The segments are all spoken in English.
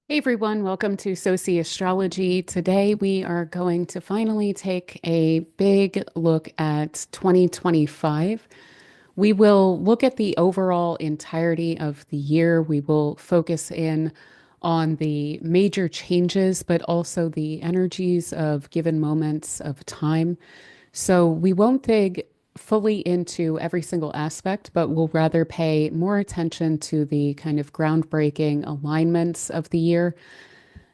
Hey everyone, welcome to Sociastrology. Today we are going to finally take a big look at 2025. We will look at the overall entirety of the year. We will focus in on the major changes, but also the energies of given moments of time. So we won't dig fully into every single aspect, but we'll rather pay more attention to the kind of groundbreaking alignments of the year.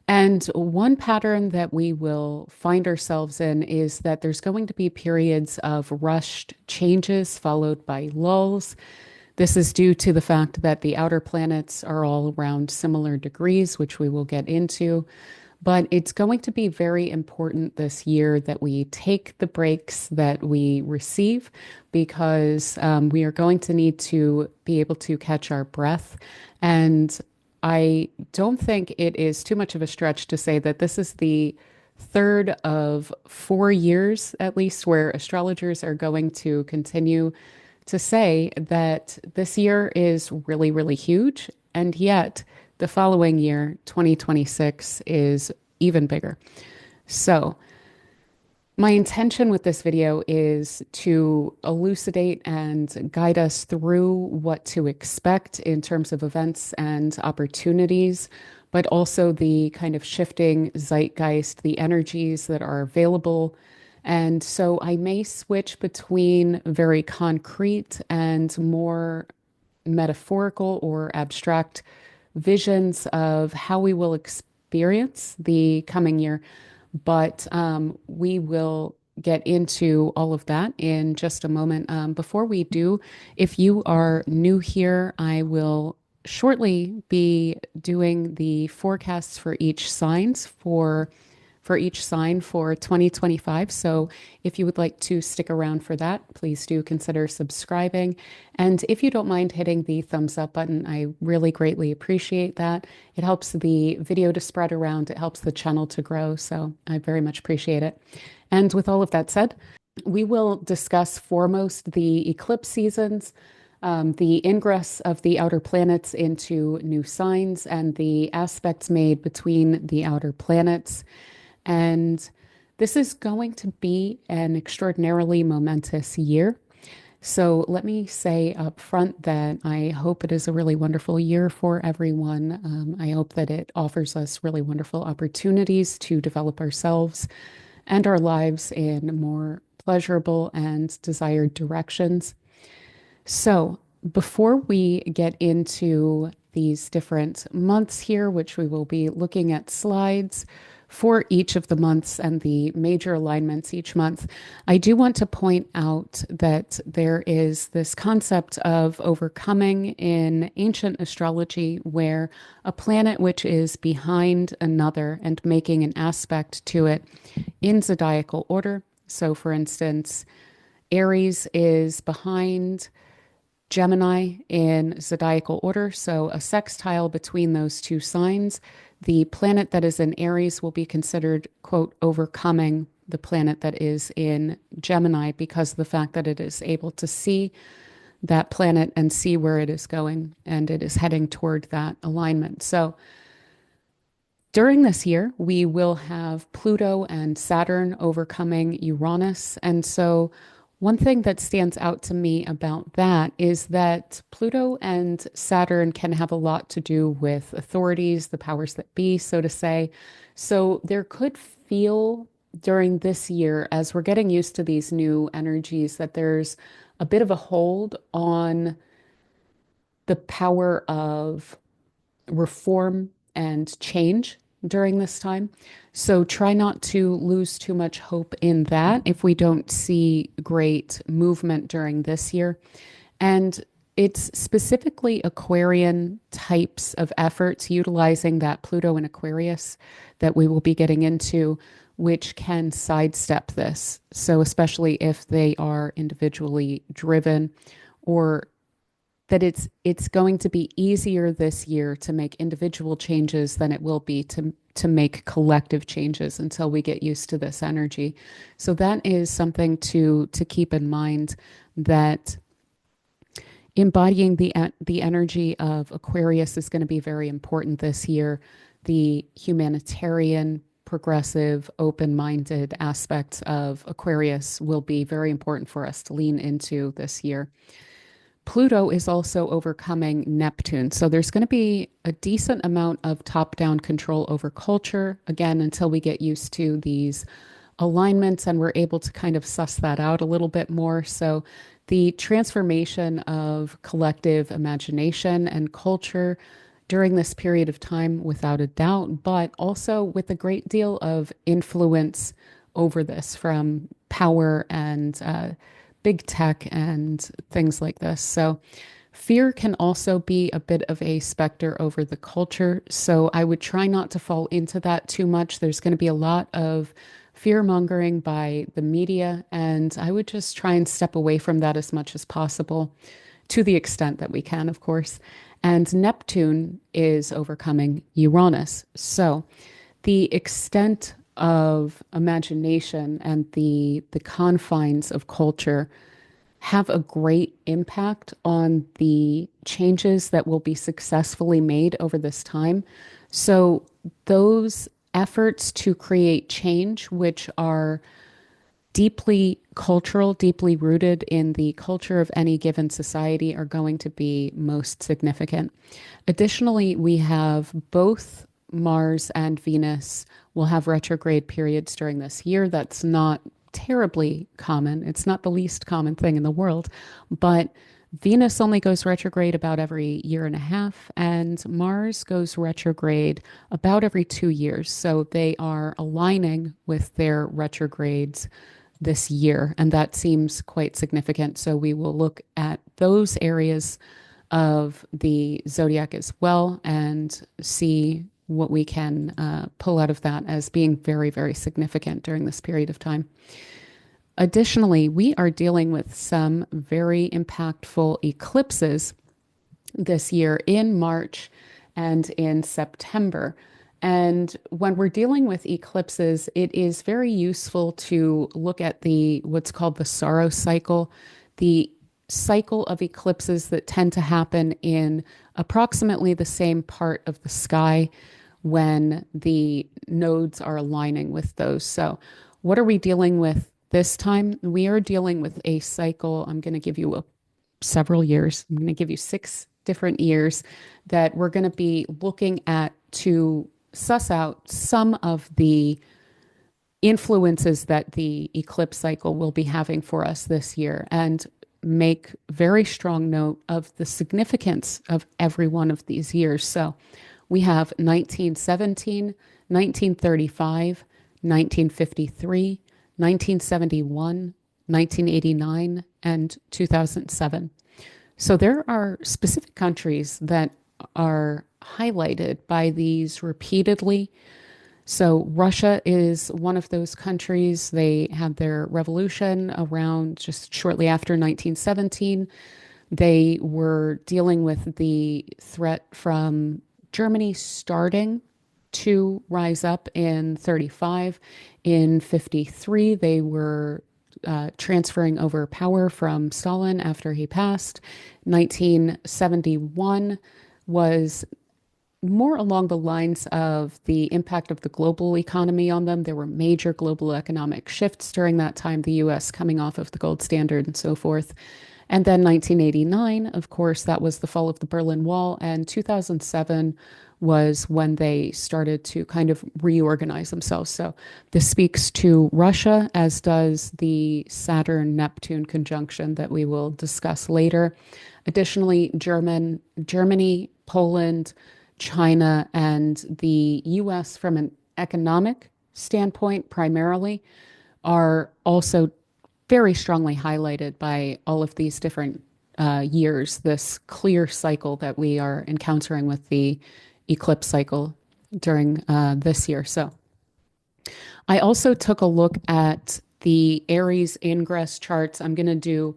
And one pattern that we will find ourselves in is that there's going to be periods of rushed changes followed by lulls. This is due to the fact that the outer planets are all around similar degrees, which we will get into. But it's going to be very important this year that we take the breaks that we receive because we are going to need to be able to catch our breath. And I don't think it is too much of a stretch to say that this is the third of 4 years, at least, where astrologers are going to continue to say that this year is really, really huge. And yet, the following year, 2026, is even bigger. So, my intention with this video is to elucidate and guide us through what to expect in terms of events and opportunities, but also the kind of shifting zeitgeist, the energies that are available. And so I may switch between very concrete and more metaphorical or abstract visions of how we will experience the coming year. But we will get into all of that in just a moment. Before we do, if you are new here, I will shortly be doing the forecasts for each sign for 2025. So if you would like to stick around for that, please do consider subscribing. And if you don't mind hitting the thumbs up button, I really greatly appreciate that. It helps the video to spread around, it helps the channel to grow. So I very much appreciate it. And with all of that said, we will discuss foremost the eclipse seasons, the ingress of the outer planets into new signs, and the aspects made between the outer planets. And this is going to be an extraordinarily momentous year. So let me say up front that I hope it is a really wonderful year for everyone. I hope that it offers us really wonderful opportunities to develop ourselves and our lives in more pleasurable and desired directions. So before we get into these different months here, which we will be looking at slides for each of the months and the major alignments each month, I do want to point out that there is this concept of overcoming in ancient astrology where a planet which is behind another and making an aspect to it in zodiacal order. So, for instance, Aries is behind Gemini in zodiacal order, so a sextile between those two signs. The planet that is in Aries will be considered, quote, overcoming the planet that is in Gemini because of the fact that it is able to see that planet and see where it is going, and it is heading toward that alignment. So during this year, we will have Pluto and Saturn overcoming Uranus. And so one thing that stands out to me about that is that Pluto and Saturn can have a lot to do with authorities, the powers that be, so to say. So there could feel during this year, as we're getting used to these new energies, that there's a bit of a hold on the power of reform and change during this time. So try not to lose too much hope in that if we don't see great movement during this year. And it's specifically Aquarian types of efforts utilizing that Pluto in Aquarius that we will be getting into, which can sidestep this. So, especially if they are individually driven, or that it's going to be easier this year to make individual changes than it will be to make collective changes until we get used to this energy. So that is something to keep in mind, that embodying the energy of Aquarius is going to be very important this year the humanitarian, progressive, open-minded aspects of Aquarius will be very important for us to lean into this year. Pluto is also overcoming Neptune. So there's going to be a decent amount of top-down control over culture, again, until we get used to these alignments and we're able to kind of suss that out a little bit more. So the transformation of collective imagination and culture during this period of time, without a doubt, but also with a great deal of influence over this from power and big tech and things like this. So fear can also be a bit of a specter over the culture. So I would try not to fall into that too much. There's going to be a lot of fear mongering by the media, and I would just try and step away from that as much as possible to the extent that we can, of course. And Neptune is overcoming Uranus. So the extent of imagination and the confines of culture have a great impact on the changes that will be successfully made over this time. So those efforts to create change, which are deeply cultural, deeply rooted in the culture of any given society, are going to be most significant. Additionally, we have both Mars and Venus will have retrograde periods during this year. That's not terribly common. It's not the least common thing in the world, but Venus only goes retrograde about every year and a half, and Mars goes retrograde about every 2 years. So they are aligning with their retrogrades this year, and that seems quite significant. So we will look at those areas of the zodiac as well and see what we can pull out of that as being very, very significant during this period of time. Additionally, we are dealing with some very impactful eclipses this year in March and in September. And when we're dealing with eclipses, it is very useful to look at the what's called the Saros cycle, the cycle of eclipses that tend to happen in approximately the same part of the sky when the nodes are aligning with those. So, what are we dealing with this time? We are dealing with a cycle. I'm going to give you several years. I'm going to give you 6 different years that we're going to be looking at to suss out some of the influences that the eclipse cycle will be having for us this year and make very strong note of the significance of every one of these years. So we have 1917, 1935, 1953, 1971, 1989, and 2007. So there are specific countries that are highlighted by these repeatedly. So Russia is one of those countries. They had their revolution around just shortly after 1917. They were dealing with the threat from Germany starting to rise up in 35. In 53, they were transferring over power from Stalin after he passed. 1971 was more along the lines of the impact of the global economy on them. There were major global economic shifts during that time, the US coming off of the gold standard and so forth. And then 1989, of course, that was the fall of the Berlin Wall. And 2007 was when they started to kind of reorganize themselves. So this speaks to Russia, as does the Saturn-Neptune conjunction that we will discuss later. Additionally, Germany, Poland, China, and the US, from an economic standpoint primarily, are also very strongly highlighted by all of these different years, this clear cycle that we are encountering with the eclipse cycle during this year. So I also took a look at the Aries Ingress charts. I'm going to do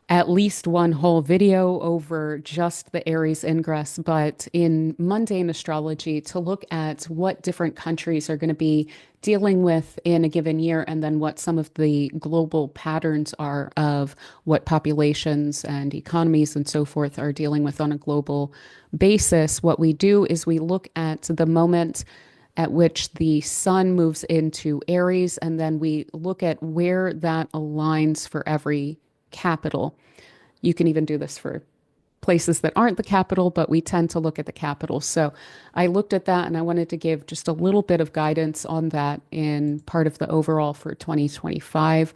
at least one whole video over just the Aries ingress, but in mundane astrology to look at what different countries are going to be dealing with in a given year, and then what some of the global patterns are of what populations and economies and so forth are dealing with on a global basis. What we do is we look at the moment at which the sun moves into Aries, and then we look at where that aligns for every capital. You can even do this for places that aren't the capital, but we tend to look at the capital. So I looked at that and I wanted to give just a little bit of guidance on that in part of the overall for 2025.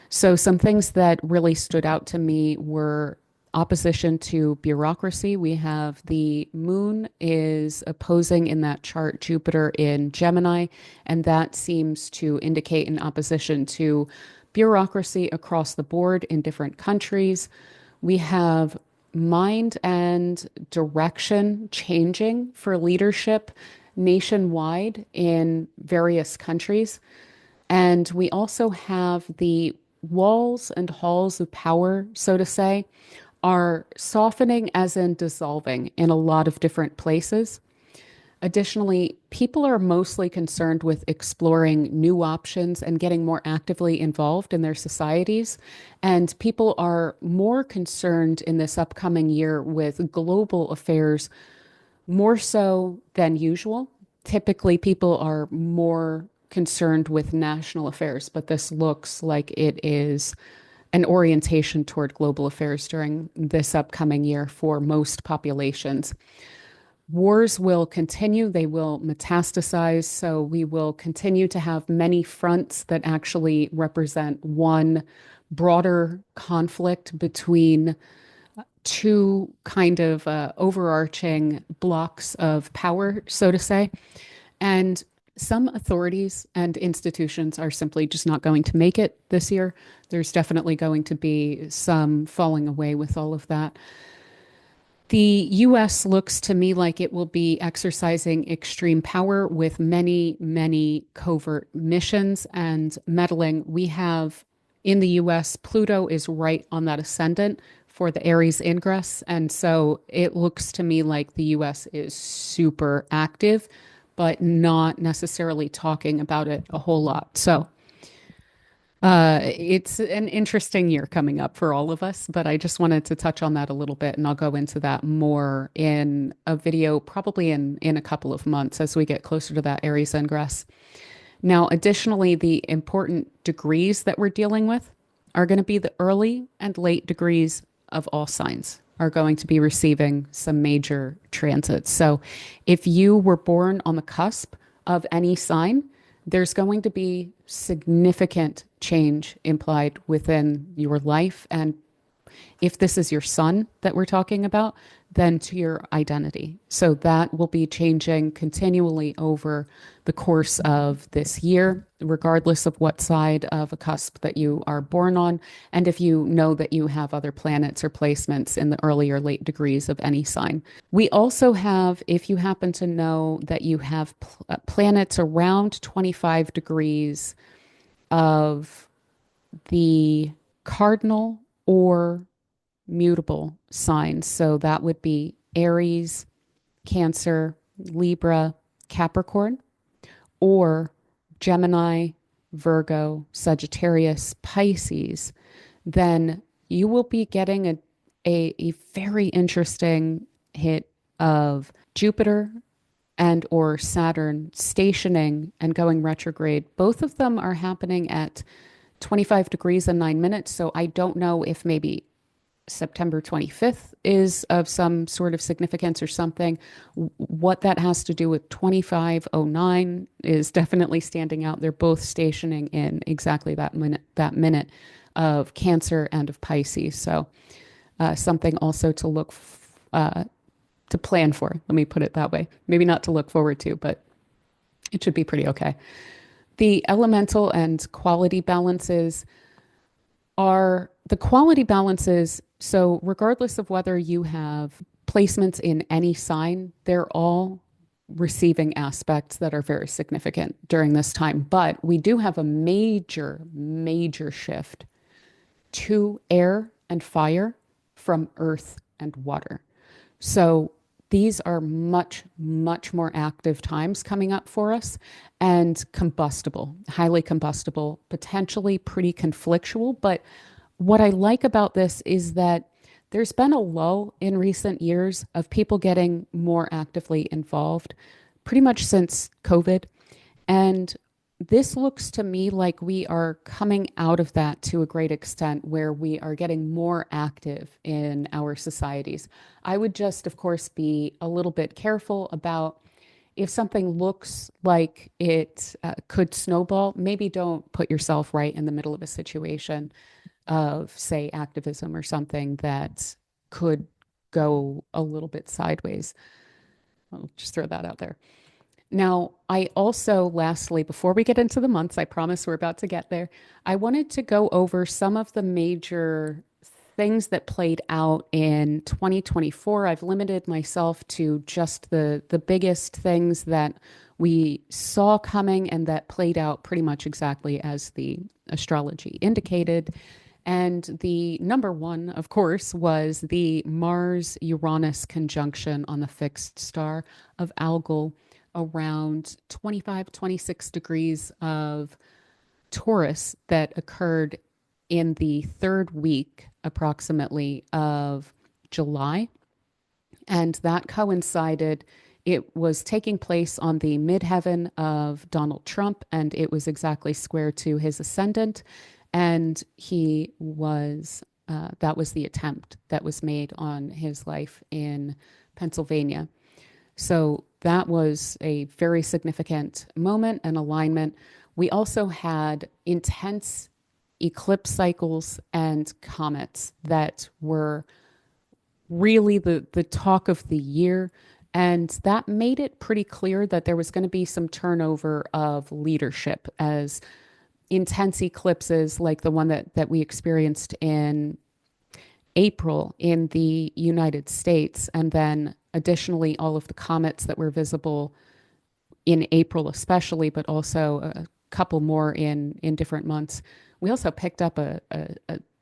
So some things that really stood out to me were opposition to bureaucracy. We have the moon is opposing in that chart Jupiter in Gemini, and that seems to indicate an opposition to bureaucracy across the board in different countries. We have mind and direction changing for leadership nationwide in various countries. And we also have the walls and halls of power, so to say, are softening, as in dissolving, in a lot of different places. Additionally, people are mostly concerned with exploring new options and getting more actively involved in their societies. And people are more concerned in this upcoming year with global affairs, more so than usual. Typically, people are more concerned with national affairs, but this looks like it is an orientation toward global affairs during this upcoming year for most populations. Wars will continue, they will metastasize. So we will continue to have many fronts that actually represent one broader conflict between two kind of overarching blocks of power, so to say. And some authorities and institutions are simply just not going to make it this year. There's definitely going to be some falling away with all of that. The US looks to me like it will be exercising extreme power with many, many covert missions and meddling. We have in the US, Pluto is right on that ascendant for the Aries ingress. And so it looks to me like the US is super active, but not necessarily talking about it a whole lot. So it's an interesting year coming up for all of us, but I just wanted to touch on that a little bit, and I'll go into that more in a video probably in a couple of months as we get closer to that Aries ingress. Now, additionally, the important degrees that we're dealing with are going to be the early and late degrees of all signs are going to be receiving some major transits. So if you were born on the cusp of any sign, there's going to be significant change implied within your life. And if this is your sun that we're talking about, then to your identity. So that will be changing continually over the course of this year, regardless of what side of a cusp that you are born on. And if you know that you have other planets or placements in the early or late degrees of any sign. We also have, if you happen to know that you have planets around 25 degrees of the cardinal or mutable signs. So that would be Aries, Cancer, Libra, Capricorn, or Gemini, Virgo, Sagittarius, Pisces. Then you will be getting a very interesting hit of Jupiter and or Saturn stationing and going retrograde. Both of them are happening at 25 degrees and 9 minutes. So I don't know if maybe September 25th is of some sort of significance or something. What that has to do with 2509 is definitely standing out. They're both stationing in exactly that minute of Cancer and of Pisces. So something also to to plan for. Let me put it that way. Maybe not to look forward to, but it should be pretty okay. The elemental and quality balances are the quality balances. So regardless of whether you have placements in any sign, they're all receiving aspects that are very significant during this time. But we do have a major, major shift to air and fire from earth and water. So these are much, much more active times coming up for us and combustible, highly combustible, potentially pretty conflictual. But what I like about this is that there's been a lull in recent years of people getting more actively involved, pretty much since COVID. And this looks to me like we are coming out of that to a great extent, where we are getting more active in our societies. I would just, of course, be a little bit careful about if something looks like it could snowball, maybe don't put yourself right in the middle of a situation of, say, activism or something that could go a little bit sideways. I'll just throw that out there. Now, I also, lastly, before we get into the months, I promise we're about to get there, I wanted to go over some of the major things that played out in 2024. I've limited myself to just the biggest things that we saw coming and that played out pretty much exactly as the astrology indicated. And the number one, of course, was the Mars Uranus conjunction on the fixed star of Algol around 25, 26 degrees of Taurus that occurred in the third week, approximately, of July. And that coincided, it was taking place on the midheaven of Donald Trump, and it was exactly square to his ascendant. And he was, that was the attempt that was made on his life in Pennsylvania. So that was a very significant moment and alignment. We also had intense eclipse cycles and comets that were really the talk of the year. And that made it pretty clear that there was going to be some turnover of leadership, as intense eclipses like the one that we experienced in April in the United States, and then additionally all of the comets that were visible in April especially, but also a couple more in different months. We also picked up a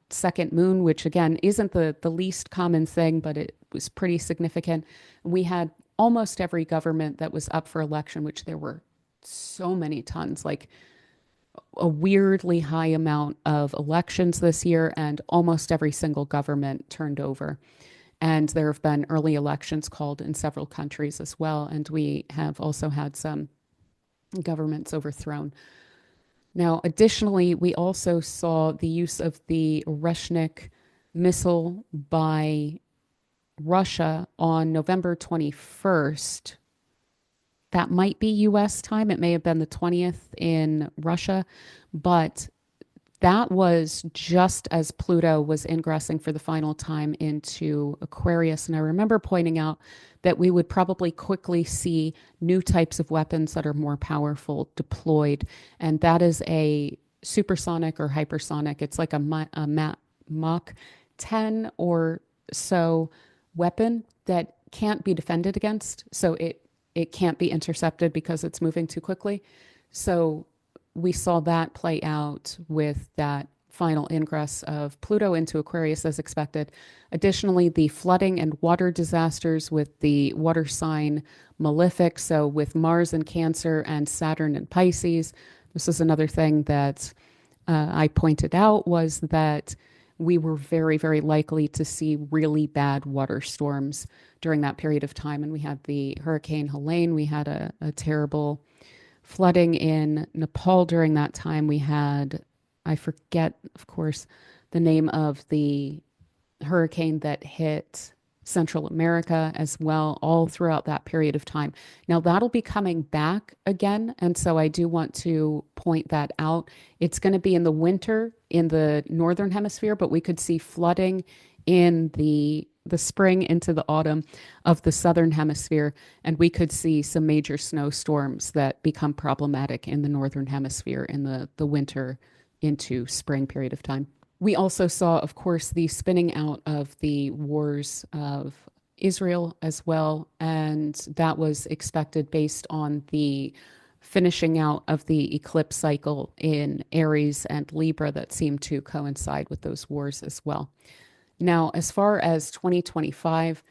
second moon, which again isn't the least common thing, but it was pretty significant. We had almost every government that was up for election, which there were so many tons, like a weirdly high amount of elections this year, and almost every single government turned over. And there have been early elections called in several countries as well. And we have also had some governments overthrown. Now, additionally, we also saw the use of the Reshnik missile by Russia on November 21st. That might be US time. It may have been the 20th in Russia, but that was just as Pluto was ingressing for the final time into Aquarius. And I remember pointing out that we would probably quickly see new types of weapons that are more powerful deployed. And that is a supersonic or hypersonic. It's like a Mach 10 or so weapon that can't be defended against. So it can't be intercepted because it's moving too quickly. So we saw that play out with that final ingress of Pluto into Aquarius as expected. Additionally, the flooding and water disasters with the water sign malefic, so with Mars in Cancer and Saturn in Pisces. This is another thing that I pointed out, was that we were very, very likely to see really bad water storms during that period of time. And we had the Hurricane Helene. We had a terrible flooding in Nepal during that time. We had, I forget, of course, the name of the hurricane that hit Central America as well, all throughout that period of time. Now, that'll be coming back again. And so I do want to point that out. It's going to be in the winter in the northern hemisphere, but we could see flooding in the spring into the autumn of the southern hemisphere, and we could see some major snowstorms that become problematic in the northern hemisphere in the winter into spring period of time. We also saw, of course, the spinning out of the wars of Israel as well, and that was expected based on the finishing out of the eclipse cycle in Aries and Libra that seemed to coincide with those wars as well. Now, as far as 2025,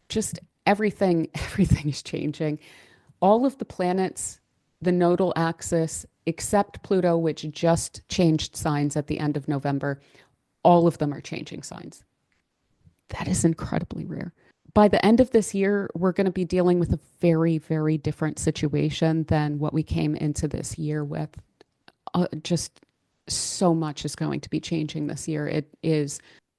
just everything, everything is changing. All of the planets, the nodal axis, except Pluto, which just changed signs at the end of November, all of them are changing signs. That is incredibly rare. By the end of this year, we're going to be dealing with a very, very different situation than what we came into this year with. Just so much is going to be changing this year.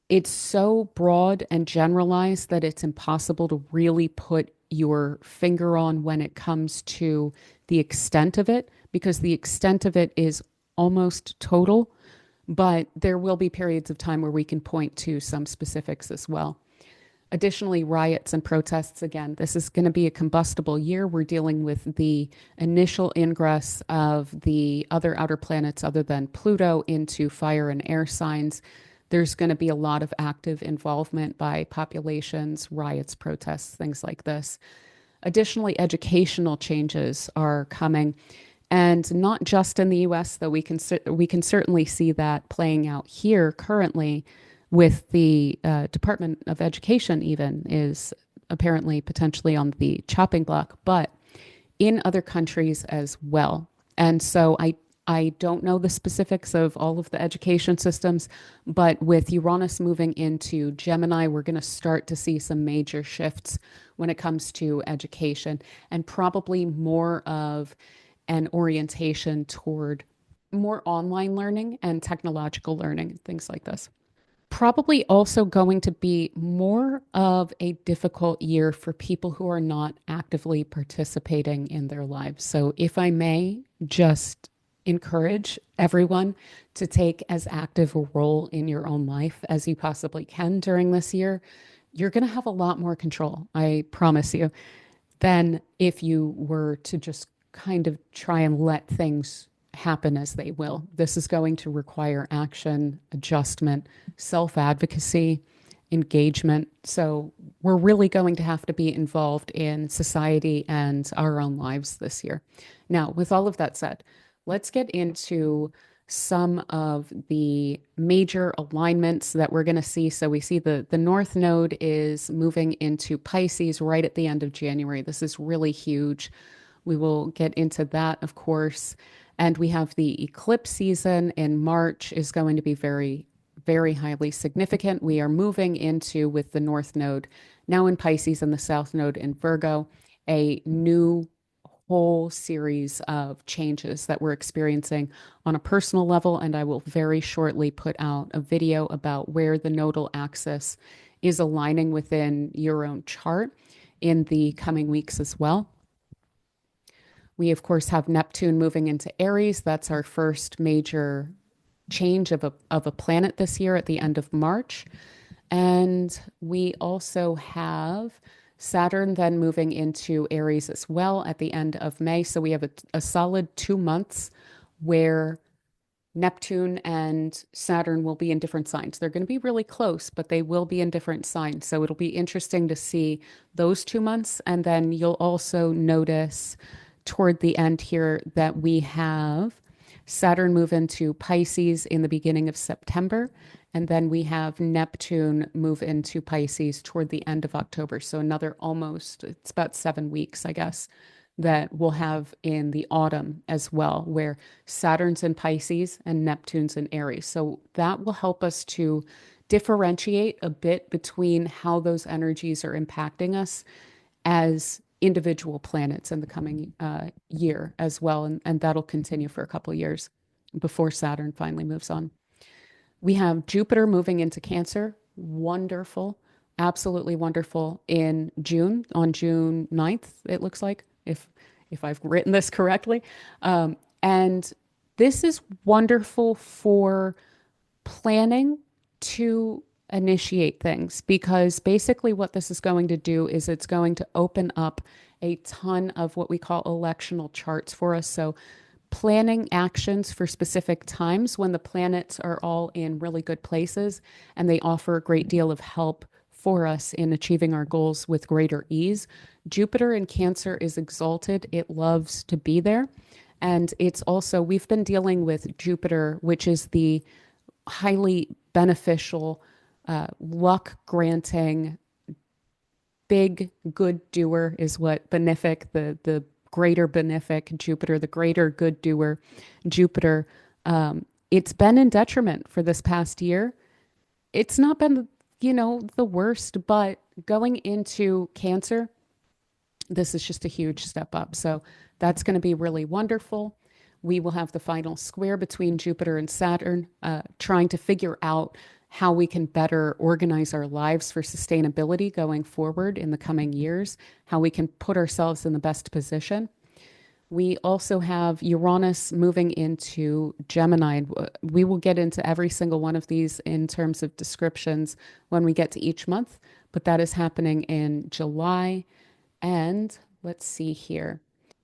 It's so broad and generalized that it's impossible to really put your finger on when it comes to the extent of it, because the extent of it is almost total, but there will be periods of time where we can point to some specifics as well. Additionally, riots and protests. Again, this is going to be a combustible year. We're dealing with the initial ingress of the other outer planets other than Pluto into fire and air signs. There's going to be a lot of active involvement by populations, riots, protests, things like this. Additionally, educational changes are coming, and not just in the US, though we can certainly see that playing out here currently with the Department of Education even is apparently potentially on the chopping block, but in other countries as well. And so I don't know the specifics of all of the education systems, but with Uranus moving into Gemini, we're going to start to see some major shifts when it comes to education, and probably more of an orientation toward more online learning and technological learning, things like this. Probably also going to be more of a difficult year for people who are not actively participating in their lives. So, if I may just encourage everyone to take as active a role in your own life as you possibly can during this year, you're going to have a lot more control, I promise you, than if you were to just kind of try and let things happen as they will. This is going to require action, adjustment, self advocacy, engagement. So, we're really going to have to be involved in society and our own lives this year. Now, with all of that said, let's get into some of the major alignments that we're going to see. So, we see the North Node is moving into Pisces right at the end of January. This is really huge. We will get into that, of course. And we have the eclipse season in March is going to be very, very highly significant. We are moving into, with the North Node now in Pisces and the South Node in Virgo, a new whole series of changes that we're experiencing on a personal level. And I will very shortly put out a video about where the nodal axis is aligning within your own chart in the coming weeks as well. We, of course, have Neptune moving into Aries. That's our first major change of a planet this year at the end of March. And we also have Saturn then moving into Aries as well at the end of May. So we have a solid 2 months where Neptune and Saturn will be in different signs. They're going to be really close, but they will be in different signs. So it'll be interesting to see those 2 months. And then you'll also notice toward the end here that we have Saturn move into Pisces in the beginning of September. And then we have Neptune move into Pisces toward the end of October. So another almost, it's about 7 weeks, I guess, that we'll have in the autumn as well, where Saturn's in Pisces and Neptune's in Aries. So that will help us to differentiate a bit between how those energies are impacting us as individual planets in the coming year as well. And that'll continue for a couple of years before Saturn finally moves on. We have Jupiter moving into Cancer. Wonderful. Absolutely wonderful in June, on June 9th, it looks like, if I've written this correctly. And this is wonderful for planning to initiate things, because basically what this is going to do is it's going to open up a ton of what we call electional charts for us. So planning actions for specific times when the planets are all in really good places and they offer a great deal of help for us in achieving our goals with greater ease. Jupiter in Cancer is exalted. It loves to be there. And it's also, we've been dealing with Jupiter, which is the highly beneficial luck granting, big good doer is what benefic, the greater benefic Jupiter, the greater good doer Jupiter. It's been in detriment for this past year. It's not been, the worst, but going into Cancer, this is just a huge step up. So that's going to be really wonderful. We will have the final square between Jupiter and Saturn, trying to figure out how we can better organize our lives for sustainability going forward in the coming years, how we can put ourselves in the best position. We also have Uranus moving into Gemini. We will get into every single one of these in terms of descriptions when we get to each month, but that is happening in July. And let's see here.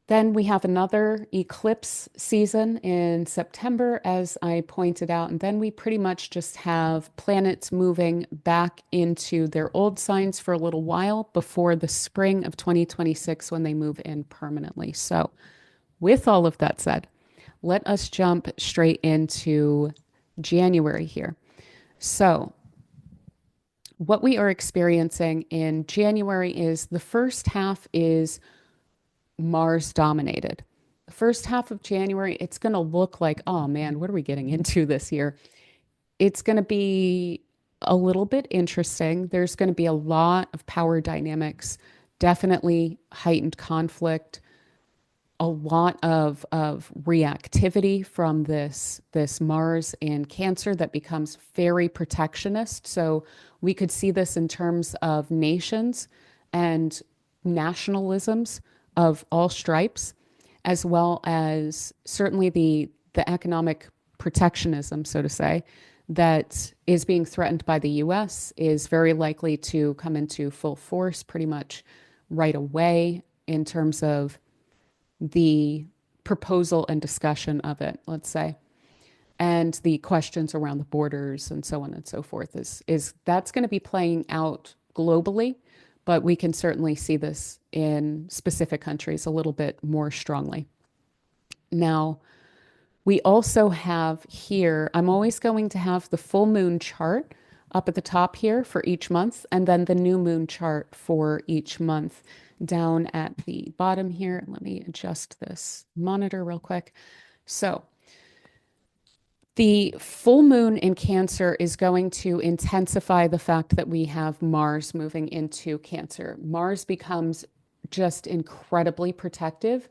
Then we have another eclipse season in September, as I pointed out. And then we pretty much just have planets moving back into their old signs for a little while before the spring of 2026 when they move in permanently. So, with all of that said, let us jump straight into January here. So, what we are experiencing in January is the first half is Mars dominated. The first half of January, it's going to look like, oh man, what are we getting into this year? It's going to be a little bit interesting. There's going to be a lot of power dynamics, definitely heightened conflict, a lot of reactivity from this Mars in Cancer that becomes very protectionist. So we could see this in terms of nations and nationalisms of all stripes, as well as certainly the economic protectionism, so to say, that is being threatened by the US is very likely to come into full force pretty much right away in terms of the proposal and discussion of it, let's say, and the questions around the borders and so on and so forth is that's going to be playing out globally, but we can certainly see this in specific countries a little bit more strongly. Now, we also have here, I'm always going to have the full moon chart up at the top here for each month, and then the new moon chart for each month down at the bottom here. Let me adjust this monitor real quick. So the full moon in Cancer is going to intensify the fact that we have Mars moving into Cancer. Mars becomes just incredibly protective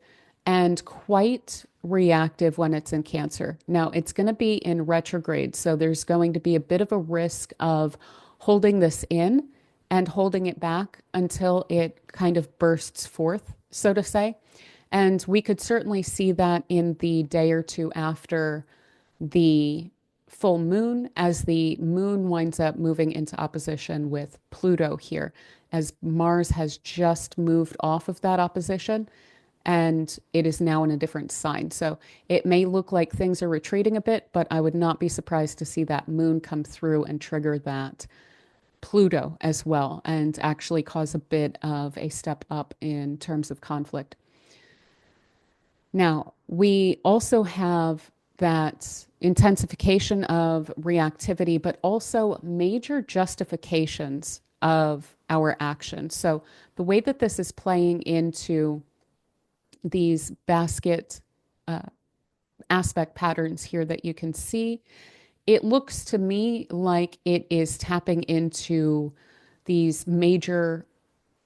and quite reactive when it's in Cancer. Now, it's going to be in retrograde, so there's going to be a bit of a risk of holding this in and holding it back until it kind of bursts forth, so to say. And we could certainly see that in the day or two after the full moon, as the moon winds up moving into opposition with Pluto here, as Mars has just moved off of that opposition and it is now in a different sign. So it may look like things are retreating a bit, but I would not be surprised to see that moon come through and trigger that Pluto as well and actually cause a bit of a step up in terms of conflict. Now, we also have that intensification of reactivity, but also major justifications of our actions. So the way that this is playing into these basket aspect patterns here that you can see, it looks to me like it is tapping into these major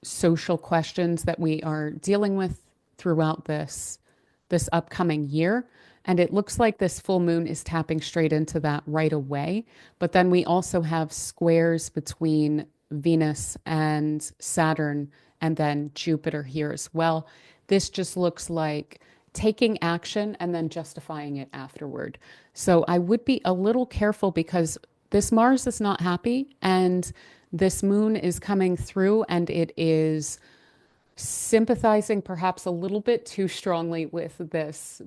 social questions that we are dealing with throughout this upcoming year. And it looks like this full moon is tapping straight into that right away. But then we also have squares between Venus and Saturn and then Jupiter here as well. This just looks like taking action and then justifying it afterward. So I would be a little careful because this Mars is not happy and this moon is coming through and it is sympathizing perhaps a little bit too strongly with this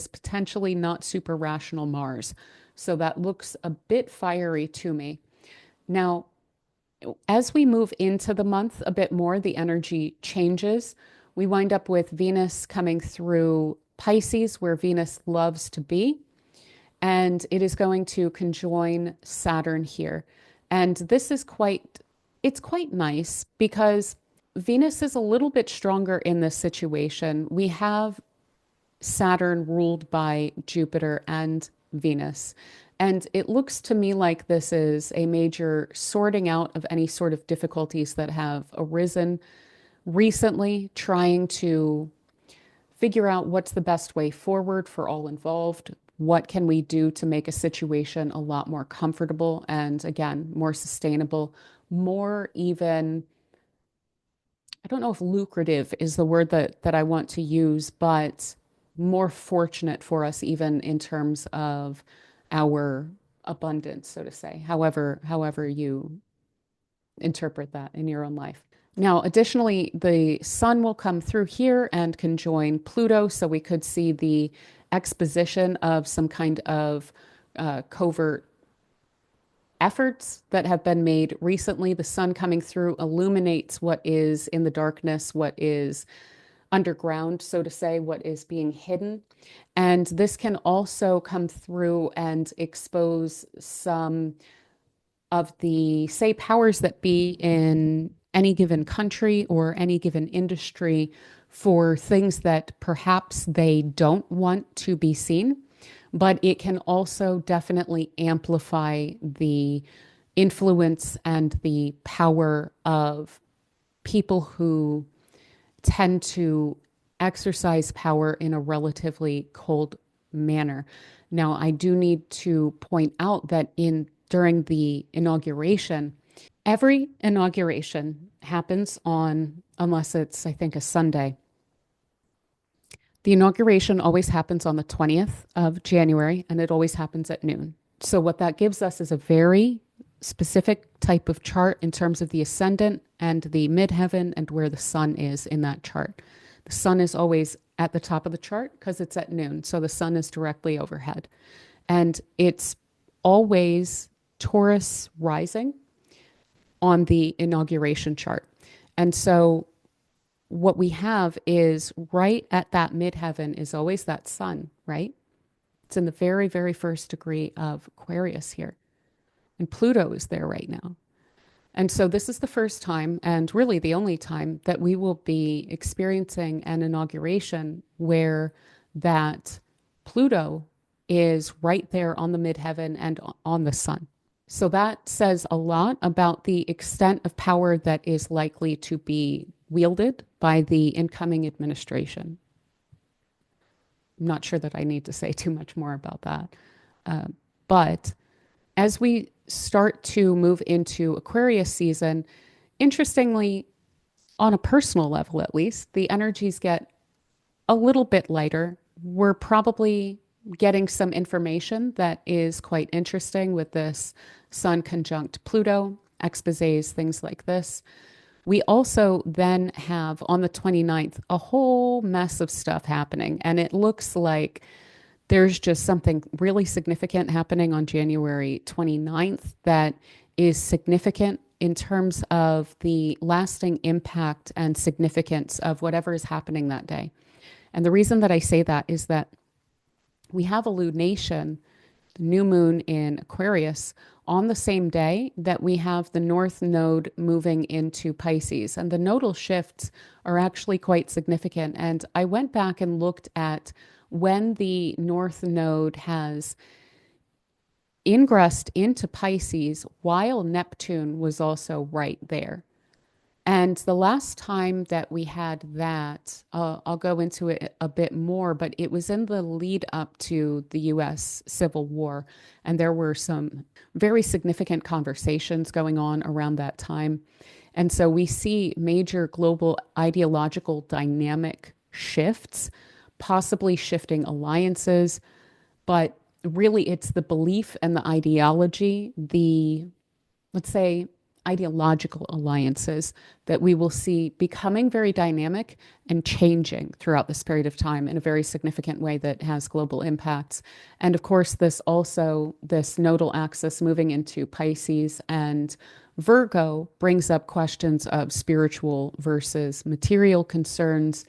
potentially not super rational Mars. So that looks a bit fiery to me. Now, as we move into the month a bit more, the energy changes. We wind up with Venus coming through Pisces, where Venus loves to be, and it is going to conjoin Saturn here. And this is it's quite nice because Venus is a little bit stronger in this situation. We have Saturn ruled by Jupiter and Venus. And it looks to me like this is a major sorting out of any sort of difficulties that have arisen recently, trying to figure out what's the best way forward for all involved. What can we do to make a situation a lot more comfortable and, again, more sustainable, more even, I don't know if lucrative is the word that I want to use, but more fortunate for us, even in terms of our abundance, so to say, however you interpret that in your own life. Now, additionally, the sun will come through here and conjoin Pluto, so we could see the exposition of some kind of covert efforts that have been made recently. The sun coming through illuminates what is in the darkness, what is underground, so to say, what is being hidden. And this can also come through and expose some of the, say, powers that be in any given country or any given industry for things that perhaps they don't want to be seen. But it can also definitely amplify the influence and the power of people who tend to exercise power in a relatively cold manner. Now, I do need to point out that during the inauguration, every inauguration happens on, unless it's, I think, a Sunday. The inauguration always happens on the 20th of January, and it always happens at noon. So, what that gives us is a very specific type of chart in terms of the ascendant and the midheaven and where the sun is in that chart. The sun is always at the top of the chart because it's at noon. So, the sun is directly overhead. And it's always Taurus rising on the inauguration chart. And so, what we have is right at that midheaven is always that sun, right? It's in the very, very first degree of Aquarius here. And Pluto is there right now. And so this is the first time, and really the only time, that we will be experiencing an inauguration where that Pluto is right there on the midheaven and on the sun. So that says a lot about the extent of power that is likely to be wielded by the incoming administration. I'm not sure that I need to say too much more about that. But as we start to move into Aquarius season, interestingly, on a personal level at least, the energies get a little bit lighter. We're probably getting some information that is quite interesting with this Sun conjunct Pluto, exposés, things like this. We also then have on the 29th a whole mess of stuff happening, and it looks like there's just something really significant happening on January 29th that is significant in terms of the lasting impact and significance of whatever is happening that day. And the reason that I say that is that we have a lunation, the new moon in Aquarius, on the same day that we have the North Node moving into Pisces. And the nodal shifts are actually quite significant. And I went back and looked at when the North Node has ingressed into Pisces while Neptune was also right there. And the last time that we had that, I'll go into it a bit more, but it was in the lead up to the US Civil War. And there were some very significant conversations going on around that time. And so we see major global ideological dynamic shifts, possibly shifting alliances, but really it's the belief and the ideology, let's say, ideological alliances that we will see becoming very dynamic and changing throughout this period of time in a very significant way that has global impacts. And of course, this nodal axis moving into Pisces and Virgo brings up questions of spiritual versus material concerns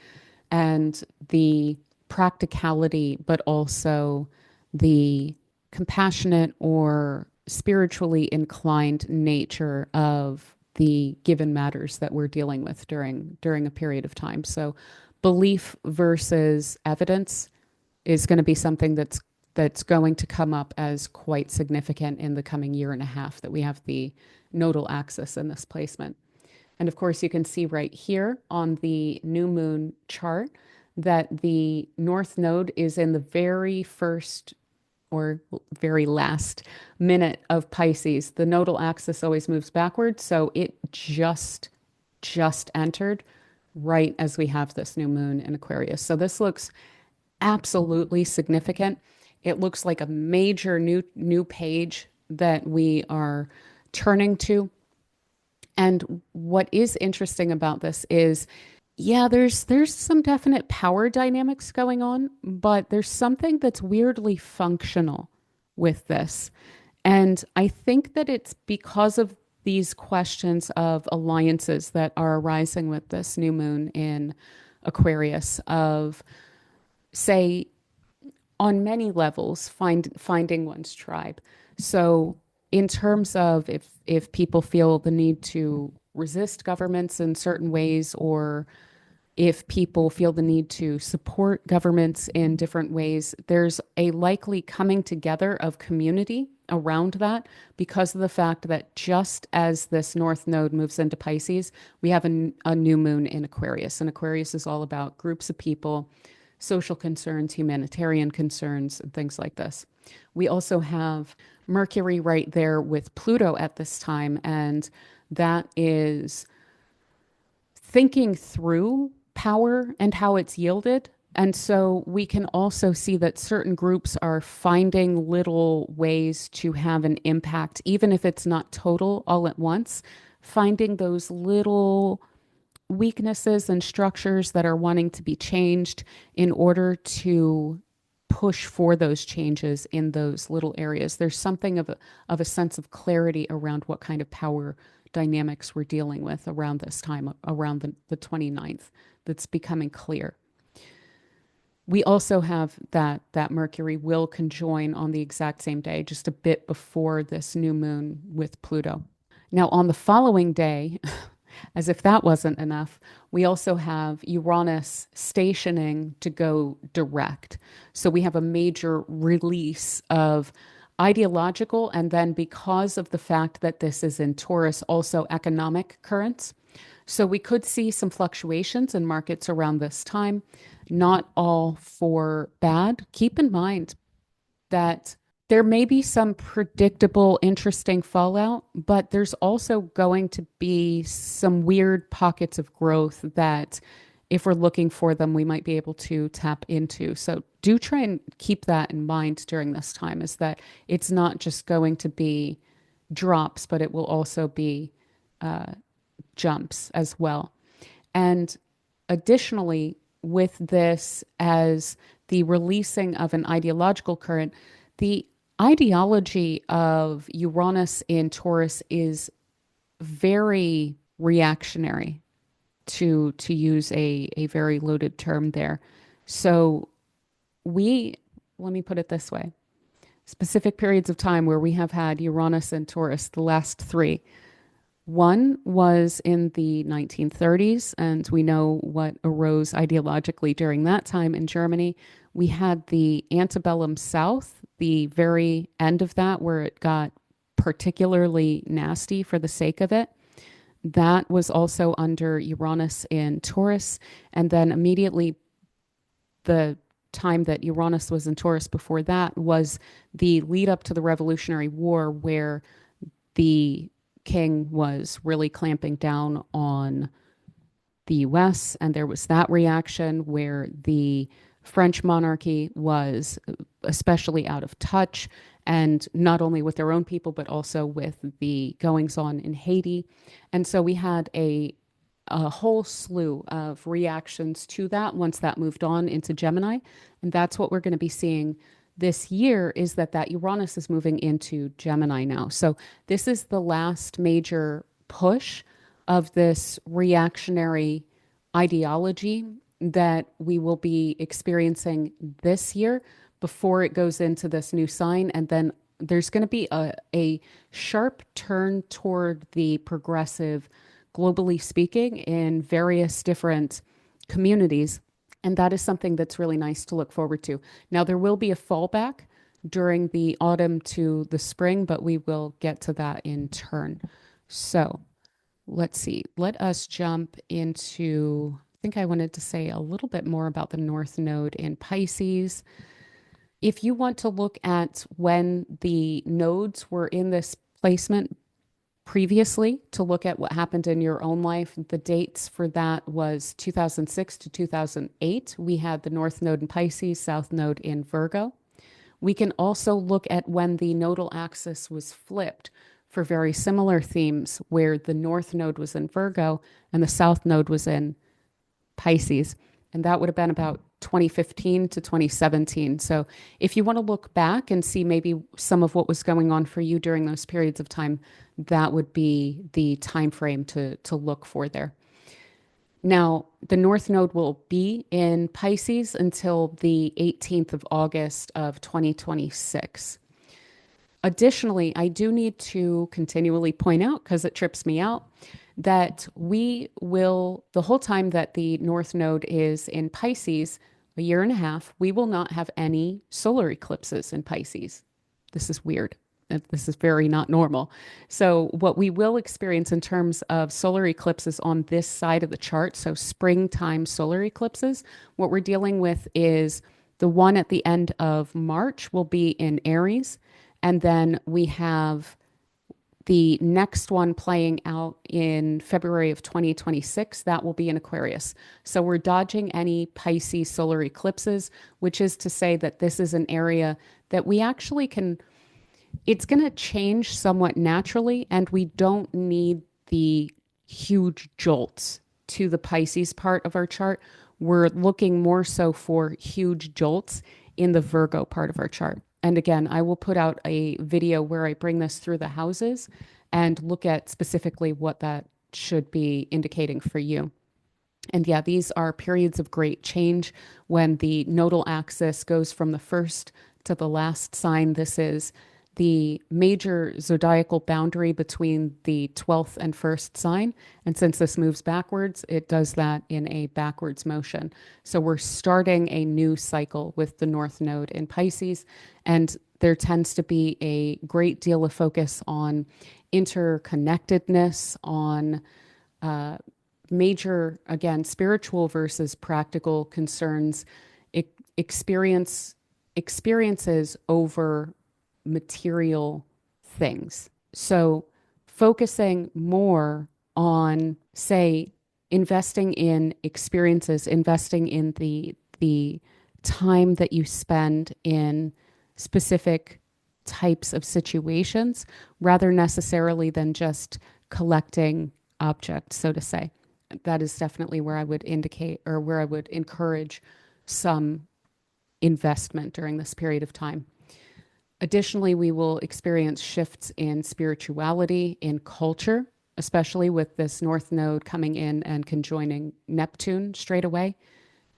and the practicality, but also the compassionate or spiritually inclined nature of the given matters that we're dealing with during a period of time. So belief versus evidence is going to be something that's going to come up as quite significant in the coming year and a half that we have the nodal axis in this placement. And of course, you can see right here on the new moon chart that the north node is in the very first or very last minute of Pisces. The nodal axis always moves backwards, so it just entered right as we have this new moon in Aquarius. So this looks absolutely significant. It looks like a major new page that we are turning to. And what is interesting about this is, yeah, there's some definite power dynamics going on, but there's something that's weirdly functional with this. And I think that it's because of these questions of alliances that are arising with this new moon in Aquarius of, say, on many levels, finding one's tribe. So in terms of if people feel the need to resist governments in certain ways, or if people feel the need to support governments in different ways, there's a likely coming together of community around that because of the fact that just as this North Node moves into Pisces, we have a new moon in Aquarius. And Aquarius is all about groups of people, social concerns, humanitarian concerns, and things like this. We also have Mercury right there with Pluto at this time, and that is thinking through power and how it's yielded. And so we can also see that certain groups are finding little ways to have an impact, even if it's not total all at once, finding those little weaknesses and structures that are wanting to be changed in order to push for those changes in those little areas. There's something of a sense of clarity around what kind of power dynamics we're dealing with around this time, around the 29th, that's becoming clear. We also have that Mercury will conjoin on the exact same day, just a bit before this new moon with Pluto. Now, on the following day, as if that wasn't enough, we also have Uranus stationing to go direct. So we have a major release of ideological, and then because of the fact that this is in Taurus, also economic currents. So we could see some fluctuations in markets around this time, not all for bad. Keep in mind that there may be some predictable, interesting fallout, but there's also going to be some weird pockets of growth that, if we're looking for them, we might be able to tap into. So do try and keep that in mind during this time, is that it's not just going to be drops, but it will also be jumps as well. And additionally, with this as the releasing of an ideological current, the ideology of Uranus in Taurus is very reactionary, to use a very loaded term there. So let me put it this way, specific periods of time where we have had Uranus and Taurus, the last three. One was in the 1930s, and we know what arose ideologically during that time in Germany. We had the antebellum South, the very end of that, where it got particularly nasty for the sake of it. That was also under Uranus in Taurus. And then immediately the time that Uranus was in Taurus before that was the lead up to the Revolutionary War, where the king was really clamping down on the US, and there was that reaction where the French monarchy was especially out of touch, and not only with their own people, but also with the goings on in Haiti. And so we had a whole slew of reactions to that once that moved on into Gemini. And that's what we're going to be seeing this year, is that Uranus is moving into Gemini now. So this is the last major push of this reactionary ideology that we will be experiencing this year before it goes into this new sign. And then there's going to be a sharp turn toward the progressive, globally speaking, in various different communities. And that is something that's really nice to look forward to. Now, there will be a fallback during the autumn to the spring, but we will get to that in turn. So let's see. Let us jump into, I think I wanted to say a little bit more about the North Node in Pisces. If you want to look at when the nodes were in this placement previously, to look at what happened in your own life, the dates for that was 2006 to 2008. We had the North Node in Pisces, South Node in Virgo. We can also look at when the nodal axis was flipped for very similar themes, where the North Node was in Virgo and the South Node was in Pisces. And that would have been about 2015 to 2017. So if you want to look back and see maybe some of what was going on for you during those periods of time, that would be the time frame to look for there. Now, the North Node will be in Pisces until the 18th of August of 2026. Additionally, I do need to continually point out, because it trips me out, that we will, the whole time that the North Node is in Pisces, a year and a half, we will not have any solar eclipses in Pisces. This is weird. This is very not normal. So, what we will experience in terms of solar eclipses on this side of the chart, so springtime solar eclipses, what we're dealing with is the one at the end of March will be in Aries. And then we have the next one playing out in February of 2026. That will be in Aquarius. So we're dodging any Pisces solar eclipses, which is to say that this is an area that we actually can, it's going to change somewhat naturally, and we don't need the huge jolts to the Pisces part of our chart. We're looking more so for huge jolts in the Virgo part of our chart. And again, I will put out a video where I bring this through the houses and look at specifically what that should be indicating for you. And yeah, these are periods of great change when the nodal axis goes from the first to the last sign. This is the major zodiacal boundary between the 12th and first sign. And since this moves backwards, it does that in a backwards motion. So we're starting a new cycle with the North Node in Pisces. And there tends to be a great deal of focus on interconnectedness, on major, again, spiritual versus practical concerns, experiences over material things. So focusing more on, say, investing in experiences, investing in the time that you spend in specific types of situations, rather necessarily than just collecting objects, so to say. That is definitely where I would indicate, or where I would encourage some investment during this period of time. Additionally, we will experience shifts in spirituality, in culture, especially with this North Node coming in and conjoining Neptune straight away,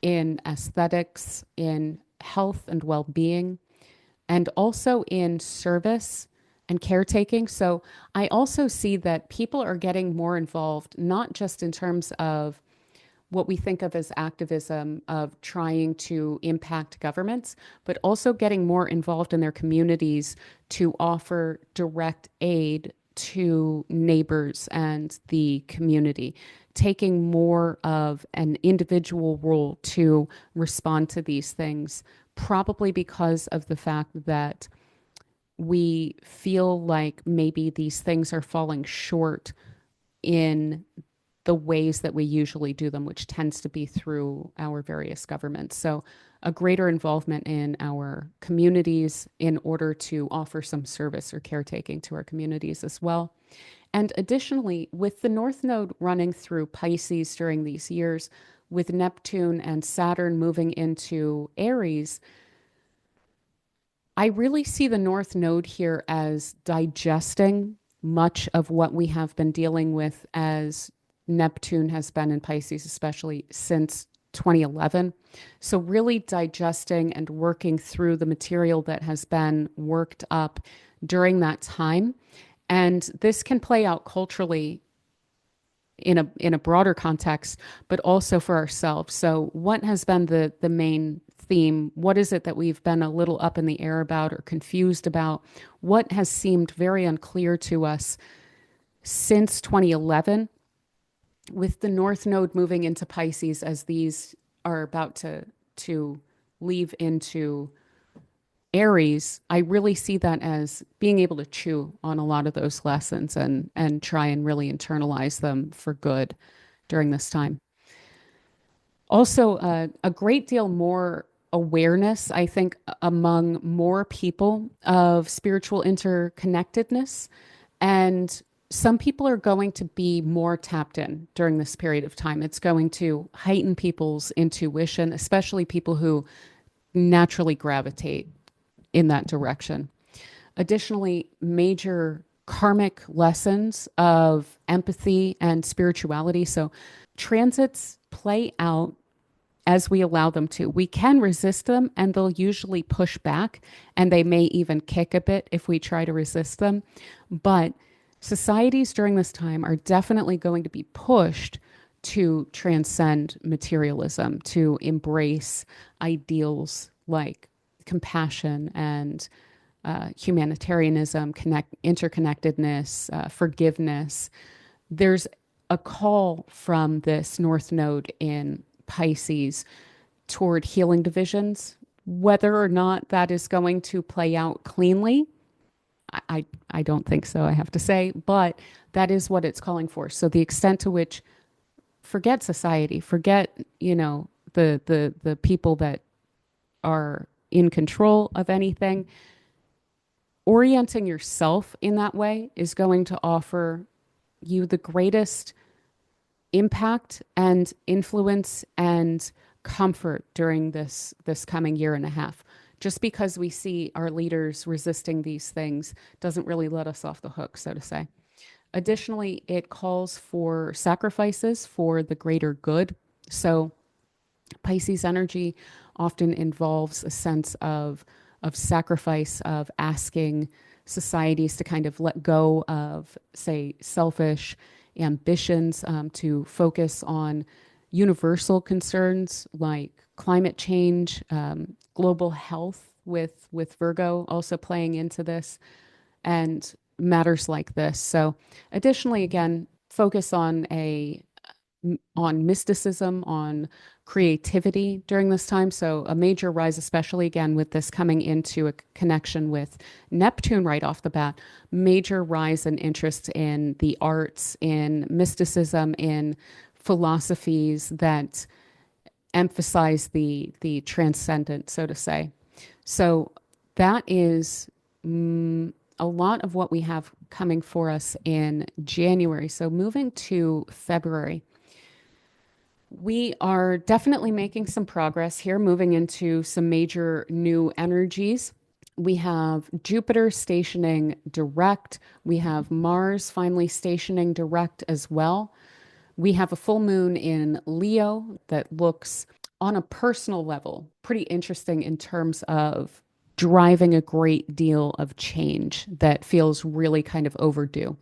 in aesthetics, in health and well-being, and also in service and caretaking. So I also see that people are getting more involved, not just in terms of what we think of as activism, of trying to impact governments, but also getting more involved in their communities to offer direct aid to neighbors and the community, taking more of an individual role to respond to these things, probably because of the fact that we feel like maybe these things are falling short in the ways that we usually do them, which tends to be through our various governments. So a greater involvement in our communities in order to offer some service or caretaking to our communities as well. And additionally, with the North Node running through Pisces during these years, with Neptune and Saturn moving into Aries, I really see the North Node here as digesting much of what we have been dealing with as Neptune has been in Pisces, especially since 2011. So, really digesting and working through the material that has been worked up during that time. And this can play out culturally in a broader context, but also for ourselves. So, what has been the main theme? What is it that we've been a little up in the air about or confused about? What has seemed very unclear to us since 2011, with the North Node moving into Pisces as these are about to leave into Aries? I really see that as being able to chew on a lot of those lessons and try and really internalize them for good during this time. Also, a great deal more awareness, I think, among more people of spiritual interconnectedness. And some people are going to be more tapped in during this period of time. It's going to heighten people's intuition, especially people who naturally gravitate in that direction. Additionally, major karmic lessons of empathy and spirituality. So, transits play out as we allow them to. We can resist them and they'll usually push back, and they may even kick a bit if we try to resist them. But societies during this time are definitely going to be pushed to transcend materialism, to embrace ideals like compassion and humanitarianism, interconnectedness, forgiveness. There's a call from this North Node in Pisces toward healing divisions. Whether or not that is going to play out cleanly, I don't think so, I have to say, but that is what it's calling for. So the extent to which, forget society, forget, the people that are in control of anything, orienting yourself in that way is going to offer you the greatest impact and influence and comfort during this coming year and a half. Just because we see our leaders resisting these things doesn't really let us off the hook, so to say. Additionally, it calls for sacrifices for the greater good. So Pisces energy often involves a sense of sacrifice, of asking societies to kind of let go of, say, selfish ambitions, to focus on universal concerns like climate change, global health, with Virgo also playing into this, and matters like this. So, additionally, again, focus on mysticism, on creativity during this time. So, a major rise, especially again with this coming into a connection with Neptune right off the bat, major rise in interest in the arts, in mysticism, in philosophies that emphasize the transcendent, so to say. So, that is a lot of what we have coming for us in January. So, moving to February. We are definitely making some progress here, moving into some major new energies. We have Jupiter stationing direct. We have Mars finally stationing direct as well. We have a full moon in Leo that looks, on a personal level, pretty interesting in terms of driving a great deal of change that feels really kind of overdue.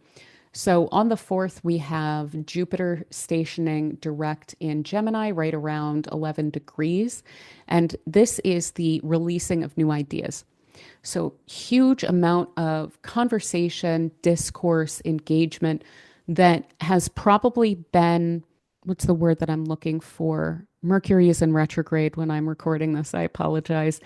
So on the 4th, we have Jupiter stationing direct in Gemini, right around 11 degrees. And this is the releasing of new ideas. So, huge amount of conversation, discourse, engagement that has probably been, what's the word that I'm looking for? Mercury is in retrograde when I'm recording this. I apologize.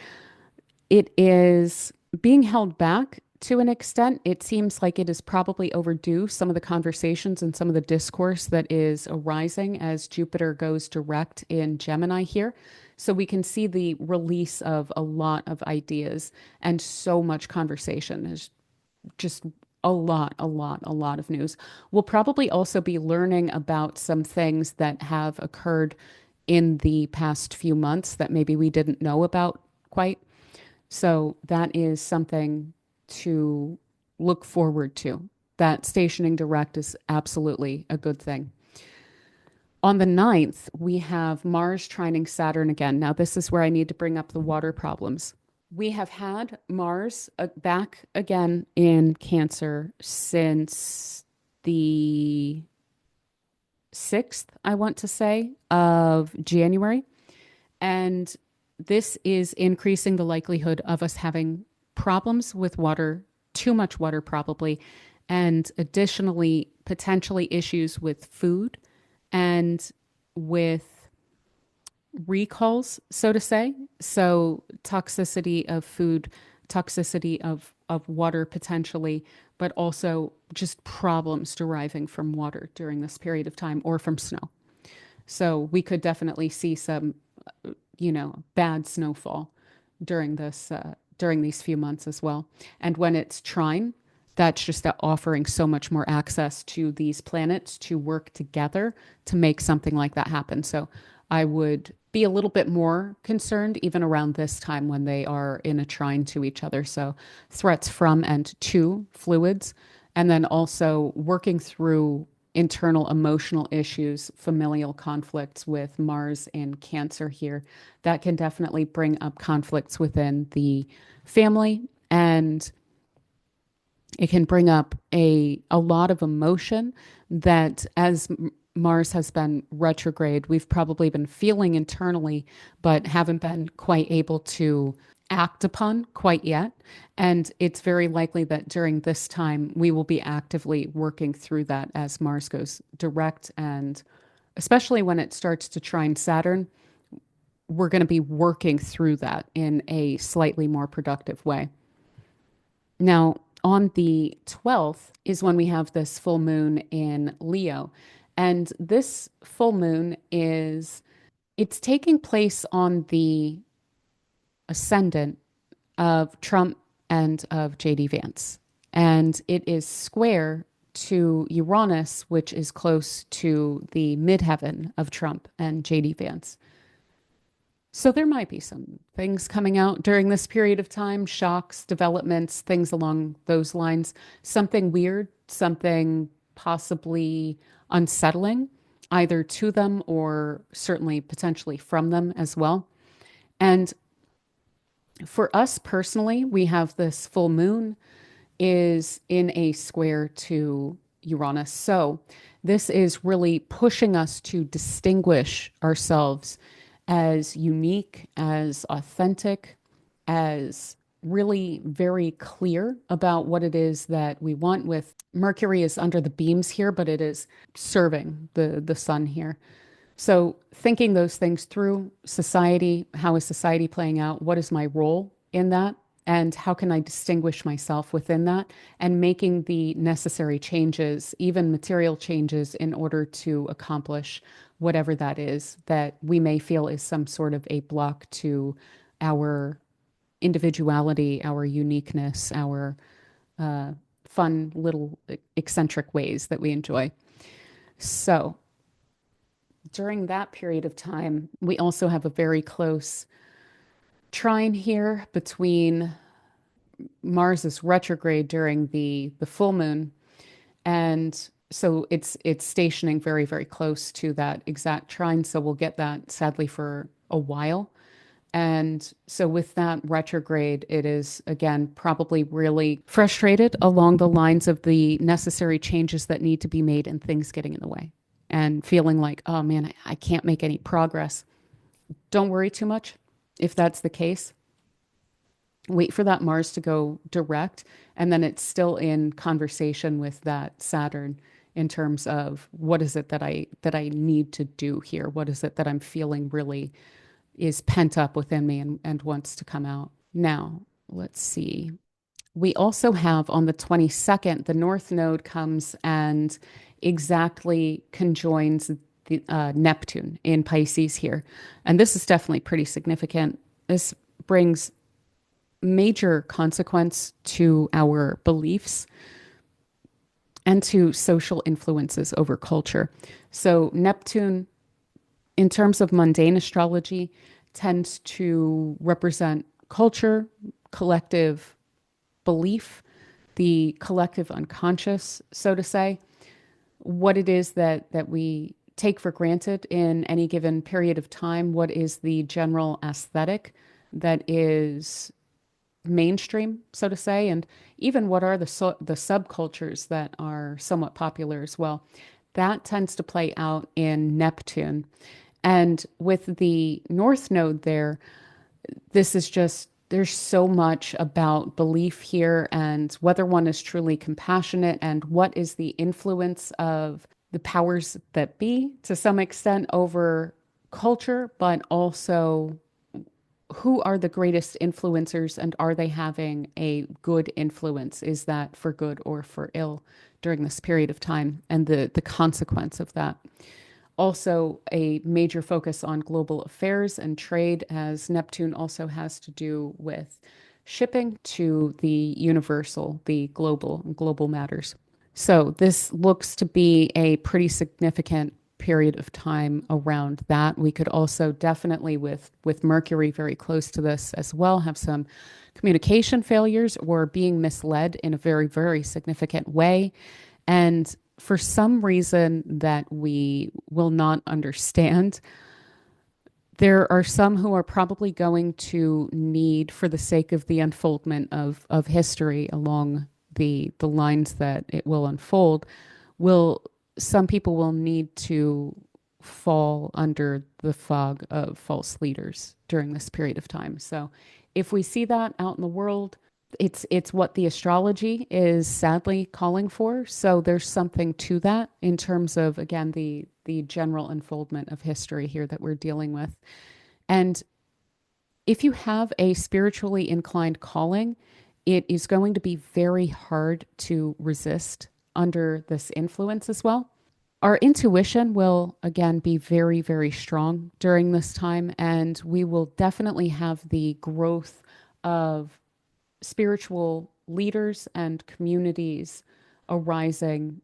It is being held back to an extent. It seems like it is probably overdue, some of the conversations and some of the discourse that is arising as Jupiter goes direct in Gemini here. So we can see the release of a lot of ideas and so much conversation. There's just a lot of news. We'll probably also be learning about some things that have occurred in the past few months that maybe we didn't know about quite. So that is something to look forward to. That stationing direct is absolutely a good thing. On the 9th, we have Mars trining Saturn again. Now, this is where I need to bring up the water problems. We have had Mars back again in Cancer since the 6th, I want to say, of January. And this is increasing the likelihood of us having problems with water, too much water probably, and additionally, potentially issues with food and with recalls, so to say. So, toxicity of food, toxicity of water potentially, but also just problems deriving from water during this period of time or from snow. So, we could definitely see some, bad snowfall during these few months as well. And when it's trine, that's just offering so much more access to these planets to work together to make something like that happen. So I would be a little bit more concerned even around this time when they are in a trine to each other. So threats from and to fluids, and then also working through internal emotional issues, familial conflicts with Mars and Cancer here. That can definitely bring up conflicts within the family, and it can bring up a lot of emotion that as Mars has been retrograde, we've probably been feeling internally, but haven't been quite able to act upon quite yet. And it's very likely that during this time, we will be actively working through that as Mars goes direct. And especially when it starts to trine Saturn, we're going to be working through that in a slightly more productive way. Now, on the 12th is when we have this full moon in Leo. And this full moon it's taking place on the ascendant of Trump and of JD Vance. And it is square to Uranus, which is close to the midheaven of Trump and JD Vance. So there might be some things coming out during this period of time, shocks, developments, things along those lines. Something weird, something possibly unsettling, either to them or certainly potentially from them as well. And for us personally, we have this full moon is in a square to Uranus. So this is really pushing us to distinguish ourselves as unique, as authentic, as really very clear about what it is that we want. With Mercury is under the beams here, but it is serving the sun here. So thinking those things through, society, how is society playing out? What is my role in that? And how can I distinguish myself within that? And making the necessary changes, even material changes, in order to accomplish whatever that is that we may feel is some sort of a block to our individuality, our uniqueness, our fun little eccentric ways that we enjoy. So during that period of time, we also have a very close trine here between Mars is retrograde during the full moon, and so it's stationing very, very close to that exact trine. So we'll get that sadly for a while. And so with that retrograde, it is again probably really frustrated along the lines of the necessary changes that need to be made and things getting in the way and feeling like, oh man, I can't make any progress. Don't worry too much if that's the case. Wait for that Mars to go direct, and then it's still in conversation with that Saturn in terms of what is it that I need to do here? What is it that I'm feeling really is pent up within me and wants to come out? Now, let's see. We also have on the 22nd, the North Node comes and exactly conjoins the Neptune in Pisces here. And this is definitely pretty significant. This brings major consequence to our beliefs and to social influences over culture. So Neptune, in terms of mundane astrology, tends to represent culture, collective belief, the collective unconscious, so to say, what it is that we take for granted in any given period of time, what is the general aesthetic that is mainstream, so to say, and even what are the subcultures that are somewhat popular as well. That tends to play out in Neptune. And with the North Node there, this is just, there's so much about belief here and whether one is truly compassionate and what is the influence of the powers that be to some extent over culture, but also who are the greatest influencers and are they having a good influence? Is that for good or for ill during this period of time and the consequence of that? Also, a major focus on global affairs and trade, as Neptune also has to do with shipping to the universal, the global matters. So this looks to be a pretty significant period of time around that. We could also definitely, with Mercury very close to this as well, have some communication failures or being misled in a very, very significant way. And for some reason that we will not understand, there are some who are probably going to need, for the sake of the unfoldment of history along the lines that it will unfold, will some people will need to fall under the fog of false leaders during this period of time. So if we see that out in the world, it's what the astrology is sadly calling for. So there's something to that in terms of, again, the general unfoldment of history here that we're dealing with. And if you have a spiritually inclined calling, it is going to be very hard to resist under this influence as well. Our intuition will, again, be very, very strong during this time, and we will definitely have the growth of spiritual leaders and communities arising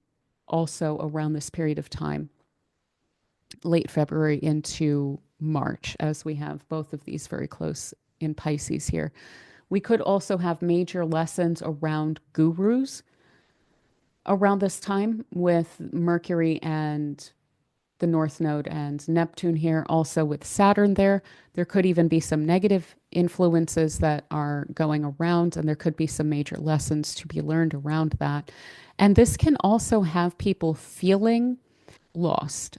also around this period of time, late February into March, as we have both of these very close in Pisces here. We could also have major lessons around gurus around this time with Mercury and the North Node and Neptune here, also with Saturn there. There could even be some negative influences that are going around, and there could be some major lessons to be learned around that. And this can also have people feeling lost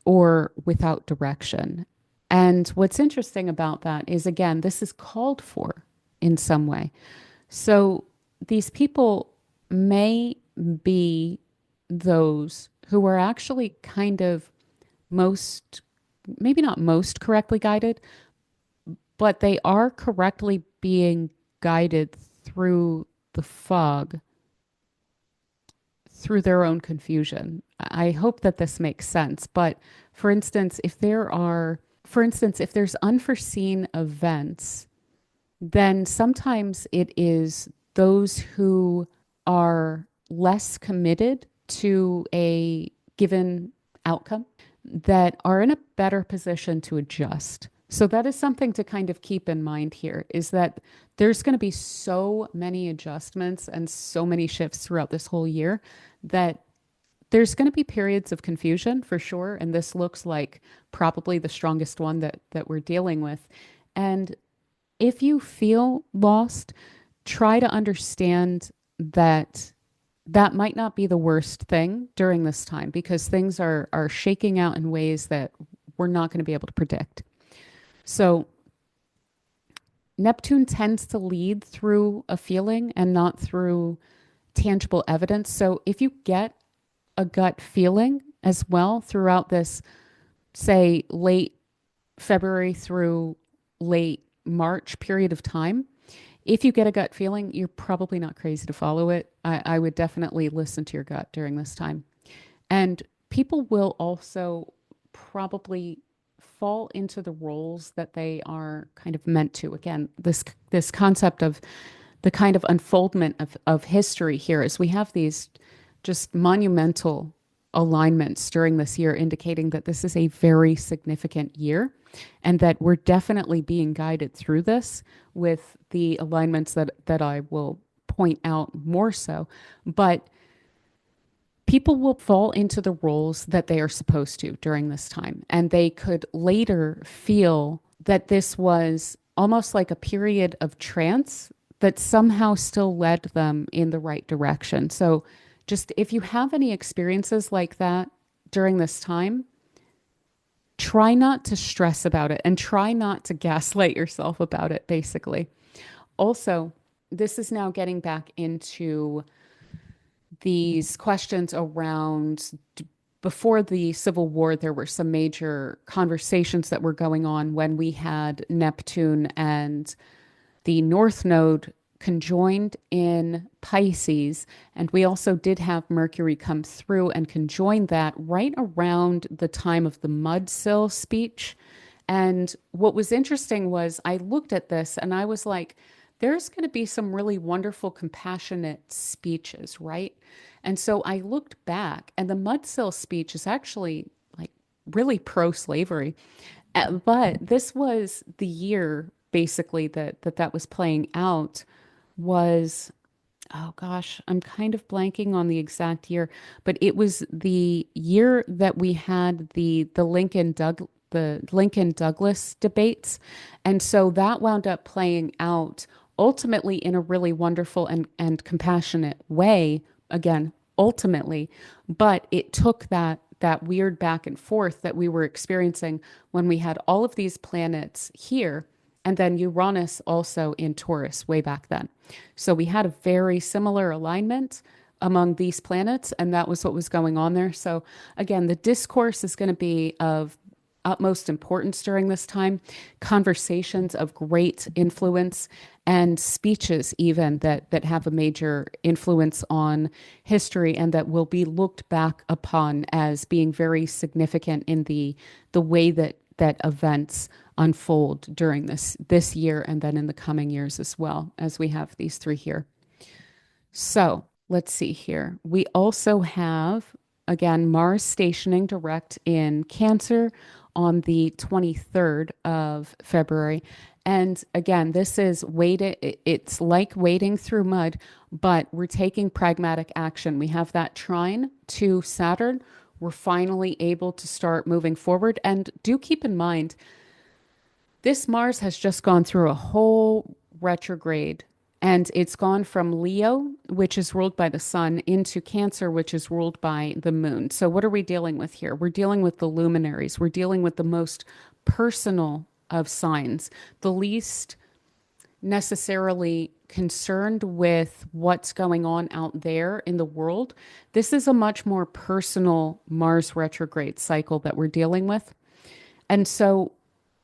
or without direction. And what's interesting about that is, again, this is called for in some way. So these people may be those who are actually kind of most, maybe not most correctly guided, but they are correctly being guided through the fog, through their own confusion. I hope that this makes sense. But for instance, if there's unforeseen events, then sometimes it is those who are less committed to a given outcome that are in a better position to adjust. So that is something to kind of keep in mind here, is that there's going to be so many adjustments and so many shifts throughout this whole year that there's going to be periods of confusion for sure. And this looks like probably the strongest one that we're dealing with. And if you feel lost, try to understand that that might not be the worst thing during this time, because things are shaking out in ways that we're not going to be able to predict. So Neptune tends to lead through a feeling and not through tangible evidence. So if you get a gut feeling as well throughout this, say, late February through late March period of time, if you get a gut feeling, you're probably not crazy to follow it. I would definitely listen to your gut during this time. And people will also probably fall into the roles that they are kind of meant to. Again, this concept of the kind of unfoldment of history here is we have these just monumental alignments during this year indicating that this is a very significant year and that we're definitely being guided through this with the alignments that I will point out more so. But people will fall into the roles that they are supposed to during this time. And they could later feel that this was almost like a period of trance that somehow still led them in the right direction. So, just if you have any experiences like that during this time, try not to stress about it and try not to gaslight yourself about it, basically. Also, this is now getting back into these questions around before the Civil War, there were some major conversations that were going on when we had Neptune and the North Node conjoined in Pisces. And we also did have Mercury come through and conjoin that right around the time of the Mudsill speech. And what was interesting was I looked at this and I was like, there's going to be some really wonderful, compassionate speeches, right? And so I looked back, and the Mudsill speech is actually like really pro-slavery. But this was the year basically that was playing out was, oh gosh, I'm kind of blanking on the exact year, but it was the year that we had the Lincoln Douglas debates. And so that wound up playing out ultimately in a really wonderful and compassionate way. Again, ultimately, but it took that weird back and forth that we were experiencing when we had all of these planets here and then Uranus also in Taurus way back then. So we had a very similar alignment among these planets, and that was what was going on there. So again, the discourse is going to be of utmost importance during this time, conversations of great influence, and speeches even that have a major influence on history and that will be looked back upon as being very significant in the way that events unfold during this year and then in the coming years as well, as we have these three here. So let's see here. We also have, again, Mars stationing direct in Cancer on the 23rd of February. And again, this is it's like wading through mud, but we're taking pragmatic action. We have that trine to Saturn. We're finally able to start moving forward. And do keep in mind, this Mars has just gone through a whole retrograde, and it's gone from Leo, which is ruled by the sun, into Cancer, which is ruled by the moon. So, what are we dealing with here? We're dealing with the luminaries. We're dealing with the most personal of signs, the least necessarily concerned with what's going on out there in the world. This is a much more personal Mars retrograde cycle that we're dealing with. And so,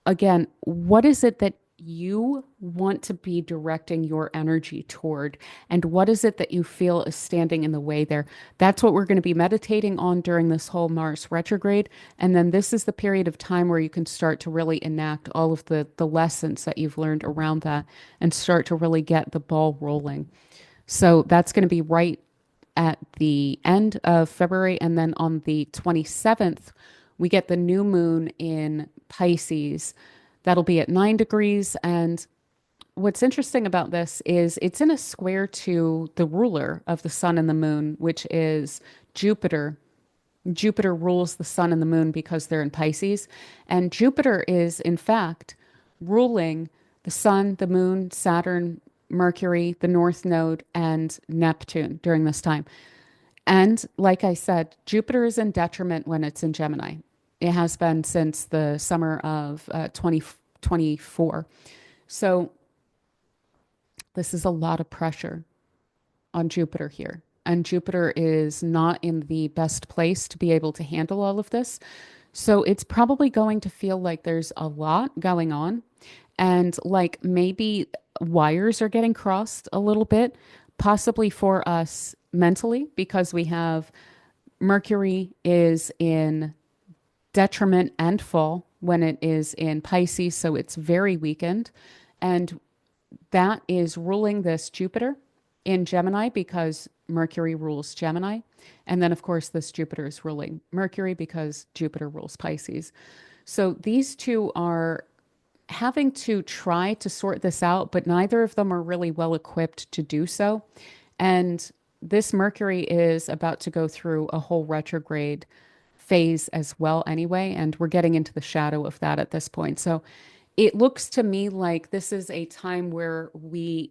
again, what is it that you want to be directing your energy toward? And what is it that you feel is standing in the way there? That's what we're going to be meditating on during this whole Mars retrograde. And then this is the period of time where you can start to really enact all of the lessons that you've learned around that and start to really get the ball rolling. So that's going to be right at the end of February. And then on the 27th, we get the new moon in Pisces. That'll be at 9 degrees. And what's interesting about this is it's in a square to the ruler of the sun and the moon, which is Jupiter. Jupiter rules the sun and the moon because they're in Pisces. And Jupiter is, in fact, ruling the sun, the moon, Saturn, Mercury, the North Node, and Neptune during this time. And like I said, Jupiter is in detriment when it's in Gemini. It has been since the summer of 2024. So this is a lot of pressure on Jupiter here. And Jupiter is not in the best place to be able to handle all of this. So it's probably going to feel like there's a lot going on. And like maybe wires are getting crossed a little bit, possibly for us mentally, because we have Mercury is in detriment and fall when it is in Pisces, so it's very weakened. And that is ruling this Jupiter in Gemini because Mercury rules Gemini. And then, of course, this Jupiter is ruling Mercury because Jupiter rules Pisces. So these two are having to try to sort this out, but neither of them are really well equipped to do so. And this Mercury is about to go through a whole retrograde phase as well, anyway, and we're getting into the shadow of that at this point. So it looks to me like this is a time where we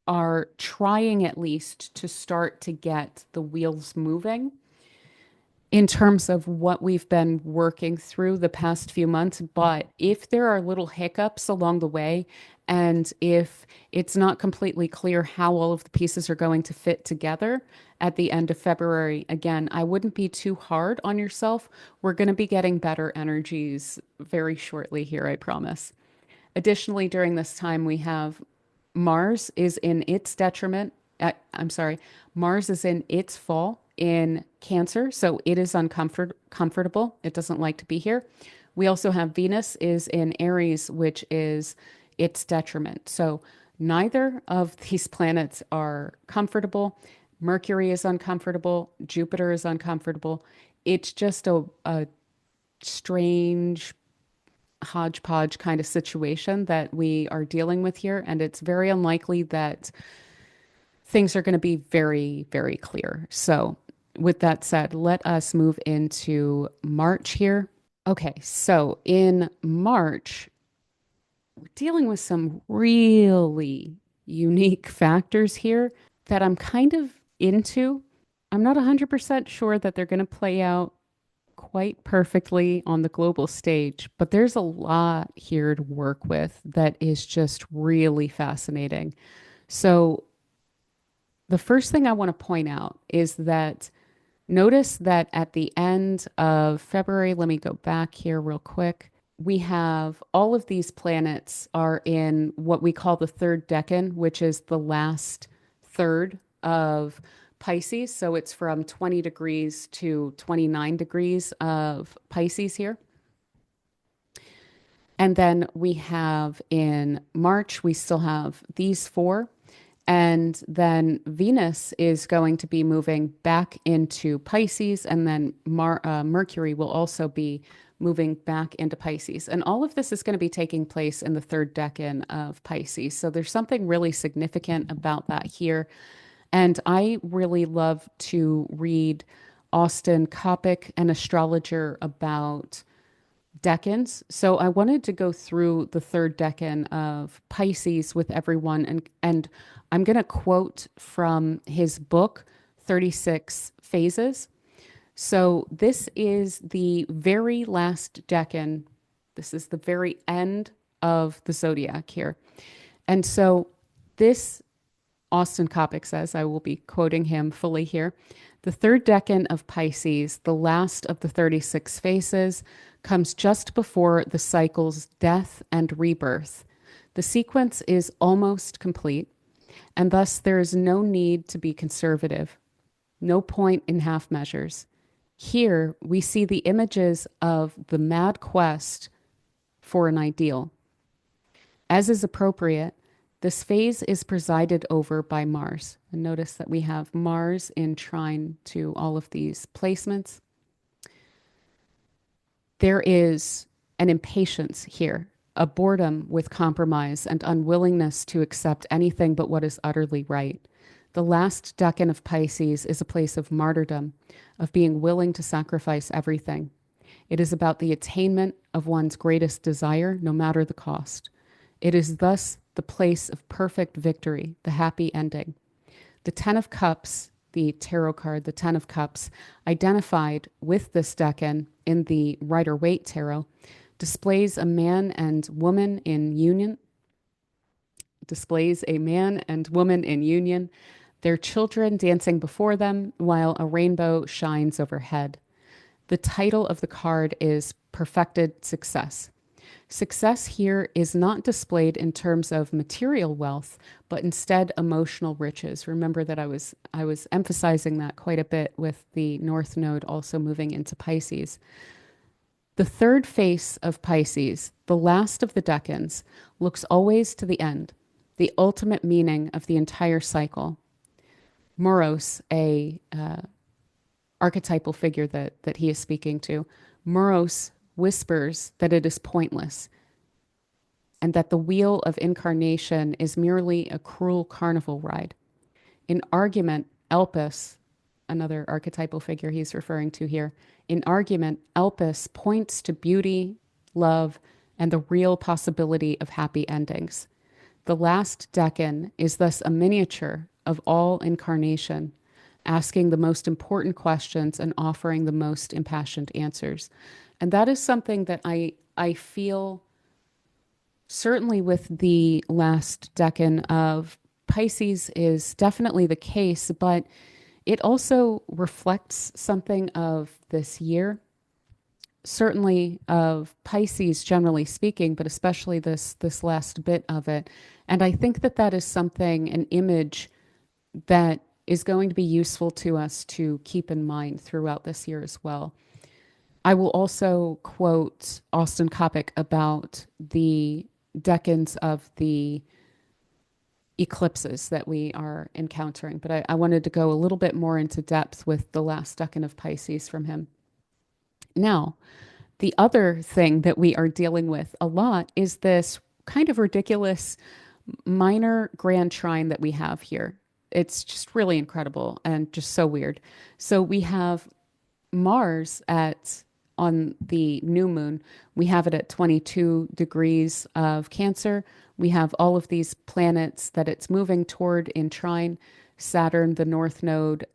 are trying at least to start to get the wheels moving in terms of what we've been working through the past few months. But if there are little hiccups along the way, and if it's not completely clear how all of the pieces are going to fit together at the end of February, again, I wouldn't be too hard on yourself. We're going to be getting better energies very shortly here, I promise. Additionally, during this time, we have Mars is in its detriment. I'm sorry, Mars is in its fall in Cancer, so it is uncomfortable. It doesn't like to be here. We also have Venus is in Aries, which is its detriment. So neither of these planets are comfortable. Mercury is uncomfortable. Jupiter is uncomfortable. It's just a strange hodgepodge kind of situation that we are dealing with here. And it's very unlikely that things are going to be very, very clear. So, with that said, let us move into March here. Okay, so in March, we're dealing with some really unique factors here that I'm kind of into. I'm not 100% sure that they're going to play out quite perfectly on the global stage, but there's a lot here to work with that is just really fascinating. So, the first thing I want to point out is that notice that at the end of February, let me go back here real quick. We have all of these planets are in what we call the third decan, which is the last third of Pisces. So it's from 20 degrees to 29 degrees of Pisces here. And then we have in March, we still have these four. And then Venus is going to be moving back into Pisces. And then Mercury will also be moving back into Pisces. And all of this is going to be taking place in the third decan of Pisces. So there's something really significant about that here. And I really love to read Austin Coppock, an astrologer, about decans. So I wanted to go through the third decan of Pisces with everyone. And I'm going to quote from his book, 36 Phases. So this is the very last decan. This is the very end of the zodiac here. And so this Austin Coppock says, I will be quoting him fully here. The third decan of Pisces, the last of the 36 phases, comes just before the cycle's death and rebirth. The sequence is almost complete, and thus there is no need to be conservative, no point in half measures. Here we see the images of the mad quest for an ideal. As is appropriate, this phase is presided over by Mars. And notice that we have Mars in trine to all of these placements. There is an impatience here, a boredom with compromise and unwillingness to accept anything but what is utterly right. The last decan of Pisces is a place of martyrdom, of being willing to sacrifice everything. It is about the attainment of one's greatest desire, no matter the cost. It is thus the place of perfect victory, the happy ending. The Ten of Cups, the tarot card, the Ten of Cups, identified with this decan in the Rider-Waite Tarot, displays a man and woman in union, their children dancing before them while a rainbow shines overhead. The title of the card is Perfected Success. Success here is not displayed in terms of material wealth, but instead emotional riches. Remember that I was emphasizing that quite a bit with the North Node also moving into Pisces. The third face of Pisces, the last of the decans, looks always to the end, the ultimate meaning of the entire cycle. Moros, a archetypal figure that he is speaking to, Moros whispers that it is pointless and that the wheel of incarnation is merely a cruel carnival ride. In argument, Elpis, another archetypal figure he's referring to here, in argument, Elpis points to beauty, love, and the real possibility of happy endings. The last decan is thus a miniature of all incarnation, asking the most important questions and offering the most impassioned answers. And that is something that I feel certainly with the last decan of Pisces is definitely the case, but it also reflects something of this year, certainly of Pisces generally speaking, but especially this last bit of it. And I think that that is something, an image that is going to be useful to us to keep in mind throughout this year as well. I will also quote Austin Coppock about the decans of the eclipses that we are encountering, but I wanted to go a little bit more into depth with the last decan of Pisces from him. Now, the other thing that we are dealing with a lot is this kind of ridiculous minor grand trine that we have here. It's just really incredible and just so weird. So we have Mars at on the new moon, we have it at 22 degrees of Cancer. We have all of these planets that it's moving toward in trine: Saturn, the North Node,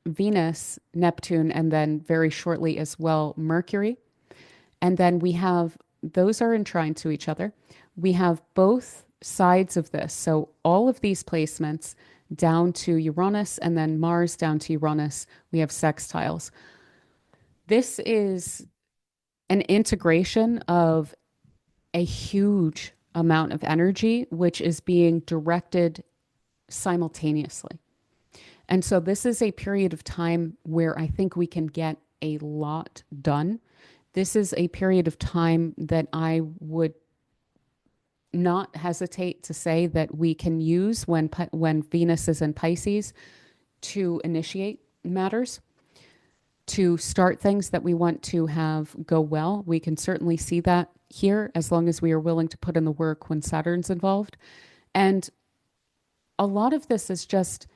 Venus, Neptune, and then very shortly as well, Mercury. And then we have those are in trine to each other. We have both sides of this. So all of these placements down to Uranus and then Mars down to Uranus, we have sextiles. This is an integration of a huge amount of energy, which is being directed simultaneously. And so this is a period of time where I think we can get a lot done. This is a period of time that I would not hesitate to say that we can use when Venus is in Pisces to initiate matters, to start things that we want to have go well. We can certainly see that here as long as we are willing to put in the work when Saturn's involved. And a lot of this is just,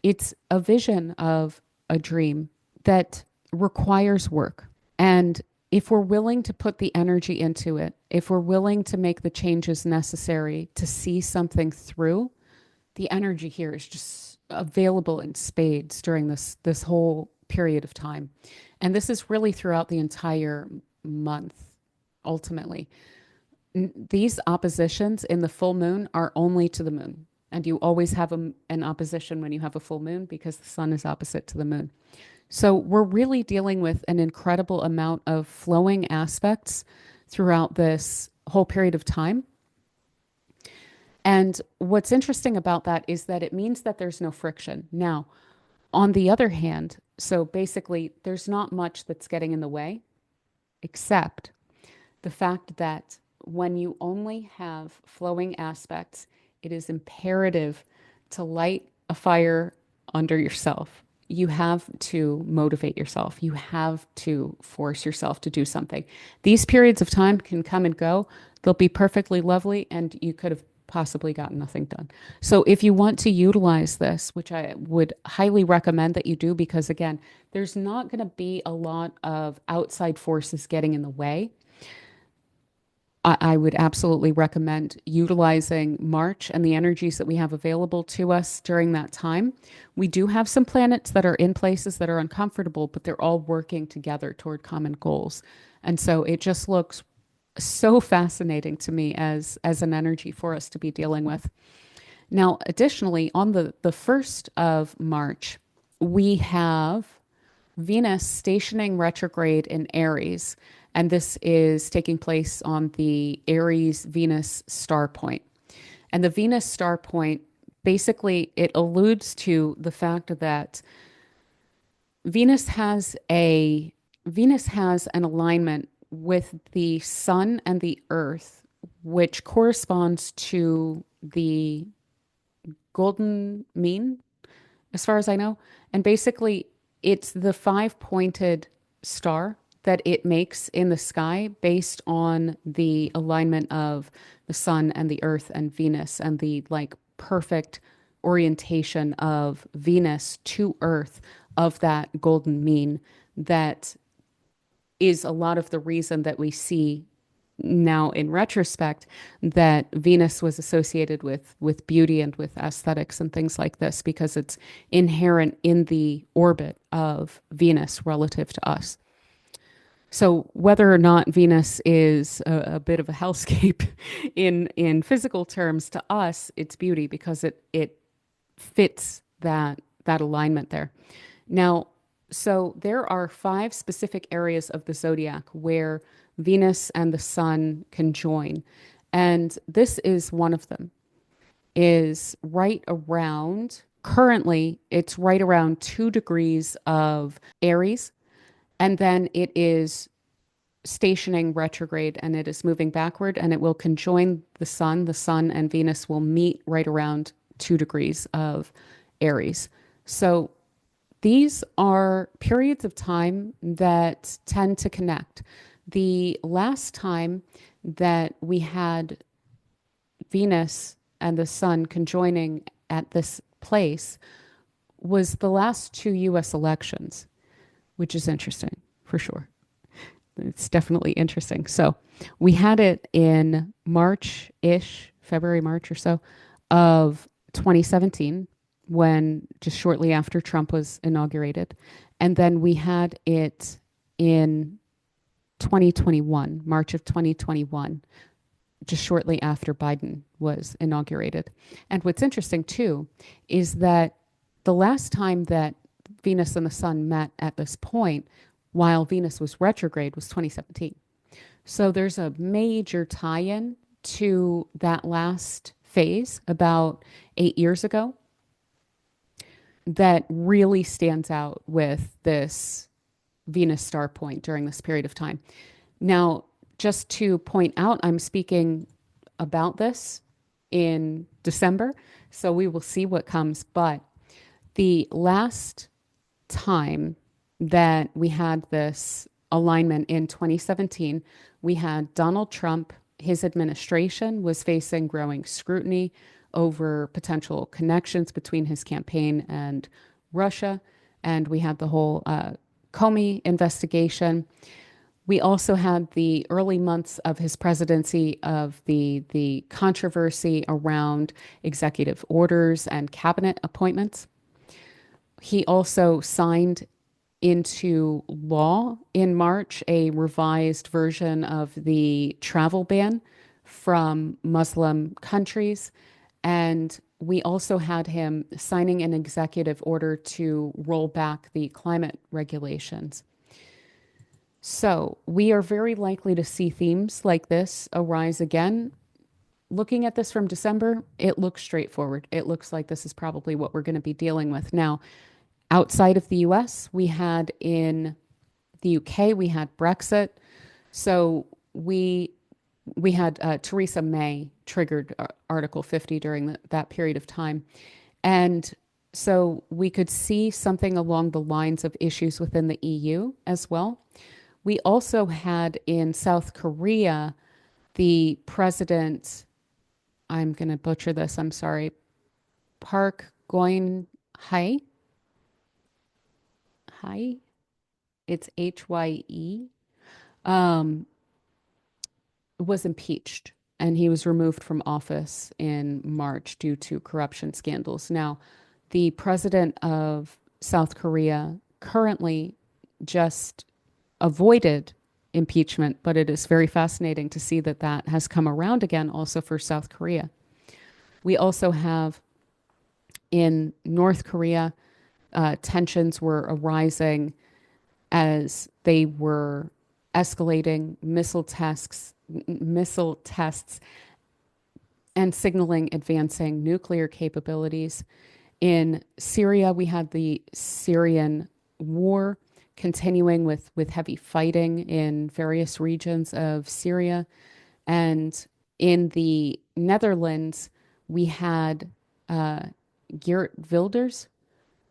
it's a vision of a dream that requires work. And if we're willing to put the energy into it, if we're willing to make the changes necessary to see something through, the energy here is just available in spades during this whole period of time. And this is really throughout the entire month, ultimately. These oppositions in the full moon are only to the moon. And you always have an opposition when you have a full moon because the sun is opposite to the moon. So we're really dealing with an incredible amount of flowing aspects throughout this whole period of time. And what's interesting about that is that it means that there's no friction. Now, on the other hand, so basically there's not much that's getting in the way, except the fact that when you only have flowing aspects, it is imperative to light a fire under yourself. You have to motivate yourself. You have to force yourself to do something. These periods of time can come and go. They'll be perfectly lovely, and you could have possibly gotten nothing done. So if you want to utilize this, which I would highly recommend that you do, because again, there's not going to be a lot of outside forces getting in the way. I would absolutely recommend utilizing March and the energies that we have available to us during that time. We do have some planets that are in places that are uncomfortable, but they're all working together toward common goals. And so it just looks so fascinating to me as an energy for us to be dealing with. Now, additionally, on the 1st of March, we have Venus stationing retrograde in Aries. And this is taking place on the Aries Venus star point. And the Venus star point, basically, it alludes to the fact that Venus has an alignment with the sun and the earth, which corresponds to the golden mean, as far as I know. And basically, it's the 5-pointed star that it makes in the sky based on the alignment of the sun and the earth and Venus and the like perfect orientation of Venus to Earth of that golden mean that is a lot of the reason that we see now in retrospect that Venus was associated with beauty and with aesthetics and things like this because it's inherent in the orbit of Venus relative to us. So whether or not Venus is a bit of a hellscape in physical terms to us, it's beauty because it fits that alignment there. Now, so there are 5 specific areas of the zodiac where Venus and the sun can join. And this is one of them, is right around, currently, it's right around 2 degrees of Aries. And then it is stationing retrograde and it is moving backward and it will conjoin the sun. The sun and Venus will meet right around 2 degrees of Aries. So these are periods of time that tend to connect. The last time that we had Venus and the sun conjoining at this place was the last 2 US elections, which is interesting for sure. It's definitely interesting. So we had it in March-ish, February, March or so of 2017, when just shortly after Trump was inaugurated. And then we had it in 2021, March of 2021, just shortly after Biden was inaugurated. And what's interesting too is that the last time that Venus and the sun met at this point, while Venus was retrograde, was 2017. So there's a major tie-in to that last phase about 8 years ago that really stands out with this Venus star point during this period of time. Now, just to point out, I'm speaking about this in December, so we will see what comes. But the last time that we had this alignment in 2017, we had Donald Trump. His administration was facing growing scrutiny over potential connections between his campaign and Russia. And we had the whole Comey investigation. We also had the early months of his presidency of the controversy around executive orders and cabinet appointments. He also signed into law in March a revised version of the travel ban from Muslim countries. And we also had him signing an executive order to roll back the climate regulations. So we are very likely to see themes like this arise again. Looking at this from December, it looks straightforward. It looks like this is probably what we're going to be dealing with. Now, outside of the US, we had in the UK, we had Brexit. So we had Theresa May triggered Article 50 during that period of time. And so we could see something along the lines of issues within the EU as well. We also had in South Korea the president, I'm going to butcher this, I'm sorry, Park Geun-hye. Hi, it's Hye. Um, was impeached and he was removed from office in March due to corruption scandals. Now, the president of South Korea currently just avoided impeachment, but it is very fascinating to see that that has come around again also for South Korea. We also have in North Korea, tensions were arising as they were escalating missile tests and signaling advancing nuclear capabilities. In Syria, we had the Syrian war continuing with heavy fighting in various regions of Syria. And in the Netherlands, we had Geert Wilders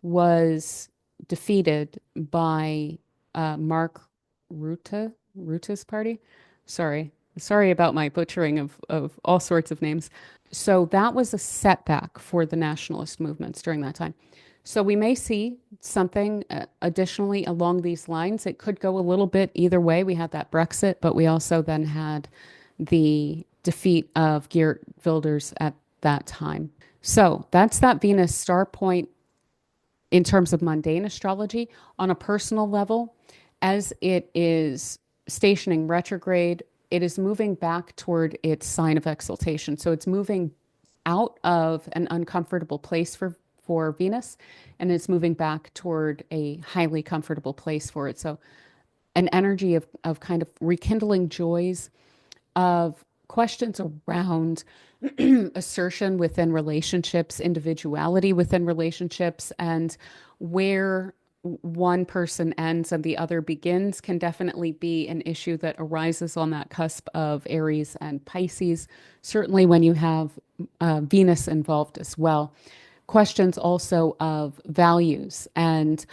was defeated by Mark Rutte's party. Sorry, Sorry about my butchering of all sorts of names. So that was a setback for the nationalist movements during that time. So we may see something additionally along these lines. It could go a little bit either way. We had that Brexit, but we also then had the defeat of Geert Wilders at that time. So that's that Venus star point in terms of mundane astrology. On a personal level, as it is stationing retrograde, it is moving back toward its sign of exaltation. So it's moving out of an uncomfortable place for Venus, and it's moving back toward a highly comfortable place for it. So an energy of kind of rekindling joys, of questions around assertion within relationships, individuality within relationships, and where one person ends and the other begins can definitely be an issue that arises on that cusp of Aries and Pisces, certainly when you have Venus involved as well. Questions also of values and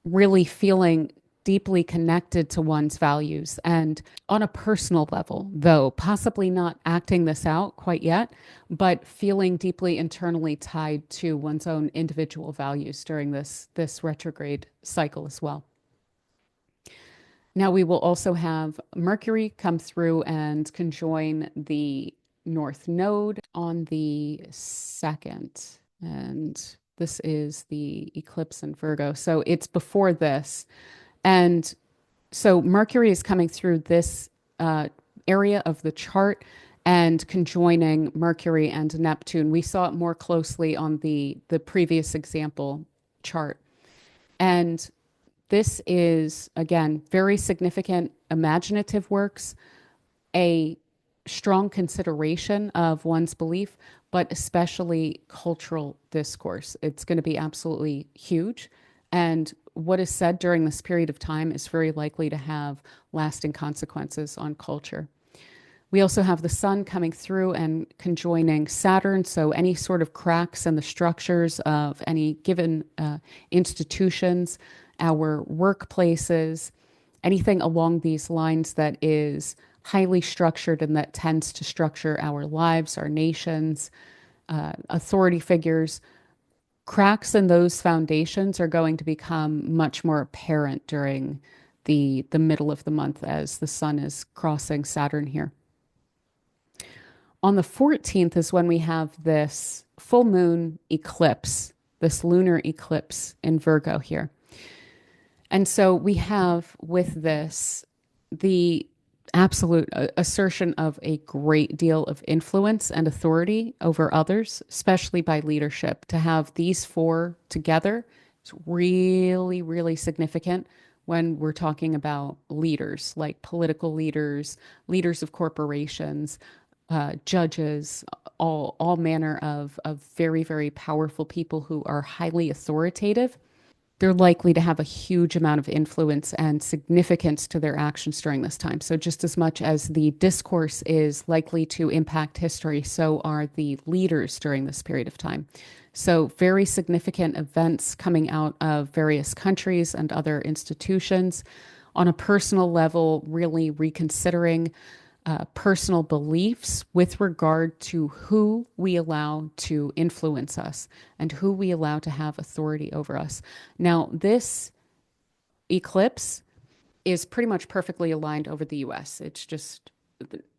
really feeling deeply connected to one's values. And on a personal level, though, possibly not acting this out quite yet, but feeling deeply internally tied to one's own individual values during this retrograde cycle as well. Now we will also have Mercury come through and conjoin the North Node on the 2nd. And this is the eclipse in Virgo. So it's before this. And so Mercury is coming through this area of the chart and conjoining Mercury and Neptune. We saw it more closely on the previous example chart. And this is, again, very significant imaginative works, a strong consideration of one's belief, but especially cultural discourse. It's going to be absolutely huge. And what is said during this period of time is very likely to have lasting consequences on culture. We also have the sun coming through and conjoining Saturn. So any sort of cracks in the structures of any given institutions, our workplaces, anything along these lines that is highly structured and that tends to structure our lives, our nations, authority figures. Cracks in those foundations are going to become much more apparent during the middle of the month as the sun is crossing Saturn here. On the 14th is when we have this full moon eclipse, this lunar eclipse in Virgo here. And so we have with this the absolute assertion of a great deal of influence and authority over others, especially by leadership. To have these four together is really, really significant when we're talking about leaders, like political leaders, leaders of corporations, judges, all manner of very, very powerful people who are highly authoritative. They're likely to have a huge amount of influence and significance to their actions during this time. So just as much as the discourse is likely to impact history, so are the leaders during this period of time. So very significant events coming out of various countries and other institutions. On a personal level, really reconsidering personal beliefs with regard to who we allow to influence us and who we allow to have authority over us. Now, this eclipse is pretty much perfectly aligned over the US. It's just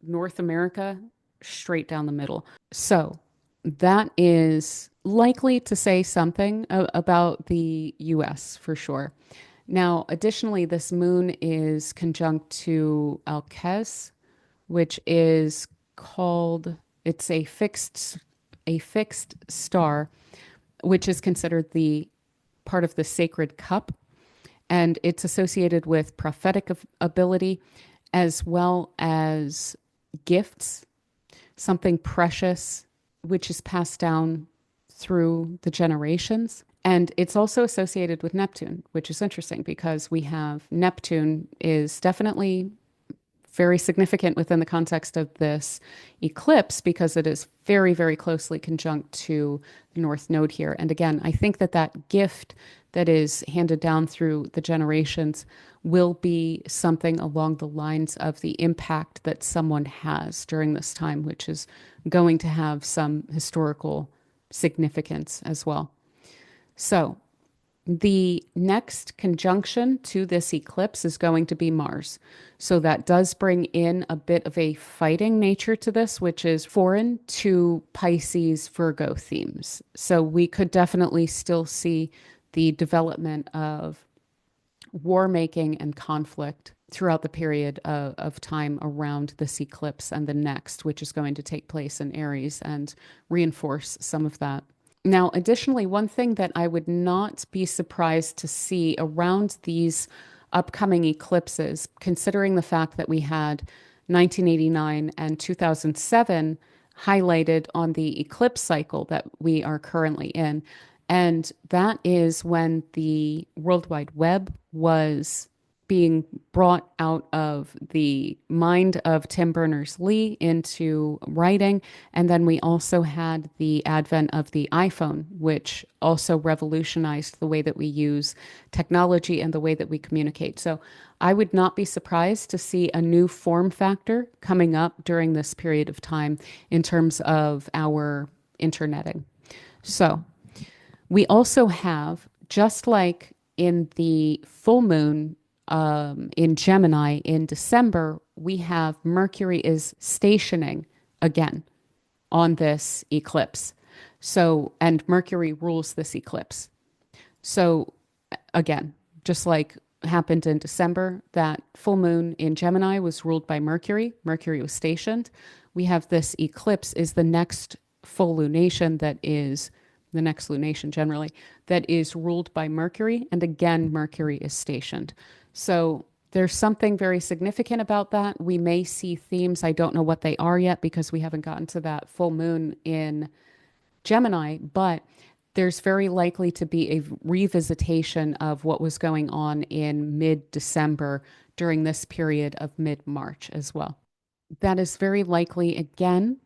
North America straight down the middle. So that is likely to say something about the US for sure. Now, additionally, this moon is conjunct to Alkes, which is called, it's a fixed star, which is considered the part of the sacred cup. And it's associated with prophetic ability as well as gifts, something precious, which is passed down through the generations. And it's also associated with Neptune, which is interesting because we have Neptune is definitely very significant within the context of this eclipse because it is very, very closely conjunct to the North Node here. And again, I think that that gift that is handed down through the generations will be something along the lines of the impact that someone has during this time, which is going to have some historical significance as well. So, the next conjunction to this eclipse is going to be Mars. So that does bring in a bit of a fighting nature to this, which is foreign to Pisces Virgo themes. So we could definitely still see the development of war making and conflict throughout the period of time around this eclipse and the next, which is going to take place in Aries and reinforce some of that. Now, additionally, one thing that I would not be surprised to see around these upcoming eclipses, considering the fact that we had 1989 and 2007 highlighted on the eclipse cycle that we are currently in, and that is when the World Wide Web was being brought out of the mind of Tim Berners-Lee into writing. And then we also had the advent of the iPhone, which also revolutionized the way that we use technology and the way that we communicate. So I would not be surprised to see a new form factor coming up during this period of time in terms of our interneting. So we also have, just like in the full moon in Gemini in December, we have Mercury is stationing again on this eclipse. So, and Mercury rules this eclipse. So, again, just like happened in December, that full moon in Gemini was ruled by Mercury. Mercury was stationed. We have this eclipse is the next full lunation that is the next lunation generally that is ruled by Mercury. And again, Mercury is stationed. So there's something very significant about that. We may see themes. I don't know what they are yet because we haven't gotten to that full moon in Gemini, but there's very likely to be a revisitation of what was going on in mid-December during this period of mid-March as well. That is very likely, again,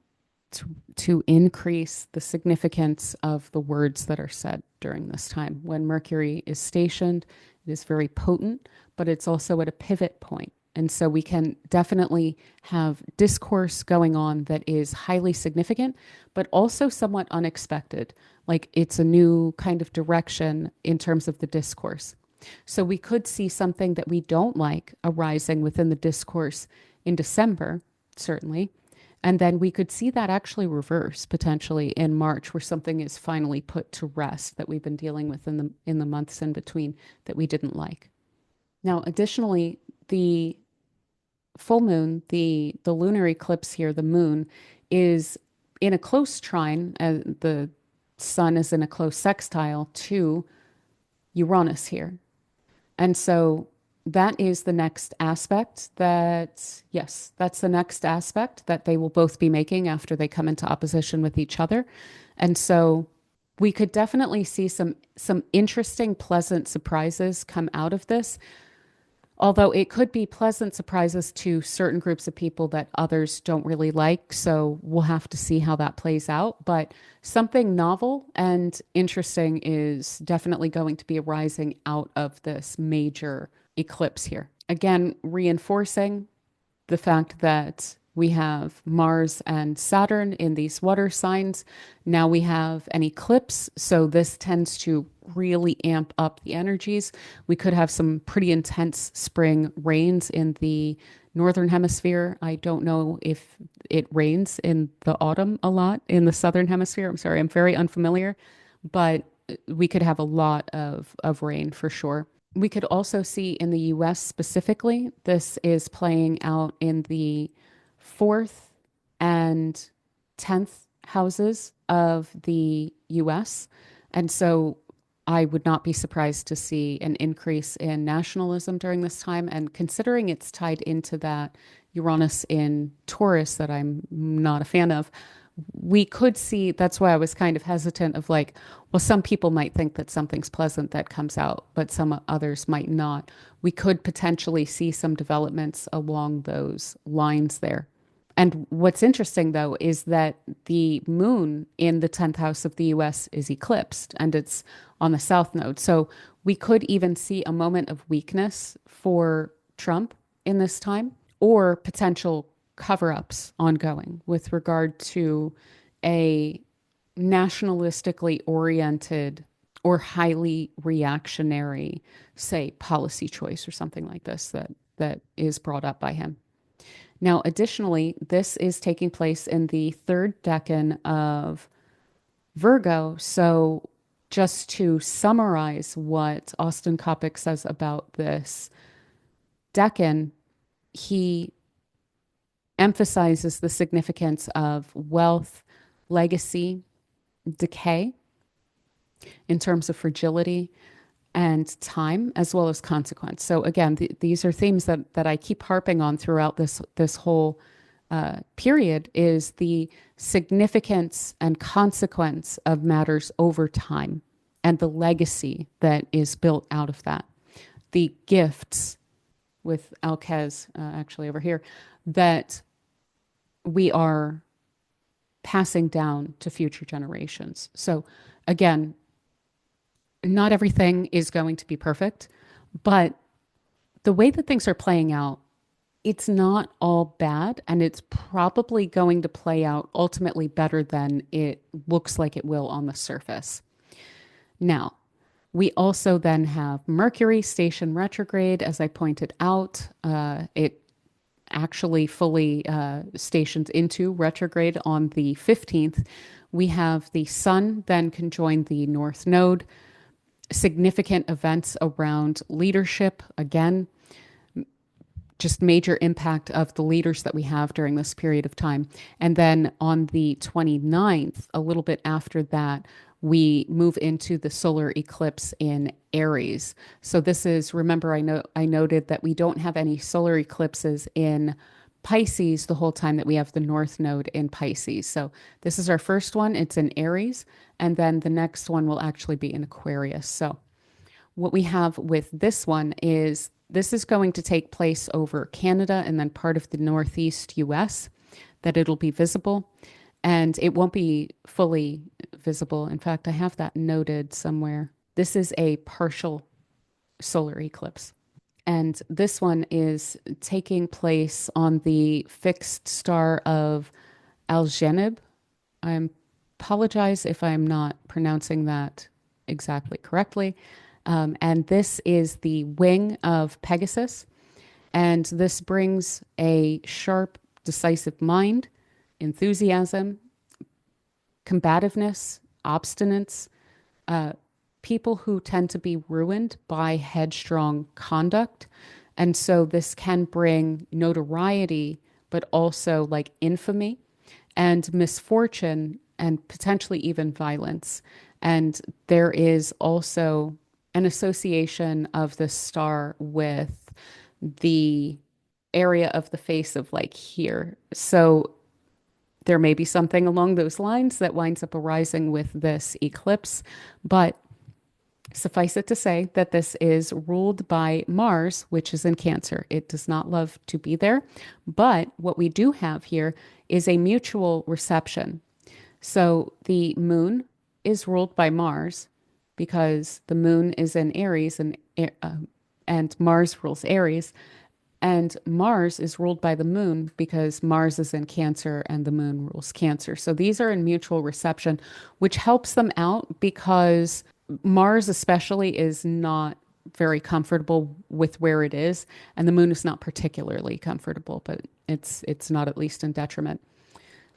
to increase the significance of the words that are said during this time. When Mercury is stationed, it is very potent, but it's also at a pivot point. And so we can definitely have discourse going on that is highly significant, but also somewhat unexpected. Like it's a new kind of direction in terms of the discourse. So we could see something that we don't like arising within the discourse in December, certainly. And then we could see that actually reverse potentially in March, where something is finally put to rest that we've been dealing with in the months in between that we didn't like. Now, additionally, the full moon, the lunar eclipse here, the moon, is in a close trine. The sun is in a close sextile to Uranus here. And so that is the next aspect yes, that's the next aspect that they will both be making after they come into opposition with each other. And so we could definitely see some interesting, pleasant surprises come out of this. Although it could be pleasant surprises to certain groups of people that others don't really like. So we'll have to see how that plays out. But something novel and interesting is definitely going to be arising out of this major eclipse here. Again, reinforcing the fact that we have Mars and Saturn in these water signs. Now we have an eclipse, so this tends to really amp up the energies. We could have some pretty intense spring rains in the northern hemisphere. I don't know if it rains in the autumn a lot in the southern hemisphere. I'm sorry, I'm very unfamiliar, but we could have a lot of rain for sure. We could also see in the US specifically, this is playing out in the 4th and 10th houses of the US. And so I would not be surprised to see an increase in nationalism during this time. And considering it's tied into that Uranus in Taurus that I'm not a fan of, we could see, that's why I was kind of hesitant of like, well, some people might think that something's pleasant that comes out, but some others might not. We could potentially see some developments along those lines there. And what's interesting though is that the moon in the 10th house of the US is eclipsed and it's on the south node. So we could even see a moment of weakness for Trump in this time or potential cover ups ongoing with regard to a nationalistically oriented or highly reactionary, say, policy choice or something like this that is brought up by him. Now, additionally, this is taking place in the third decan of Virgo. So, just to summarize what Austin Coppock says about this decan, he emphasizes the significance of wealth, legacy, decay in terms of fragility and time, as well as consequence. So again, these are themes that I keep harping on throughout this whole period is the significance and consequence of matters over time and the legacy that is built out of that. The gifts with Alquez actually over here that we are passing down to future generations. So again, not everything is going to be perfect, but the way that things are playing out, it's not all bad, and it's probably going to play out ultimately better than it looks like it will on the surface. Now, we also then have Mercury station retrograde, as I pointed out. It actually fully stationed into retrograde on the 15th. We have the Sun then conjoin the North Node, significant events around leadership again, just major impact of the leaders that we have during this period of time. And then on the 29th, a little bit after that, we move into the solar eclipse in Aries. So this is, remember, I noted that we don't have any solar eclipses in Pisces the whole time that we have the North Node in Pisces. So this is our first one. It's in Aries. And then the next one will actually be in Aquarius. So what we have with this one is this is going to take place over Canada and then part of the Northeast US, that it'll be visible. And it won't be fully visible. In fact, I have that noted somewhere. This is a partial solar eclipse. And this one is taking place on the fixed star of Algenib. I apologize if I'm not pronouncing that exactly correctly. And this is the wing of Pegasus. And this brings a sharp, decisive mind, enthusiasm, combativeness, obstinance, people who tend to be ruined by headstrong conduct. And so this can bring notoriety, but also like infamy and misfortune and potentially even violence. And there is also an association of this star with the area of the face of like here. So there may be something along those lines that winds up arising with this eclipse, but suffice it to say that this is ruled by Mars, which is in Cancer. It does not love to be there. But what we do have here is a mutual reception. So the moon is ruled by Mars because the moon is in Aries and Mars rules Aries. And Mars is ruled by the moon because Mars is in Cancer and the moon rules Cancer. So these are in mutual reception, which helps them out because Mars especially is not very comfortable with where it is, and the moon is not particularly comfortable, but it's not at least in detriment.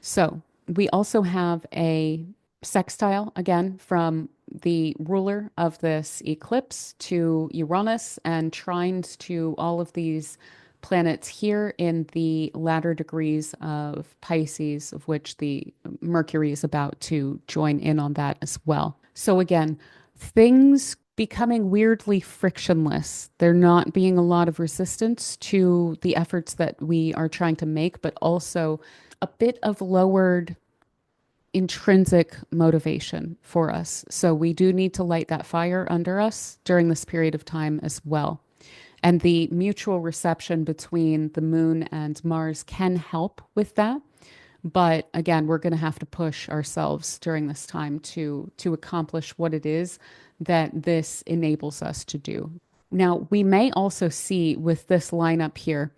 So we also have a sextile again from the ruler of this eclipse to Uranus and trines to all of these planets here in the latter degrees of Pisces, of which the Mercury is about to join in on that as well. So again, things becoming weirdly frictionless. There not being a lot of resistance to the efforts that we are trying to make, but also a bit of lowered intrinsic motivation for us. So we do need to light that fire under us during this period of time as well. And the mutual reception between the moon and Mars can help with that. But again, we're going to have to push ourselves during this time to accomplish what it is that this enables us to do. Now, we may also see with this lineup here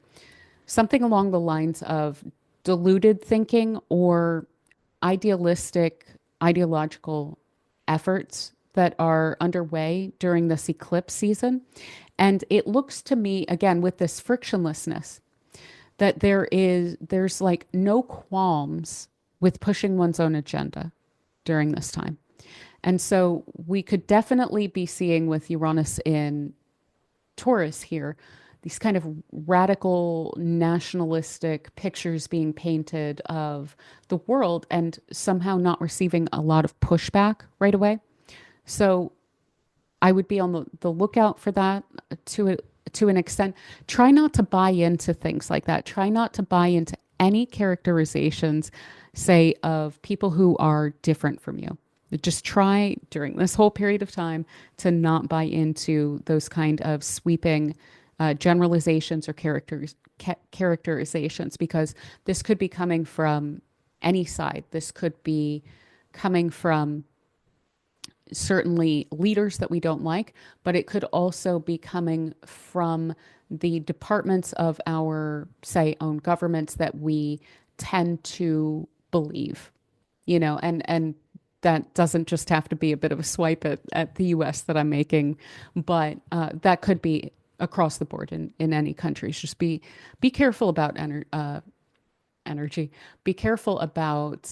something along the lines of deluded thinking or idealistic, ideological efforts that are underway during this eclipse season. And it looks to me, again, with this frictionlessness, that there's like no qualms with pushing one's own agenda during this time. And so we could definitely be seeing with Uranus in Taurus here, these kind of radical nationalistic pictures being painted of the world and somehow not receiving a lot of pushback right away. So I would be on the lookout for that to an extent. Try not to buy into things like that. Try not to buy into any characterizations, say, of people who are different from you. Just try during this whole period of time to not buy into those kind of sweeping generalizations or characterizations, because this could be coming from any side. This could be coming from certainly leaders that we don't like, but it could also be coming from the departments of our, say, own governments that we tend to believe, and that doesn't just have to be a bit of a swipe at the US that I'm making, but that could be across the board in any countries. Just be careful about energy. Be careful about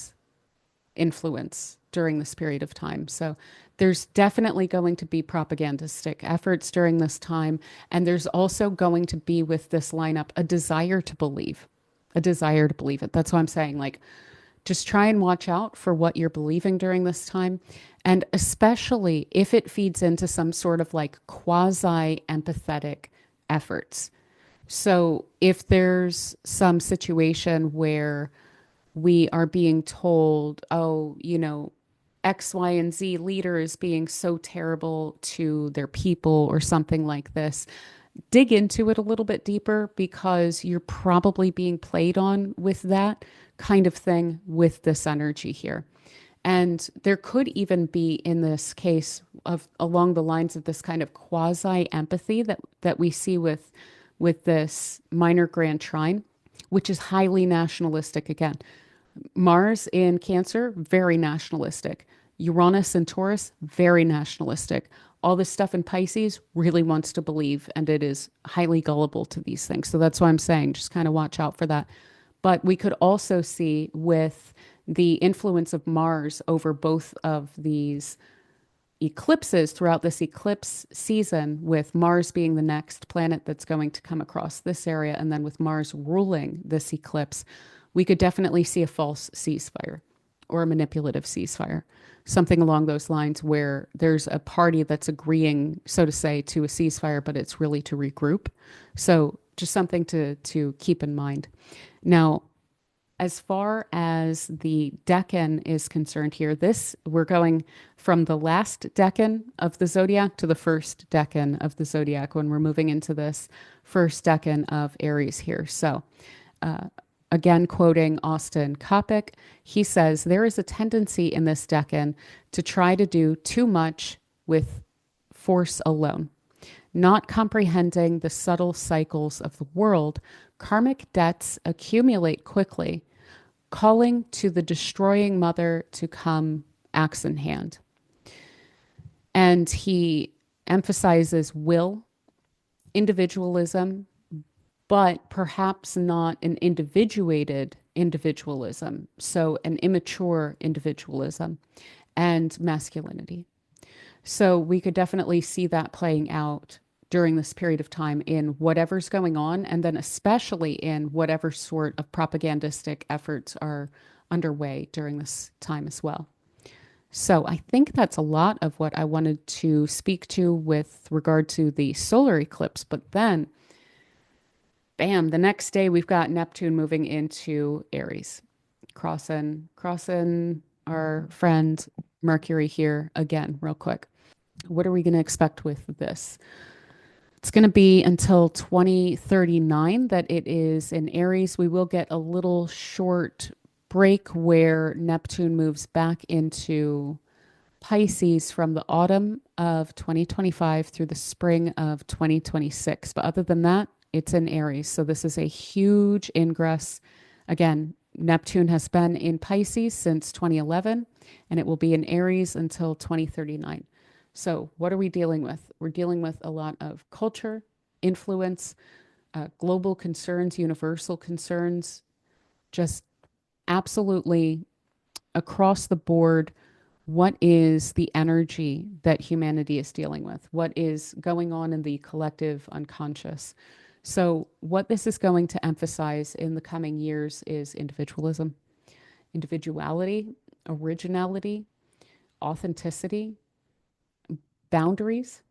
influence during this period of time. So there's definitely going to be propagandistic efforts during this time. And there's also going to be with this lineup a desire to believe, it. That's why I'm saying, like, just try and watch out for what you're believing during this time. And especially if it feeds into some sort of like quasi empathetic efforts. So if there's some situation where we are being told, oh, X, Y, and Z leader is being so terrible to their people or something like this, dig into it a little bit deeper, because you're probably being played on with that kind of thing with this energy here. And there could even be, in this case, of along the lines of this kind of quasi empathy that we see with this minor grand trine, which is highly nationalistic again. Mars in Cancer, very nationalistic. Uranus in Taurus, very nationalistic. All this stuff in Pisces really wants to believe, and it is highly gullible to these things. So that's why I'm saying just kind of watch out for that. But we could also see with the influence of Mars over both of these eclipses throughout this eclipse season, with Mars being the next planet that's going to come across this area, and then with Mars ruling this eclipse, we could definitely see a false ceasefire or a manipulative ceasefire, something along those lines, where there's a party that's agreeing, so to say, to a ceasefire, but it's really to regroup. So just something to keep in mind. Now, as far as the decan is concerned here, we're going from the last decan of the zodiac to the first decan of the zodiac when we're moving into this first decan of Aries here. So again, quoting Austin Coppock, he says, there is a tendency in this decan to try to do too much with force alone. Not comprehending the subtle cycles of the world, karmic debts accumulate quickly, calling to the destroying mother to come axe in hand. And he emphasizes will, individualism, but perhaps not an individuated individualism. So an immature individualism and masculinity. So we could definitely see that playing out during this period of time in whatever's going on, and then especially in whatever sort of propagandistic efforts are underway during this time as well. So I think that's a lot of what I wanted to speak to with regard to the solar eclipse. But then, bam, the next day we've got Neptune moving into Aries, crossing our friend Mercury here again, real quick. What are we going to expect with this? It's going to be until 2039 that it is in Aries. We will get a little short break where Neptune moves back into Pisces from the autumn of 2025 through the spring of 2026. But other than that, it's in Aries. So this is a huge ingress. Again, Neptune has been in Pisces since 2011, and it will be in Aries until 2039. So what are we dealing with? We're dealing with a lot of culture, influence, global concerns, universal concerns, just absolutely across the board. What is the energy that humanity is dealing with? What is going on in the collective unconscious? So, what this is going to emphasize in the coming years is individualism, individuality, originality, authenticity, boundaries,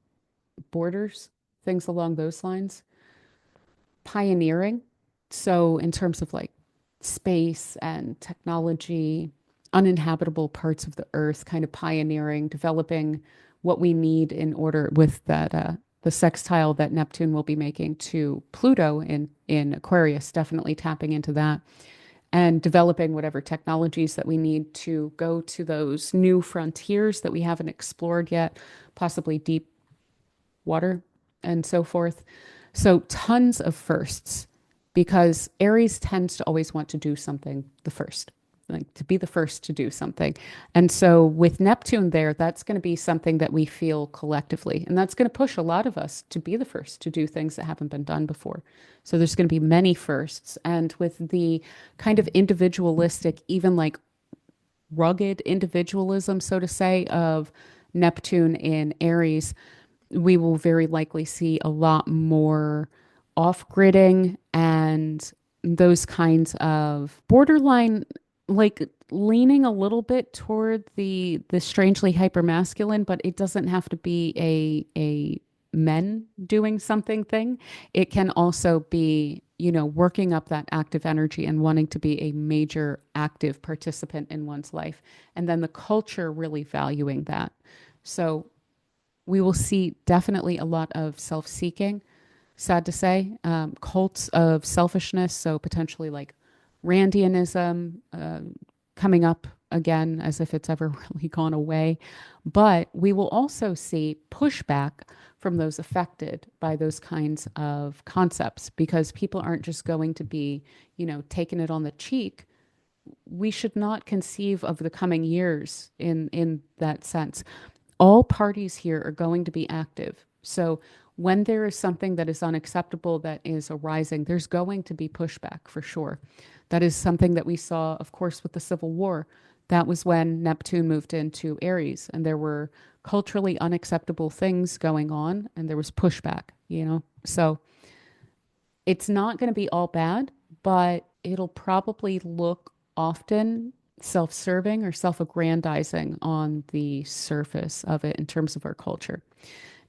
borders, things along those lines, pioneering. So, in terms of like space and technology, uninhabitable parts of the earth, kind of pioneering, developing what we need in order with that the sextile that Neptune will be making to Pluto in Aquarius, definitely tapping into that and developing whatever technologies that we need to go to those new frontiers that we haven't explored yet, possibly deep water and so forth. So tons of firsts because Aries tends to always want to do something the first, like to be the first to do something. And so with Neptune there, that's going to be something that we feel collectively. And that's going to push a lot of us to be the first to do things that haven't been done before. So there's going to be many firsts. And with the kind of individualistic, even like rugged individualism, so to say, of Neptune in Aries, we will very likely see a lot more off-gridding and those kinds of borderline, like leaning a little bit toward the strangely hypermasculine, but it doesn't have to be a men doing something thing. It can also be, you know, working up that active energy and wanting to be a major active participant in one's life. And then the culture really valuing that. So we will see definitely a lot of self-seeking, sad to say, cults of selfishness. So potentially like Randianism coming up again as if it's ever really gone away. But we will also see pushback from those affected by those kinds of concepts because people aren't just going to be, you know, taking it on the cheek. We should not conceive of the coming years in that sense. All parties here are going to be active. So when there is something that is unacceptable that is arising, there's going to be pushback for sure. That is something that we saw, of course, with the Civil War. That was when Neptune moved into Aries and there were culturally unacceptable things going on and there was pushback, you know? So it's not going to be all bad, but it'll probably look often self-serving or self-aggrandizing on the surface of it in terms of our culture.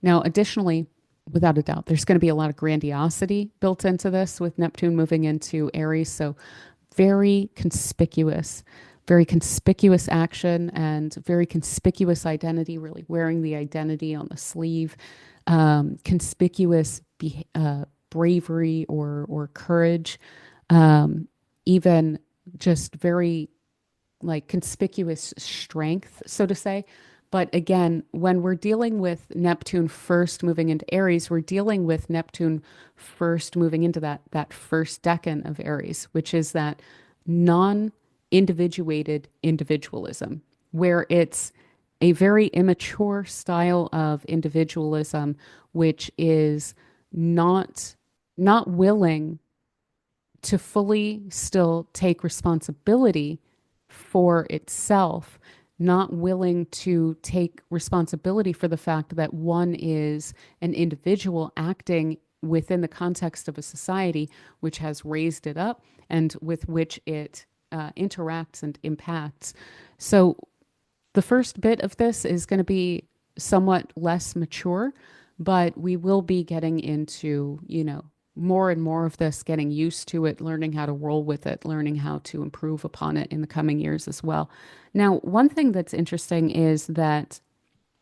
Now, additionally, without a doubt, there's going to be a lot of grandiosity built into this with Neptune moving into Aries. So very conspicuous action and very conspicuous identity, really wearing the identity on the sleeve, conspicuous bravery or courage, even just very like conspicuous strength, so to say. But again, when we're dealing with Neptune first moving into Aries, we're dealing with Neptune first moving into that first decan of Aries, which is that non-individuated individualism, where it's a very immature style of individualism, which is not willing to fully still take responsibility for itself, not willing to take responsibility for the fact that one is an individual acting within the context of a society which has raised it up and with which it interacts and impacts. So the first bit of this is going to be somewhat less mature, but we will be getting into, you know, more and more of this, getting used to it, learning how to roll with it, learning how to improve upon it in the coming years as well. Now, one thing that's interesting is that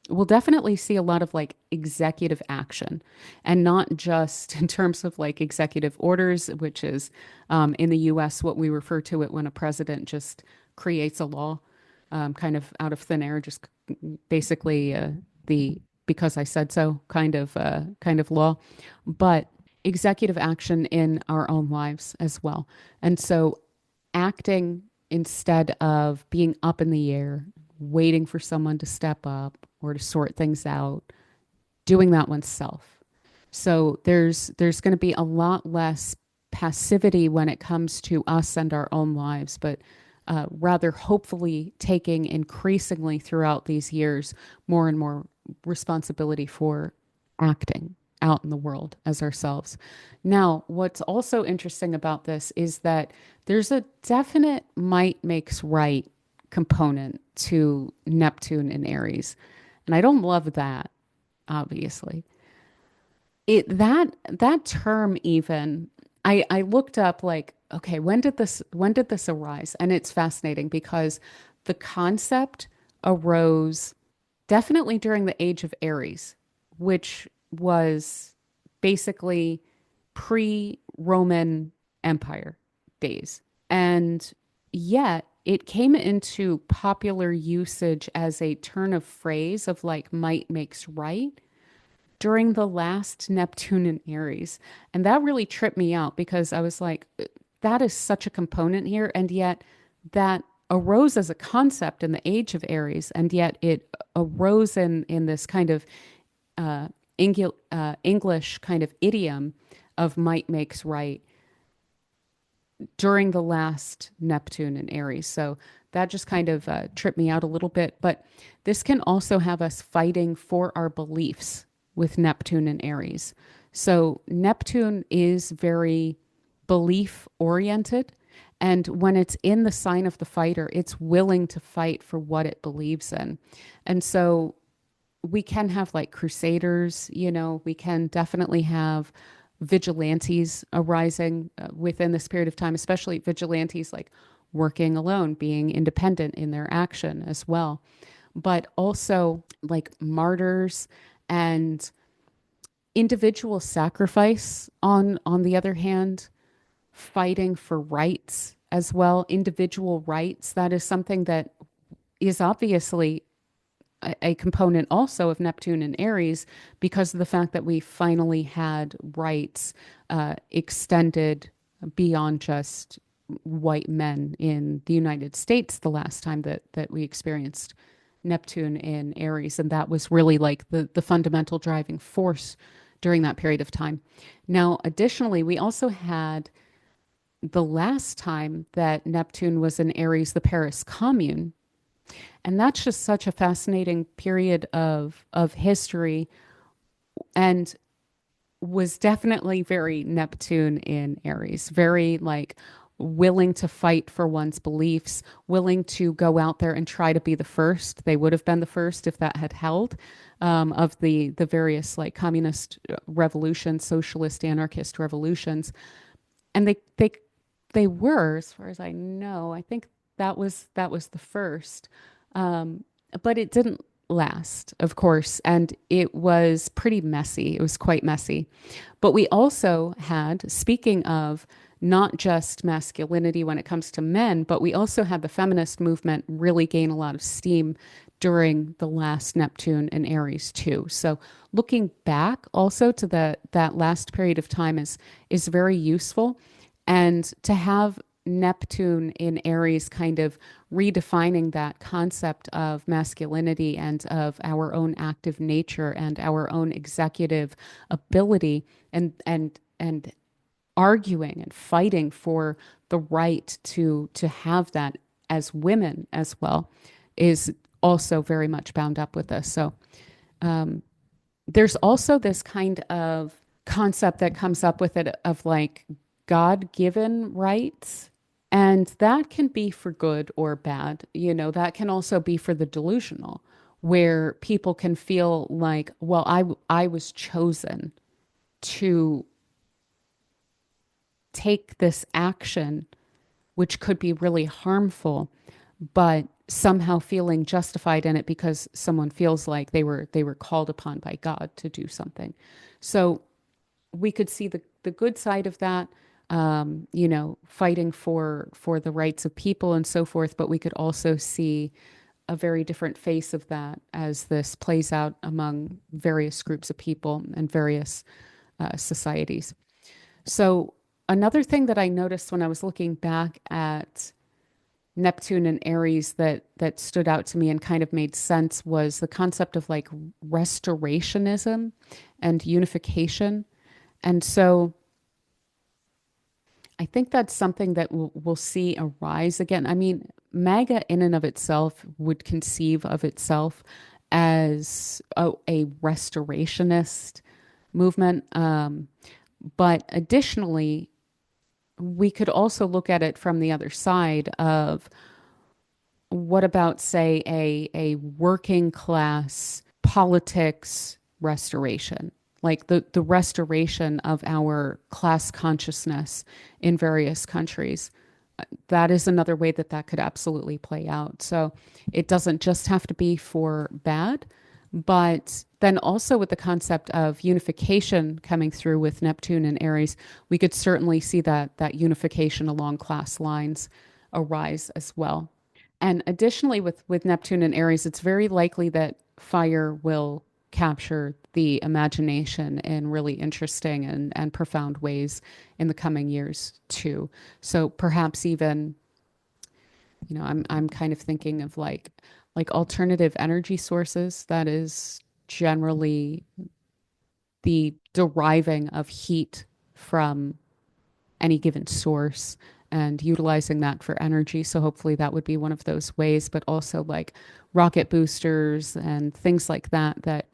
we'll definitely see a lot of like executive action, and not just in terms of like executive orders, which is in the US what we refer to it when a president just creates a law kind of out of thin air, just basically the because I said so kind of law, but executive action in our own lives as well. And so acting instead of being up in the air, waiting for someone to step up or to sort things out, doing that oneself. So there's going to be a lot less passivity when it comes to us and our own lives, but rather hopefully taking increasingly throughout these years more and more responsibility for acting out in the world as ourselves. Now, what's also interesting about this is that there's a definite might makes right component to Neptune in Aries. And I don't love that, obviously. That term even, I looked up like, okay, when did this arise? And it's fascinating because the concept arose definitely during the age of Aries, which was basically pre-Roman Empire days. And yet it came into popular usage as a turn of phrase of like might makes right during the last Neptune in Aries. And that really tripped me out because I was like, that is such a component here. And yet that arose as a concept in the age of Aries. And yet it arose in this kind of uh, English kind of idiom of might makes right during the last Neptune in Aries. So that just kind of tripped me out a little bit. But this can also have us fighting for our beliefs with Neptune and Aries. So Neptune is very belief oriented. And when it's in the sign of the fighter, it's willing to fight for what it believes in. And so we can have like crusaders, you know, we can definitely have vigilantes arising within this period of time, especially vigilantes like working alone, being independent in their action as well. But also like martyrs and individual sacrifice on the other hand, fighting for rights as well, individual rights. That is something that is obviously a component also of Neptune and Aries because of the fact that we finally had rights extended beyond just white men in the United States the last time that we experienced Neptune in Aries. And that was really like the fundamental driving force during that period of time. Now, additionally, we also had the last time that Neptune was in Aries, the Paris Commune. And that's just such a fascinating period of history and was definitely very Neptune in Aries, very like willing to fight for one's beliefs, willing to go out there and try to be the first. They would have been the first if that had held of the various like communist revolutions, socialist, anarchist revolutions. And they were, as far as I know, I think that was the first. Um, but it didn't last, of course, and it was pretty messy. It was quite messy. But we also had, speaking of not just masculinity when it comes to men, but we also had the feminist movement really gain a lot of steam during the last Neptune and Aries too. So looking back also to that last period of time is very useful. And to have Neptune in Aries kind of redefining that concept of masculinity and of our own active nature and our own executive ability and arguing and fighting for the right to have that as women as well is also very much bound up with this. So there's also this kind of concept that comes up with it of like God-given rights. And that can be for good or bad. You know, that can also be for the delusional, where people can feel like, well, I was chosen to take this action, which could be really harmful, but somehow feeling justified in it because someone feels like they were called upon by God to do something. So we could see the good side of that, fighting for the rights of people and so forth, but we could also see a very different face of that as this plays out among various groups of people and various societies. So another thing that I noticed when I was looking back at Neptune and Aries that stood out to me and kind of made sense was the concept of like restorationism and unification. And so I think that's something that we'll see arise again. I mean, MAGA in and of itself would conceive of itself as a restorationist movement. But additionally, we could also look at it from the other side of what about, say, a working class politics restoration, like the restoration of our class consciousness in various countries. That is another way that that could absolutely play out. So it doesn't just have to be for bad, but then also with the concept of unification coming through with Neptune and Aries, we could certainly see that unification along class lines arise as well. And additionally, with Neptune and Aries, it's very likely that fire will capture the imagination in really interesting and profound ways in the coming years too. So perhaps even, I'm kind of thinking of like alternative energy sources. That is generally the deriving of heat from any given source and utilizing that for energy. So hopefully that would be one of those ways, but also like rocket boosters and things like that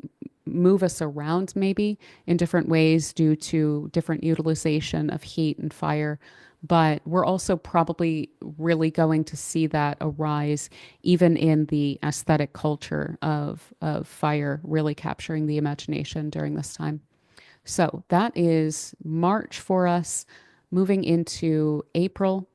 move us around maybe in different ways due to different utilization of heat and fire. But we're also probably really going to see that arise even in the aesthetic culture of fire really capturing the imagination during this time. So that is March for us. Moving into April.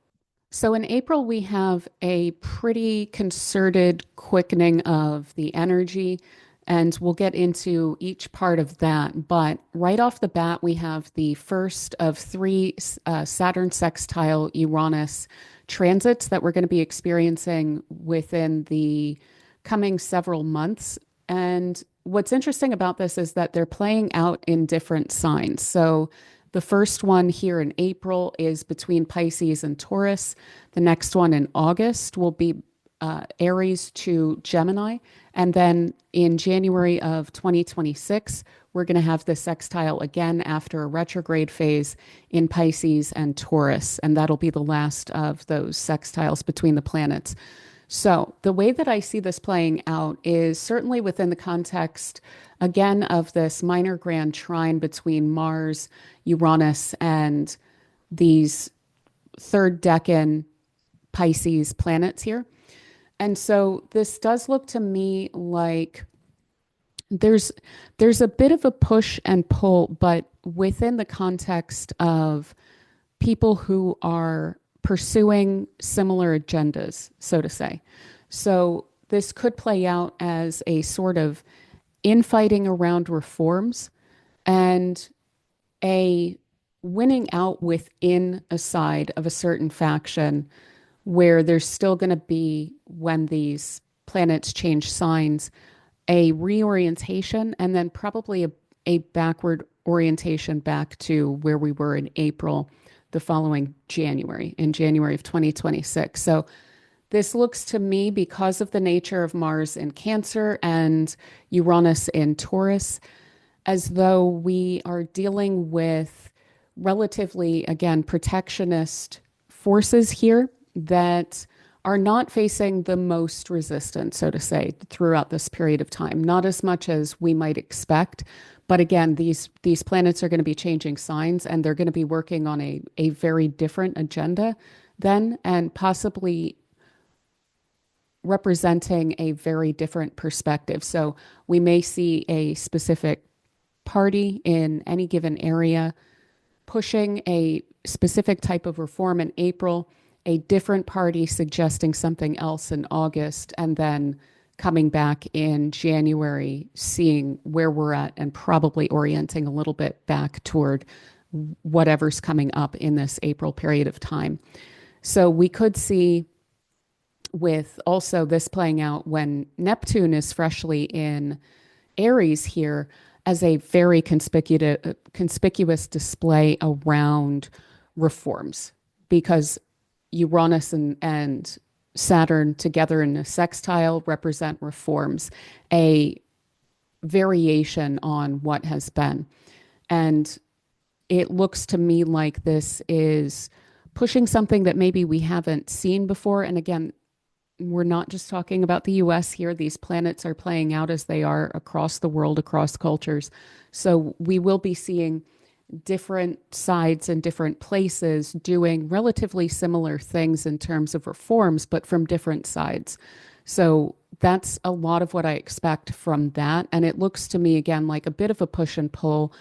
So in April, we have a pretty concerted quickening of the energy, and we'll get into each part of that. But right off the bat, we have the first of three Saturn sextile Uranus transits that we're going to be experiencing within the coming several months. And what's interesting about this is that they're playing out in different signs. So the first one here in April is between Pisces and Taurus. The next one in August will be Aries to Gemini. And then in January of 2026, we're going to have the sextile again after a retrograde phase in Pisces and Taurus. And that'll be the last of those sextiles between the planets. So the way that I see this playing out is certainly within the context, again, of this minor grand trine between Mars, Uranus, and these third decan Pisces planets here. And so this does look to me like there's a bit of a push and pull, but within the context of people who are pursuing similar agendas, so to say. So this could play out as a sort of infighting around reforms and a winning out within a side of a certain faction where there's still going to be, when these planets change signs, a reorientation and then probably a backward orientation back to where we were in April the following January, in January of 2026. So this looks to me, because of the nature of Mars in Cancer and Uranus in Taurus, as though we are dealing with relatively, again, protectionist forces here that are not facing the most resistance, so to say, throughout this period of time. Not as much as we might expect, but again, these planets are going to be changing signs, and they're going to be working on a very different agenda then, and possibly representing a very different perspective. So we may see a specific party in any given area pushing a specific type of reform in April, a different party suggesting something else in August, and then coming back in January, seeing where we're at and probably orienting a little bit back toward whatever's coming up in this April period of time. So we could see with also this playing out when Neptune is freshly in Aries here as a very conspicuous display around reforms, because Uranus and Saturn together in a sextile represent reforms, a variation on what has been. And it looks to me like this is pushing something that maybe we haven't seen before. And again, we're not just talking about the US here. These planets are playing out as they are across the world, across cultures. So we will be seeing different sides and different places doing relatively similar things in terms of reforms, but from different sides. So that's a lot of what I expect from that. And it looks to me, again, like a bit of a push and pull,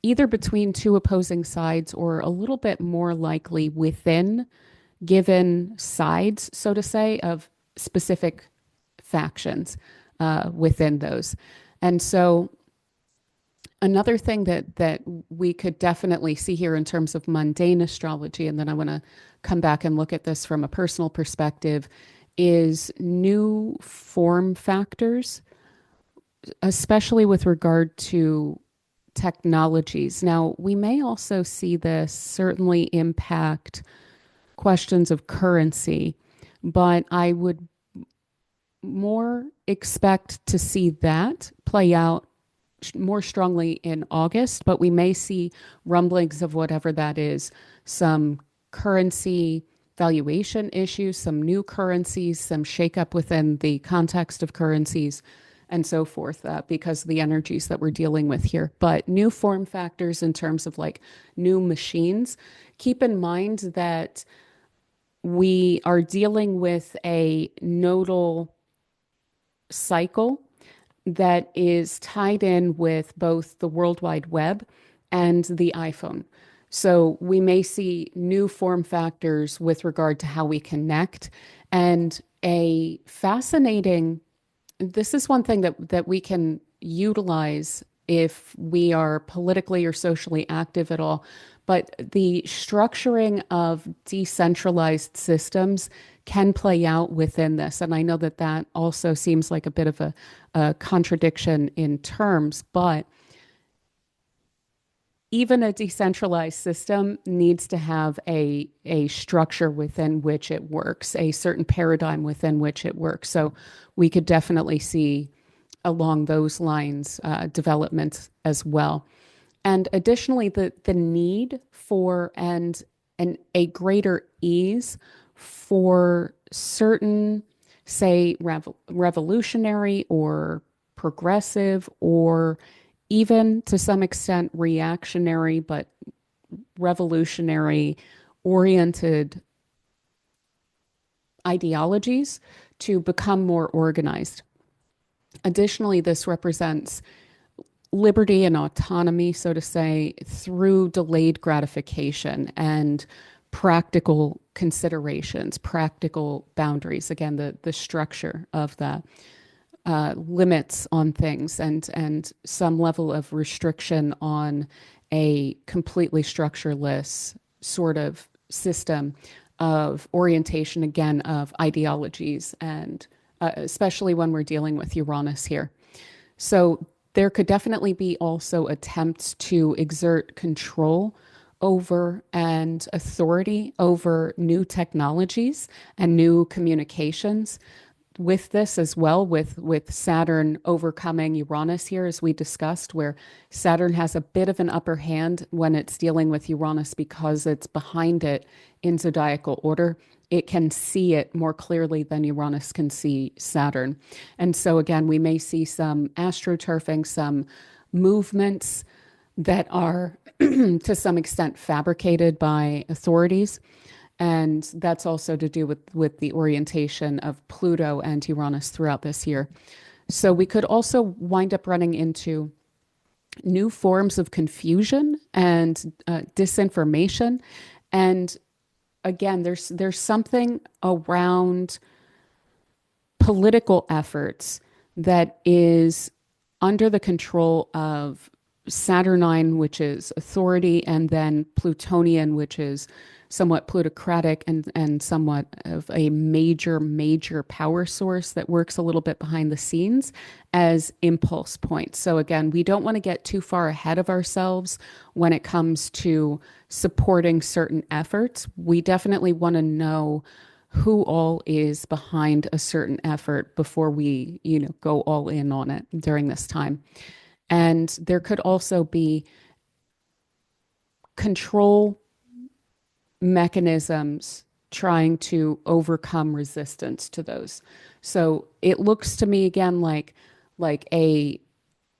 either between two opposing sides or a little bit more likely within given sides, so to say, of specific factions within those. And so another thing that we could definitely see here in terms of mundane astrology, and then I want to come back and look at this from a personal perspective, is new form factors, especially with regard to technologies. Now, we may also see this certainly impact questions of currency, but I would more expect to see that play out more strongly in August, but we may see rumblings of whatever that is, some currency valuation issues, some new currencies, some shakeup within the context of currencies, and so forth, because of the energies that we're dealing with here. But new form factors in terms of like new machines, keep in mind that we are dealing with a nodal cycle that is tied in with both the World Wide Web and the iPhone. So we may see new form factors with regard to how we connect. And a fascinating, this is one thing that we can utilize if we are politically or socially active at all, but the structuring of decentralized systems can play out within this. And I know that that also seems like a bit of a contradiction in terms, but even a decentralized system needs to have a structure within which it works, a certain paradigm within which it works. So we could definitely see along those lines developments as well. And additionally, the need for and a greater ease for certain, say, revolutionary or progressive or even to some extent reactionary but revolutionary oriented ideologies to become more organized. Additionally, this represents liberty and autonomy, so to say, through delayed gratification and practical considerations, practical boundaries. Again, the structure of that. Limits on things and some level of restriction on a completely structureless sort of system of orientation, again, of ideologies, and especially when we're dealing with Uranus here. So there could definitely be also attempts to exert control over and authority over new technologies and new communications with this as well, with Saturn overcoming Uranus here, as we discussed, where Saturn has a bit of an upper hand when it's dealing with Uranus because it's behind it in zodiacal order. It can see it more clearly than Uranus can see Saturn. And so again, we may see some astroturfing, some movements that are to some extent fabricated by authorities. And that's also to do with the orientation of Pluto and Uranus throughout this year. So we could also wind up running into new forms of confusion and disinformation. And again, there's something around political efforts that is under the control of Saturnine, which is authority, and then Plutonian, which is somewhat plutocratic and somewhat of a major power source that works a little bit behind the scenes as impulse points. So again, we don't want to get too far ahead of ourselves when it comes to supporting certain efforts. We definitely want to know who all is behind a certain effort before we, go all in on it during this time. And there could also be control mechanisms trying to overcome resistance to those. So it looks to me again like a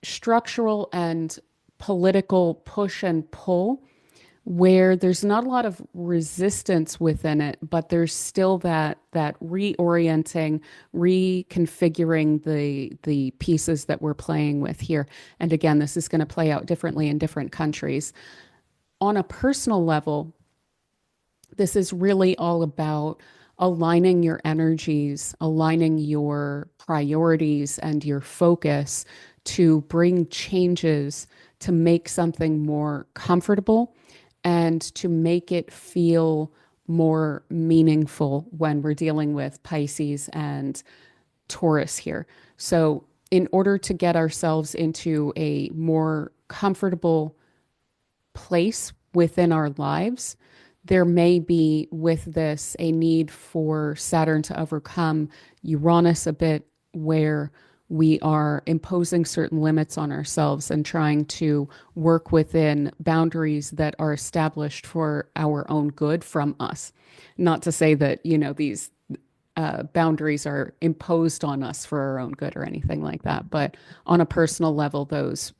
structural and political push and pull where there's not a lot of resistance within it, but there's still that reorienting, reconfiguring the pieces that we're playing with here. And again, this is going to play out differently in different countries. On a personal level, this is really all about aligning your energies, aligning your priorities and your focus to bring changes to make something more comfortable and to make it feel more meaningful when we're dealing with Pisces and Taurus here. So, in order to get ourselves into a more comfortable place within our lives, there may be with this a need for Saturn to overcome Uranus a bit, where we are imposing certain limits on ourselves and trying to work within boundaries that are established for our own good from us. Not to say that, these boundaries are imposed on us for our own good or anything like that, but on a personal level, those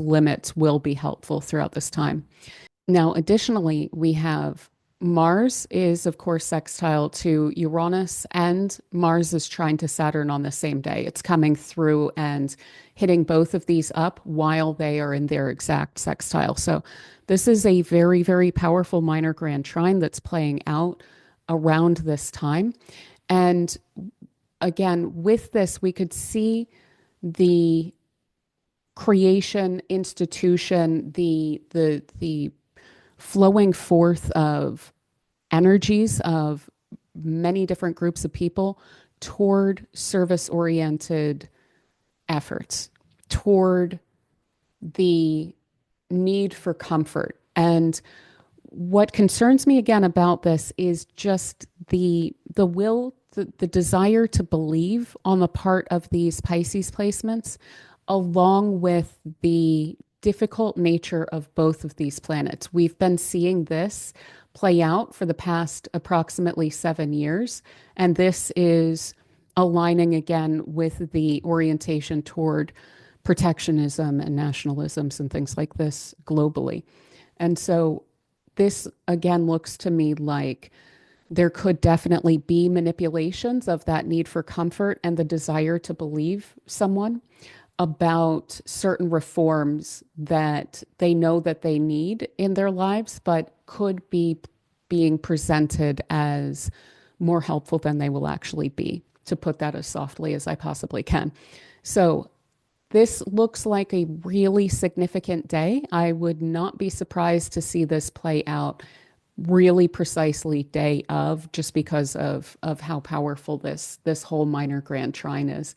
limits will be helpful throughout this time. Now, additionally, we have Mars is, of course, sextile to Uranus, and Mars is trine to Saturn on the same day. It's coming through and hitting both of these up while they are in their exact sextile. So, this is a very powerful minor grand trine that's playing out around this time. And again, with this, we could see the creation, institution, the flowing forth of energies of many different groups of people toward service oriented efforts, toward the need for comfort. And what concerns me again about this is just the will, the desire to believe on the part of these Pisces placements, along with the difficult nature of both of these planets. We've been seeing this play out for the past approximately 7 years, and this is aligning again with the orientation toward protectionism and nationalisms and things like this globally. And so this again looks to me like there could definitely be manipulations of that need for comfort and the desire to believe someone about certain reforms that they know that they need in their lives, but could be being presented as more helpful than they will actually be, to put that as softly as I possibly can. So this looks like a really significant day. I would not be surprised to see this play out really precisely day of, just because of how powerful this whole minor grand trine is.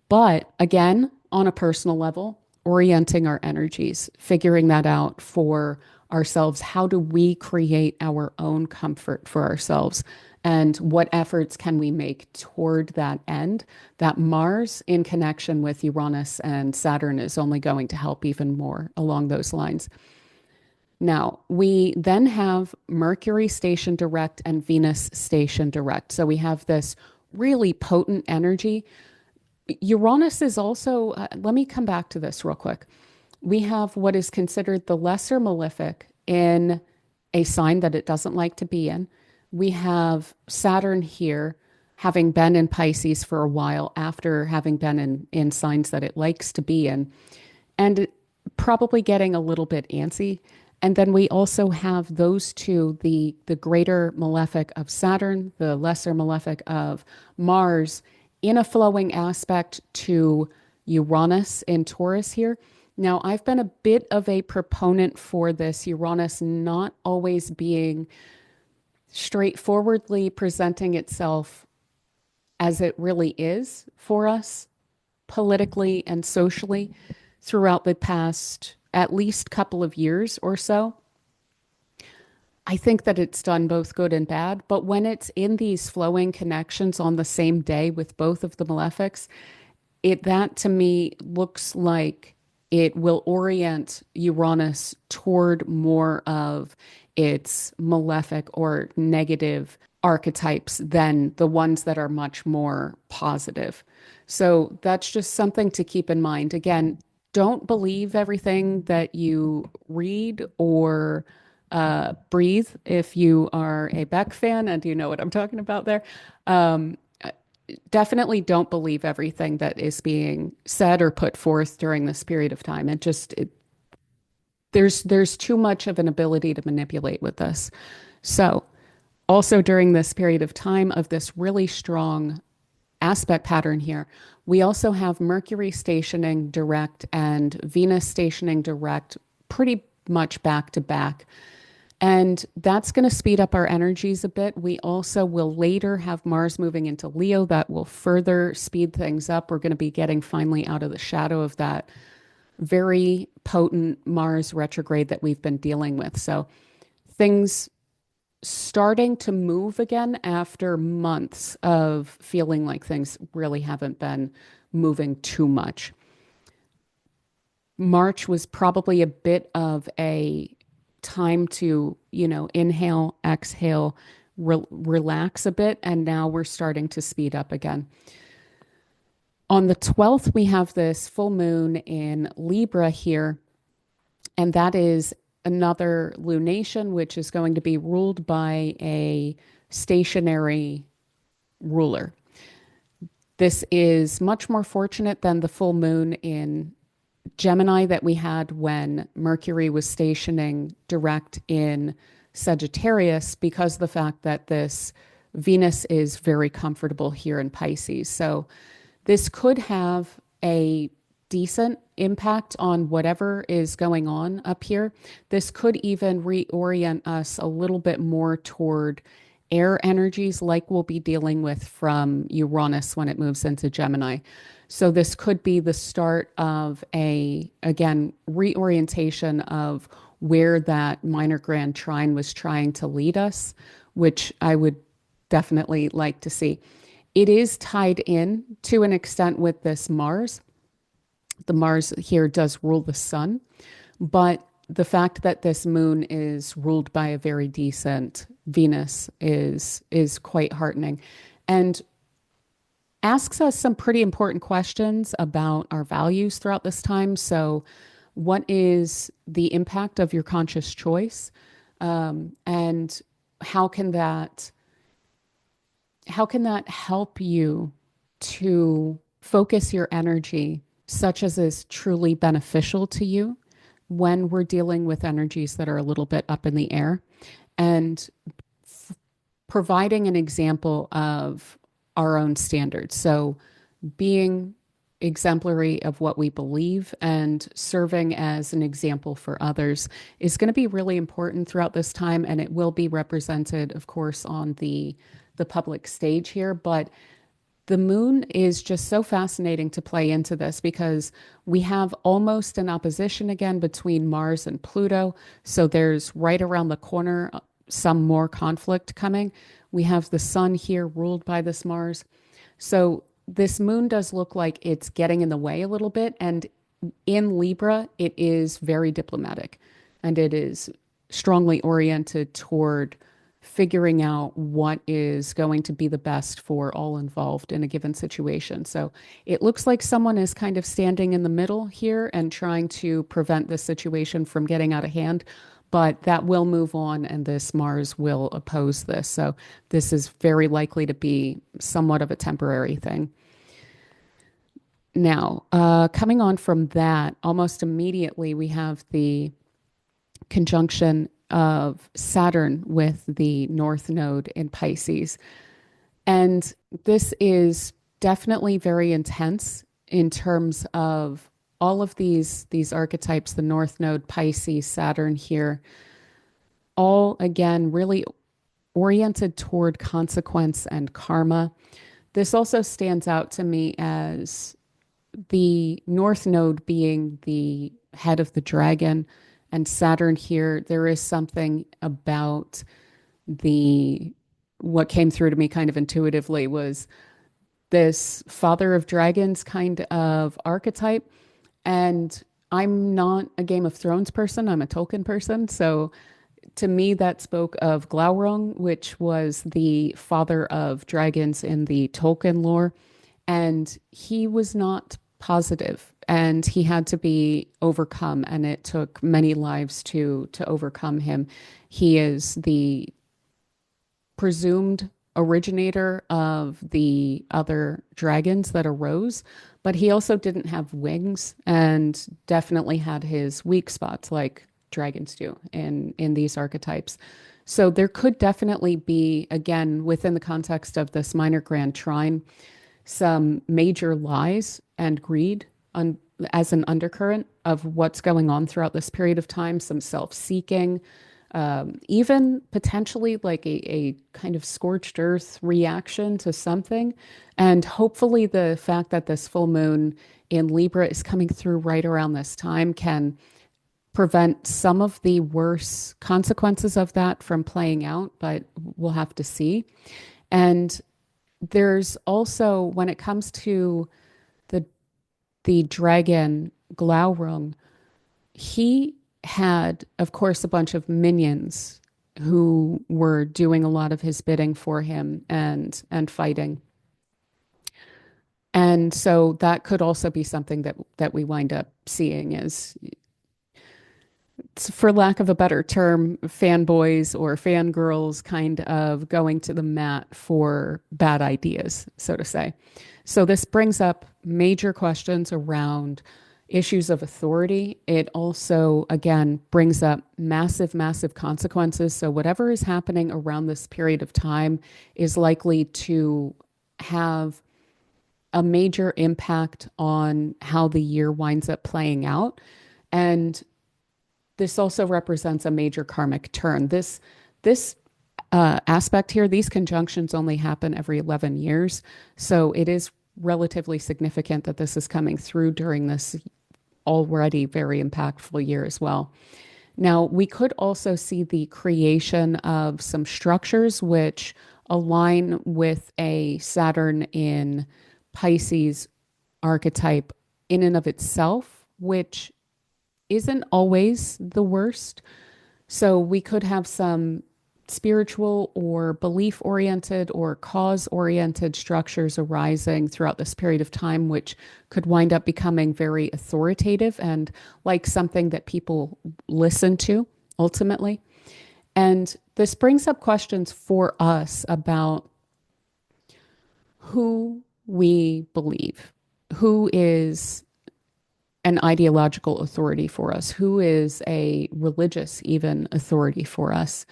But again, on a personal level, orienting our energies, figuring that out for ourselves. How do we create our own comfort for ourselves? And what efforts can we make toward that end? That Mars in connection with Uranus and Saturn is only going to help even more along those lines. Now, we then have Mercury station direct and Venus station direct. So we have this really potent energy. Uranus is also, let me come back to this real quick. We have what is considered the lesser malefic in a sign that it doesn't like to be in. We have Saturn here having been in Pisces for a while after having been in signs that it likes to be in. And probably getting a little bit antsy. And then we also have those two, the greater malefic of Saturn, the lesser malefic of Mars, in a flowing aspect to Uranus in Taurus here. Now, I've been a bit of a proponent for this Uranus not always being straightforwardly presenting itself as it really is for us politically and socially throughout the past at least couple of years or so. I think that it's done both good and bad, but when it's in these flowing connections on the same day with both of the malefics, it that to me looks like it will orient Uranus toward more of its malefic or negative archetypes than the ones that are much more positive. So that's just something to keep in mind. Again, don't believe everything that you read or breathe if you are a Beck fan and you know what I'm talking about there. Um, Definitely don't believe everything that is being said or put forth during this period of time. There's too much of an ability to manipulate with this. So also during this period of time of this really strong aspect pattern here, we also have Mercury stationing direct and Venus stationing direct pretty much back to back. And that's going to speed up our energies a bit. We also will later have Mars moving into Leo that will further speed things up. We're going to be getting finally out of the shadow of that very potent Mars retrograde that we've been dealing with. So things starting to move again after months of feeling like things really haven't been moving too much. March was probably a bit of a time to, inhale, exhale, relax a bit. And now we're starting to speed up again. On the 12th, we have this full moon in Libra here. And that is another lunation, which is going to be ruled by a stationary ruler. This is much more fortunate than the full moon in Gemini that we had when Mercury was stationing direct in Sagittarius because of the fact that this Venus is very comfortable here in Pisces. So this could have a decent impact on whatever is going on up here. This could even reorient us a little bit more toward air energies like we'll be dealing with from Uranus when it moves into Gemini. So this could be the start of again, reorientation of where that minor grand trine was trying to lead us, which I would definitely like to see. It is tied in to an extent with this Mars. The Mars here does rule the sun, but the fact that this moon is ruled by a very decent Venus is quite heartening and asks us some pretty important questions about our values throughout this time. So what is the impact of your conscious choice? And how can that help you to focus your energy such as is truly beneficial to you when we're dealing with energies that are a little bit up in the air? And providing an example of our own standards. So being exemplary of what we believe and serving as an example for others is going to be really important throughout this time. And it will be represented, of course, on the public stage here. But the moon is just so fascinating to play into this because we have almost an opposition again between Mars and Pluto. So there's right around the corner some more conflict coming. We have the sun here ruled by this Mars. So this moon does look like it's getting in the way a little bit. And in Libra, it is very diplomatic and it is strongly oriented toward figuring out what is going to be the best for all involved in a given situation. So it looks like someone is kind of standing in the middle here and trying to prevent this situation from getting out of hand. But that will move on and this Mars will oppose this. So this is very likely to be somewhat of a temporary thing. Now, coming on from that, almost immediately we have the conjunction of Saturn with the North Node in Pisces. And this is definitely very intense in terms of all of these archetypes, the North Node, Pisces, Saturn here, all again really oriented toward consequence and karma. This also stands out to me as the North Node being the head of the dragon, and Saturn here. There is something about the what came through to me kind of intuitively was this father of dragons kind of archetype. And I'm not a Game of Thrones person, I'm a Tolkien person. So to me, that spoke of Glaurung, which was the father of dragons in the Tolkien lore. And he was not positive and he had to be overcome. And it took many lives to overcome him. He is the presumed originator of the other dragons that arose, but he also didn't have wings and definitely had his weak spots like dragons do in these archetypes. So there could definitely be, again, within the context of this minor grand trine, some major lies and greed as an undercurrent of what's going on throughout this period of time, some self-seeking, even potentially like a kind of scorched earth reaction to something. And hopefully, the fact that this full moon in Libra is coming through right around this time can prevent some of the worst consequences of that from playing out, but we'll have to see. And there's also, when it comes to the the dragon Glaurung, he had, of course, a bunch of minions who were doing a lot of his bidding for him and fighting. And so that could also be something that we wind up seeing is, for lack of a better term, fanboys or fangirls kind of going to the mat for bad ideas, so to say. So this brings up major questions around issues of authority. It also, again, brings up massive, massive consequences. So whatever is happening around this period of time is likely to have a major impact on how the year winds up playing out. And this also represents a major karmic turn. This aspect here, these conjunctions only happen every 11 years. So it is relatively significant that this is coming through during this already very impactful year as well. Now, we could also see the creation of some structures which align with a Saturn in Pisces archetype in and of itself, which isn't always the worst. So we could have some spiritual or belief oriented or cause oriented structures arising throughout this period of time, which could wind up becoming very authoritative and like something that people listen to ultimately. And this brings up questions for us about who we believe, who is an ideological authority for us, who is a religious even authority for us.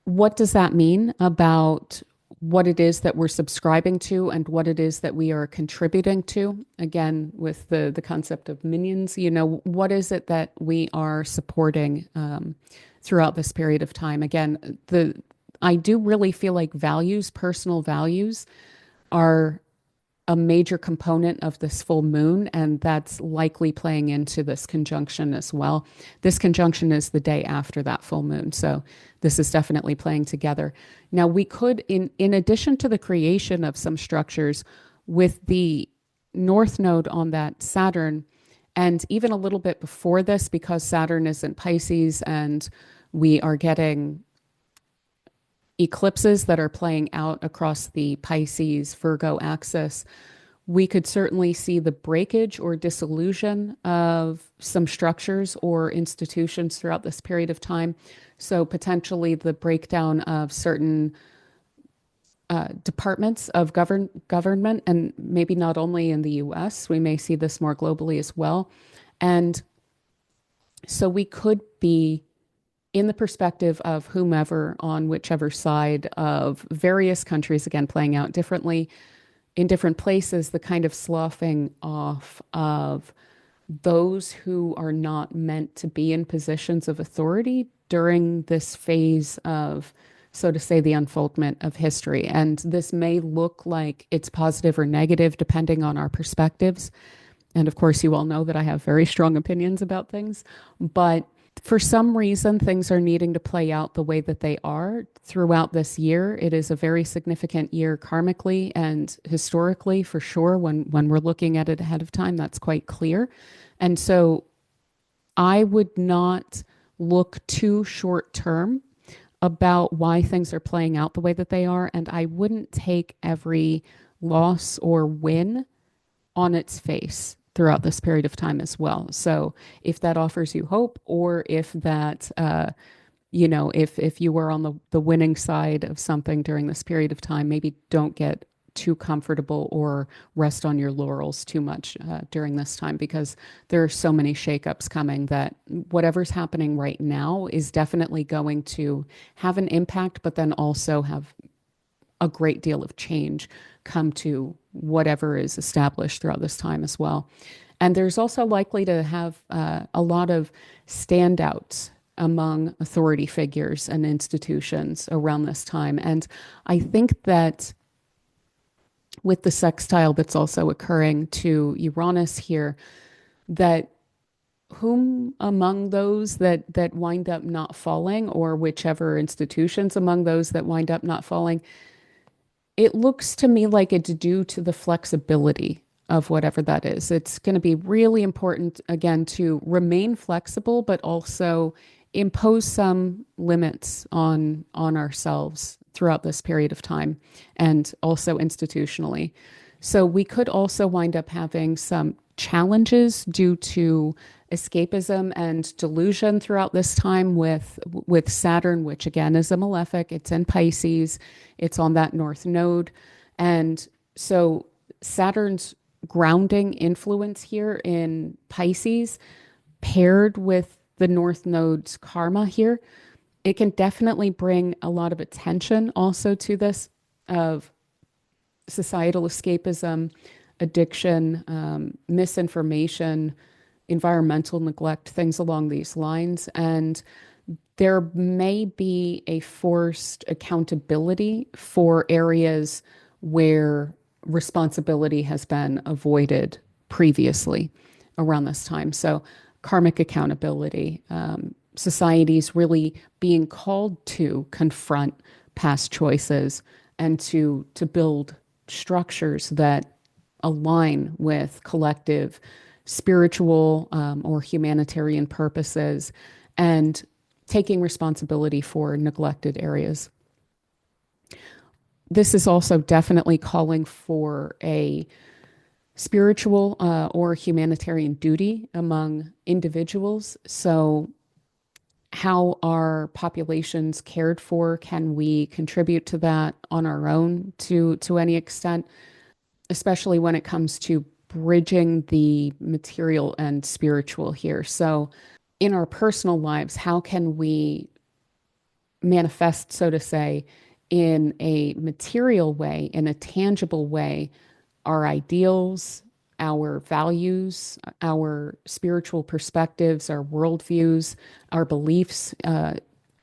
What does that mean about what it is that we're subscribing to and what it is that we are contributing to? Again, with the concept of minions, what is it that we are supporting throughout this period of time? Again, I do really feel like values, personal values, are a major component of this full moon, and that's likely playing into this conjunction as well. This conjunction is the day after that full moon, so this is definitely playing together. Now, we could, in addition to the creation of some structures with the North Node on that Saturn, and even a little bit before this, because Saturn is in Pisces and we are getting eclipses that are playing out across the Pisces Virgo axis, we could certainly see the breakage or dissolution of some structures or institutions throughout this period of time. So potentially the breakdown of certain departments of government, and maybe not only in the US, we may see this more globally as well. And so we could be in the perspective of whomever on whichever side of various countries, again, playing out differently in different places, the kind of sloughing off of those who are not meant to be in positions of authority during this phase of, so to say, the unfoldment of history. And this may look like it's positive or negative depending on our perspectives. And of course, you all know that I have very strong opinions about things, but for some reason, things are needing to play out the way that they are throughout this year. It is a very significant year karmically and historically, for sure. When we're looking at it ahead of time, that's quite clear. And so I would not look too short term about why things are playing out the way that they are. And I wouldn't take every loss or win on its face throughout this period of time as well. So if that offers you hope, or if that, if you were on the winning side of something during this period of time, maybe don't get too comfortable or rest on your laurels too much during this time, because there are so many shakeups coming that whatever's happening right now is definitely going to have an impact, but then also have a great deal of change come to whatever is established throughout this time as well. And there's also likely to have a lot of standouts among authority figures and institutions around this time. And I think that with the sextile that's also occurring to Uranus here, that whom among those that wind up not falling, or whichever institutions among those that wind up not falling, it looks to me like it's due to the flexibility of whatever that is. It's going to be really important, again, to remain flexible, but also impose some limits on ourselves throughout this period of time, and also institutionally. So we could also wind up having some challenges due to escapism and delusion throughout this time with Saturn, which again is a malefic. It's in Pisces. It's on that North Node. And so Saturn's grounding influence here in Pisces, paired with the North Node's karma here, it can definitely bring a lot of attention also to this of societal escapism, addiction, misinformation, environmental neglect, things along these lines. And there may be a forced accountability for areas where responsibility has been avoided previously around this time. So karmic accountability, societies really being called to confront past choices and to build structures that align with collective spiritual or humanitarian purposes, and taking responsibility for neglected areas. This is also definitely calling for a spiritual or humanitarian duty among individuals. So how are populations cared for? Can we contribute to that on our own to any extent, especially when it comes to bridging the material and spiritual here? So in our personal lives, how can we manifest, so to say, in a material way, in a tangible way, our ideals, our values, our spiritual perspectives, our worldviews, our beliefs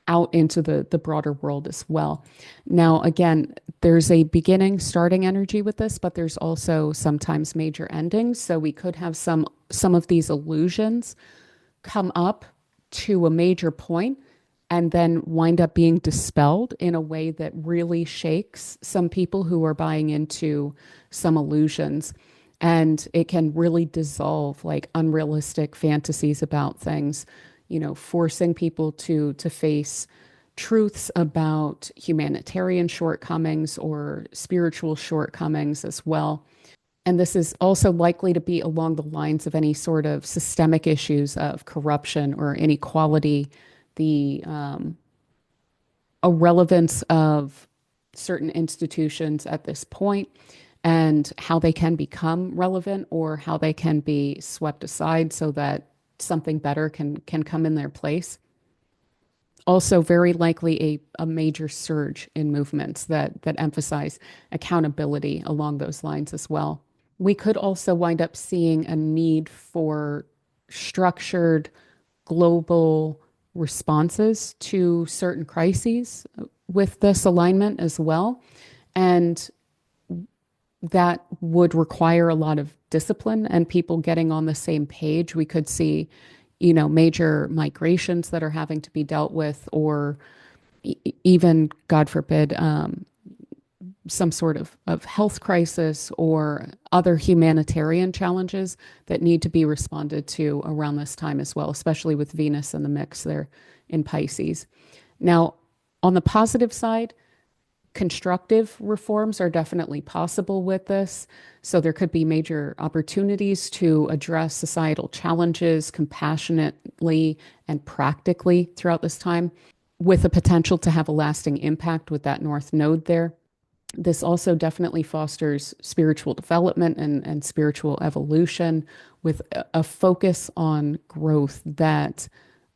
out into the broader world as well. Now, again, there's a beginning, starting energy with this, but there's also sometimes major endings. So we could have some of these illusions come up to a major point and then wind up being dispelled in a way that really shakes some people who are buying into some illusions. And it can really dissolve like unrealistic fantasies about things, forcing people to face truths about humanitarian shortcomings or spiritual shortcomings as well. And this is also likely to be along the lines of any sort of systemic issues of corruption or inequality, the irrelevance of certain institutions at this point and how they can become relevant or how they can be swept aside so that something better can come in their place. Also, very likely a major surge in movements that emphasize accountability along those lines as well. We could also wind up seeing a need for structured global responses to certain crises with this alignment as well. And that would require a lot of discipline and people getting on the same page. We could see, major migrations that are having to be dealt with, or even, God forbid, some sort of health crisis or other humanitarian challenges that need to be responded to around this time as well, especially with Venus in the mix there in Pisces. Now, on the positive side, constructive reforms are definitely possible with this. So there could be major opportunities to address societal challenges compassionately and practically throughout this time, with the potential to have a lasting impact with that North Node there. This also definitely fosters spiritual development and spiritual evolution with a focus on growth that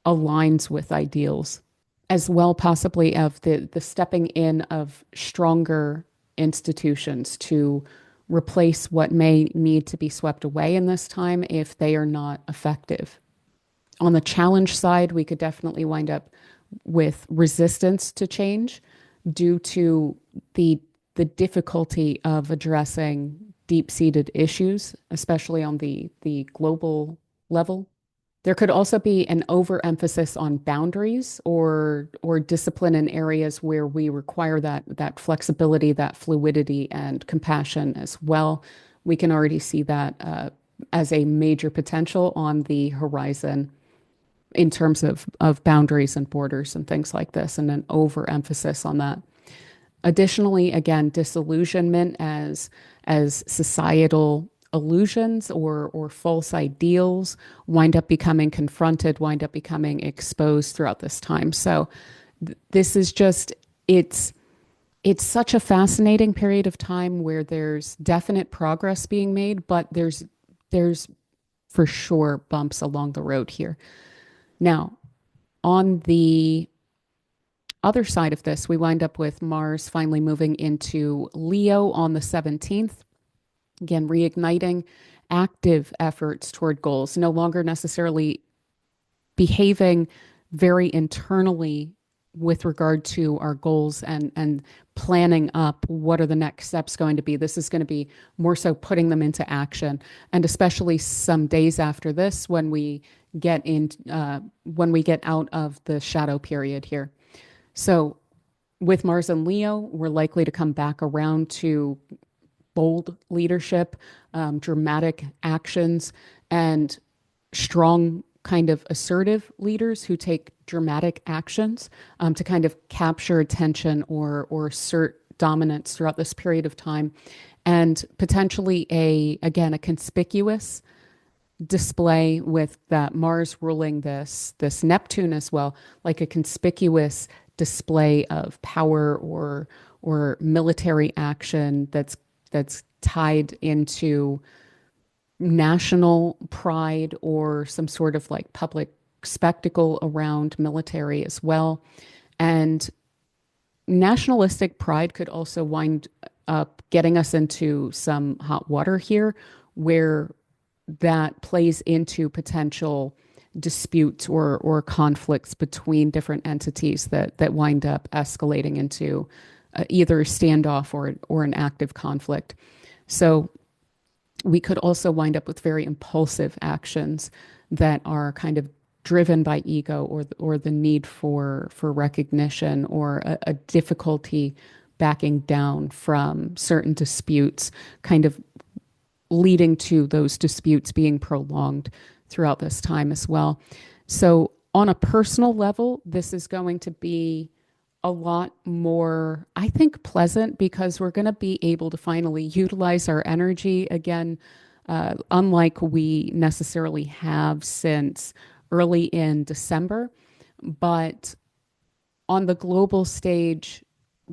aligns with ideals, as well possibly of the stepping in of stronger institutions to replace what may need to be swept away in this time if they are not effective. On the challenge side, we could definitely wind up with resistance to change due to the difficulty of addressing deep-seated issues, especially on the global level. There could also be an overemphasis on boundaries or discipline in areas where we require that flexibility, that fluidity, and compassion as well. We can already see that as a major potential on the horizon in terms of boundaries and borders and things like this, and an overemphasis on that. Additionally, again, disillusionment as societal illusions or false ideals wind up becoming confronted, wind up becoming exposed throughout this time. So this is just, it's such a fascinating period of time where there's definite progress being made, but there's for sure bumps along the road here. Now, on the other side of this, we wind up with Mars finally moving into Leo on the 17th. Again, reigniting active efforts toward goals, no longer necessarily behaving very internally with regard to our goals and planning up what are the next steps going to be. This is going to be more so putting them into action, and especially some days after this when we get out of the shadow period here. So with Mars and Leo, we're likely to come back around to bold leadership, dramatic actions, and strong kind of assertive leaders who take dramatic actions to kind of capture attention or assert dominance throughout this period of time, and potentially a conspicuous display with that Mars ruling this Neptune as well, like a conspicuous display of power or military action that's tied into national pride or some sort of like public spectacle around military as well. And nationalistic pride could also wind up getting us into some hot water here, where that plays into potential disputes or conflicts between different entities that wind up escalating into either a standoff or an active conflict. So we could also wind up with very impulsive actions that are kind of driven by ego or the need for recognition, or a difficulty backing down from certain disputes, kind of leading to those disputes being prolonged throughout this time as well. So on a personal level, this is going to be a lot more, I think, pleasant, because we're going to be able to finally utilize our energy again, unlike we necessarily have since early in December. But on the global stage,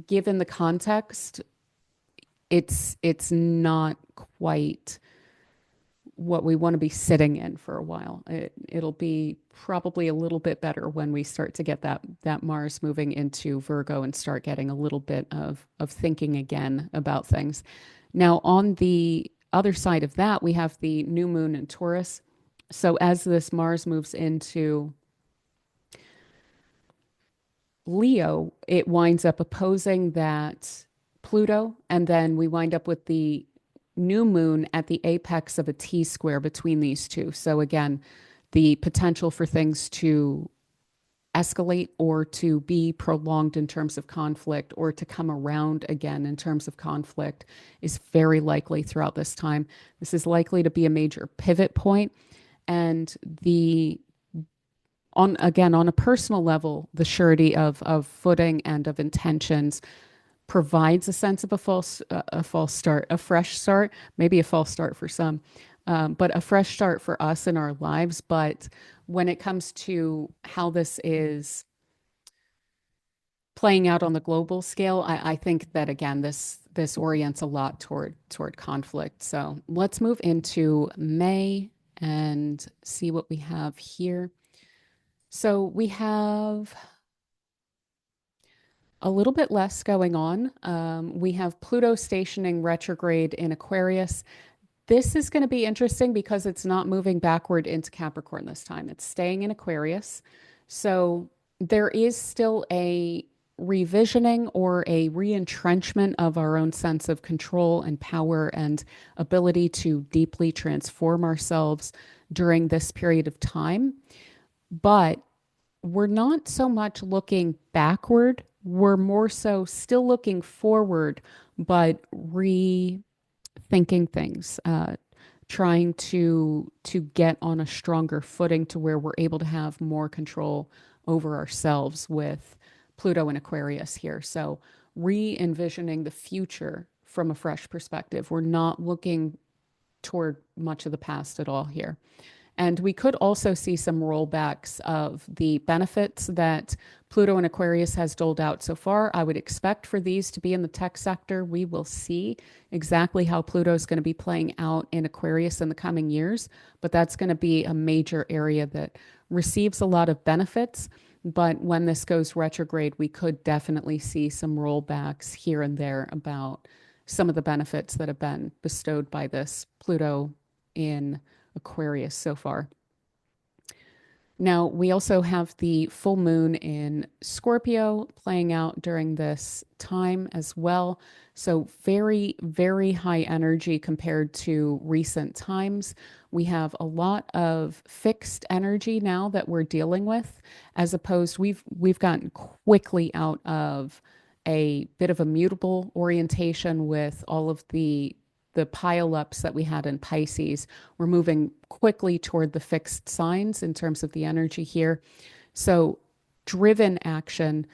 given the context, it's not quite what we want to be sitting in for a while. It'll be probably a little bit better when we start to get that Mars moving into Virgo and start getting a little bit of thinking again about things. Now, on the other side of that, we have the new moon in Taurus. So as this Mars moves into Leo, it winds up opposing that Pluto, and then we wind up with the new moon at the apex of a T square between these two. So again, the potential for things to escalate or to be prolonged in terms of conflict or to come around again in terms of conflict is very likely throughout this time. This is likely to be a major pivot point, and the on again on a personal level, the surety of footing and of intentions provides a sense of a false start, a fresh start, maybe a false start for some, but a fresh start for us in our lives. But when it comes to how this is playing out on the global scale, I think that again, this orients a lot toward conflict. So let's move into May and see what we have here. So we have a little bit less going on. We have Pluto stationing retrograde in Aquarius. This is going to be interesting because it's not moving backward into Capricorn this time. It's staying in Aquarius. So there is still a revisioning or a reentrenchment of our own sense of control and power and ability to deeply transform ourselves during this period of time. But we're not so much looking backward. We're more so still looking forward, but rethinking things, trying to get on a stronger footing to where we're able to have more control over ourselves with Pluto and Aquarius here. So re-envisioning the future from a fresh perspective. We're not looking toward much of the past at all here. And we could also see some rollbacks of the benefits that Pluto and Aquarius has doled out so far. I would expect for these to be in the tech sector. We will see exactly how Pluto is going to be playing out in Aquarius in the coming years, but that's going to be a major area that receives a lot of benefits. But when this goes retrograde, we could definitely see some rollbacks here and there about some of the benefits that have been bestowed by this Pluto in Aquarius so far. Now, we also have the full moon in Scorpio playing out during this time as well. So, very, very high energy compared to recent times. We have a lot of fixed energy now that we're dealing with, as opposed we've gotten quickly out of a bit of a mutable orientation with all of the pile-ups that we had in Pisces. We're moving quickly toward the fixed signs in terms of the energy here. So driven action,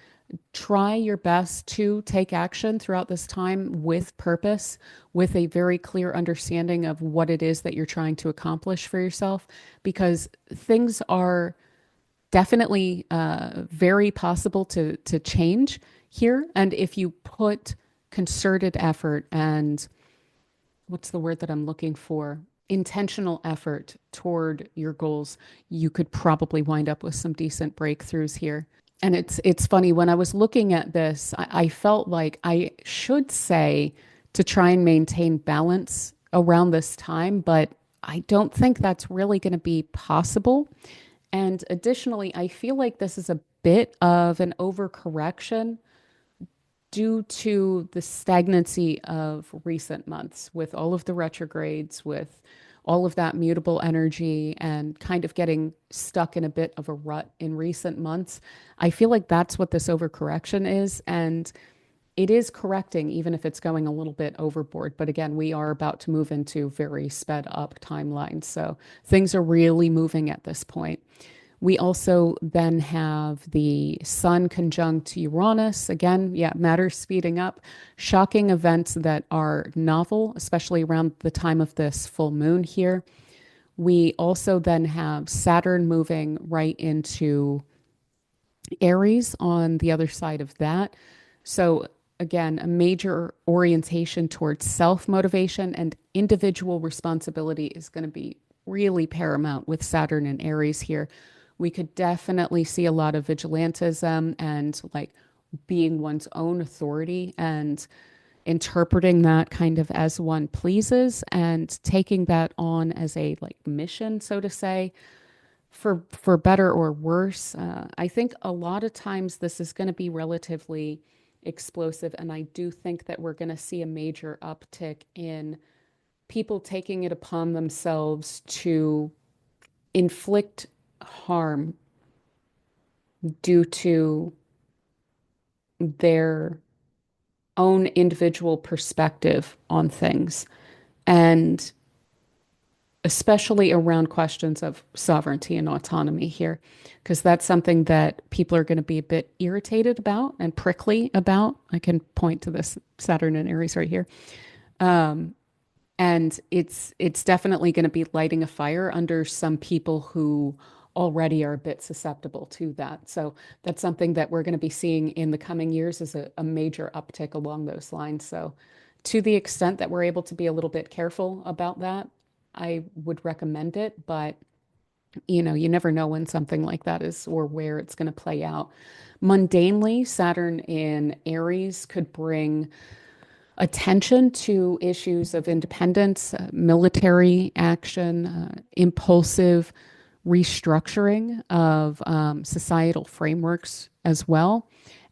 try your best to take action throughout this time with purpose, with a very clear understanding of what it is that you're trying to accomplish for yourself, because things are definitely very possible to change here. And if you put concerted effort and what's the word that I'm looking for? Intentional effort toward your goals, you could probably wind up with some decent breakthroughs here. And it's funny, when I was looking at this, I felt like I should say to try and maintain balance around this time, but I don't think that's really going to be possible. And additionally, I feel like this is a bit of an overcorrection due to the stagnancy of recent months with all of the retrogrades, with all of that mutable energy and kind of getting stuck in a bit of a rut in recent months. I feel like that's what this overcorrection is. And it is correcting, even if it's going a little bit overboard. But again, we are about to move into very sped up timelines. So things are really moving at this point. We also then have the Sun conjunct Uranus. Again, yeah, matters speeding up. Shocking events that are novel, especially around the time of this full moon here. We also then have Saturn moving right into Aries on the other side of that. So again, a major orientation towards self-motivation and individual responsibility is going to be really paramount with Saturn and Aries here. We could definitely see a lot of vigilantism and like being one's own authority and interpreting that kind of as one pleases and taking that on as a like mission, so to say, for better or worse. I think a lot of times this is going to be relatively explosive, and I do think that we're going to see a major uptick in people taking it upon themselves to inflict harm due to their own individual perspective on things. And especially around questions of sovereignty and autonomy here, because that's something that people are going to be a bit irritated about and prickly about. I can point to this Saturn and Aries right here. And it's definitely going to be lighting a fire under some people who already are a bit susceptible to that. So that's something that we're going to be seeing in the coming years as a major uptick along those lines. So to the extent that we're able to be a little bit careful about that, I would recommend it. But you never know when something like that is or where it's going to play out. Mundanely, Saturn in Aries could bring attention to issues of independence, military action, impulsive restructuring of societal frameworks as well.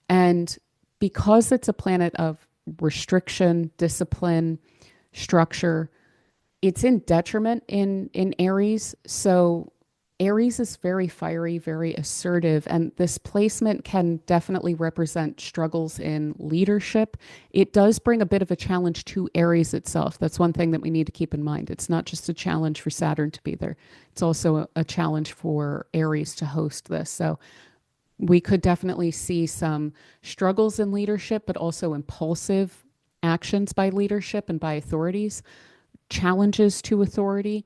And because it's a planet of restriction, discipline, structure, it's in detriment in Aries. So Aries is very fiery, very assertive, and this placement can definitely represent struggles in leadership. It does bring a bit of a challenge to Aries itself. That's one thing that we need to keep in mind. It's not just a challenge for Saturn to be there. It's also a challenge for Aries to host this. So we could definitely see some struggles in leadership, but also impulsive actions by leadership and by authorities, challenges to authority,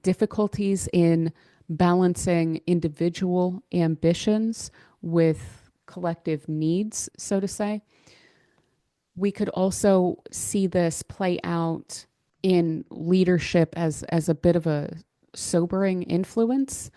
difficulties in balancing individual ambitions with collective needs, so to say. We could also see this play out in leadership as a bit of a sobering influence,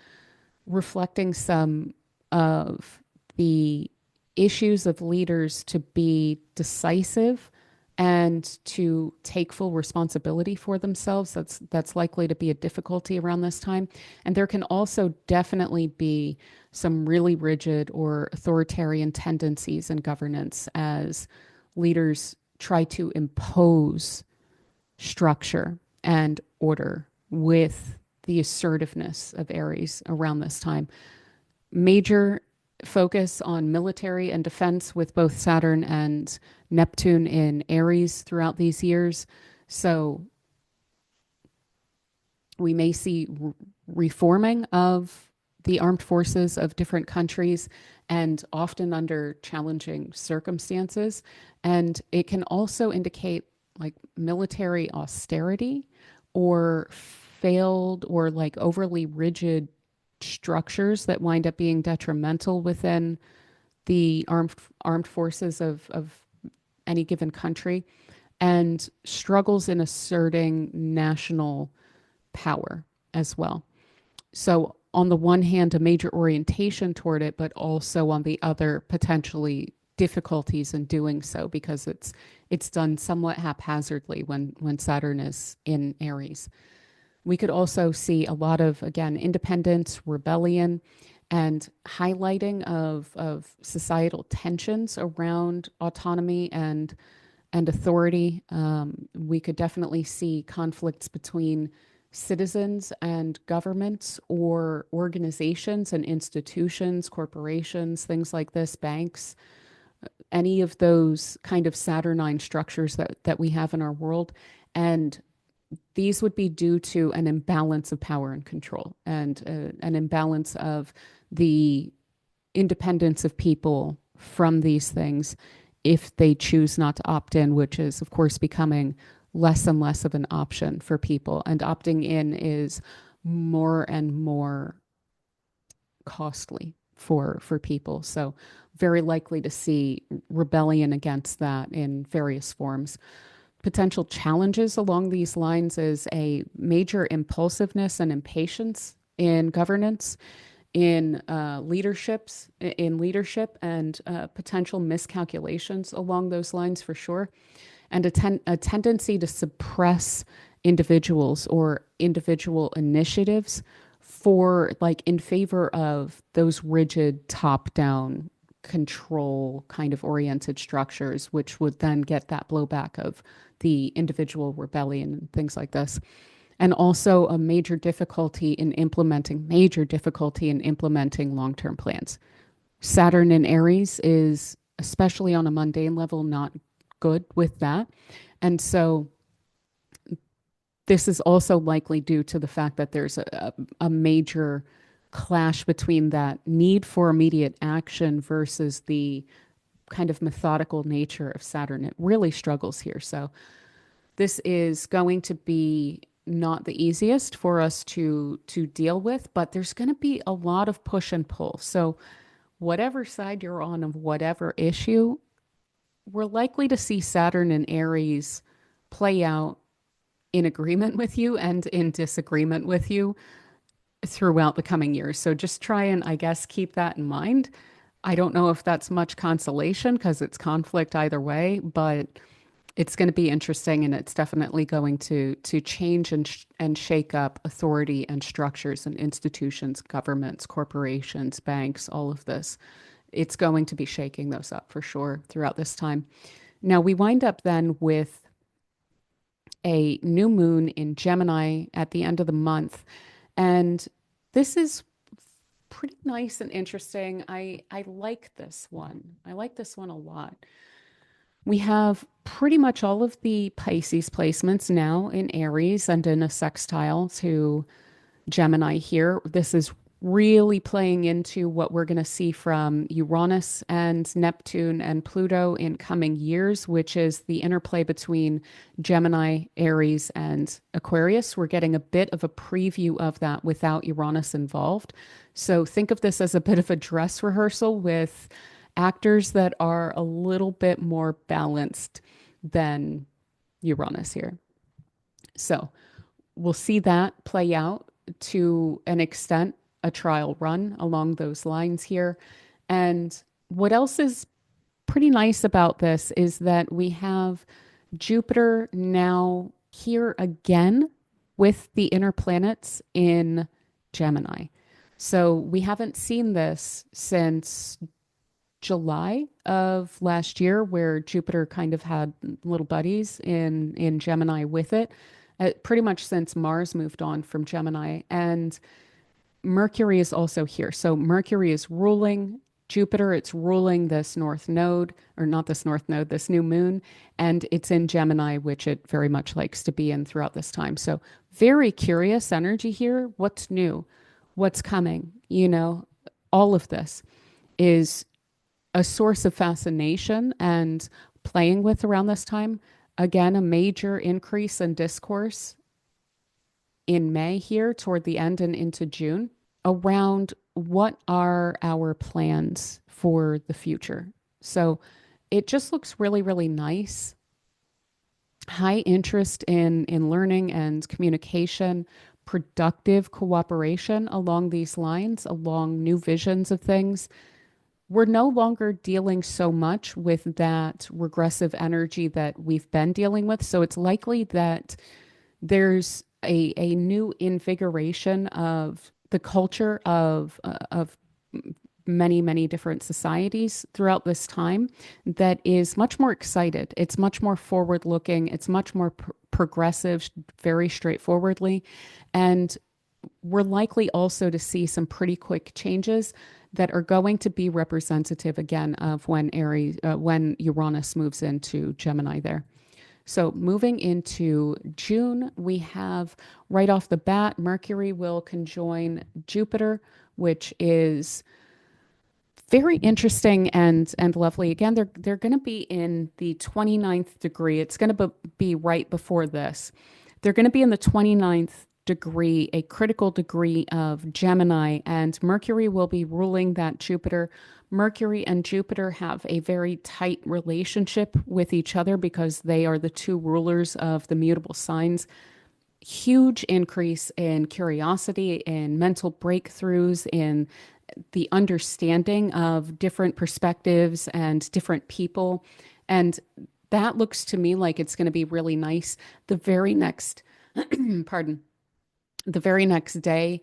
reflecting some of the issues of leaders to be decisive and to take full responsibility for themselves. That's likely to be a difficulty around this time. And there can also definitely be some really rigid or authoritarian tendencies in governance as leaders try to impose structure and order with the assertiveness of Aries around this time. Major focus on military and defense with both Saturn and Neptune in Aries throughout these years. So we may see reforming of the armed forces of different countries and often under challenging circumstances. And it can also indicate like military austerity or failed or like overly rigid structures that wind up being detrimental within the armed forces of any given country, and struggles in asserting national power as well. So on the one hand, a major orientation toward it, but also on the other, potentially difficulties in doing so because it's done somewhat haphazardly when Saturn is in Aries. We could also see a lot of, again, independence, rebellion, and highlighting of societal tensions around autonomy and authority. We could definitely see conflicts between citizens and governments or organizations and institutions, corporations, things like this, banks, any of those kind of Saturnine structures that we have in our world. And these would be due to an imbalance of power and control and an imbalance of the independence of people from these things if they choose not to opt in, which is, of course, becoming less and less of an option for people. And opting in is more and more costly for people. So very likely to see rebellion against that in various forms. Potential challenges along these lines is a major impulsiveness and impatience in governance, in leadership, and potential miscalculations along those lines for sure, and a tendency to suppress individuals or individual initiatives for like in favor of those rigid top-down control kind of oriented structures, which would then get that blowback of the individual rebellion and things like this. And also a major difficulty in implementing long-term plans. Saturn in Aries is, especially on a mundane level, not good with that. And so this is also likely due to the fact that there's a major clash between that need for immediate action versus the kind of methodical nature of Saturn. It really struggles here. So this is going to be not the easiest for us to deal with, but there's going to be a lot of push and pull. So whatever side you're on of whatever issue, we're likely to see Saturn and Aries play out in agreement with you and in disagreement with you throughout the coming years. So just try and, I guess, keep that in mind. I don't know if that's much consolation because it's conflict either way, but it's going to be interesting, and it's definitely going to change and shake up authority and structures and institutions, governments, corporations, banks, all of this. It's going to be shaking those up for sure throughout this time. Now we wind up then with a new moon in Gemini at the end of the month. And this is pretty nice and interesting. I like this one. I like this one a lot. We have pretty much all of the Pisces placements now in Aries and in a sextile to Gemini here. This is really playing into what we're going to see from Uranus and Neptune and Pluto in coming years, which is the interplay between Gemini, Aries, and Aquarius. We're getting a bit of a preview of that without Uranus involved. So think of this as a bit of a dress rehearsal with actors that are a little bit more balanced than Uranus here. So we'll see that play out to an extent, a trial run along those lines here. And what else is pretty nice about this is that we have Jupiter now here again with the inner planets in Gemini. So we haven't seen this since July of last year, where Jupiter kind of had little buddies in Gemini with it, pretty much since Mars moved on from Gemini. And Mercury is also here. So Mercury is ruling Jupiter. It's ruling this north node, or not this north node, this new moon. And it's in Gemini, which it very much likes to be in throughout this time. So very curious energy here. What's new? What's coming? You know, all of this is a source of fascination and playing with around this time. Again, a major increase in discourse in May here toward the end and into June around what are our plans for the future. So it just looks really, really nice. High interest in learning and communication, productive cooperation along these lines, along new visions of things. We're no longer dealing so much with that regressive energy that we've been dealing with. So it's likely that there's a new invigoration of the culture of many, many different societies throughout this time that is much more excited. It's much more forward looking. It's much more progressive, very straightforwardly. And we're likely also to see some pretty quick changes that are going to be representative again of when Uranus moves into Gemini there. So moving into June, we have right off the bat, Mercury will conjoin Jupiter, which is very interesting and lovely. Again, they're going to be in the 29th degree. It's going to be right before this. They're going to be in the 29th degree, a critical degree of Gemini, and Mercury will be ruling that Jupiter. Mercury and Jupiter have a very tight relationship with each other because they are the two rulers of the mutable signs. Huge increase in curiosity, in mental breakthroughs, in the understanding of different perspectives and different people. And that looks to me like it's going to be really nice. The very next, pardon, the very next day,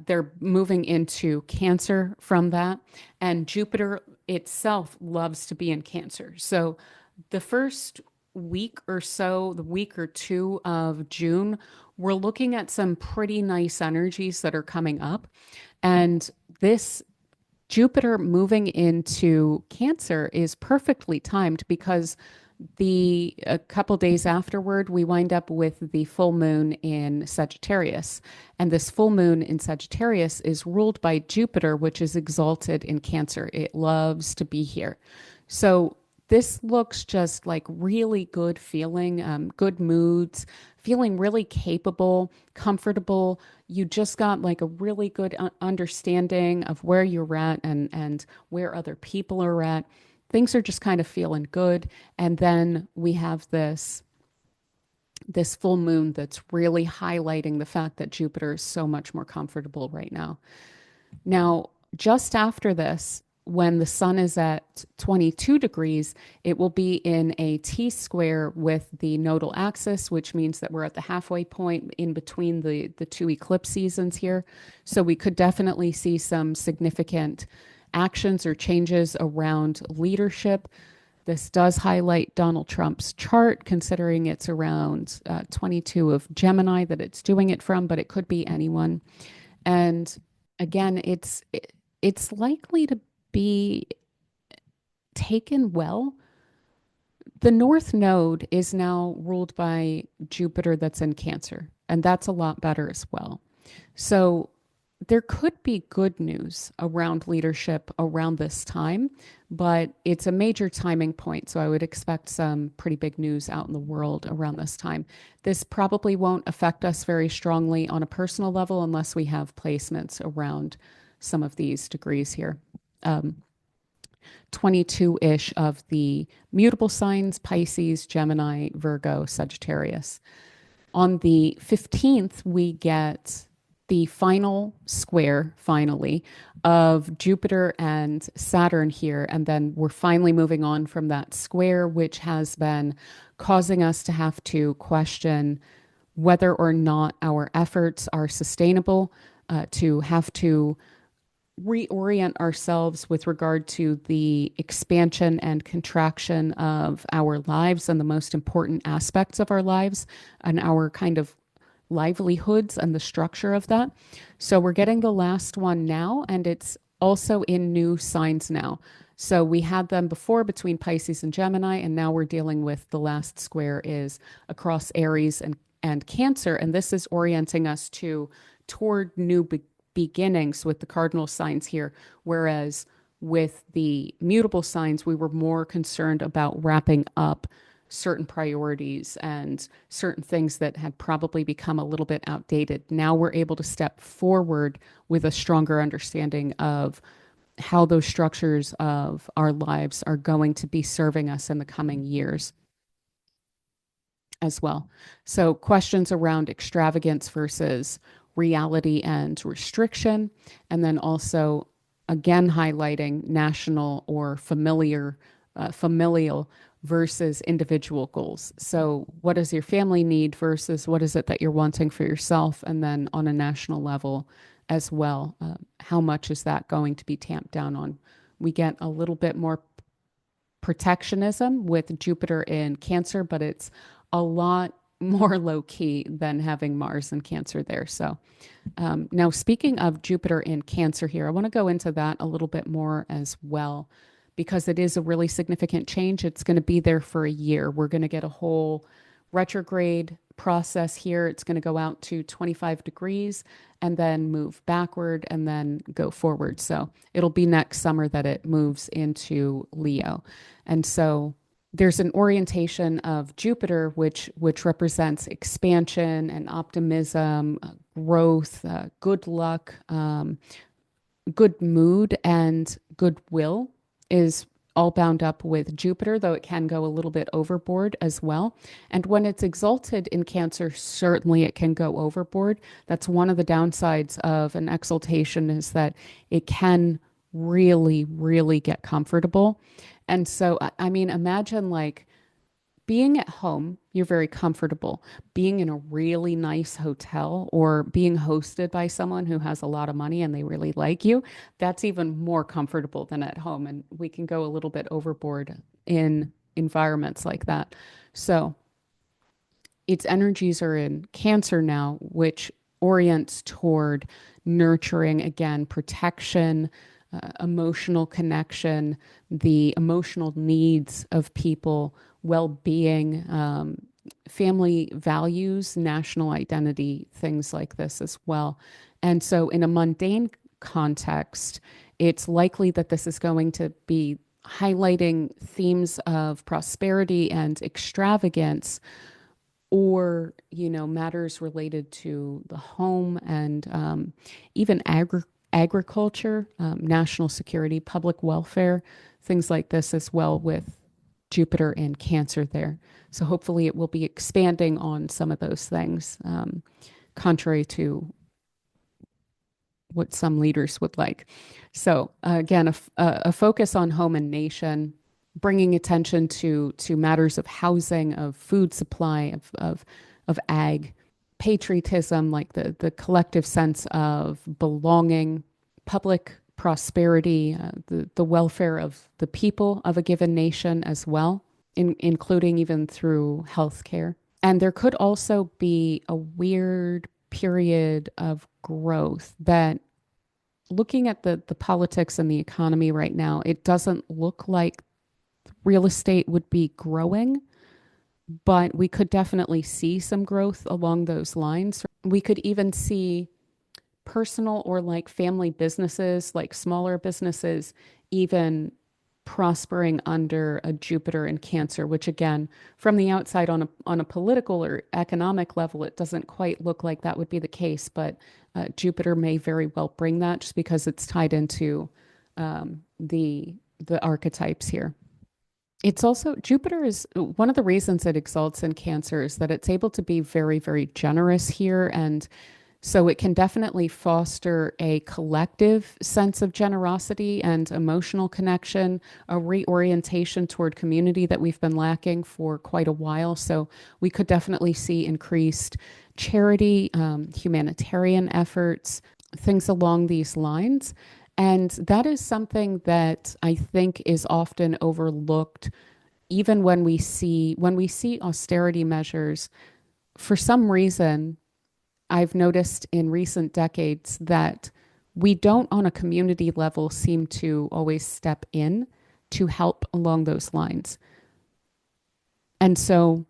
they're moving into Cancer from that. And Jupiter itself loves to be in Cancer. So the first week or so, the week or two of June, we're looking at some pretty nice energies that are coming up. And this Jupiter moving into Cancer is perfectly timed because the a couple days afterward we wind up with the full moon in Sagittarius, and this full moon in Sagittarius is ruled by Jupiter, which is exalted in Cancer. It loves to be here. So this looks just like really good feeling, good moods, feeling really capable, comfortable. You just got like a really good understanding of where you're at and where other people are at. Things are just kind of feeling good. And then we have this full moon that's really highlighting the fact that Jupiter is so much more comfortable right now. Now, just after this, when the sun is at 22 degrees, it will be in a T square with the nodal axis, which means that we're at the halfway point in between the two eclipse seasons here. So we could definitely see some significant actions or changes around leadership. This does highlight Donald Trump's chart, considering it's around 22 of Gemini that it's doing it from, but it could be anyone. And again, it's likely to be taken well. The North Node is now ruled by Jupiter that's in Cancer, and that's a lot better as well. So there could be good news around leadership around this time, but it's a major timing point. So I would expect some pretty big news out in the world around this time. This probably won't affect us very strongly on a personal level unless we have placements around some of these degrees here. 22-ish of the mutable signs: Pisces, Gemini, Virgo, Sagittarius. On the 15th, we get the final square, finally, of Jupiter and Saturn here. And then we're finally moving on from that square, which has been causing us to have to question whether or not our efforts are sustainable, to have to reorient ourselves with regard to the expansion and contraction of our lives and the most important aspects of our lives and our kind of livelihoods and the structure of that. So we're getting the last one now, and it's also in new signs now. So we had them before between Pisces and Gemini, and now we're dealing with the last square is across Aries and Cancer. And this is orienting us toward new beginnings with the cardinal signs here. Whereas with the mutable signs, we were more concerned about wrapping up certain priorities and certain things that had probably become a little bit outdated. Now we're able to step forward with a stronger understanding of how those structures of our lives are going to be serving us in the coming years as well. So questions around extravagance versus reality and restriction, and then also again highlighting national or familial versus individual goals. So what does your family need versus what is it that you're wanting for yourself? And then on a national level as well, how much is that going to be tamped down on? We get a little bit more protectionism with Jupiter in Cancer, but it's a lot more low key than having Mars in Cancer there. So now speaking of Jupiter in Cancer here, I want to go into that a little bit more as well, because it is a really significant change. It's going to be there for a year. We're going to get a whole retrograde process here. It's going to go out to 25 degrees and then move backward and then go forward. So it'll be next summer that it moves into Leo. And so there's an orientation of Jupiter, which represents expansion and optimism, growth, good luck, good mood, and goodwill is all bound up with Jupiter, though it can go a little bit overboard as well. And when it's exalted in Cancer, certainly it can go overboard. That's one of the downsides of an exaltation is that it can really, really get comfortable. And so, I mean, imagine like being at home, you're very comfortable. Being in a really nice hotel or being hosted by someone who has a lot of money and they really like you, that's even more comfortable than at home. And we can go a little bit overboard in environments like that. So its energies are in Cancer now, which orients toward nurturing, again, protection, emotional connection, the emotional needs of people, well being, family values, national identity, things like this as well. And so, in a mundane context, it's likely that this is going to be highlighting themes of prosperity and extravagance or matters related to the home and even agriculture, national security, public welfare, things like this as well with Jupiter and Cancer there. So hopefully it will be expanding on some of those things, contrary to what some leaders would like. So again, a focus on home and nation, bringing attention to matters of housing, of food supply, of ag, patriotism, like the collective sense of belonging, public prosperity, the welfare of the people of a given nation as well, including even through healthcare. And there could also be a weird period of growth that looking at the politics and the economy right now, it doesn't look like real estate would be growing, but we could definitely see some growth along those lines. We could even see personal or like family businesses, like smaller businesses, even prospering under a Jupiter in Cancer, which again, from the outside on a political or economic level, it doesn't quite look like that would be the case, but Jupiter may very well bring that just because it's tied into the archetypes here. It's also Jupiter is one of the reasons it exalts in Cancer is that it's able to be very, very generous here. And so it can definitely foster a collective sense of generosity and emotional connection, a reorientation toward community that we've been lacking for quite a while. So we could definitely see increased charity, humanitarian efforts, things along these lines. And that is something that I think is often overlooked, even when we see austerity measures. For some reason, I've noticed in recent decades that we don't, on a community level, seem to always step in to help along those lines. And so,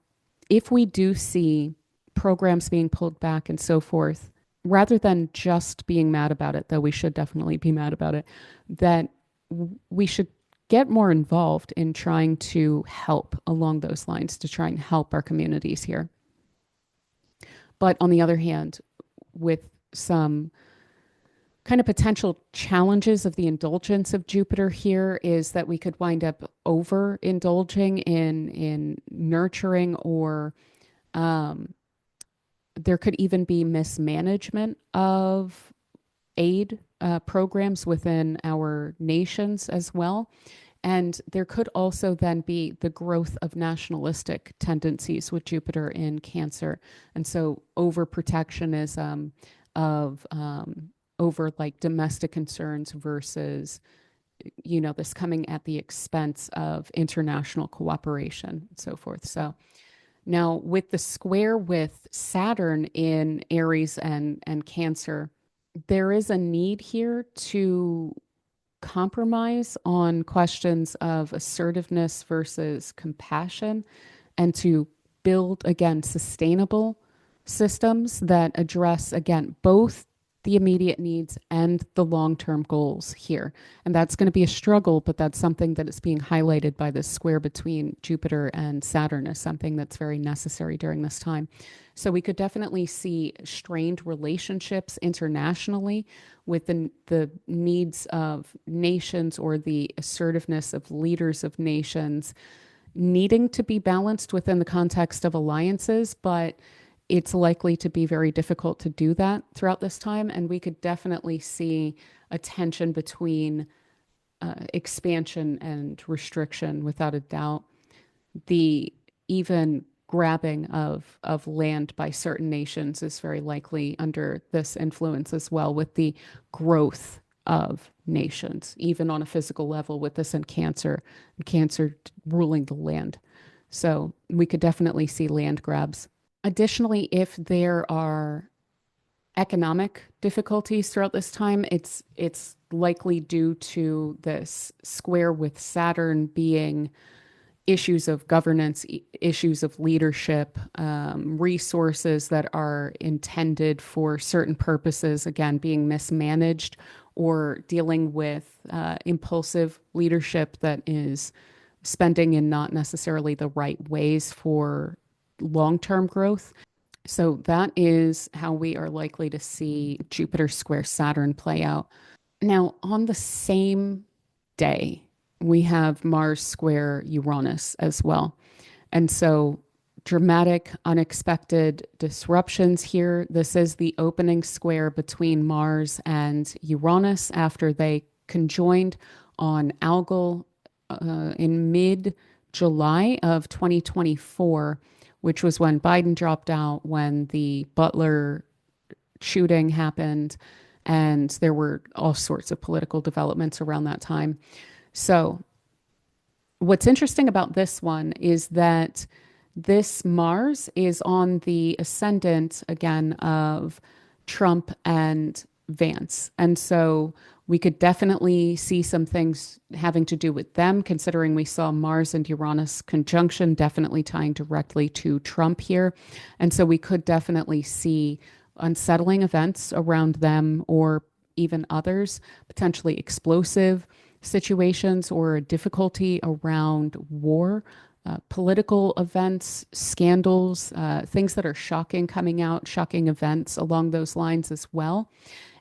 if we do see programs being pulled back and so forth, rather than just being mad about it, though we should definitely be mad about it, that we should get more involved in trying to help along those lines, to try and help our communities here. But on the other hand, with some kind of potential challenges of the indulgence of Jupiter here is that we could wind up overindulging in nurturing, or there could even be mismanagement of aid programs within our nations as well. And there could also then be the growth of nationalistic tendencies with Jupiter in Cancer. And so overprotectionism of over like domestic concerns versus, this coming at the expense of international cooperation and so forth. So now with the square with Saturn in Aries and Cancer, there is a need here to compromise on questions of assertiveness versus compassion and to build, again, sustainable systems that address, again, both the immediate needs and the long-term goals here. And that's going to be a struggle, but that's something that is being highlighted by this square between Jupiter and Saturn as something that's very necessary during this time. So we could definitely see strained relationships internationally with the needs of nations or the assertiveness of leaders of nations needing to be balanced within the context of alliances, but it's likely to be very difficult to do that throughout this time. And we could definitely see a tension between expansion and restriction without a doubt. The even grabbing of land by certain nations is very likely under this influence as well, with the growth of nations, even on a physical level, with this in Cancer, and Cancer ruling the land. So we could definitely see land grabs. Additionally, if there are economic difficulties throughout this time, it's likely due to this square with Saturn being issues of governance, issues of leadership, resources that are intended for certain purposes, again, being mismanaged, or dealing with impulsive leadership that is spending in not necessarily the right ways for long-term growth. So that is how we are likely to see Jupiter square Saturn play out. Now, on the same day, we have Mars square Uranus as well. And so dramatic, unexpected disruptions here. This is the opening square between Mars and Uranus after they conjoined on Algol in mid-July of 2024, which was when Biden dropped out, when the Butler shooting happened, and there were all sorts of political developments around that time. So what's interesting about this one is that this Mars is on the ascendant again of Trump and Vance. And so we could definitely see some things having to do with them, considering we saw Mars and Uranus conjunction, definitely tying directly to Trump here. And so we could definitely see unsettling events around them, or even others, potentially explosive situations or difficulty around war, political events, scandals, things that are shocking coming out, shocking events along those lines as well.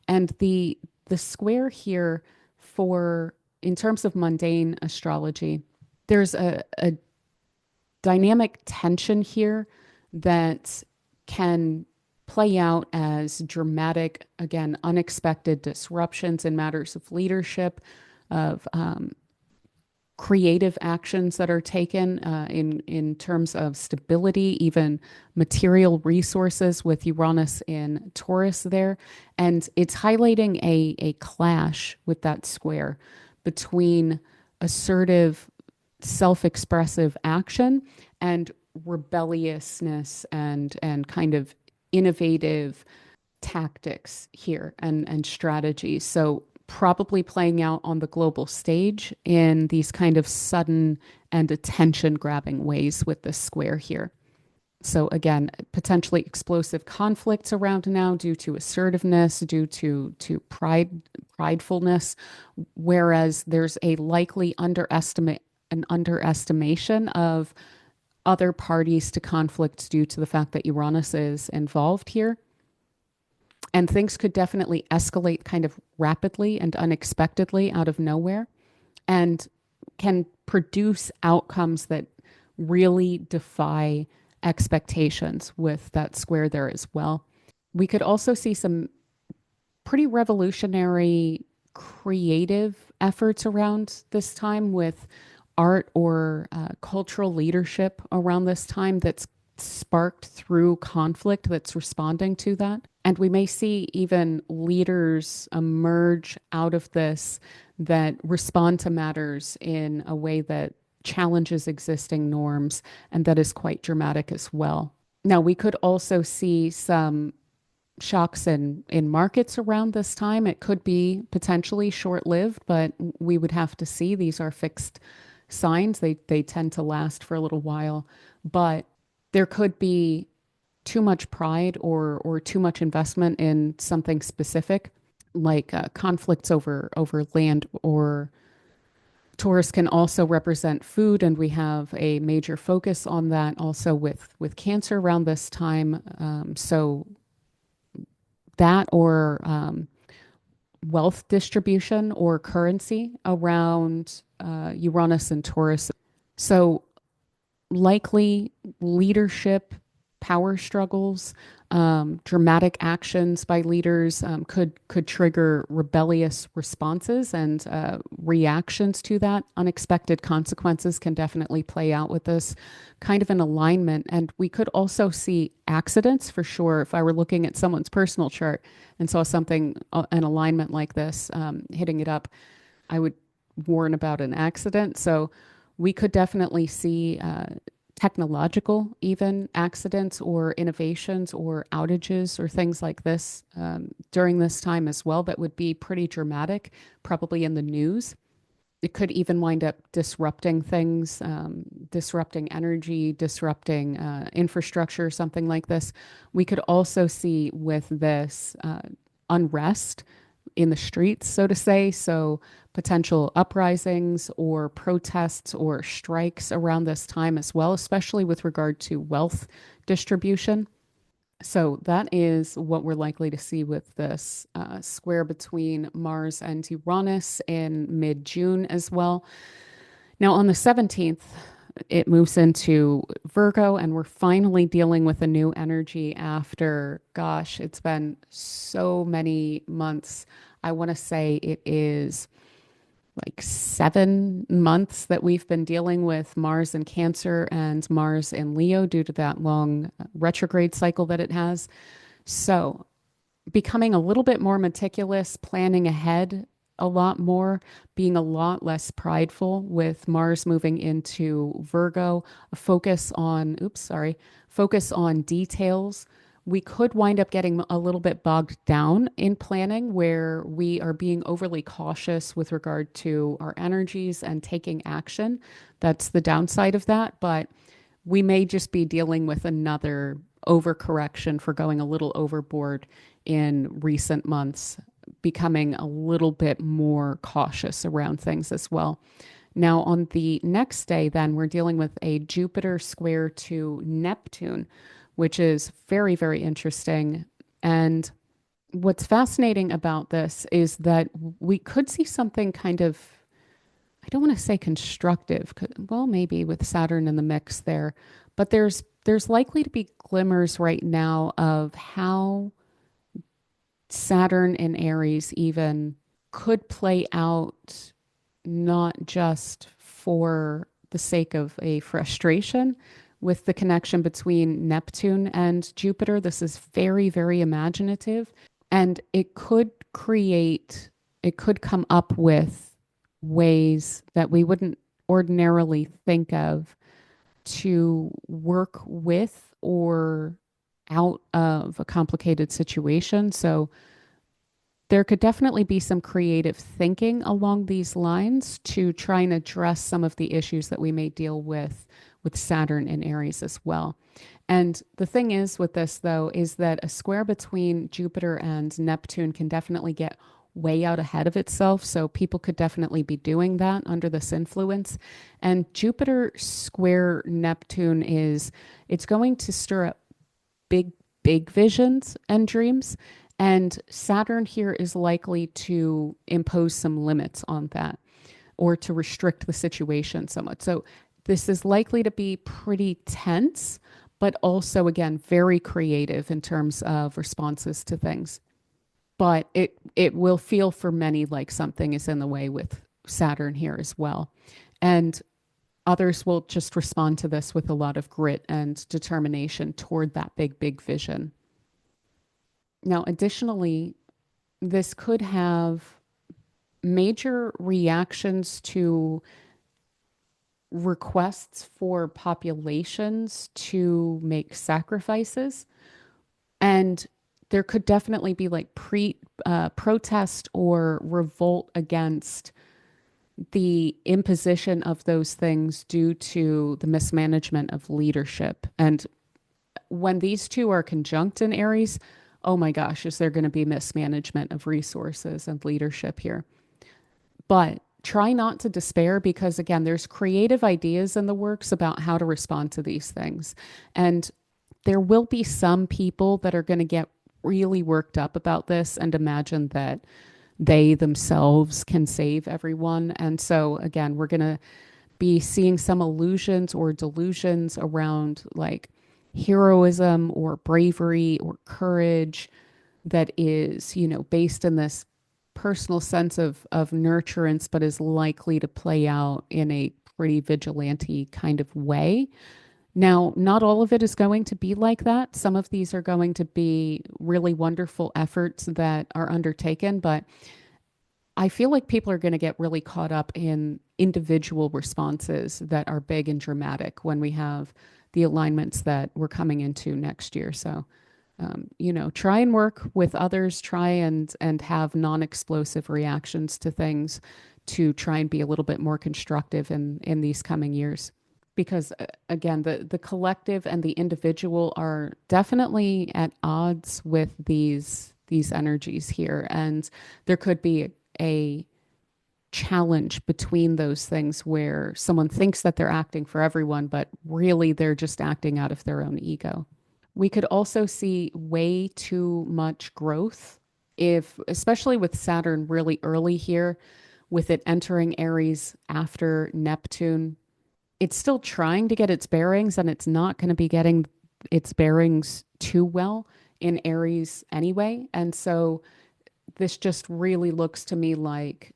And the square here for, in terms of mundane astrology, there's a dynamic tension here that can play out as dramatic, again, unexpected disruptions in matters of leadership, of creative actions that are taken in terms of stability, even material resources, with Uranus in Taurus there. And it's highlighting a clash with that square between assertive, self-expressive action and rebelliousness and kind of innovative tactics here and strategies. So probably playing out on the global stage in these kind of sudden and attention grabbing ways with this square here. So again, potentially explosive conflicts around now due to assertiveness, due to pridefulness, whereas there's a likely underestimation of other parties to conflicts due to the fact that Uranus is involved here. And things could definitely escalate kind of rapidly and unexpectedly out of nowhere, and can produce outcomes that really defy expectations with that square there as well. We could also see some pretty revolutionary creative efforts around this time, with art or cultural leadership around this time that's sparked through conflict that's responding to that. And we may see even leaders emerge out of this that respond to matters in a way that challenges existing norms, and that is quite dramatic as well. Now, we could also see some shocks in markets around this time. It could be potentially short-lived, but we would have to see. These are fixed signs. They tend to last for a little while, but there could be too much pride or too much investment in something specific, like conflicts over land, or Taurus can also represent food, and we have a major focus on that also with Cancer around this time. So that or wealth distribution or currency around Uranus and Taurus. So likely leadership, power struggles, dramatic actions by leaders could trigger rebellious responses and reactions to that. Unexpected consequences can definitely play out with this kind of an alignment. And we could also see accidents for sure. If I were looking at someone's personal chart and saw something, an alignment like this, hitting it up, I would warn about an accident. So we could definitely see technological even accidents or innovations or outages or things like this during this time as well that would be pretty dramatic, probably in the news. It could even wind up disrupting things, disrupting energy, disrupting infrastructure, something like this. We could also see with this unrest in the streets, so to say. So potential uprisings or protests or strikes around this time as well, especially with regard to wealth distribution. So that is what we're likely to see with this square between Mars and Uranus in mid-June as well. Now, on the 17th, it moves into Virgo, and we're finally dealing with a new energy after, gosh, it's been so many months. I want to say it is like 7 months that we've been dealing with Mars in Cancer and Mars in Leo due to that long retrograde cycle that it has. So becoming a little bit more meticulous, planning ahead a lot more, being a lot less prideful with Mars moving into Virgo, a focus on details. We could wind up getting a little bit bogged down in planning where we are being overly cautious with regard to our energies and taking action. That's the downside of that. But we may just be dealing with another overcorrection for going a little overboard in recent months, becoming a little bit more cautious around things as well. Now, on the next day, then we're dealing with a Jupiter square to Neptune, which is very, very interesting. And what's fascinating about this is that we could see something kind of, I don't want to say constructive, well, maybe with Saturn in the mix there, but there's likely to be glimmers right now of how Saturn in Aries even could play out, not just for the sake of a frustration with the connection between Neptune and Jupiter. This is very, very imaginative, and it could come up with ways that we wouldn't ordinarily think of to work with or out of a complicated situation. So there could definitely be some creative thinking along these lines to try and address some of the issues that we may deal with Saturn in Aries as well. And the thing is with this, though, is that a square between Jupiter and Neptune can definitely get way out ahead of itself. So people could definitely be doing that under this influence. And Jupiter square Neptune it's going to stir up big, big visions and dreams. And Saturn here is likely to impose some limits on that or to restrict the situation somewhat. So this is likely to be pretty tense, but also, again, very creative in terms of responses to things. But it will feel for many like something is in the way with Saturn here as well. And others will just respond to this with a lot of grit and determination toward that big, big vision. Now, additionally, this could have major reactions to requests for populations to make sacrifices. And there could definitely be like protest or revolt against the imposition of those things due to the mismanagement of leadership. And when these two are conjunct in Aries, oh my gosh, is there going to be mismanagement of resources and leadership here? But try not to despair because, again, there's creative ideas in the works about how to respond to these things. And there will be some people that are going to get really worked up about this and imagine that they themselves can save everyone. And so, again, we're going to be seeing some illusions or delusions around like heroism or bravery or courage that is, based in this personal sense of nurturance, but is likely to play out in a pretty vigilante kind of way. Now, not all of it is going to be like that. Some of these are going to be really wonderful efforts that are undertaken, but I feel like people are going to get really caught up in individual responses that are big and dramatic when we have the alignments that we're coming into next year. So, try and work with others, try and have non-explosive reactions to things to try and be a little bit more constructive in these coming years. Because again, the collective and the individual are definitely at odds with these energies here, and there could be a challenge between those things where someone thinks that they're acting for everyone, but really they're just acting out of their own ego. We could also see way too much growth if, especially with Saturn really early here, with it entering Aries after Neptune. It's still trying to get its bearings and it's not going to be getting its bearings too well in Aries anyway. And so this just really looks to me like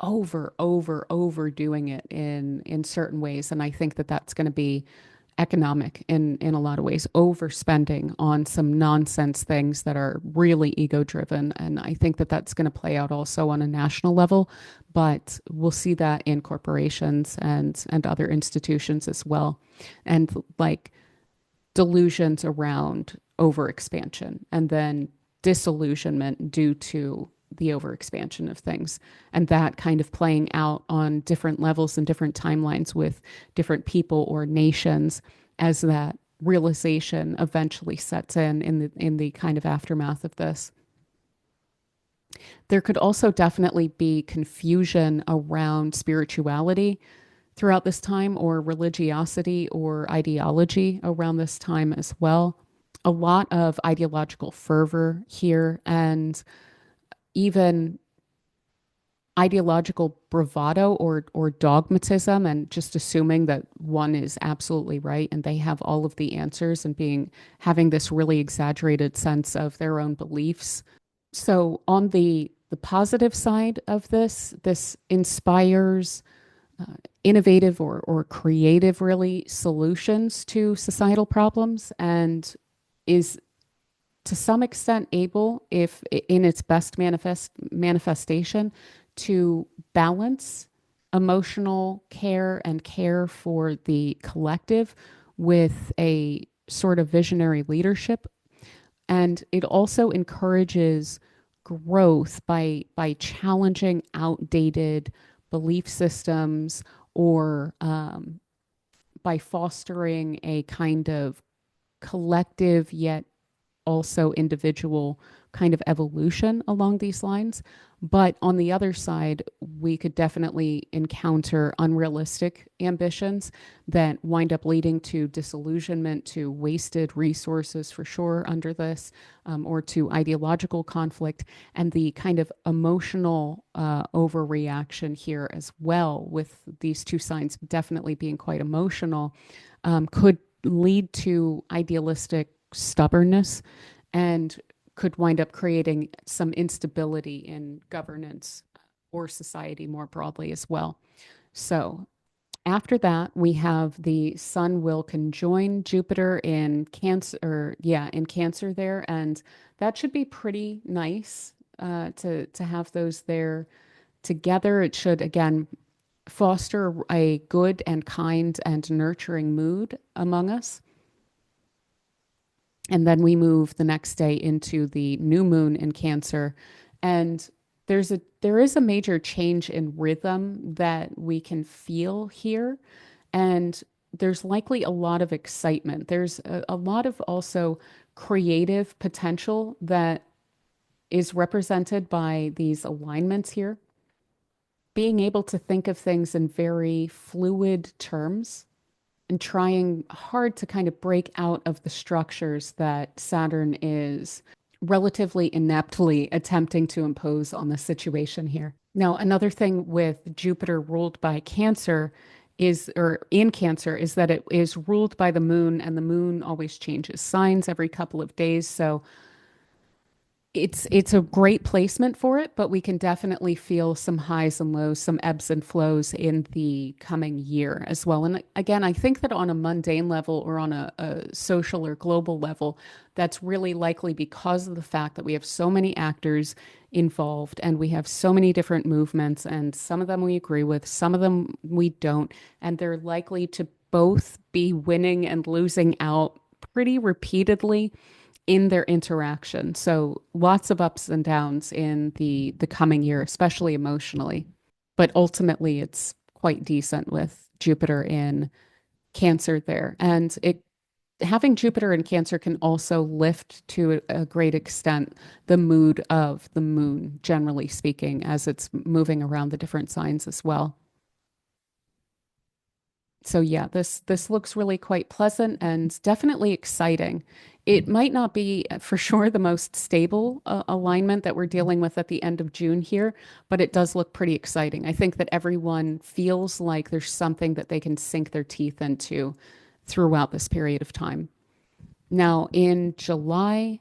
overdoing it in certain ways. And I think that that's going to be economic in a lot of ways, overspending on some nonsense things that are really ego driven. And I think that that's going to play out also on a national level, but we'll see that in corporations and other institutions as well. And like delusions around overexpansion and then disillusionment due to the overexpansion of things, and that kind of playing out on different levels and different timelines with different people or nations as that realization eventually sets in the kind of aftermath of this. There could also definitely be confusion around spirituality throughout this time, or religiosity or ideology around this time as well. A lot of ideological fervor here, and even ideological bravado or dogmatism, and just assuming that one is absolutely right and they have all of the answers, and having this really exaggerated sense of their own beliefs. So on the positive side of this inspires innovative or creative, really, solutions to societal problems, and is to some extent able, if in its best manifestation, to balance emotional care and care for the collective with a sort of visionary leadership. And it also encourages growth by challenging outdated belief systems, or by fostering a kind of collective yet also individual kind of evolution along these lines. But on the other side, we could definitely encounter unrealistic ambitions that wind up leading to disillusionment, to wasted resources for sure under this, or to ideological conflict, and the kind of emotional overreaction here as well, with these two signs definitely being quite emotional, could lead to idealistic stubbornness, and could wind up creating some instability in governance or society more broadly as well. So after that, we have the Sun will conjoin Jupiter in Cancer, in Cancer there, and that should be pretty nice to have those there together. It should again foster a good and kind and nurturing mood among us. And then we move the next day into the new moon in Cancer. And there is a major change in rhythm that we can feel here. And there's likely a lot of excitement. There's a lot of also creative potential that is represented by these alignments here. Being able to think of things in very fluid terms and trying hard to kind of break out of the structures that Saturn is relatively ineptly attempting to impose on the situation here. Now, another thing with Jupiter ruled by Cancer is, or in Cancer, is that it is ruled by the moon, and the moon always changes signs every couple of days. So it's a great placement for it, but we can definitely feel some highs and lows, some ebbs and flows in the coming year as well. And again, I think that on a mundane level or on a social or global level, that's really likely because of the fact that we have so many actors involved and we have so many different movements, and some of them we agree with, some of them we don't, and they're likely to both be winning and losing out pretty repeatedly in their interaction. So lots of ups and downs in the coming year, especially emotionally. But ultimately it's quite decent with Jupiter in Cancer there. And it having Jupiter in Cancer can also lift to a great extent the mood of the moon, generally speaking, as it's moving around the different signs as well. So yeah, this looks really quite pleasant and definitely exciting. It might not be for sure the most stable alignment that we're dealing with at the end of June here, but it does look pretty exciting. I think that everyone feels like there's something that they can sink their teeth into throughout this period of time. Now, in July,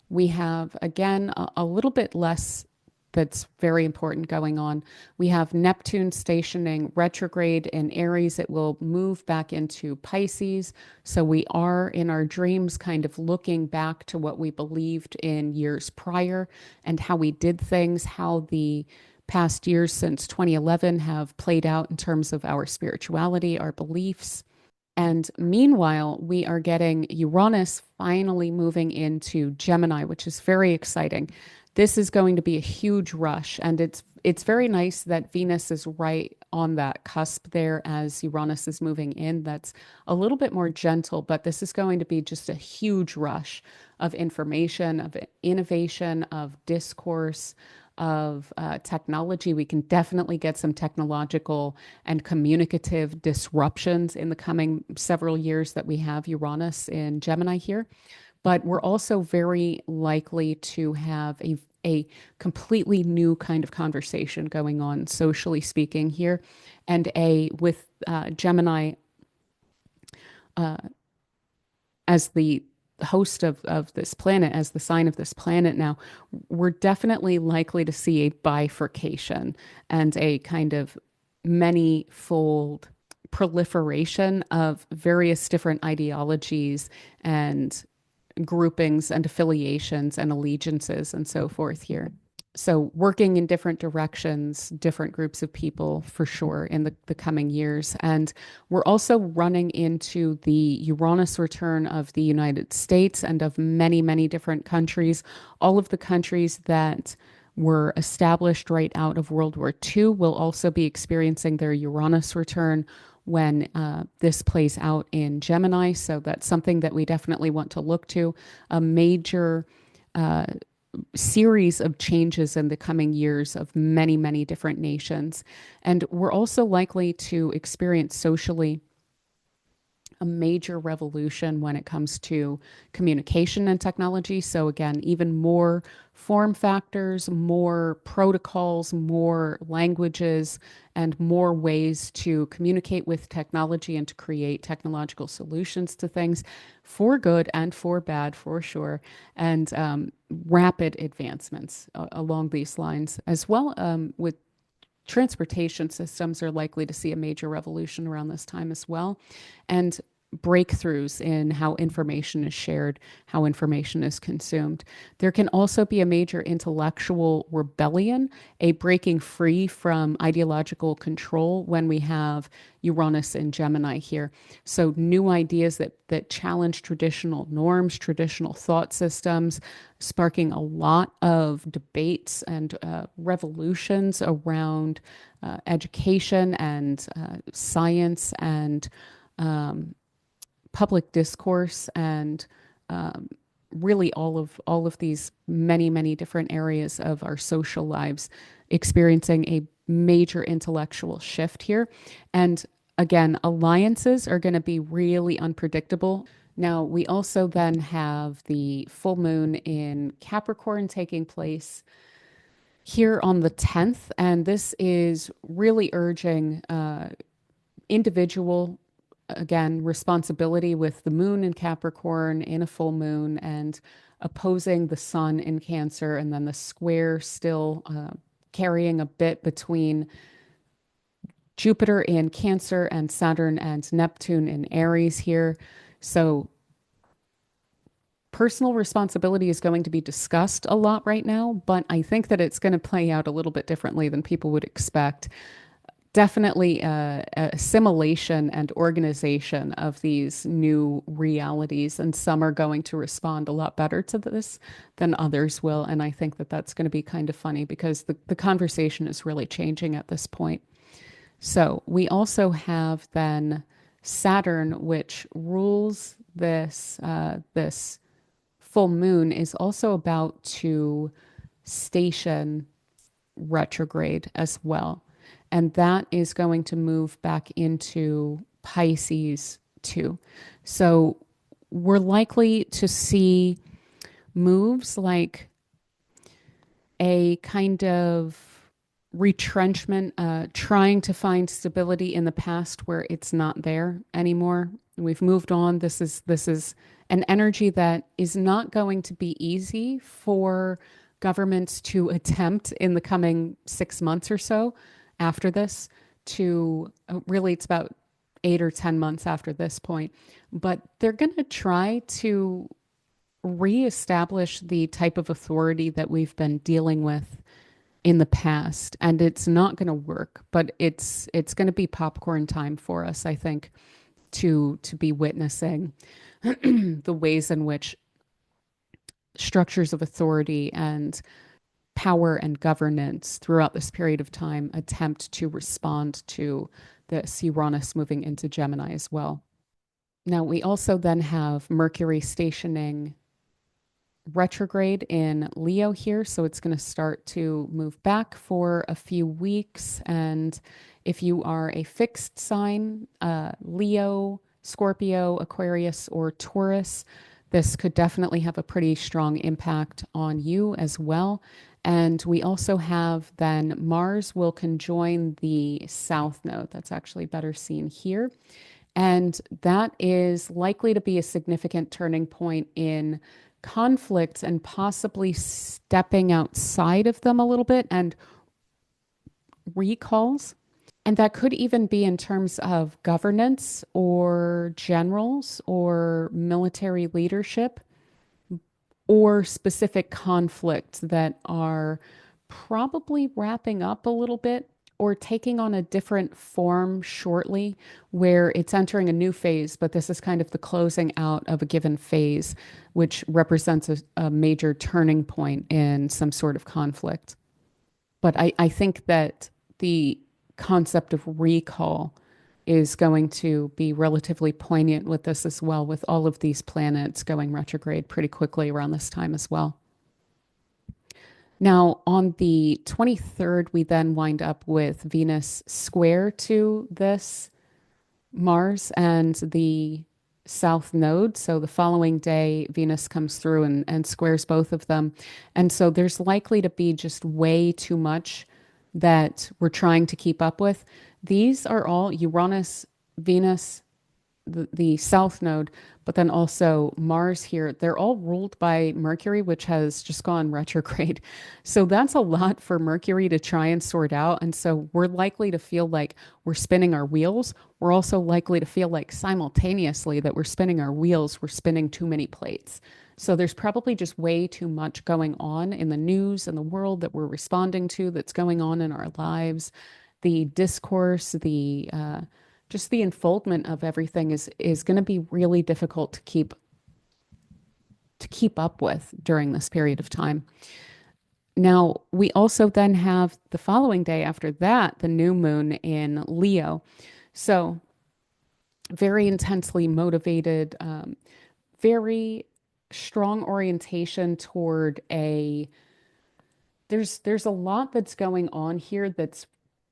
we have again a little bit less that's very important going on. We have Neptune stationing retrograde in Aries. It will move back into Pisces. So we are in our dreams kind of looking back to what we believed in years prior and how we did things, how the past years since 2011 have played out in terms of our spirituality, our beliefs. And meanwhile, we are getting Uranus finally moving into Gemini, which is very exciting. This is going to be a huge rush, and it's very nice that Venus is right on that cusp there as Uranus is moving in. That's a little bit more gentle, but this is going to be just a huge rush of information, of innovation, of discourse, of technology. We can definitely get some technological and communicative disruptions in the coming several years that we have Uranus in Gemini here. But we're also very likely to have a completely new kind of conversation going on, socially speaking here. And with Gemini as the host of this planet, as the sign of this planet now, we're definitely likely to see a bifurcation and a kind of many-fold proliferation of various different ideologies and groupings and affiliations and allegiances and so forth here. So working in different directions, different groups of people for sure in the coming years. And we're also running into the Uranus return of the United States and of many, many different countries. All of the countries that were established right out of World War II will also be experiencing their Uranus return when this plays out in Gemini. So that's something that we definitely want to look to. A major series of changes in the coming years of many, many different nations. And we're also likely to experience socially a major revolution when it comes to communication and technology. So again, even more form factors, more protocols, more languages, and more ways to communicate with technology and to create technological solutions to things for good and for bad, for sure. And rapid advancements along these lines, as well with transportation systems are likely to see a major revolution around this time as well. And breakthroughs in how information is shared, how information is consumed. There can also be a major intellectual rebellion, a breaking free from ideological control when we have Uranus and Gemini here. So new ideas that challenge traditional norms, traditional thought systems, sparking a lot of debates and revolutions around education and science and public discourse and um, really all of these many different areas of our social lives experiencing a major intellectual shift here. And again, alliances are going to be really unpredictable. Now, we also then have the full moon in Capricorn taking place here on the 10th, and this is really urging individual, again, responsibility with the moon in Capricorn in a full moon and opposing the sun in Cancer, and then the square still carrying a bit between Jupiter in Cancer and Saturn and Neptune in Aries here. So personal responsibility is going to be discussed a lot right now, but I think that it's going to play out a little bit differently than people would expect. Definitely assimilation and organization of these new realities, and some are going to respond a lot better to this than others will. And I think that that's going to be kind of funny because the conversation is really changing at this point. So we also have then Saturn, which rules this full moon, is also about to station retrograde as well. And that is going to move back into Pisces too. So we're likely to see moves like a kind of retrenchment, trying to find stability in the past where it's not there anymore. We've moved on. This is an energy that is not going to be easy for governments to attempt in the coming 6 months or so after this. To really, it's about 8 or 10 months after this point, but they're going to try to reestablish the type of authority that we've been dealing with in the past, and it's not going to work, but it's going to be popcorn time for us, I think, to be witnessing the ways in which structures of authority and power and governance throughout this period of time attempt to respond to this Uranus moving into Gemini as well. Now, we also then have Mercury stationing retrograde in Leo here. So it's going to start to move back for a few weeks. And if you are a fixed sign, Leo, Scorpio, Aquarius, or Taurus, this could definitely have a pretty strong impact on you as well. And we also have then Mars will conjoin the South Node. That's actually better seen here. And that is likely to be a significant turning point in conflicts and possibly stepping outside of them a little bit and recalls. And that could even be in terms of governance or generals or military leadership or specific conflicts that are probably wrapping up a little bit or taking on a different form shortly, where it's entering a new phase, but this is kind of the closing out of a given phase, which represents a major turning point in some sort of conflict. But I think that the concept of recall is going to be relatively poignant with this as well, with all of these planets going retrograde pretty quickly around this time as well. Now, on the 23rd, we then wind up with Venus square to this Mars and the South Node. So the following day, Venus comes through and squares both of them. And so there's likely to be just way too much that we're trying to keep up with. These are all Uranus, Venus, the South Node, but then also Mars here. They're all ruled by Mercury, which has just gone retrograde. So that's a lot for Mercury to try and sort out. And so we're likely to feel like we're spinning our wheels. We're also likely to feel like simultaneously that we're spinning our wheels, we're spinning too many plates. So there's probably just way too much going on in the news and the world that we're responding to, that's going on in our lives. The discourse, the just the unfoldment of everything is going to be really difficult to keep up with during this period of time. Now, we also then have the following day after that, the new moon in Leo. So very intensely motivated, very strong orientation toward a there's a lot that's going on here that's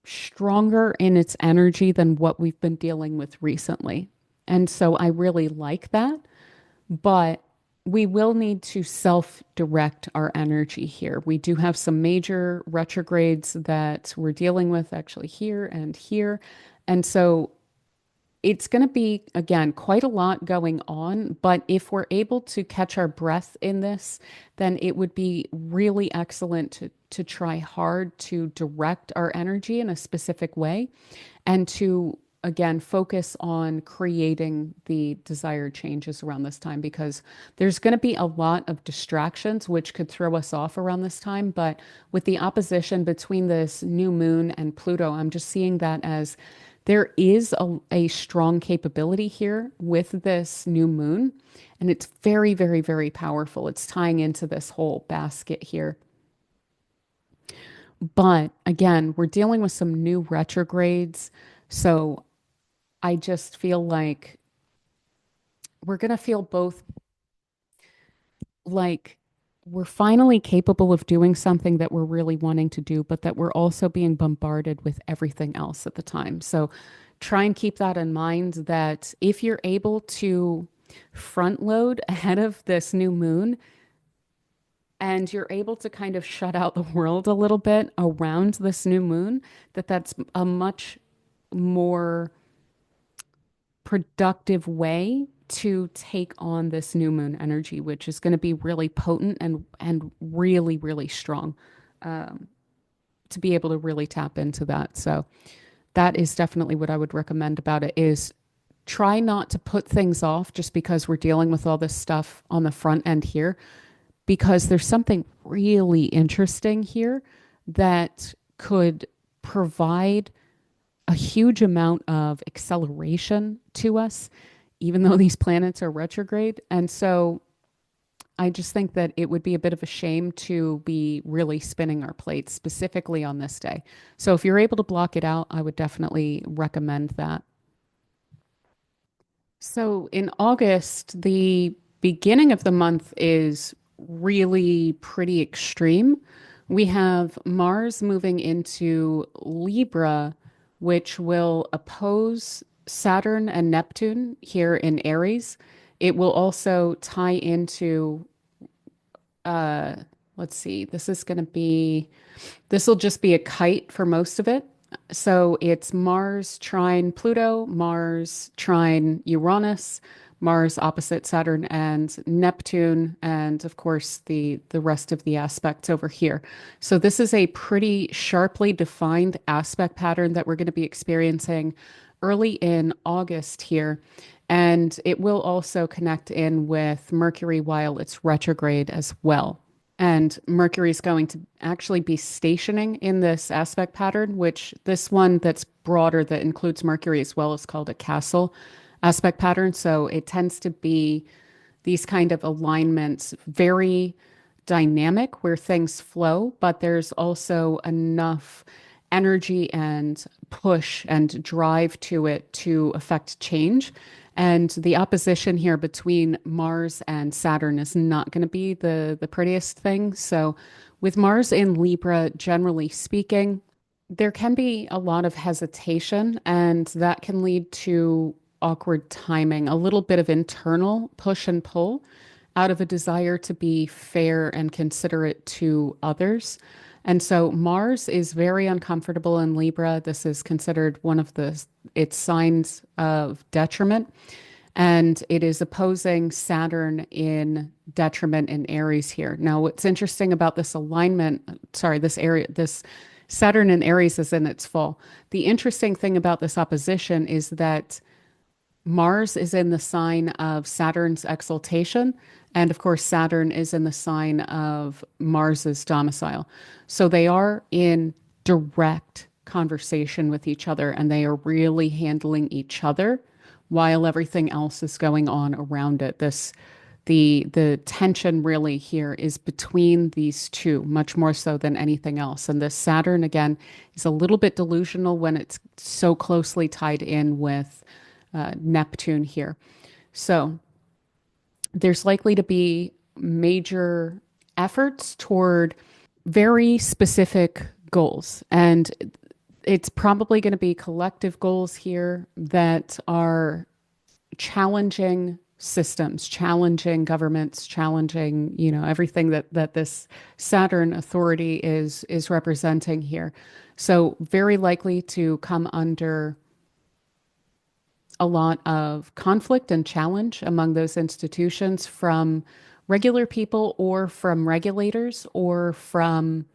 stronger in its energy than what we've been dealing with recently. And so I really like that, but we will need to self-direct our energy here. We do have some major retrogrades that we're dealing with actually here and here. And so it's going to be, again, quite a lot going on. But if we're able to catch our breath in this, then it would be really excellent to try hard to direct our energy in a specific way and to, again, focus on creating the desired changes around this time because there's going to be a lot of distractions which could throw us off around this time. But with the opposition between this new moon and Pluto, I'm just seeing that as there is a strong capability here with this new moon, and it's very, very, very powerful. It's tying into this whole basket here. But again, we're dealing with some new retrogrades. So I just feel like we're going to feel both like we're finally capable of doing something that we're really wanting to do, but that we're also being bombarded with everything else at the time. So try and keep that in mind that if you're able to front load ahead of this new moon and you're able to kind of shut out the world a little bit around this new moon, that's a much more productive way to take on this new moon energy, which is going to be really potent and really, really strong to be able to really tap into that. So that is definitely what I would recommend about it is try not to put things off just because we're dealing with all this stuff on the front end here, because there's something really interesting here that could provide a huge amount of acceleration to us, even though these planets are retrograde. And so I just think that it would be a bit of a shame to be really spinning our plates specifically on this day. So if you're able to block it out, I would definitely recommend that. So in August, the beginning of the month is really pretty extreme. We have Mars moving into Libra, which will oppose Saturn and Neptune here in Aries. It will also tie into, uh, let's see, this will just be a kite for most of it. So it's Mars trine Pluto, Mars trine Uranus, Mars opposite Saturn and Neptune, and of course the rest of the aspects over here. So this is a pretty sharply defined aspect pattern that we're going to be experiencing early in August here. And it will also connect in with Mercury while it's retrograde as well. And Mercury is going to actually be stationing in this aspect pattern, which this one that's broader that includes Mercury as well is called a castle aspect pattern. So it tends to be these kind of alignments, very dynamic where things flow, but there's also enough energy and push and drive to it to affect change. And the opposition here between Mars and Saturn is not going to be the prettiest thing. So with Mars in Libra, generally speaking, there can be a lot of hesitation, and that can lead to awkward timing, a little bit of internal push and pull out of a desire to be fair and considerate to others. And so Mars is very uncomfortable in Libra. This is considered one of its signs of detriment. And it is opposing Saturn in detriment in Aries here. Now, what's interesting about this alignment, sorry, this Saturn in Aries is in its fall. The interesting thing about this opposition is that Mars is in the sign of Saturn's exaltation. And of course, Saturn is in the sign of Mars's domicile. So they are in direct conversation with each other and they are really handling each other while everything else is going on around it. The tension really here is between these two, much more so than anything else. And this Saturn, again, is a little bit delusional when it's so closely tied in with Neptune here. So there's likely to be major efforts toward very specific goals. And it's probably going to be collective goals here that are challenging systems, challenging governments, challenging, everything that this Saturn authority is representing here. So very likely to come under a lot of conflict and challenge among those institutions from regular people or from regulators or from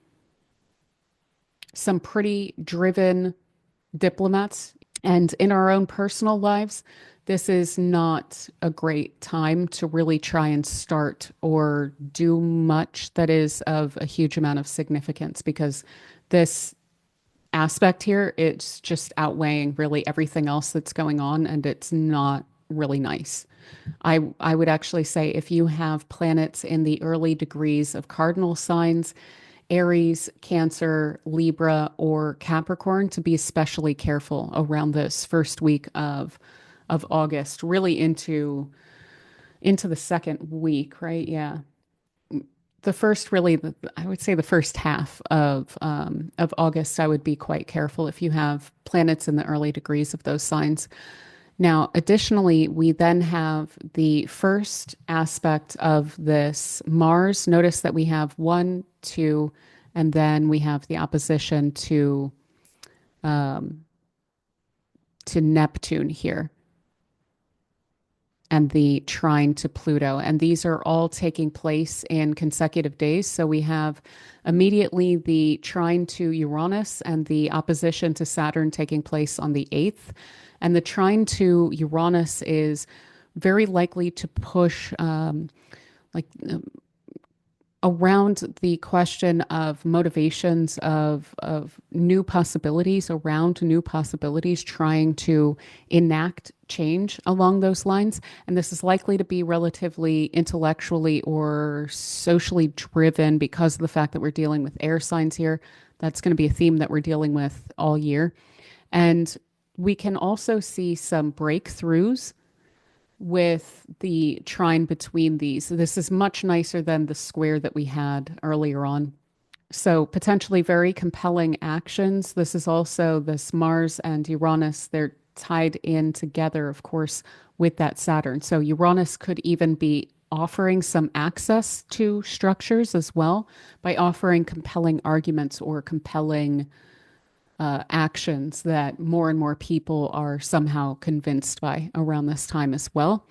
some pretty driven diplomats. And in our own personal lives, this is not a great time to really try and start or do much that is of a huge amount of significance because this aspect here, it's just outweighing really everything else that's going on, and it's not really nice. I would actually say if you have planets in the early degrees of cardinal signs, Aries, Cancer, Libra, or Capricorn, to be especially careful around this first week of August, really into the second week, right? Yeah. The first, really, I would say the first half of August, I would be quite careful if you have planets in the early degrees of those signs. Now, additionally, we then have the first aspect of this Mars. Notice that we have one, two, and then we have the opposition to Neptune here and the trine to Pluto. And these are all taking place in consecutive days. So we have immediately the trine to Uranus and the opposition to Saturn taking place on the 8th. And the trine to Uranus is very likely to push like around the question of motivations of new possibilities, around new possibilities, trying to enact change along those lines. And this is likely to be relatively intellectually or socially driven because of the fact that we're dealing with air signs here. That's going to be a theme that we're dealing with all year. And we can also see some breakthroughs with the trine between these. This is much nicer than the square that we had earlier on. So potentially very compelling actions. This is also this Mars and Uranus. They're tied in together, of course, with that Saturn. So Uranus could even be offering some access to structures as well by offering compelling arguments or compelling actions that more and more people are somehow convinced by around this time as well.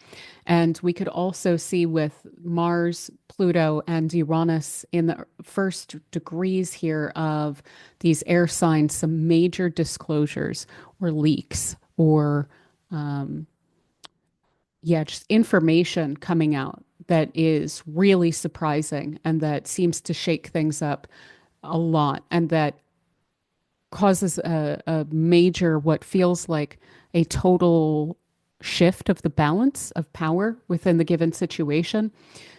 And we could also see with Mars, Pluto, and Uranus in the first degrees here of these air signs, some major disclosures or leaks or, just information coming out that is really surprising and that seems to shake things up a lot and that causes a major, what feels like a total shift of the balance of power within the given situation.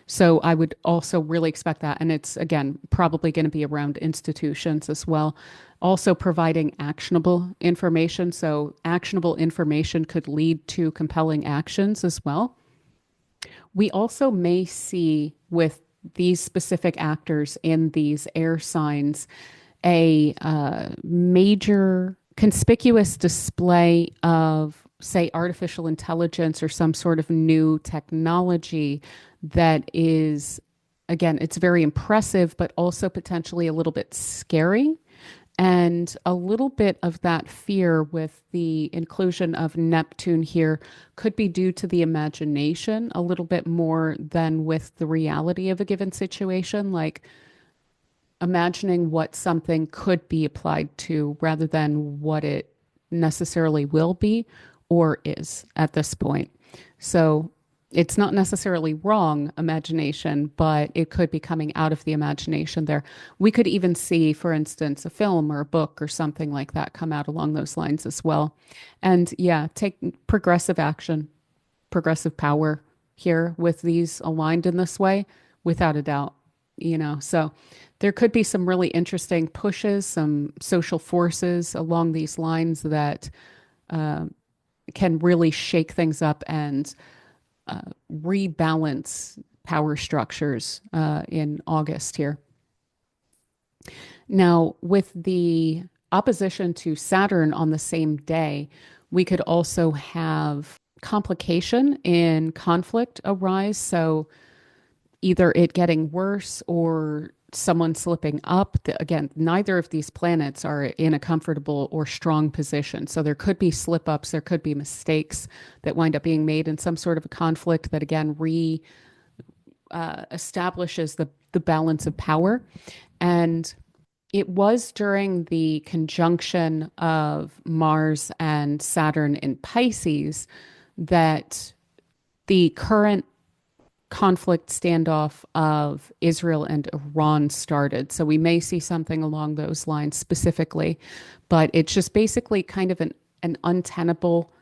So I would also really expect that. And it's, again, probably going to be around institutions as well. Also providing actionable information. So actionable information could lead to compelling actions as well. We also may see with these specific actors in these air signs a major conspicuous display of, say, artificial intelligence or some sort of new technology that is, again, it's very impressive, but also potentially a little bit scary. And a little bit of that fear with the inclusion of Neptune here could be due to the imagination a little bit more than with the reality of a given situation. Like, imagining what something could be applied to rather than what it necessarily will be or is at this point. So it's not necessarily wrong imagination, but it could be coming out of the imagination there. We could even see, for instance, a film or a book or something like that come out along those lines as well. And yeah, take progressive action, progressive power here with these aligned in this way, without a doubt. So there could be some really interesting pushes, some social forces along these lines that can really shake things up and rebalance power structures in August here. Now, with the opposition to Saturn on the same day, we could also have complication in conflict arise. So either it getting worse or someone slipping up. Again, neither of these planets are in a comfortable or strong position. So there could be slip ups, there could be mistakes that wind up being made in some sort of a conflict that again establishes the balance of power. And it was during the conjunction of Mars and Saturn in Pisces that the current conflict standoff of Israel and Iran started. So we may see something along those lines specifically, but it's just basically kind of an untenable,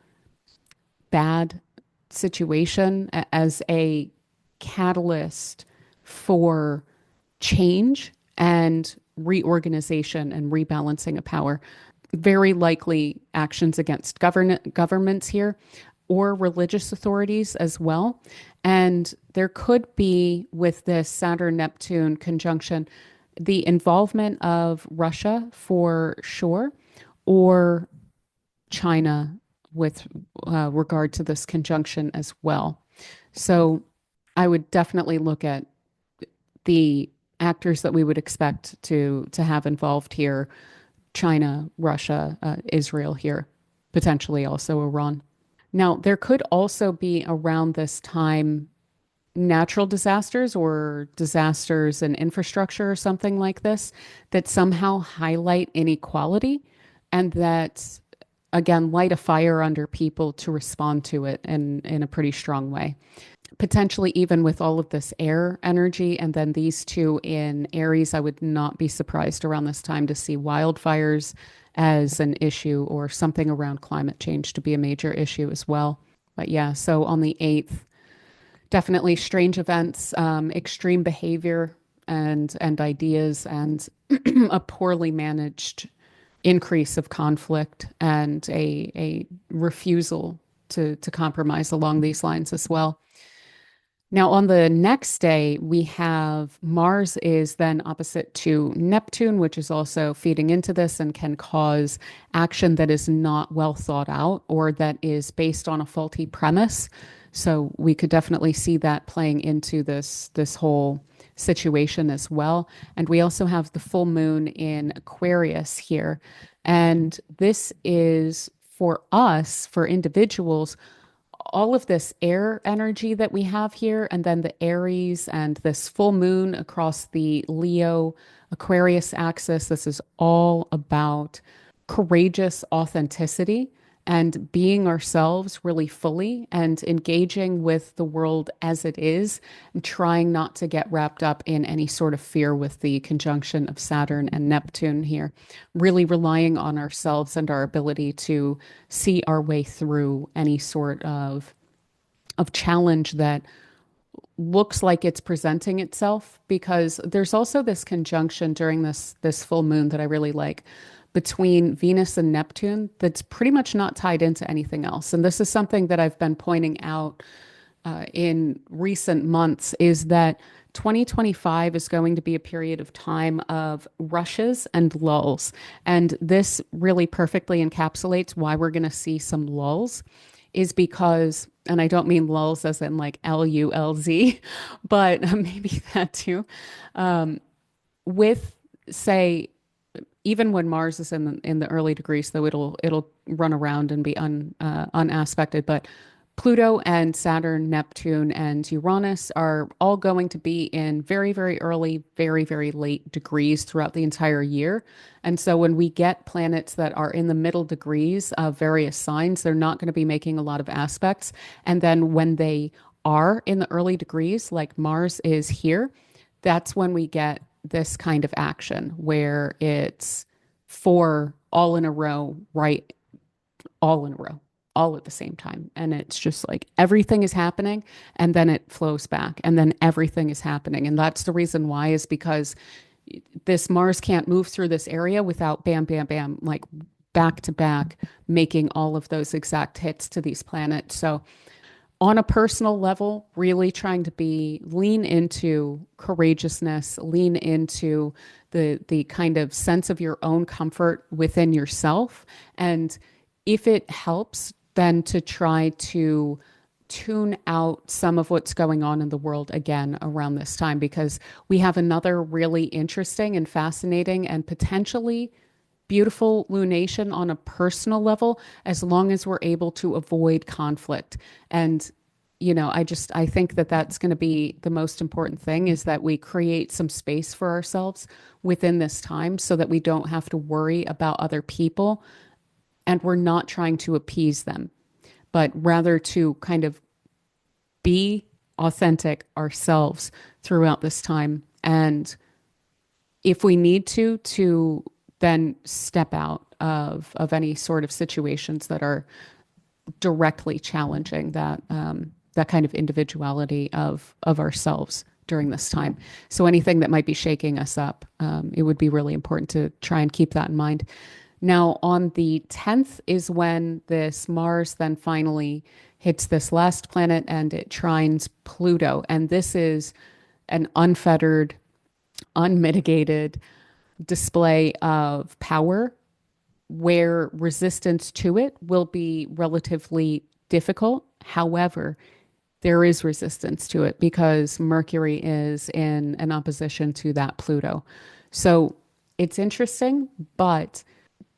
bad situation as a catalyst for change and reorganization and rebalancing of power. Very likely actions against governments here or religious authorities as well. And there could be, with this Saturn Neptune conjunction, the involvement of Russia for sure, or China with regard to this conjunction as well. So I would definitely look at the actors that we would expect to have involved here: China, Russia, Israel here, potentially also Iran. Now, there could also be around this time natural disasters or disasters in infrastructure or something like this that somehow highlight inequality and that, again, light a fire under people to respond to it in a pretty strong way. Potentially, even with all of this air energy, and then these two in Aries, I would not be surprised around this time to see wildfires as an issue or something around climate change to be a major issue as well. But yeah, so on the 8th, definitely strange events, extreme behavior and ideas, and a poorly managed increase of conflict and a refusal to compromise along these lines as well. Now, on the next day, we have Mars is then opposite to Neptune, which is also feeding into this and can cause action that is not well thought out or that is based on a faulty premise. So we could definitely see that playing into this whole situation as well. And we also have the full moon in Aquarius here. And this is for us, for individuals, all of this air energy that we have here, and then the Aries and this full moon across the Leo Aquarius axis. This is all about courageous authenticity and being ourselves really fully and engaging with the world as it is and trying not to get wrapped up in any sort of fear with the conjunction of Saturn and Neptune here. Really relying on ourselves and our ability to see our way through any sort of challenge that looks like it's presenting itself, because there's also this conjunction during this full moon that I really like between Venus and Neptune that's pretty much not tied into anything else. And this is something that I've been pointing out in recent months, is that 2025 is going to be a period of time of rushes and lulls. And this really perfectly encapsulates why we're going to see some lulls, is because, and I don't mean lulls as in like Lulz, but maybe that too, with, say, even when Mars is in the early degrees, though it'll run around and be unaspected, but Pluto and Saturn, Neptune and Uranus are all going to be in very, very early, very, very late degrees throughout the entire year. And so when we get planets that are in the middle degrees of various signs, they're not going to be making a lot of aspects. And then when they are in the early degrees, like Mars is here, that's when we get this kind of action where it's four all in a row, right? All in a row, all at the same time. And it's just like everything is happening and then it flows back and then everything is happening. And that's the reason why, is because this Mars can't move through this area without bam, bam, bam, like back to back, making all of those exact hits to these planets. So on a personal level, really trying to be lean into courageousness, lean into the kind of sense of your own comfort within yourself. And if it helps, then to try to tune out some of what's going on in the world again around this time, because we have another really interesting and fascinating and potentially beautiful lunation on a personal level, as long as we're able to avoid conflict. And I think that that's going to be the most important thing, is that we create some space for ourselves within this time so that we don't have to worry about other people, and we're not trying to appease them, but rather to kind of be authentic ourselves throughout this time. And if we need to then step out of any sort of situations that are directly challenging that kind of individuality of ourselves during this time. So anything that might be shaking us up, it would be really important to try and keep that in mind. Now, on the 10th is when this Mars then finally hits this last planet and it trines Pluto. And this is an unfettered, unmitigated display of power, where resistance to it will be relatively difficult. However, there is resistance to it because Mercury is in an opposition to that Pluto. So it's interesting, but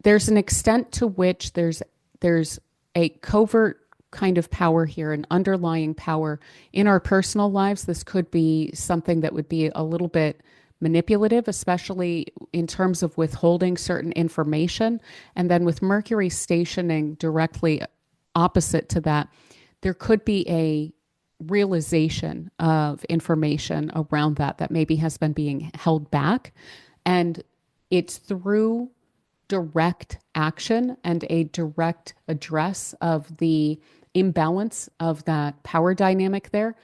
there's an extent to which there's a covert kind of power here, an underlying power in our personal lives. This could be something that would be a little bit manipulative, especially in terms of withholding certain information. And then with Mercury stationing directly opposite to that, there could be a realization of information around that maybe has been being held back. And it's through direct action and a direct address of the imbalance of that power dynamic there,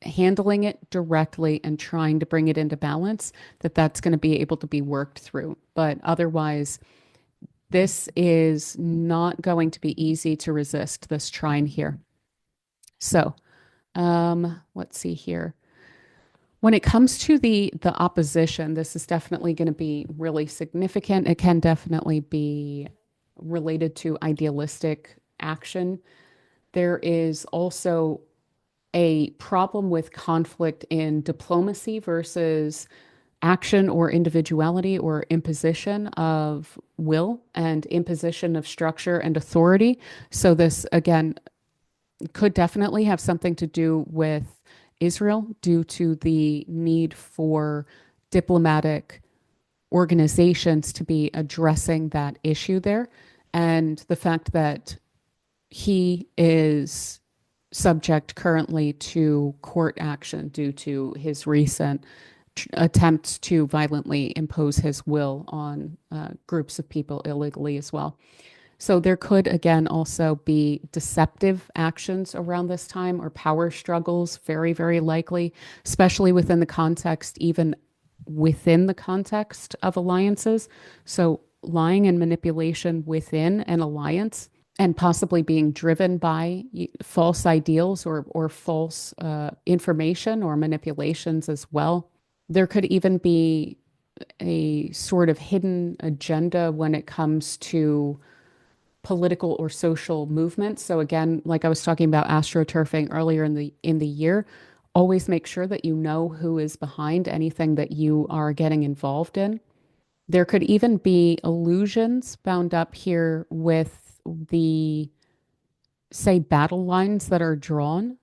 handling it directly and trying to bring it into balance, that's going to be able to be worked through. But otherwise, this is not going to be easy to resist, this trine here. So let's see here. When it comes to the opposition, this is definitely going to be really significant. It can definitely be related to idealistic action. There is also a problem with conflict in diplomacy versus action or individuality or imposition of will and imposition of structure and authority. So this, again, could definitely have something to do with Israel due to the need for diplomatic organizations to be addressing that issue there. And the fact that he is subject currently to court action due to his recent attempts to violently impose his will on groups of people illegally as well. So there could, again, also be deceptive actions around this time, or power struggles, very, very likely, especially within the context, even within the context of alliances. So lying and manipulation within an alliance, and possibly being driven by false ideals or false information or manipulations as well. There could even be a sort of hidden agenda when it comes to political or social movements. So again, like I was talking about astroturfing earlier in the year, always make sure that you know who is behind anything that you are getting involved in. There could even be illusions bound up here with the, say, battle lines that are drawn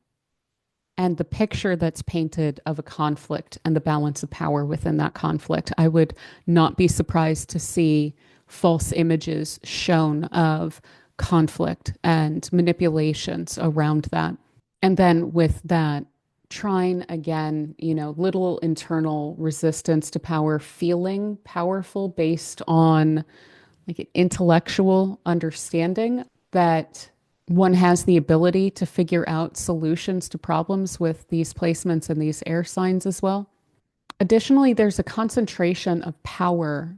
and the picture that's painted of a conflict and the balance of power within that conflict. I would not be surprised to see false images shown of conflict and manipulations around that. And then with that trine, again, little internal resistance to power, feeling powerful based on like intellectual understanding that one has the ability to figure out solutions to problems with these placements and these air signs as well. Additionally, there's a concentration of power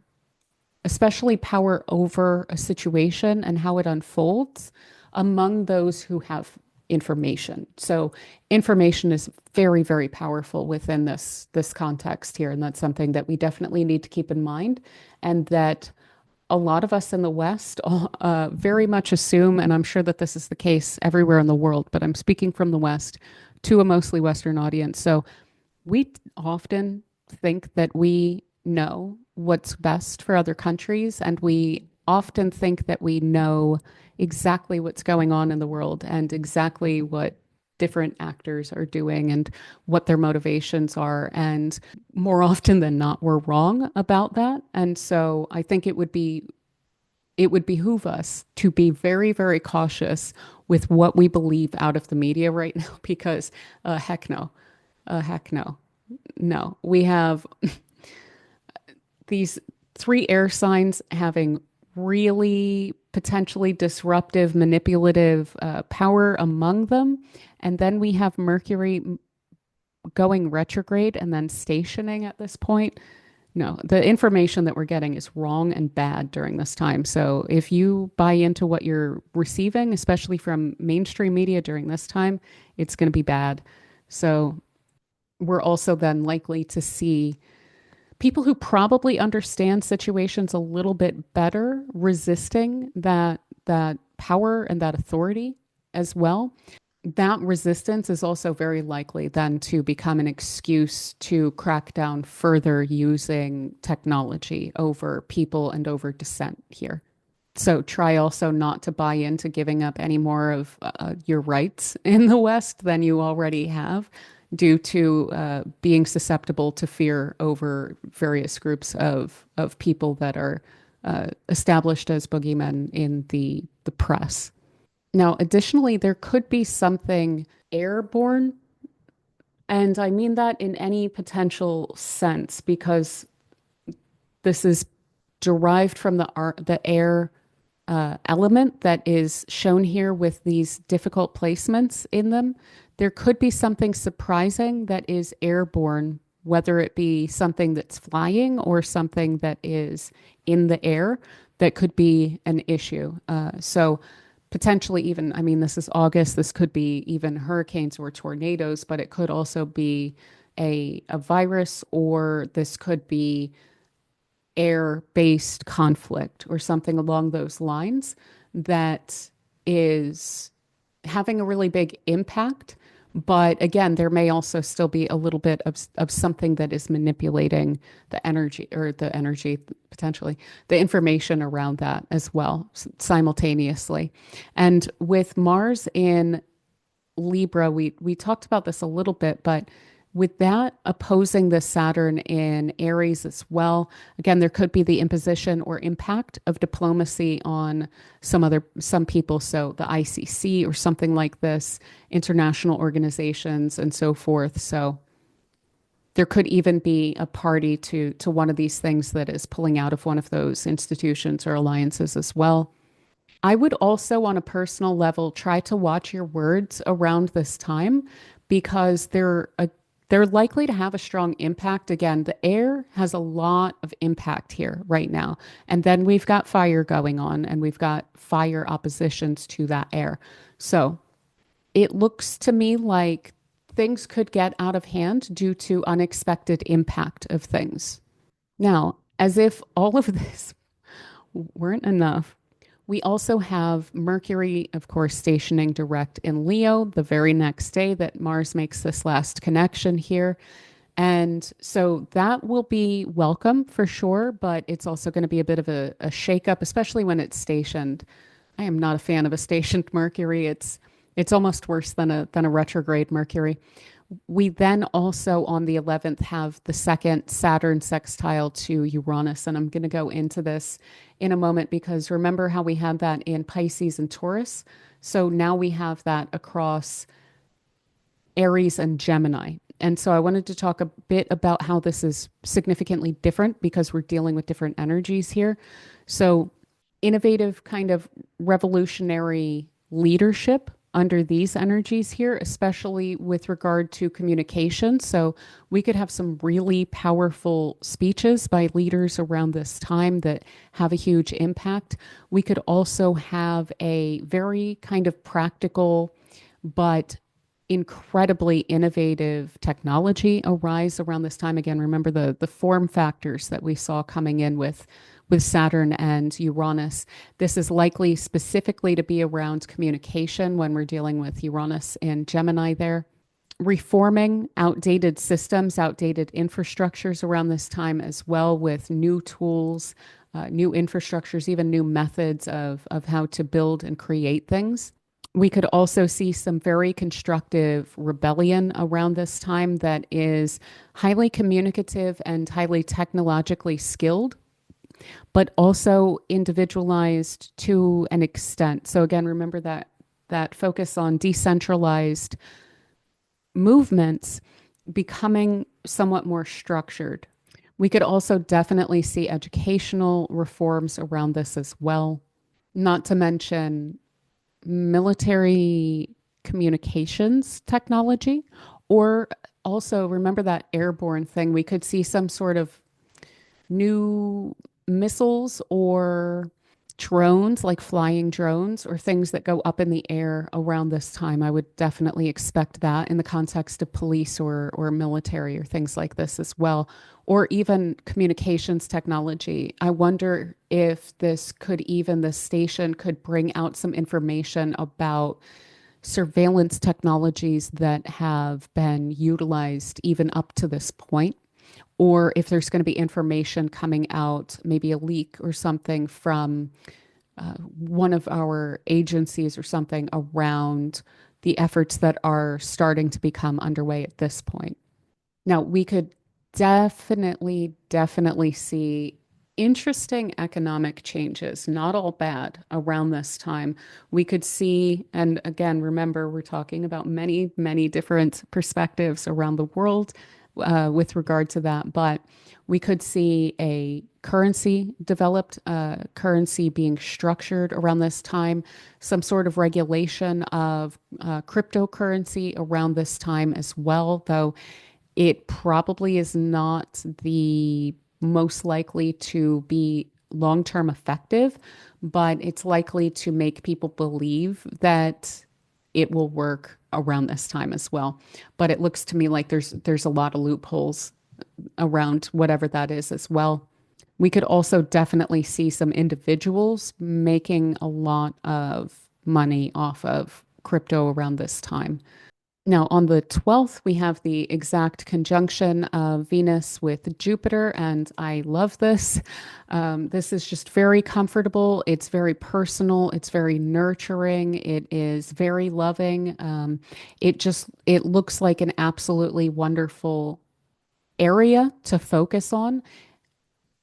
especially power over a situation and how it unfolds among those who have information. So information is very, very powerful within this context here, and that's something that we definitely need to keep in mind, and that a lot of us in the West very much assume, and I'm sure that this is the case everywhere in the world, but I'm speaking from the West to a mostly Western audience. So we often think that we know what's best for other countries, and we often think that we know exactly what's going on in the world and exactly what different actors are doing and what their motivations are. And more often than not, we're wrong about that. And so I think it would behoove us to be very, very cautious with what we believe out of the media right now, because heck no, heck no. No, we have these three air signs having really potentially disruptive, manipulative power among them. And then we have Mercury going retrograde and then stationing at this point. No, the information that we're getting is wrong and bad during this time. So if you buy into what you're receiving, especially from mainstream media during this time, it's going to be bad. So we're also then likely to see people who probably understand situations a little bit better resisting that power and that authority as well. That resistance is also very likely then to become an excuse to crack down further using technology over people and over dissent here. So try also not to buy into giving up any more of your rights in the West than you already have, due to being susceptible to fear over various groups of people that are established as boogeymen in the press. Now, additionally, there could be something airborne, and I mean that in any potential sense because this is derived from the air element that is shown here with these difficult placements in them. There could be something surprising that is airborne, whether it be something that's flying or something that is in the air that could be an issue. So potentially even, I mean, this is August, this could be even hurricanes or tornadoes, but it could also be a virus, or this could be air-based conflict or something along those lines that is having a really big impact. But again, there may also still be a little bit of something that is manipulating the energy, potentially, the information around that as well, simultaneously. And with Mars in Libra, we talked about this a little bit, but with that opposing the Saturn in Aries as well, again, there could be the imposition or impact of diplomacy on some people. So the ICC or something like this, international organizations and so forth. So there could even be a party to one of these things that is pulling out of one of those institutions or alliances as well. I would also, on a personal level, try to watch your words around this time because they're likely to have a strong impact. Again, the air has a lot of impact here right now. And then we've got fire going on and we've got fire oppositions to that air. So it looks to me like things could get out of hand due to unexpected impact of things. Now, as if all of this weren't enough, we also have Mercury, of course, stationing direct in Leo the very next day that Mars makes this last connection here. And so that will be welcome for sure, but it's also going to be a bit of a shakeup, especially when it's stationed. I am not a fan of a stationed Mercury. It's almost worse than a retrograde Mercury. We then also on the 11th have the second Saturn sextile to Uranus. And I'm going to go into this in a moment because remember how we had that in Pisces and Taurus? So now we have that across Aries and Gemini. And so I wanted to talk a bit about how this is significantly different because we're dealing with different energies here. So innovative kind of revolutionary leadership under these energies here, especially with regard to communication. So we could have some really powerful speeches by leaders around this time that have a huge impact. We could also have a very kind of practical but incredibly innovative technology arise around this time. Again, remember the form factors that we saw coming in with Saturn and Uranus. This is likely specifically to be around communication when we're dealing with Uranus and Gemini there. Reforming outdated systems, outdated infrastructures around this time as well, with new tools, new infrastructures, even new methods of how to build and create things. We could also see some very constructive rebellion around this time that is highly communicative and highly technologically skilled, but also individualized to an extent. So again, remember that focus on decentralized movements becoming somewhat more structured. We could also definitely see educational reforms around this as well, not to mention military communications technology, or also remember that airborne thing. We could see some sort of new missiles or drones, like flying drones or things that go up in the air around this time. I would definitely expect that in the context of police or military or things like this as well, or even communications technology. I wonder if this station could bring out some information about surveillance technologies that have been utilized even up to this point, or if there's going to be information coming out, maybe a leak or something from one of our agencies or something around the efforts that are starting to become underway at this point. Now, we could definitely see interesting economic changes, not all bad, around this time. We could see, and again, remember, we're talking about many different perspectives around the world with regard to that, but we could see a currency developed, currency being structured around this time, some sort of regulation of cryptocurrency around this time as well, though it probably is not the most likely to be long-term effective, but it's likely to make people believe that it will work around this time as well. But it looks to me like there's a lot of loopholes around whatever that is as well. We could also definitely see some individuals making a lot of money off of crypto around this time. Now, on the 12th, we have the exact conjunction of Venus with Jupiter, and I love this. This is just very comfortable. It's very personal. It's very nurturing. It is very loving. It looks like an absolutely wonderful area to focus on,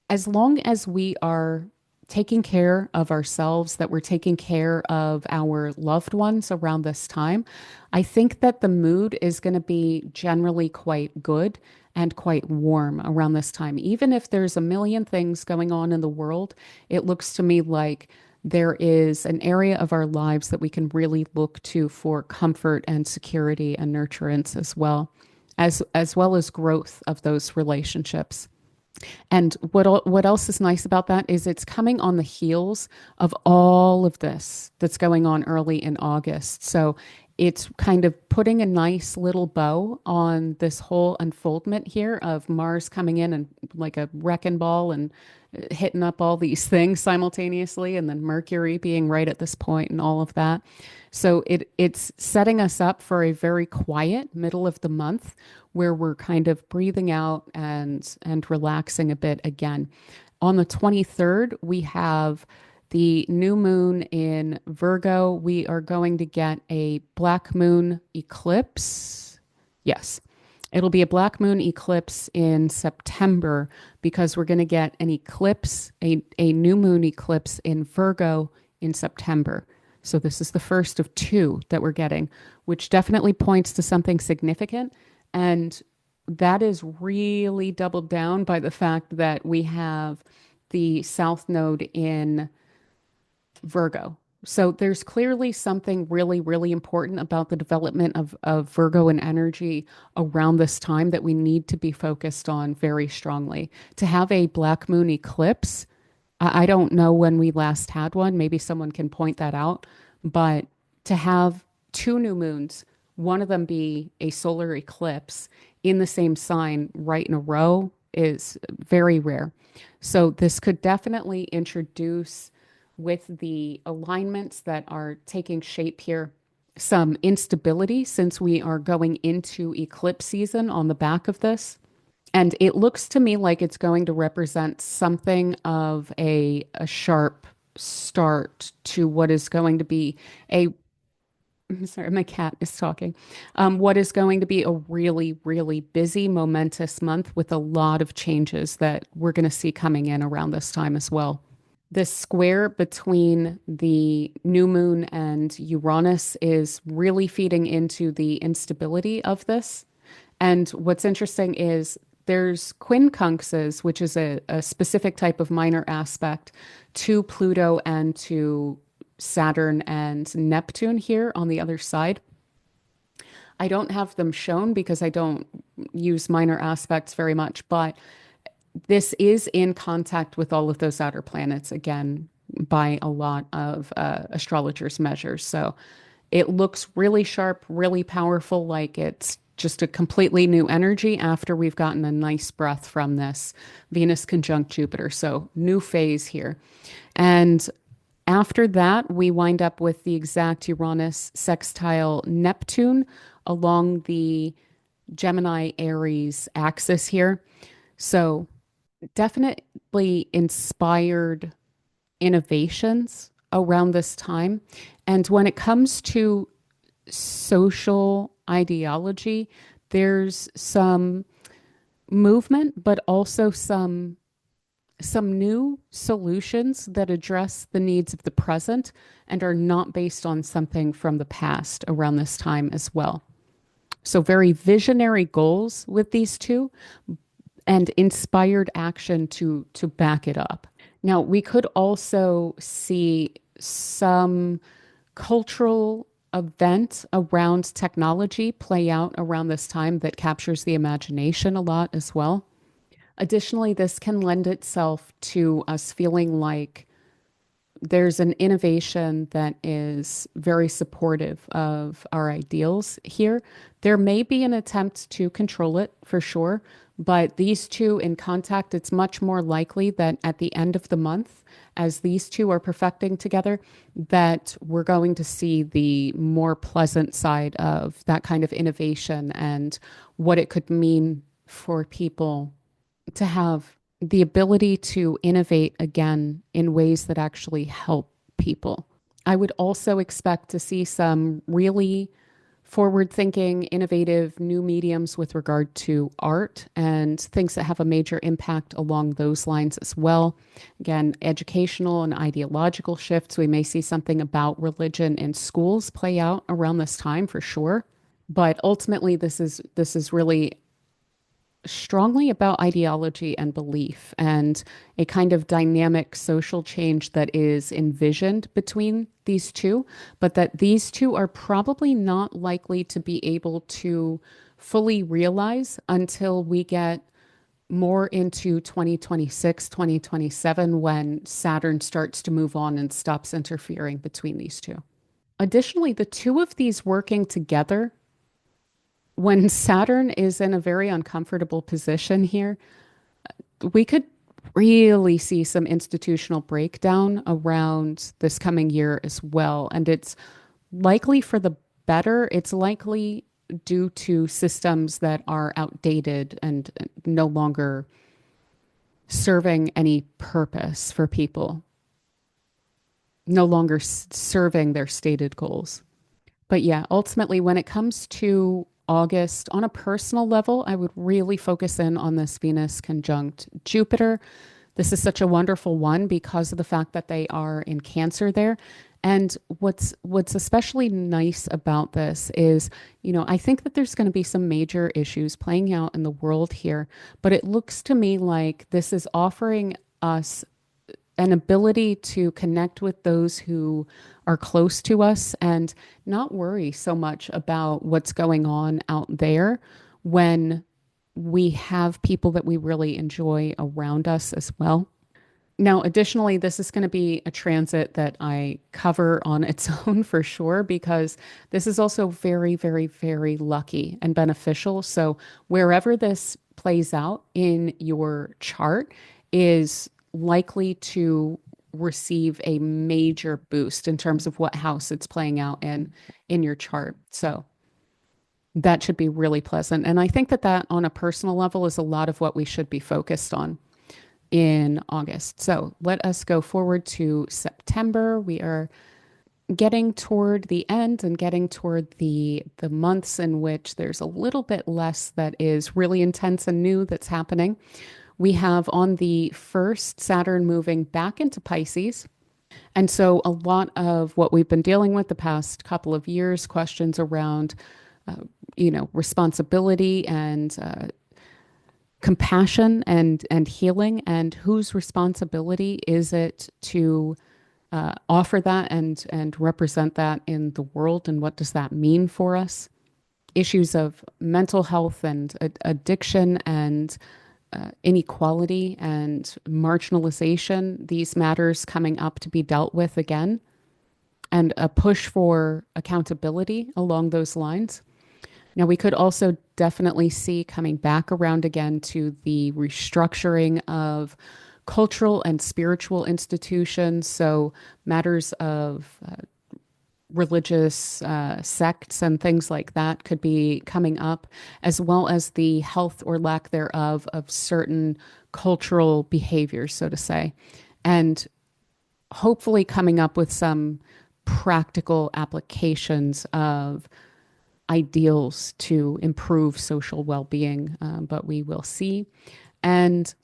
as long as we are taking care of ourselves, that we're taking care of our loved ones around this time. I think that the mood is going to be generally quite good and quite warm around this time. Even if there's a million things going on in the world, it looks to me like there is an area of our lives that we can really look to for comfort and security and nurturance as well as growth of those relationships. And what else is nice about that is it's coming on the heels of all of this that's going on early in August. So it's kind of putting a nice little bow on this whole unfoldment here of Mars coming in and like a wrecking ball and hitting up all these things simultaneously, and then Mercury being right at this point and all of that. So it's setting us up for a very quiet middle of the month where we're kind of breathing out and relaxing a bit again. On the 23rd, we have the new moon in Virgo. We are going to get a black moon eclipse. Yes, it'll be a black moon eclipse in September because we're going to get an eclipse, a new moon eclipse in Virgo in September. So this is the first of two that we're getting, which definitely points to something significant. And that is really doubled down by the fact that we have the South Node in Virgo. So there's clearly something really, really important about the development of Virgo and energy around this time that we need to be focused on very strongly. To have a black moon eclipse, I don't know when we last had one. Maybe someone can point that out. But to have two new moons, one of them be a solar eclipse in the same sign right in a row is very rare. So this could definitely introduce, with the alignments that are taking shape here, some instability since we are going into eclipse season on the back of this. And it looks to me like it's going to represent something of a sharp start to what is going to be a, sorry, my cat is talking. What is going to be a really, really busy, momentous month with a lot of changes that we're going to see coming in around this time as well. This square between the new moon and Uranus is really feeding into the instability of this. And what's interesting is there's quincunxes, which is a specific type of minor aspect to Pluto and to Saturn and Neptune here on the other side. I don't have them shown because I don't use minor aspects very much, but this is in contact with all of those outer planets again by a lot of astrologers' measures. So it looks really sharp, really powerful, like it's just a completely new energy after we've gotten a nice breath from this Venus conjunct Jupiter. So new phase here. And after that, we wind up with the exact Uranus sextile Neptune along the Gemini Aries axis here. So definitely inspired innovations around this time. And when it comes to social ideology, there's some movement, but also some new solutions that address the needs of the present and are not based on something from the past around this time as well. So very visionary goals with these two and inspired action to back it up. Now, we could also see some cultural event around technology play out around this time that captures the imagination a lot as well. Additionally, this can lend itself to us feeling like there's an innovation that is very supportive of our ideals here. There may be an attempt to control it for sure, but these two in contact, it's much more likely that at the end of the month, as these two are perfecting together, that we're going to see the more pleasant side of that kind of innovation and what it could mean for people to have the ability to innovate again in ways that actually help people. I would also expect to see some really forward thinking, innovative new mediums with regard to art and things that have a major impact along those lines as well. Again, educational and ideological shifts. We may see something about religion in schools play out around this time for sure. But ultimately, this is really strongly about ideology and belief and a kind of dynamic social change that is envisioned between these two, but that these two are probably not likely to be able to fully realize until we get more into 2026, 2027, when Saturn starts to move on and stops interfering between these two. Additionally, the two of these working together, when Saturn is in a very uncomfortable position here, we could really see some institutional breakdown around this coming year as well. And it's likely for the better. It's likely due to systems that are outdated and no longer serving any purpose for people, no longer serving their stated goals. But yeah, ultimately, when it comes to August, on a personal level, I would really focus in on this Venus conjunct Jupiter. This is such a wonderful one because of the fact that they are in Cancer there. And what's especially nice about this is, I think that there's going to be some major issues playing out in the world here, but it looks to me like this is offering us an ability to connect with those who are close to us and not worry so much about what's going on out there when we have people that we really enjoy around us as well. Now, additionally, this is going to be a transit that I cover on its own for sure, because this is also very, very, very lucky and beneficial. So, wherever this plays out in your chart is likely to receive a major boost in terms of what house it's playing out in your chart. So, that should be really pleasant. And I think that that on a personal level is a lot of what we should be focused on in August. So let us go forward to September. We are getting toward the end and getting toward the months in which there's a little bit less that is really intense and new that's happening. We have on the first Saturn moving back into Pisces. And so a lot of what we've been dealing with the past couple of years, questions around, responsibility and compassion and healing, and whose responsibility is it to offer that and represent that in the world, and what does that mean for us? Issues of mental health and addiction and inequality and marginalization, these matters coming up to be dealt with again, and a push for accountability along those lines. Now, we could also definitely see coming back around again to the restructuring of cultural and spiritual institutions. So, matters of religious sects and things like that could be coming up, as well as the health or lack thereof of certain cultural behaviors, so to say. And hopefully coming up with some practical applications of ideals to improve social well-being, but we will see. And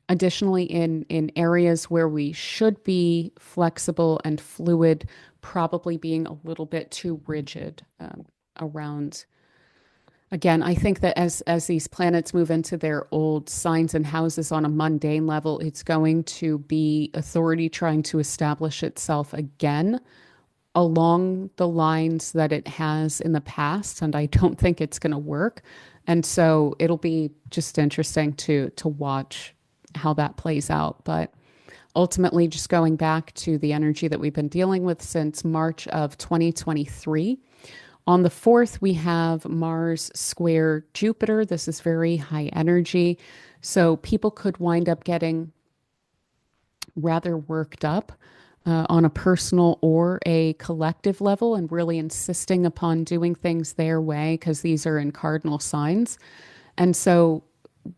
additionally, in areas where we should be flexible and fluid, probably being a little bit too rigid around. Again, I think that as these planets move into their old signs and houses on a mundane level, it's going to be authority trying to establish itself again along the lines that it has in the past, and I don't think it's going to work. And so it'll be just interesting to watch how that plays out. But ultimately, just going back to the energy that we've been dealing with since March of 2023. On the 4th, we have Mars square Jupiter. This is very high energy. So people could wind up getting rather worked up on a personal or a collective level, and really insisting upon doing things their way because these are in cardinal signs. And so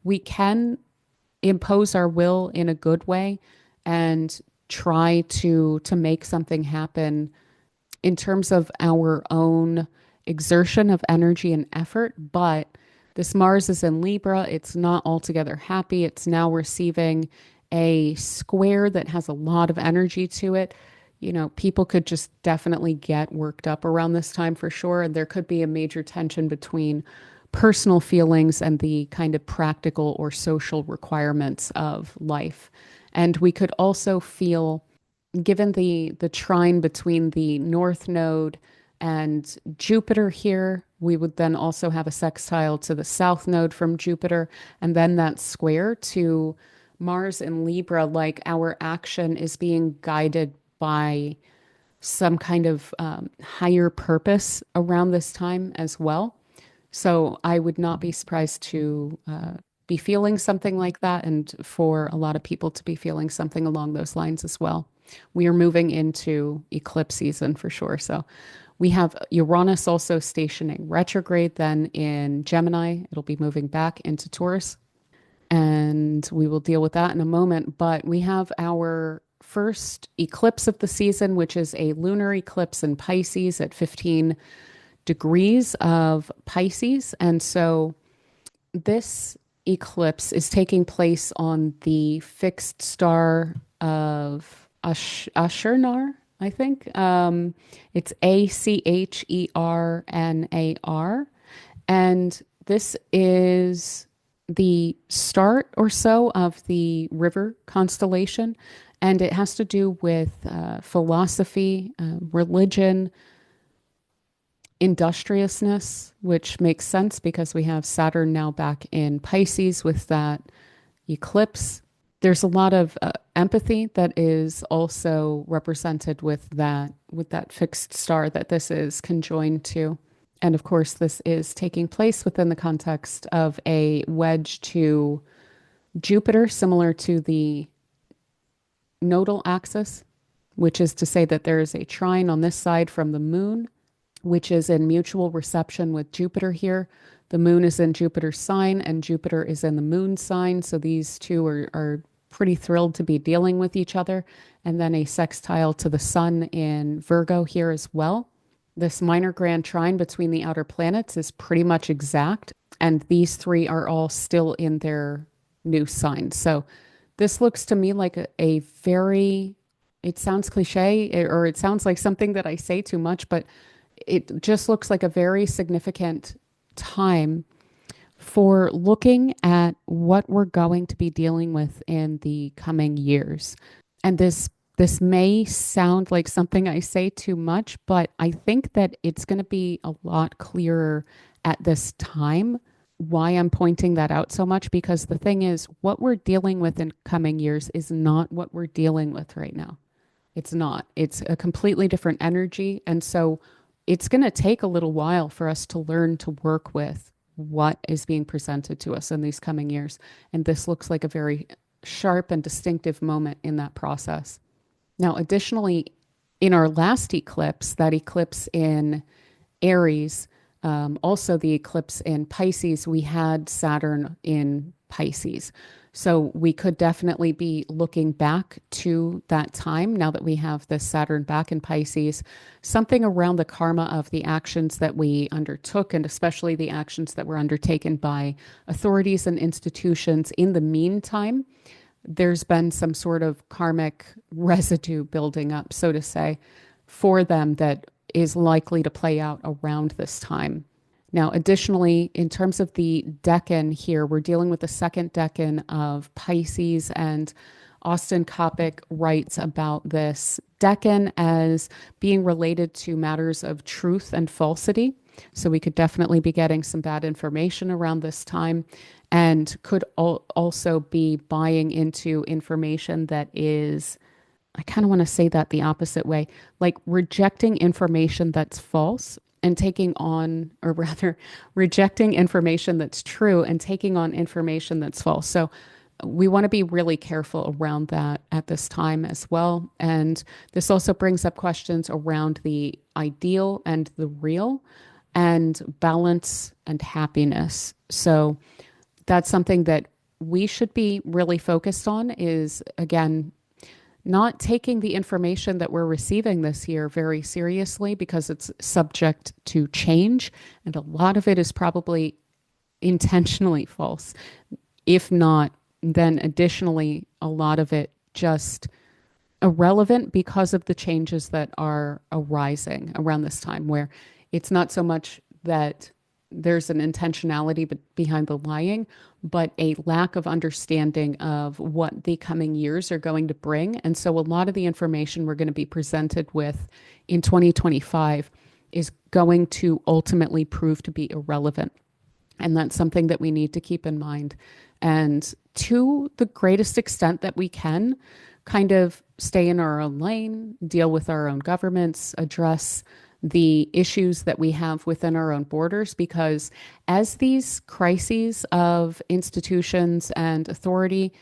we can impose our will in a good way and try to make something happen in terms of our own exertion of energy and effort. But this Mars is in Libra. It's not altogether happy. It's now receiving a square that has a lot of energy to it. People could just definitely get worked up around this time for sure. And there could be a major tension between personal feelings and the kind of practical or social requirements of life. And we could also feel, given the trine between the North Node and Jupiter here, we would then also have a sextile to the South Node from Jupiter, and then that square to Mars in Libra, like our action is being guided by some kind of higher purpose around this time as well. So I would not be surprised to be feeling something like that, and for a lot of people to be feeling something along those lines as well. We are moving into eclipse season for sure. So we have Uranus also stationing retrograde then in Gemini. It'll be moving back into Taurus, and we will deal with that in a moment. But we have our first eclipse of the season, which is a lunar eclipse in Pisces at 15 degrees of Pisces. And so this eclipse is taking place on the fixed star of Achernar, I think. It's Achernar. And this is the start or so of the river constellation. And it has to do with philosophy, religion, industriousness, which makes sense because we have Saturn now back in Pisces with that eclipse. There's a lot of empathy that is also represented with that fixed star that this is conjoined to. And of course, this is taking place within the context of a wedge to Jupiter, similar to the nodal axis, which is to say that there is a trine on this side from the moon, which is in mutual reception with Jupiter here. The moon is in Jupiter's sign and Jupiter is in the moon sign. So these two are pretty thrilled to be dealing with each other. And then a sextile to the sun in Virgo here as well. This minor grand trine between the outer planets is pretty much exact. And these three are all still in their new signs. So this looks to me like a very, it sounds cliche or it sounds like something that I say too much, but it just looks like a very significant time for looking at what we're going to be dealing with in the coming years. And this may sound like something I say too much, but I think that it's going to be a lot clearer at this time why I'm pointing that out so much, because the thing is, what we're dealing with in coming years is not what we're dealing with right now. It's not. It's a completely different energy. And so it's going to take a little while for us to learn to work with what is being presented to us in these coming years. And this looks like a very sharp and distinctive moment in that process. Now, additionally, in our last eclipse, that eclipse in Aries, also the eclipse in Pisces, we had Saturn in Pisces. So we could definitely be looking back to that time now that we have this Saturn back in Pisces, something around the karma of the actions that we undertook, and especially the actions that were undertaken by authorities and institutions. In the meantime, there's been some sort of karmic residue building up, so to say, for them that is likely to play out around this time. Now, additionally, in terms of the decan here, we're dealing with the second decan of Pisces, and Austin Coppock writes about this decan as being related to matters of truth and falsity. So we could definitely be getting some bad information around this time, and could also be buying into information that is, I kind of want to say that the opposite way, like rejecting information that's false and taking on, or rather, rejecting information that's true and taking on information that's false. So we want to be really careful around that at this time as well. And this also brings up questions around the ideal and the real, and balance and happiness. So that's something that we should be really focused on, is, again, not taking the information that we're receiving this year very seriously, because it's subject to change. And a lot of it is probably intentionally false. If not, then additionally, a lot of it just irrelevant because of the changes that are arising around this time, where it's not so much that there's an intentionality behind the lying, but a lack of understanding of what the coming years are going to bring. And so a lot of the information we're going to be presented with in 2025 is going to ultimately prove to be irrelevant. And that's something that we need to keep in mind. And to the greatest extent that we can, kind of stay in our own lane, deal with our own governments, address the issues that we have within our own borders, because as these crises of institutions and authority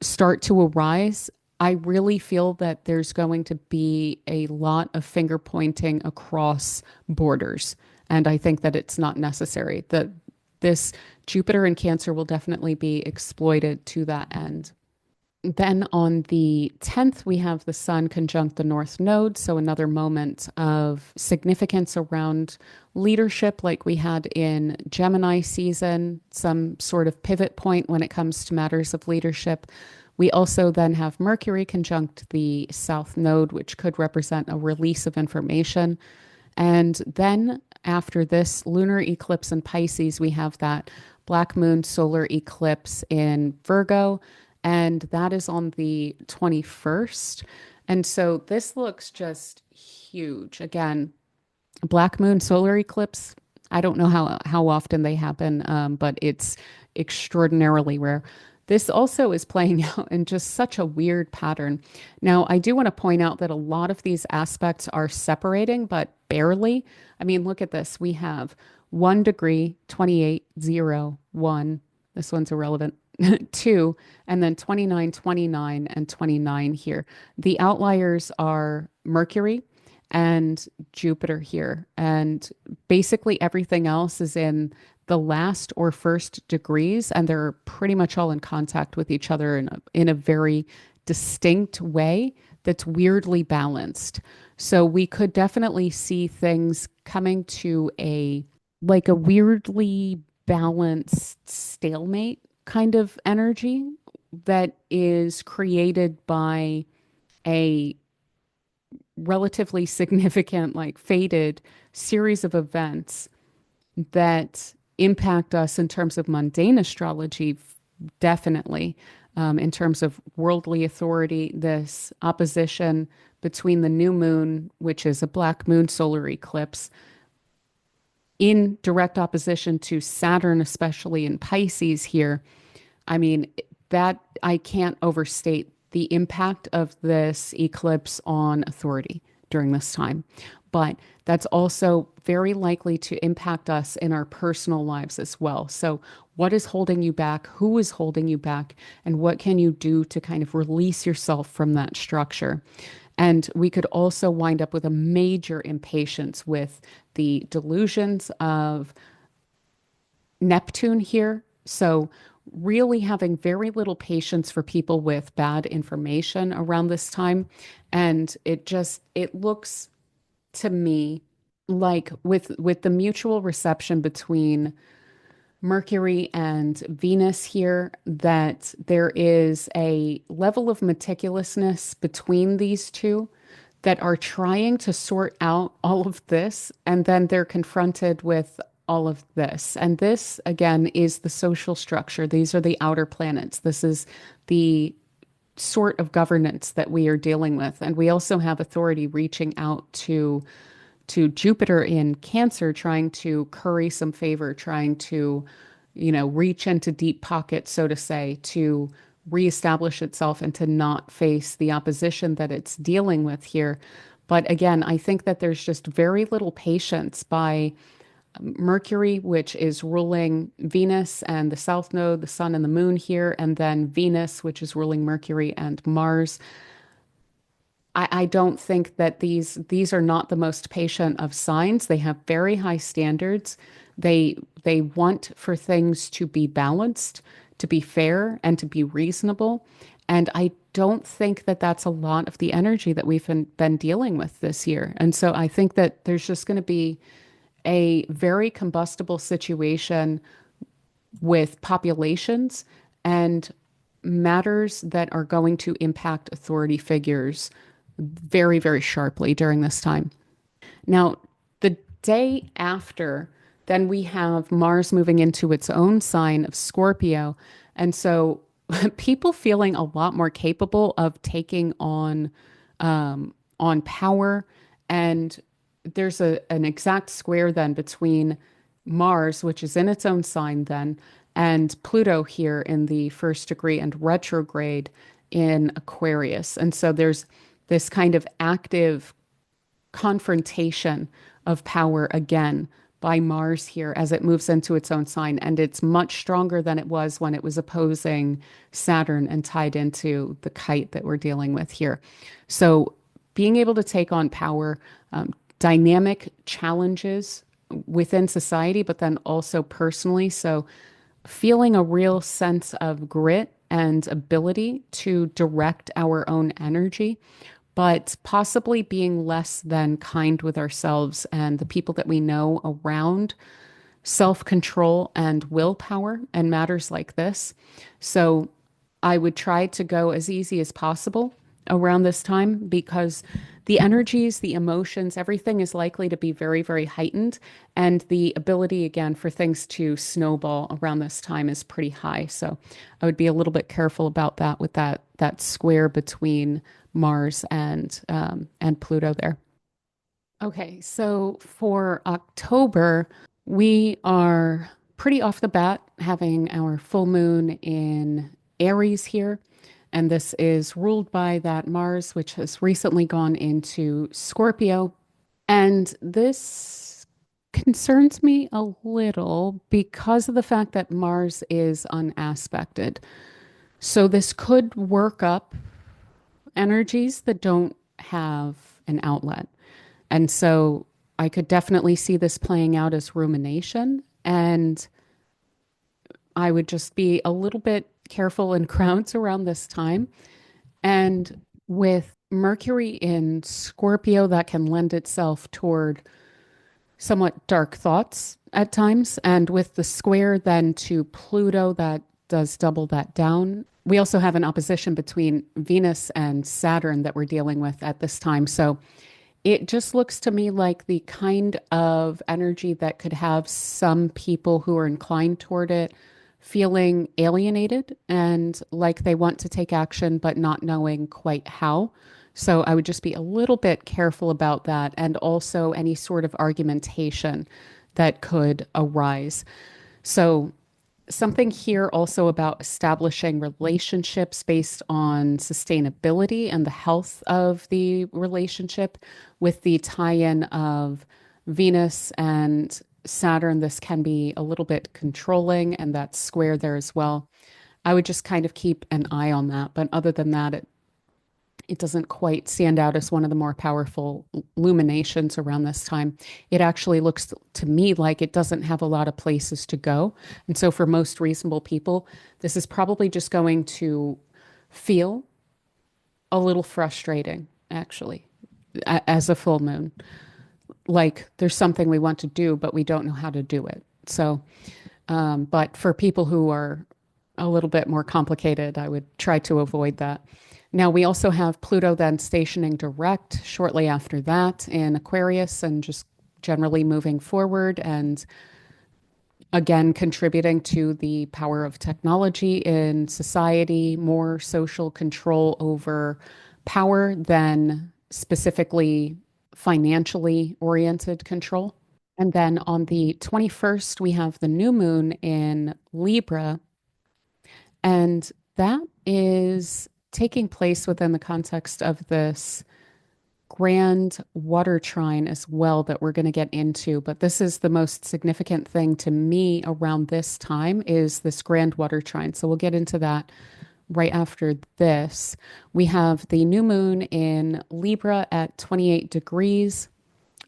start to arise, I really feel that there's going to be a lot of finger pointing across borders. And I think that it's not necessary. That this Jupiter in Cancer will definitely be exploited to that end. Then on the 10th, we have the Sun conjunct the North Node. So another moment of significance around leadership, like we had in Gemini season, some sort of pivot point when it comes to matters of leadership. We also then have Mercury conjunct the South Node, which could represent a release of information. And then after this lunar eclipse in Pisces, we have that black moon solar eclipse in Virgo. and that is on the 21st. And so this looks just huge. Again, black moon solar eclipse. I don't know how often they happen, but it's extraordinarily rare. This also is playing out in just such a weird pattern. Now, I do want to point out that a lot of these aspects are separating, but barely. I mean, look at this. We have 1 degree, 28, 0, 1. This one's irrelevant. 2, and then 29, 29, and 29 here. The outliers are Mercury and Jupiter here. And basically everything else is in the last or first degrees, and they're pretty much all in contact with each other in a very distinct way that's weirdly balanced. So we could definitely see things coming to a weirdly balanced stalemate kind of energy that is created by a relatively significant, like fated series of events that impact us in terms of mundane astrology, definitely. In terms of worldly authority, this opposition between the new moon, which is a black moon solar eclipse, in direct opposition to Saturn, especially in Pisces here. I mean, that I can't overstate the impact of this eclipse on authority during this time. But that's also very likely to impact us in our personal lives as well. So, what is holding you back? Who is holding you back? And what can you do to kind of release yourself from that structure? And we could also wind up with a major impatience with the delusions of Neptune here. So, really having very little patience for people with bad information around this time. And it looks to me like with the mutual reception between Mercury and Venus here, that there is a level of meticulousness between these two that are trying to sort out all of this, and then they're confronted with all of this. And this, again, is the social structure. These are the outer planets. This is the sort of governance that we are dealing with. And we also have authority reaching out to Jupiter in Cancer, trying to curry some favor, trying to, reach into deep pockets, so to say, to reestablish itself and to not face the opposition that it's dealing with here. But again, I think that there's just very little patience by Mercury, which is ruling Venus and the South Node, the Sun and the Moon here, and then Venus, which is ruling Mercury and Mars. I don't think that these are not the most patient of signs. They have very high standards. They want for things to be balanced, to be fair, and to be reasonable. And I don't think that that's a lot of the energy that we've been dealing with this year. And so I think that there's just going to be a very combustible situation with populations and matters that are going to impact authority figures very, very sharply during this time. Now, the day after, then we have Mars moving into its own sign of Scorpio. And so people feeling a lot more capable of taking on power. And there's an exact square then between Mars, which is in its own sign then, and Pluto here in the first degree and retrograde in Aquarius. And so there's this kind of active confrontation of power again by Mars here as it moves into its own sign. And it's much stronger than it was when it was opposing Saturn and tied into the kite that we're dealing with here. So being able to take on power, dynamic challenges within society, but then also personally. So feeling a real sense of grit and ability to direct our own energy, but possibly being less than kind with ourselves and the people that we know around self-control and willpower and matters like this. So I would try to go as easy as possible around this time because the energies, the emotions, everything is likely to be very, very heightened. And the ability, again, for things to snowball around this time is pretty high. So I would be a little bit careful about that with that square between Mars and Pluto there. Okay, so for October, we are pretty off the bat having our full moon in Aries here. And this is ruled by that Mars, which has recently gone into Scorpio. And this concerns me a little because of the fact that Mars is unaspected. So this could work up energies that don't have an outlet. And so I could definitely see this playing out as rumination. And I would just be a little bit careful in crowds around this time. And with Mercury in Scorpio, that can lend itself toward somewhat dark thoughts at times. And with the square then to Pluto, that does double that down. We also have an opposition between Venus and Saturn that we're dealing with at this time. So it just looks to me like the kind of energy that could have some people who are inclined toward it feeling alienated and like they want to take action, but not knowing quite how. So I would just be a little bit careful about that and also any sort of argumentation that could arise. So something here also about establishing relationships based on sustainability and the health of the relationship with the tie-in of Venus and Saturn. This can be a little bit controlling, and that's square there as well. I would just kind of keep an eye on that. But other than that, it doesn't quite stand out as one of the more powerful luminations around this time. It actually looks to me like it doesn't have a lot of places to go. And so for most reasonable people, this is probably just going to feel a little frustrating, actually, as a full moon. Like there's something we want to do, but we don't know how to do it. So, but for people who are a little bit more complicated, I would try to avoid that. Now, we also have Pluto then stationing direct shortly after that in Aquarius and just generally moving forward and again contributing to the power of technology in society, more social control over power than specifically financially oriented control. And then on the 21st, we have the new moon in Libra, and that is taking place within the context of this grand water trine as well that we're going to get into. But this is the most significant thing to me around this time is this grand water trine. So we'll get into that right after this. We have the new moon in Libra at 28 degrees,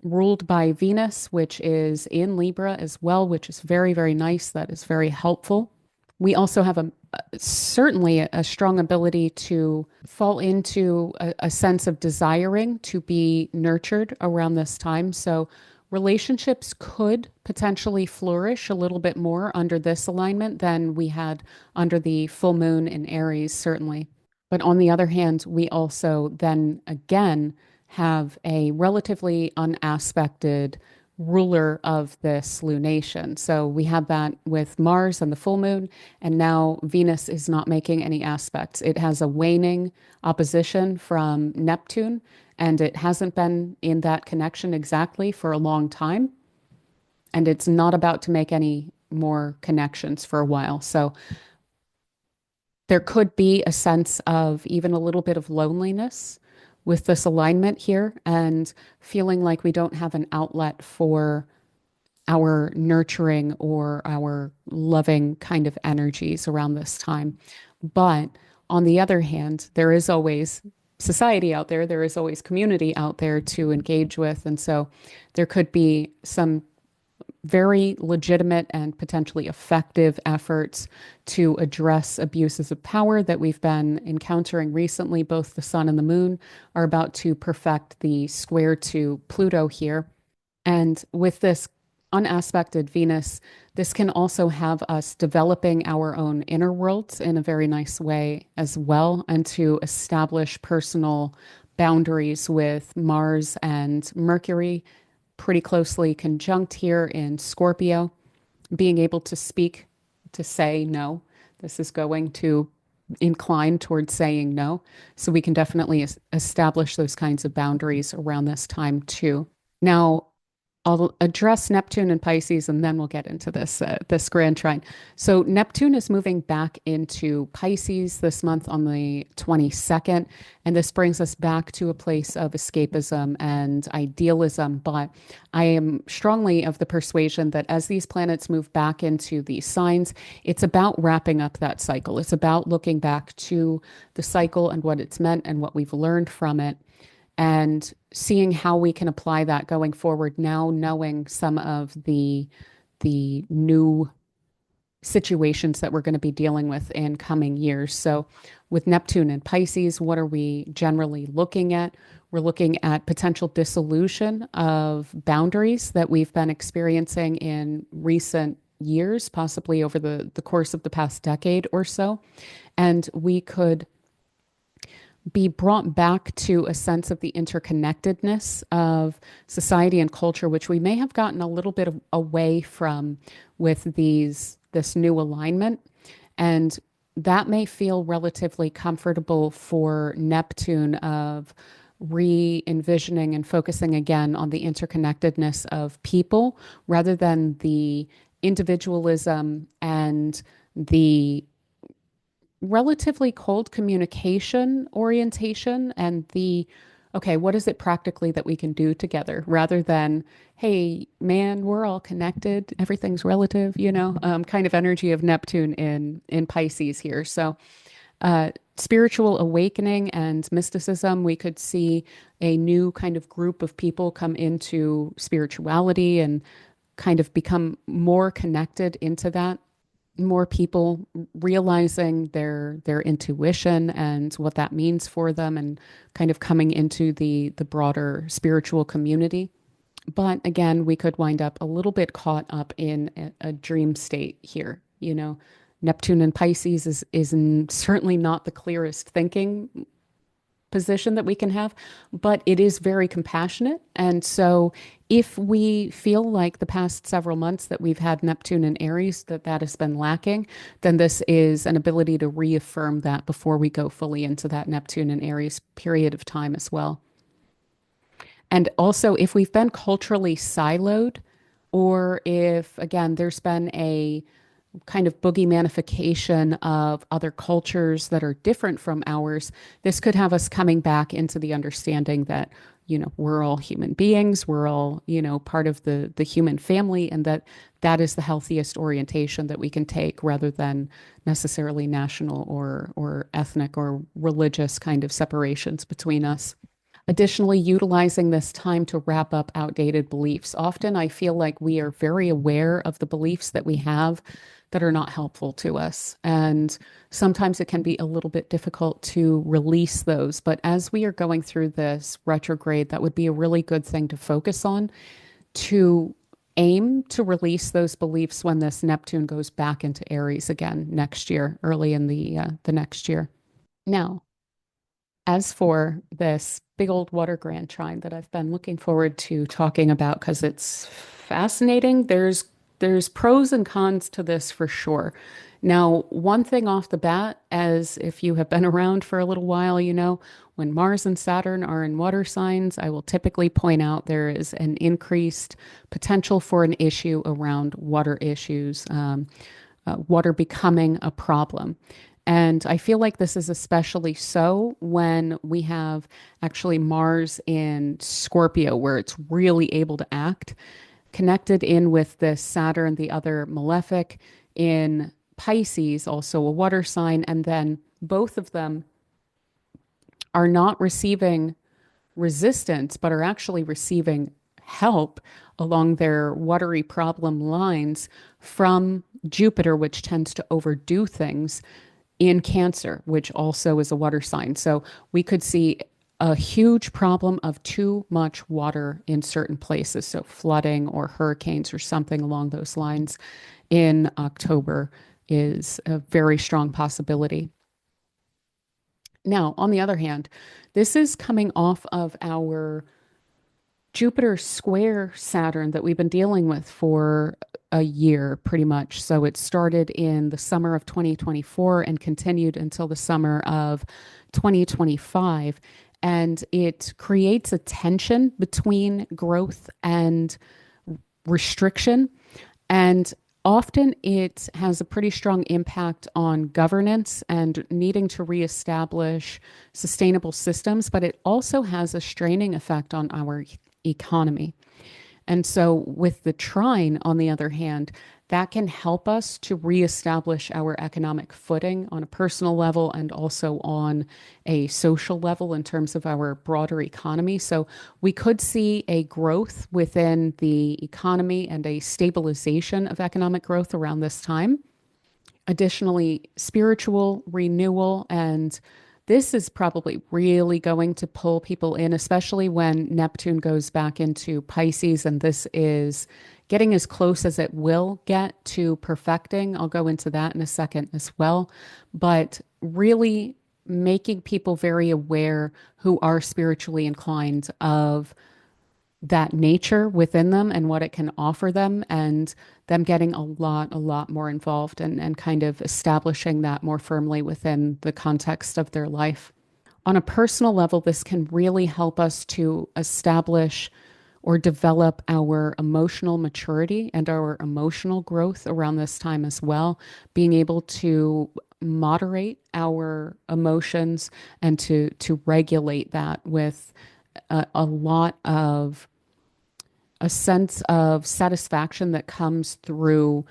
ruled by Venus, which is in Libra as well, which is very, very nice. That is very helpful. We also have certainly a strong ability to fall into a sense of desiring to be nurtured around this time. So relationships could potentially flourish a little bit more under this alignment than we had under the full moon in Aries, certainly. But on the other hand, we also then again have a relatively unaspected ruler of this lunation. So we have that with Mars and the full moon, and now Venus is not making any aspects. It has a waning opposition from Neptune, and it hasn't been in that connection exactly for a long time. And it's not about to make any more connections for a while. So there could be a sense of even a little bit of loneliness with this alignment here and feeling like we don't have an outlet for our nurturing or our loving kind of energies around this time. But on the other hand, there is always society out there, there is always community out there to engage with. And so there could be some very legitimate and potentially effective efforts to address abuses of power that we've been encountering recently. Both the sun and the moon are about to perfect the square to Pluto here. And with this unaspected Venus, this can also have us developing our own inner worlds in a very nice way as well, and to establish personal boundaries with Mars and Mercury pretty closely conjunct here in Scorpio, being able to speak, to say no. This is going to incline towards saying no. So we can definitely establish those kinds of boundaries around this time too. Now, I'll address Neptune and Pisces, and then we'll get into this grand trine. So Neptune is moving back into Pisces this month on the 22nd, and this brings us back to a place of escapism and idealism. But I am strongly of the persuasion that as these planets move back into these signs, it's about wrapping up that cycle. It's about looking back to the cycle and what it's meant and what we've learned from it and seeing how we can apply that going forward now, knowing some of the new situations that we're going to be dealing with in coming years. So with Neptune and Pisces, what are we generally looking at? We're looking at potential dissolution of boundaries that we've been experiencing in recent years, possibly over the course of the past decade or so. And we could be brought back to a sense of the interconnectedness of society and culture, which we may have gotten a little bit away from with this new alignment. And that may feel relatively comfortable for Neptune of re-envisioning and focusing again on the interconnectedness of people rather than the individualism and the relatively cold communication orientation and okay, what is it practically that we can do together rather than, hey, man, we're all connected, everything's relative, kind of energy of Neptune in Pisces here. So, spiritual awakening and mysticism, we could see a new kind of group of people come into spirituality and kind of become more connected into that, more people realizing their intuition and what that means for them and kind of coming into the broader spiritual community. But again, we could wind up a little bit caught up in a dream state here. Neptune and Pisces is certainly not the clearest thinking position that we can have, but it is very compassionate. And so if we feel like the past several months that we've had Neptune and Aries, that has been lacking, then this is an ability to reaffirm that before we go fully into that Neptune and Aries period of time as well. And also, if we've been culturally siloed, or if, again, there's been a kind of boogeymanification of other cultures that are different from ours, this could have us coming back into the understanding that, we're all human beings, we're all, part of the human family, and that is the healthiest orientation that we can take rather than necessarily national or ethnic or religious kind of separations between us. Additionally, utilizing this time to wrap up outdated beliefs. Often I feel like we are very aware of the beliefs that we have that are not helpful to us. And sometimes it can be a little bit difficult to release those. But as we are going through this retrograde, that would be a really good thing to focus on, to aim to release those beliefs when this Neptune goes back into Aries again next year, early in the next year. Now, as for this big old water grand trine that I've been looking forward to talking about because it's fascinating, there's pros and cons to this for sure. Now, one thing off the bat, as if you have been around for a little while, when Mars and Saturn are in water signs, I will typically point out there is an increased potential for an issue around water issues, water becoming a problem. And I feel like this is especially so when we have actually Mars in Scorpio, where it's really able to act, connected in with this Saturn, the other malefic, in Pisces, also a water sign. And then both of them are not receiving resistance, but are actually receiving help along their watery problem lines from Jupiter, which tends to overdo things in Cancer, which also is a water sign. So we could see a huge problem of too much water in certain places. So flooding or hurricanes or something along those lines in October is a very strong possibility. Now, on the other hand, this is coming off of our Jupiter square Saturn that we've been dealing with for a year pretty much. So it started in the summer of 2024 and continued until the summer of 2025. And it creates a tension between growth and restriction. And often it has a pretty strong impact on governance and needing to reestablish sustainable systems, but it also has a straining effect on our economy. And so, with the trine, on the other hand, that can help us to reestablish our economic footing on a personal level and also on a social level in terms of our broader economy. So, we could see a growth within the economy and a stabilization of economic growth around this time. Additionally, spiritual renewal, and this is probably really going to pull people in, especially when Neptune goes back into Pisces, and this is getting as close as it will get to perfecting. I'll go into that in a second as well. But really making people very aware who are spiritually inclined of that nature within them and what it can offer them, and them getting a lot more involved and kind of establishing that more firmly within the context of their life. On a personal level, this can really help us to establish or develop our emotional maturity and our emotional growth around this time as well, being able to moderate our emotions and to regulate that with a lot of a sense of satisfaction that comes through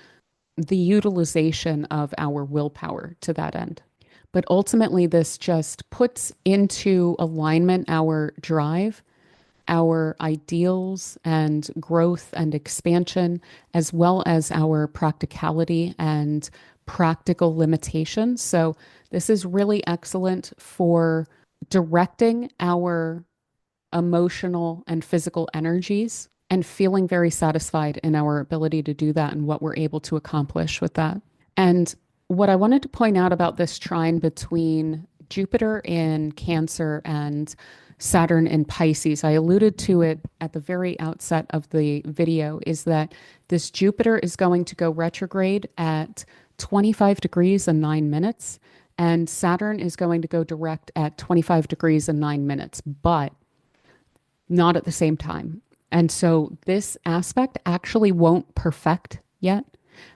the utilization of our willpower to that end. But ultimately, this just puts into alignment our drive, our ideals, and growth and expansion, as well as our practicality and practical limitations. So, this is really excellent for directing our emotional and physical energies and feeling very satisfied in our ability to do that and what we're able to accomplish with that. And what I wanted to point out about this trine between Jupiter in Cancer and Saturn in Pisces, I alluded to it at the very outset of the video, is that this Jupiter is going to go retrograde at 25 degrees and 9 minutes, and Saturn is going to go direct at 25 degrees and 9 minutes, but not at the same time. And so this aspect actually won't perfect yet.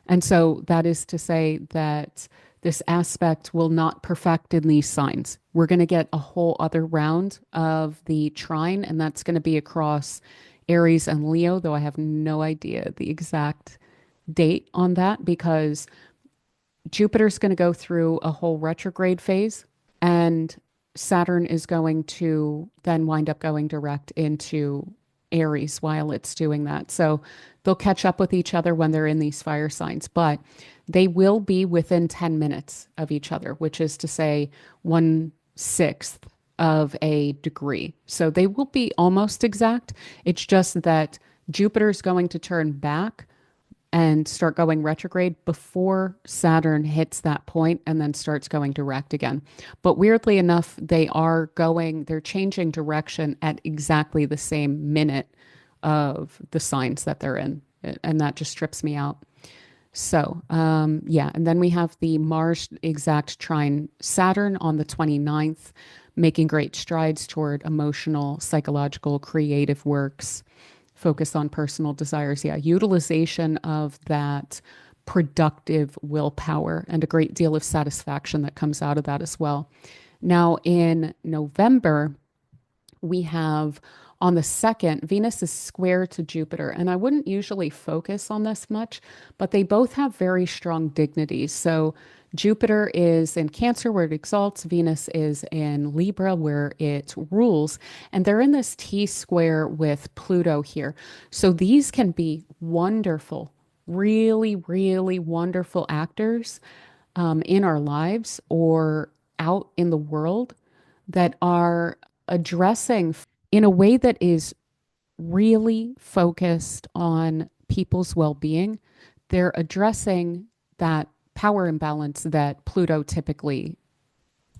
And so that is to say that this aspect will not perfect in these signs. We're going to get a whole other round of the trine, and that's going to be across Aries and Leo, though I have no idea the exact date on that because Jupiter's going to go through a whole retrograde phase, and Saturn is going to then wind up going direct into Aries while it's doing that. So they'll catch up with each other when they're in these fire signs, but they will be within 10 minutes of each other, which is to say 1/6 of a degree. So they will be almost exact. It's just that Jupiter is going to turn back and start going retrograde before Saturn hits that point and then starts going direct again. But weirdly enough, they're changing direction at exactly the same minute of the signs that they're in. And that just trips me out. So, yeah. And then we have the Mars exact trine Saturn on the 29th, making great strides toward emotional, psychological, creative works. Focus on personal desires. Yeah, utilization of that productive willpower and a great deal of satisfaction that comes out of that as well. Now, in November, we have on the 2nd, Venus is square to Jupiter. And I wouldn't usually focus on this much, but they both have very strong dignities. So Jupiter is in Cancer where it exalts, Venus is in Libra where it rules, and they're in this T square with Pluto here. So these can be wonderful, really, really wonderful actors in our lives or out in the world that are addressing in a way that is really focused on people's well-being. They're addressing that power imbalance that Pluto typically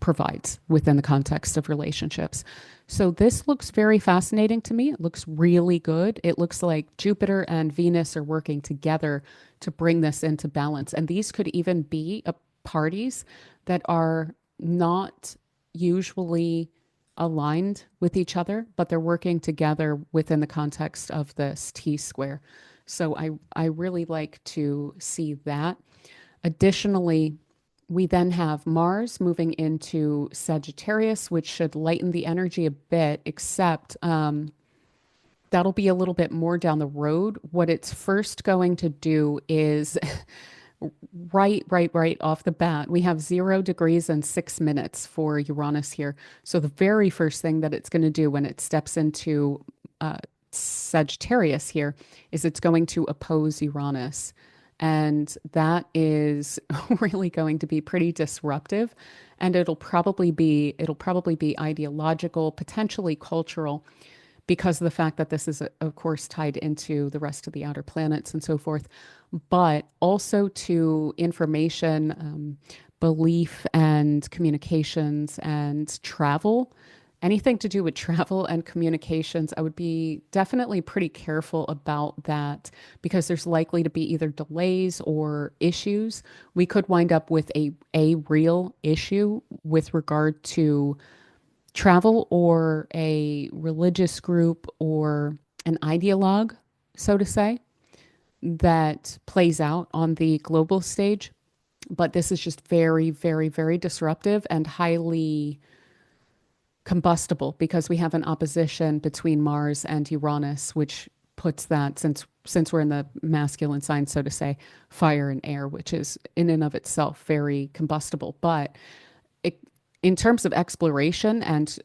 provides within the context of relationships. So this looks very fascinating to me. It looks really good. It looks like Jupiter and Venus are working together to bring this into balance. And these could even be parties that are not usually aligned with each other, but they're working together within the context of this T square. So I really like to see that. Additionally, we then have Mars moving into Sagittarius, which should lighten the energy a bit, except that'll be a little bit more down the road. What it's first going to do is right off the bat, we have 0 degrees and 6 minutes for Uranus here. So the very first thing that it's going to do when it steps into Sagittarius here is it's going to oppose Uranus. And that is really going to be pretty disruptive. And it'll probably be ideological, potentially cultural, because of the fact that this is, of course, tied into the rest of the outer planets and so forth, but also to information, belief, and communications and travel. Anything to do with travel and communications, I would be definitely pretty careful about that because there's likely to be either delays or issues. We could wind up with a real issue with regard to travel or a religious group or an ideologue, so to say, that plays out on the global stage. But this is just very, very, very disruptive and highly combustible because we have an opposition between Mars and Uranus, which puts that, since we're in the masculine sign, so to say, fire and air, which is in and of itself very combustible. But it, in terms of exploration and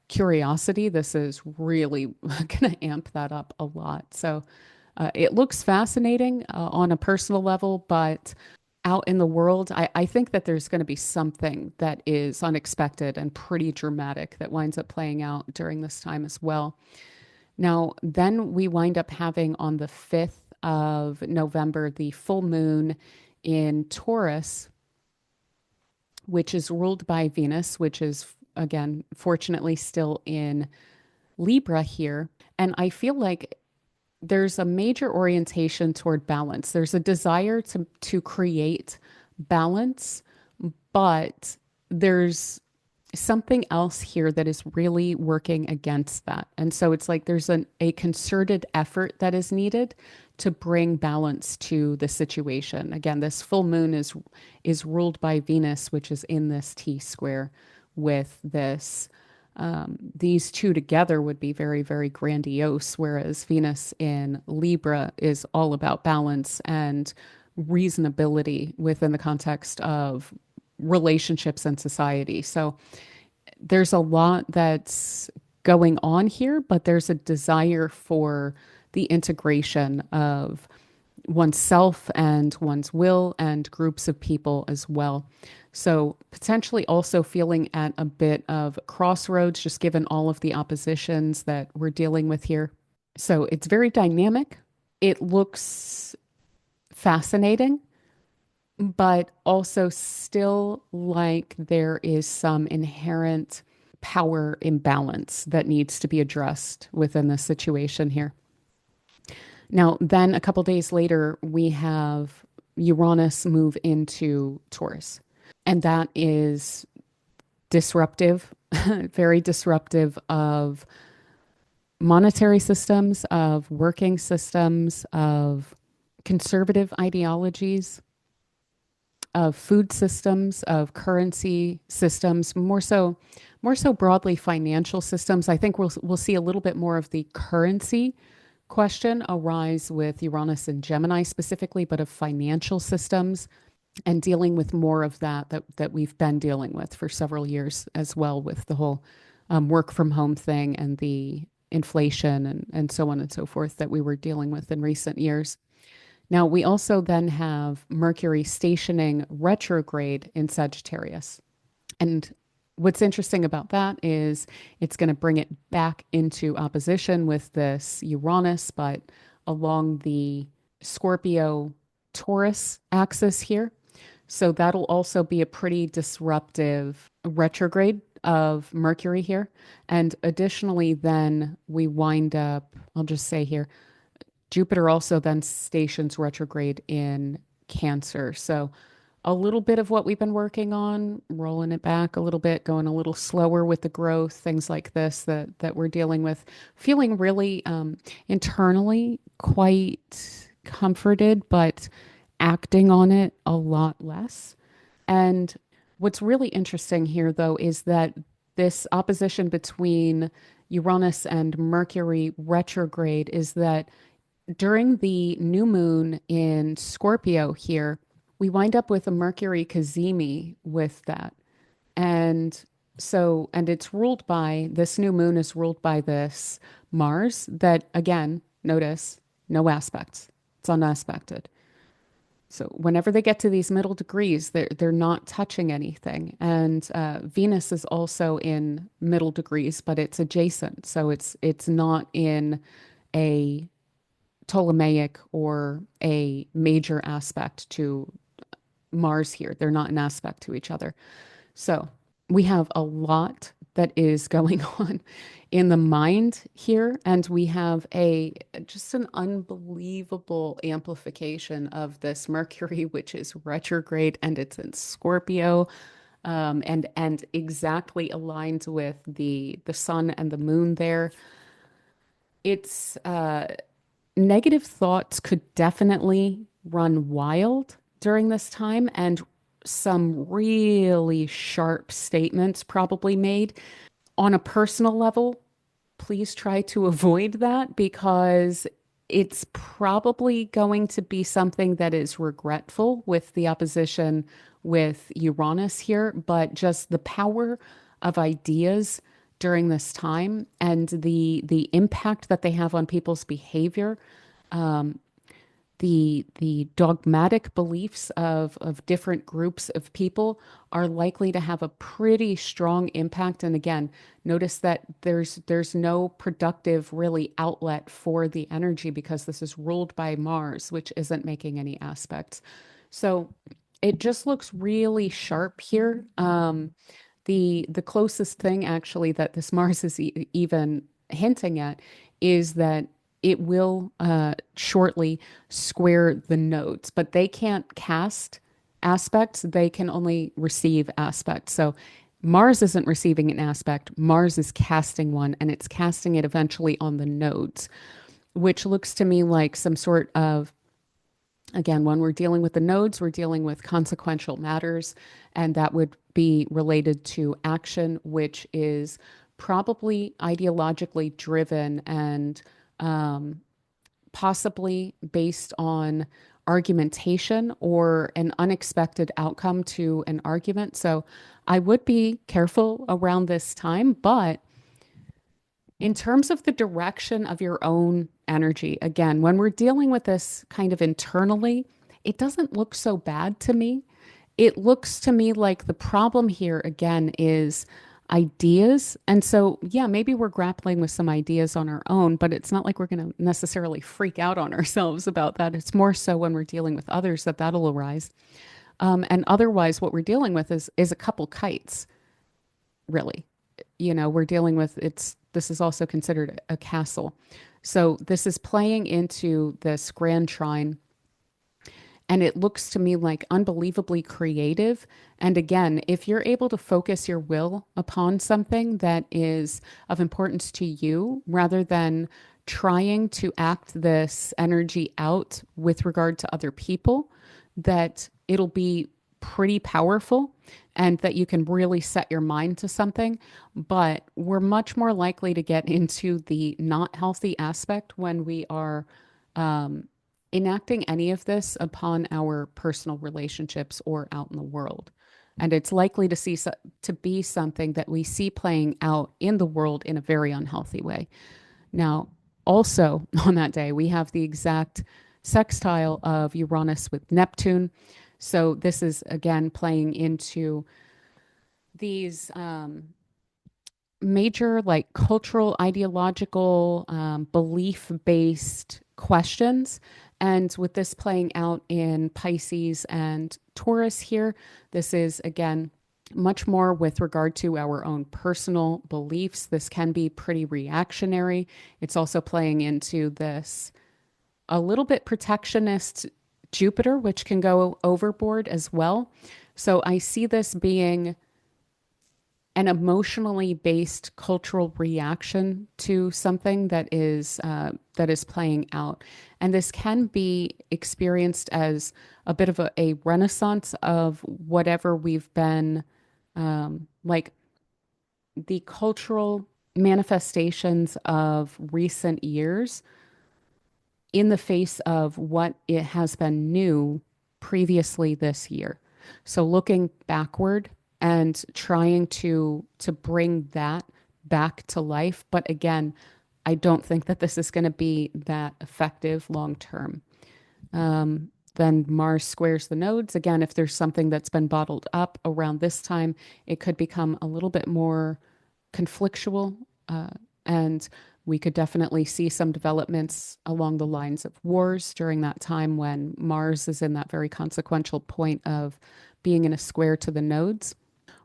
curiosity, this is really going to amp that up a lot. So it looks fascinating on a personal level, but out in the world, I think that there's going to be something that is unexpected and pretty dramatic that winds up playing out during this time as well. Now, then we wind up having on the 5th of November the full moon in Taurus, which is ruled by Venus, which is, again, fortunately still in Libra here. And I feel like there's a major orientation toward balance. There's a desire to create balance, but there's something else here that is really working against that. And so it's like there's a concerted effort that is needed to bring balance to the situation. Again, this full moon is ruled by Venus, which is in this T square with this. These two together would be very, very grandiose, whereas Venus in Libra is all about balance and reasonability within the context of relationships and society. So there's a lot that's going on here, but there's a desire for the integration of oneself and one's will and groups of people as well. So potentially also feeling at a bit of crossroads, just given all of the oppositions that we're dealing with here. So it's very dynamic. It looks fascinating, but also still like there is some inherent power imbalance that needs to be addressed within the situation here. Now, then a couple days later, we have Uranus move into Taurus, and that is disruptive, very disruptive of monetary systems, of working systems, of conservative ideologies, of food systems, of currency systems, more so broadly financial systems. I think we'll see a little bit more of the currency question arise with Uranus and Gemini specifically, but of financial systems and dealing with more of that we've been dealing with for several years as well, with the whole work from home thing and the inflation and so on and so forth that we were dealing with in recent years. Now, we also then have Mercury stationing retrograde in Sagittarius. And what's interesting about that is it's going to bring it back into opposition with this Uranus, but along the Scorpio Taurus axis here. So that'll also be a pretty disruptive retrograde of Mercury here. And additionally, then we wind up, I'll just say here, Jupiter also then stations retrograde in Cancer. So a little bit of what we've been working on, rolling it back a little bit, going a little slower with the growth, things like this that we're dealing with, feeling really internally quite comforted, but acting on it a lot less. And what's really interesting here, though, is that this opposition between Uranus and Mercury retrograde is that during the new moon in Scorpio here, we wind up with a Mercury cazimi with that. And and it's ruled by this new moon is ruled by this Mars that, again, notice no aspects. It's unaspected. So whenever they get to these middle degrees, they're not touching anything. And Venus is also in middle degrees, but it's adjacent. So it's not in a Ptolemaic or a major aspect to Mars here. They're not an aspect to each other. So we have a lot that is going on in the mind here, and we have a just an unbelievable amplification of this Mercury, which is retrograde and it's in Scorpio, and exactly aligned with the sun and the moon there. It's negative thoughts could definitely run wild during this time, and some really sharp statements probably made. On a personal level, please try to avoid that because it's probably going to be something that is regretful with the opposition with Uranus here, but just the power of ideas during this time and the impact that they have on people's behavior, the dogmatic beliefs of different groups of people are likely to have a pretty strong impact. And again, notice that there's no productive really outlet for the energy because this is ruled by Mars, which isn't making any aspects. So it just looks really sharp here. The closest thing actually that this Mars is even hinting at is that it will shortly square the nodes, but they can't cast aspects. They can only receive aspects. So Mars isn't receiving an aspect. Mars is casting one, and it's casting it eventually on the nodes, which looks to me like some sort of, again, when we're dealing with the nodes, we're dealing with consequential matters, and that would be related to action, which is probably ideologically driven and possibly based on argumentation or an unexpected outcome to an argument. So I would be careful around this time, but in terms of the direction of your own energy, again, when we're dealing with this kind of internally, it doesn't look so bad to me. It looks to me like the problem here, again, is ideas. And so, yeah, maybe we're grappling with some ideas on our own, but it's not like we're going to necessarily freak out on ourselves about that. It's more so when we're dealing with others that that'll arise. And otherwise, what we're dealing with is a couple kites, really. We're dealing with this is also considered a castle. So this is playing into this grand trine, and it looks to me like unbelievably creative. And again, if you're able to focus your will upon something that is of importance to you rather than trying to act this energy out with regard to other people, that it'll be pretty powerful and that you can really set your mind to something. But we're much more likely to get into the not healthy aspect when we are enacting any of this upon our personal relationships or out in the world. And it's likely to be something that we see playing out in the world in a very unhealthy way. Now, also on that day, we have the exact sextile of Uranus with Neptune. So this is again playing into these major like cultural, ideological, belief-based questions. And with this playing out in Pisces and Taurus here, this is again much more with regard to our own personal beliefs. This can be pretty reactionary. It's also playing into this a little bit protectionist Jupiter, which can go overboard as well. So I see this being an emotionally based cultural reaction to something that is playing out, and this can be experienced as a bit of a renaissance of whatever we've been like the cultural manifestations of recent years in the face of what it has been new previously this year. So looking backward and trying to bring that back to life. But again, I don't think that this is going to be that effective long term. Then Mars squares the nodes. Again, if there's something that's been bottled up around this time, it could become a little bit more conflictual. And we could definitely see some developments along the lines of wars during that time when Mars is in that very consequential point of being in a square to the nodes.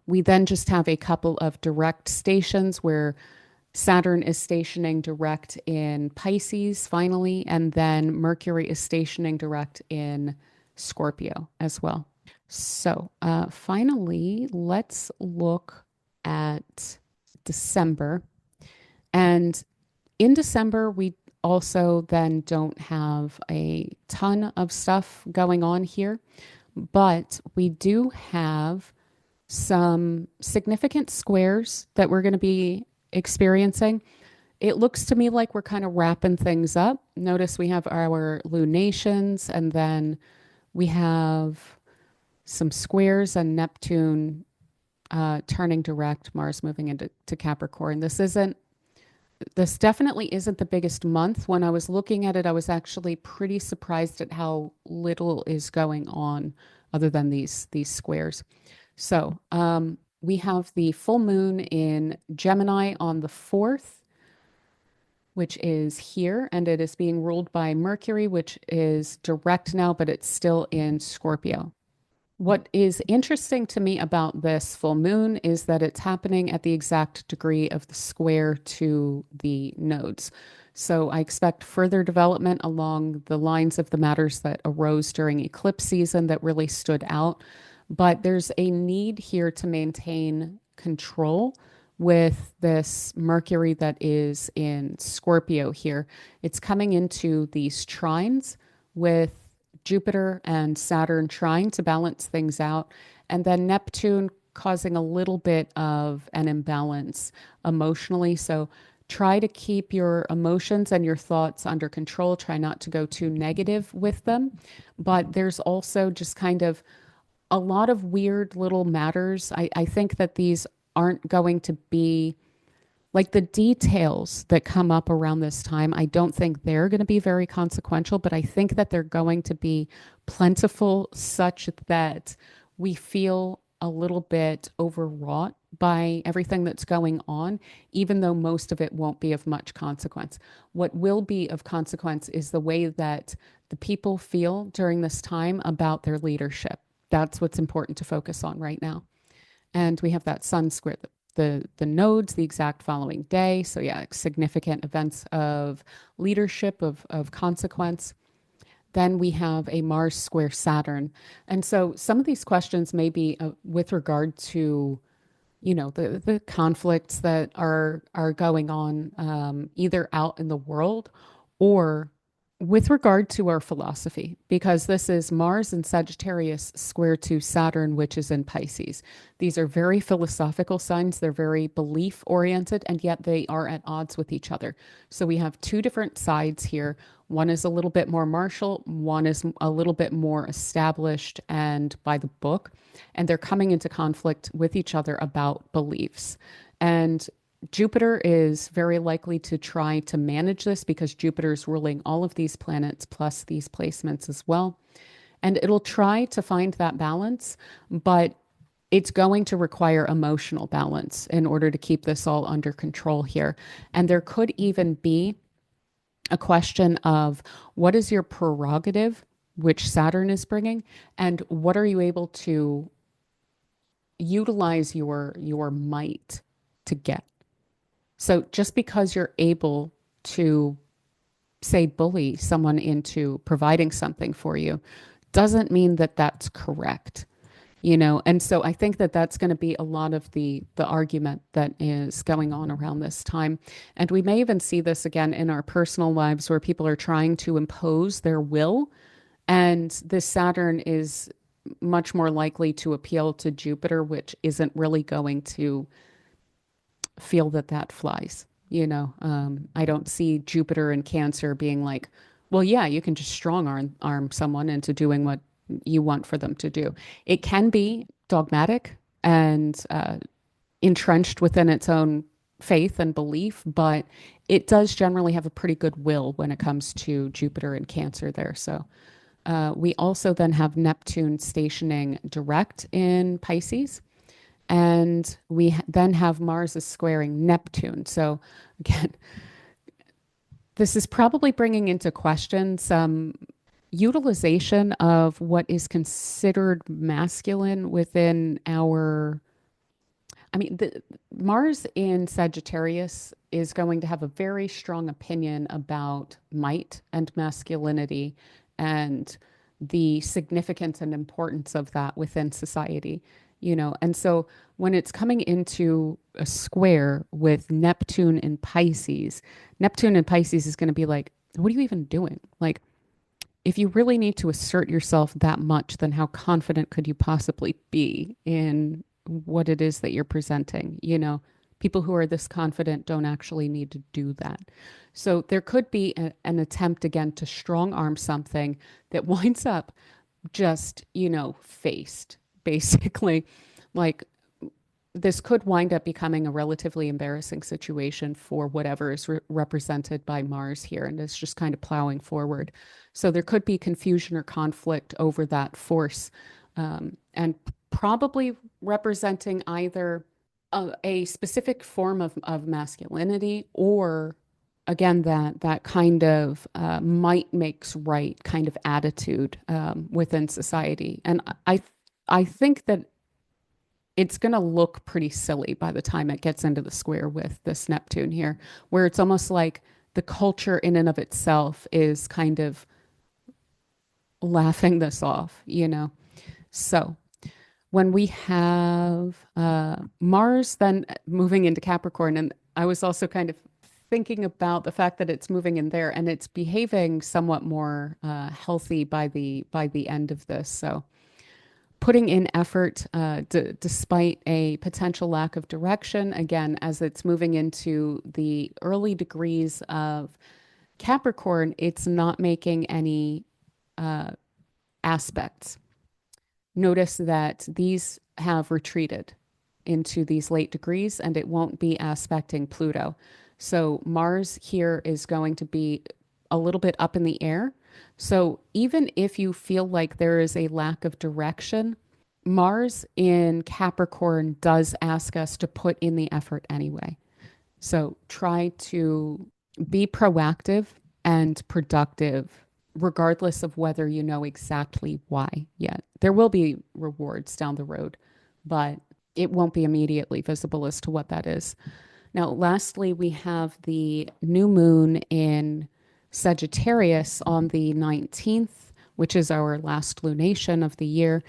We then just have a couple of direct stations where Saturn is stationing direct in Pisces finally, and then Mercury is stationing direct in Scorpio as well. So finally, let's look at December. And in December, we also then don't have a ton of stuff going on here, but we do have some significant squares that we're going to be experiencing. It looks to me like we're kind of wrapping things up. Notice we have our lunations, and then we have some squares and Neptune turning direct, Mars moving into Capricorn. This definitely isn't the biggest month. When I was looking at it, I was actually pretty surprised at how little is going on other than these squares. So we have the full moon in Gemini on the 4th, which is here, and it is being ruled by Mercury, which is direct now, but it's still in Scorpio. What is interesting to me about this full moon is that it's happening at the exact degree of the square to the nodes. So I expect further development along the lines of the matters that arose during eclipse season that really stood out. But there's a need here to maintain control with this Mercury that is in Scorpio here. It's coming into these trines with Jupiter and Saturn trying to balance things out, and then Neptune causing a little bit of an imbalance emotionally. So try to keep your emotions and your thoughts under control. Try not to go too negative with them. But there's also just kind of a lot of weird little matters. I think that these aren't going to be like the details that come up around this time. I don't think they're going to be very consequential, but I think that they're going to be plentiful such that we feel a little bit overwrought by everything that's going on, even though most of it won't be of much consequence. What will be of consequence is the way that the people feel during this time about their leadership. That's what's important to focus on right now. And we have that sun square the nodes the exact following day. So yeah, significant events of leadership of consequence. Then we have a Mars square Saturn. And so some of these questions may be with regard to, you know, the conflicts that are going on either out in the world or with regard to our philosophy, because this is Mars in Sagittarius square to Saturn, which is in Pisces. These are very philosophical signs. They're very belief oriented, and yet they are at odds with each other. So we have two different sides here. One is a little bit more martial, one is a little bit more established and by the book, and they're coming into conflict with each other about beliefs. And Jupiter is very likely to try to manage this because Jupiter is ruling all of these planets plus these placements as well. And it'll try to find that balance, but it's going to require emotional balance in order to keep this all under control here. And there could even be a question of what is your prerogative, which Saturn is bringing, and what are you able to utilize your might to get. So just because you're able to say bully someone into providing something for you doesn't mean that that's correct, you know. And so I think that that's going to be a lot of the argument that is going on around this time. And we may even see this again in our personal lives where people are trying to impose their will, and this Saturn is much more likely to appeal to Jupiter, which isn't really going to feel that that flies. You know, I don't see Jupiter in Cancer being like, well, yeah, you can just arm someone into doing what you want for them to do. It can be dogmatic and entrenched within its own faith and belief, but it does generally have a pretty good will when it comes to Jupiter and Cancer there. So we also then have Neptune stationing direct in Pisces. And then have Mars is squaring Neptune. So again, this is probably bringing into question some utilization of what is considered masculine within our. I mean, Mars in Sagittarius is going to have a very strong opinion about might and masculinity and the significance and importance of that within society, you know. And so when it's coming into a square with Neptune in Pisces is going to be like, what are you even doing? Like, if you really need to assert yourself that much, then how confident could you possibly be in what it is that you're presenting? You know, people who are this confident don't actually need to do that. So there could be an attempt again to strong arm something that winds up just, you know, faced basically. Like, this could wind up becoming a relatively embarrassing situation for whatever is represented by Mars here, and it's just kind of plowing forward. So there could be confusion or conflict over that force, and probably representing either a specific form of masculinity or again that kind of might makes right kind of attitude within society. And I think that it's going to look pretty silly by the time it gets into the square with this Neptune here, where it's almost like the culture in and of itself is kind of laughing this off, you know? So when we have Mars then moving into Capricorn, and I was also kind of thinking about the fact that it's moving in there and it's behaving somewhat more healthy by the end of this. So putting in effort despite a potential lack of direction, again, as it's moving into the early degrees of Capricorn, it's not making any uh, aspects. Notice that these have retreated into these late degrees and it won't be aspecting Pluto. So Mars here is going to be a little bit up in the air. So even if you feel like there is a lack of direction, Mars in Capricorn does ask us to put in the effort anyway. So try to be proactive and productive, regardless of whether you know exactly why yet. There will be rewards down the road, but it won't be immediately visible as to what that is. Now, lastly, we have the new moon in Sagittarius on the 19th, which is our last lunation of the year.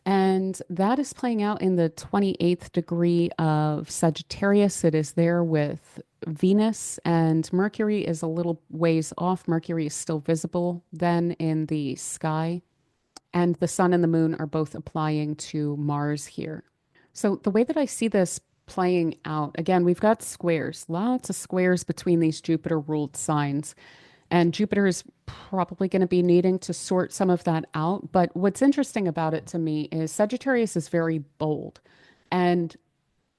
And that is playing out in the 28th degree of Sagittarius. It is there with Venus, and Mercury is a little ways off. Mercury is still visible then in the sky. And the sun and the moon are both applying to Mars here. So the way that I see this playing out, again, we've got squares, lots of squares between these Jupiter ruled signs. And Jupiter is probably going to be needing to sort some of that out. But what's interesting about it to me is Sagittarius is very bold. And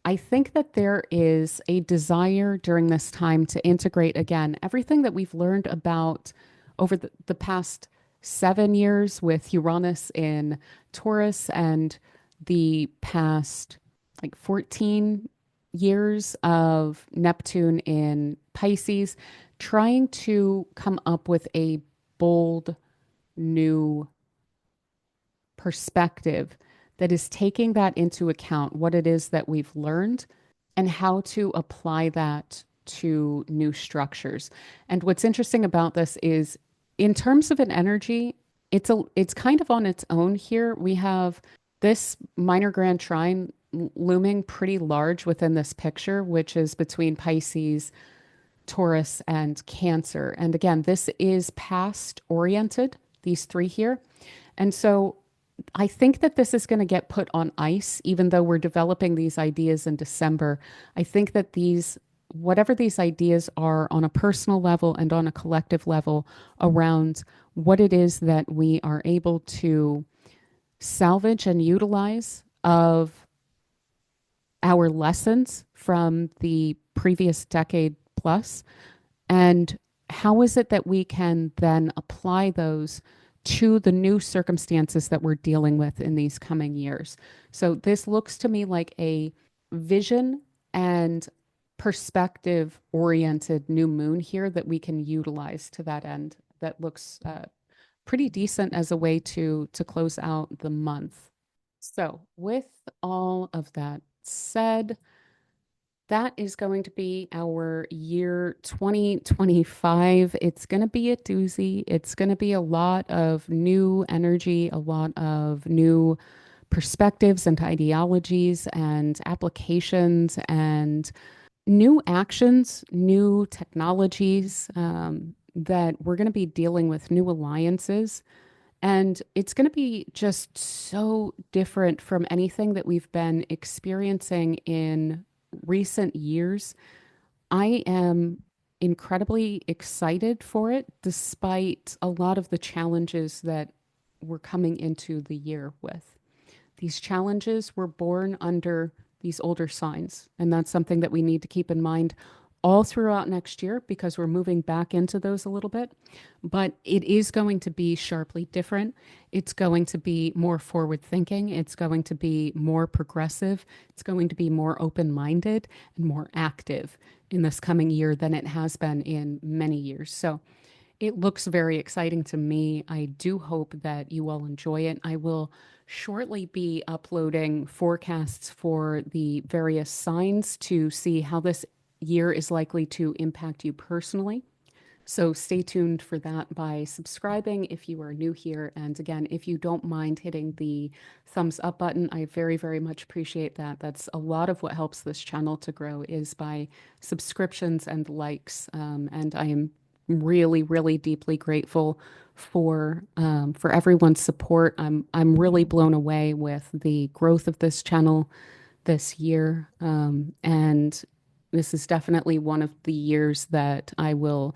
I think that there is a desire during this time to integrate again everything that we've learned about over the past 7 years with Uranus in Taurus and the past like 14 years of Neptune in Pisces, trying to come up with a bold new perspective that is taking that into account, what it is that we've learned and how to apply that to new structures. And what's interesting about this is in terms of an energy, it's kind of on its own here. We have this minor grand trine looming pretty large within this picture, which is between Pisces, Taurus, and Cancer. And again, this is past oriented, these three here. And so I think that this is going to get put on ice, even though we're developing these ideas in December. I think that whatever these ideas are on a personal level and on a collective level around what it is that we are able to salvage and utilize of our lessons from the previous decade plus, and how is it that we can then apply those to the new circumstances that we're dealing with in these coming years? So this looks to me like a vision and perspective oriented new moon here that we can utilize to that end. That looks pretty decent as a way to close out the month. So with all of that said, that is going to be our year 2025. It's going to be a doozy. It's going to be a lot of new energy, a lot of new perspectives and ideologies and applications and new actions, new technologies that we're going to be dealing with, new alliances. And it's going to be just so different from anything that we've been experiencing in recent years. I am incredibly excited for it, despite a lot of the challenges that we're coming into the year with. These challenges were born under these older signs, and that's something that we need to keep in mind all throughout next year because we're moving back into those a little bit. But it is going to be sharply different. It's going to be more forward thinking. It's going to be more progressive. It's going to be more open minded and more active in this coming year than it has been in many years. So it looks very exciting to me. I do hope that you all enjoy it. I will shortly be uploading forecasts for the various signs to see how this year is likely to impact you personally. So stay tuned for that by subscribing if you are new here. And again, if you don't mind hitting the thumbs up button, I very, very much appreciate that. That's a lot of what helps this channel to grow is by subscriptions and likes. And I am really, really deeply grateful for everyone's support. I'm really blown away with the growth of this channel this year. And this is definitely one of the years that I will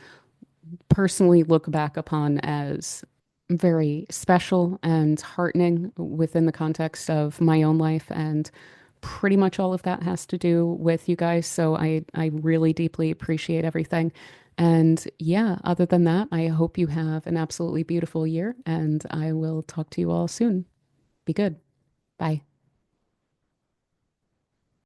personally look back upon as very special and heartening within the context of my own life. And pretty much all of that has to do with you guys. So I really deeply appreciate everything. And yeah, other than that, I hope you have an absolutely beautiful year and I will talk to you all soon. Be good. Bye.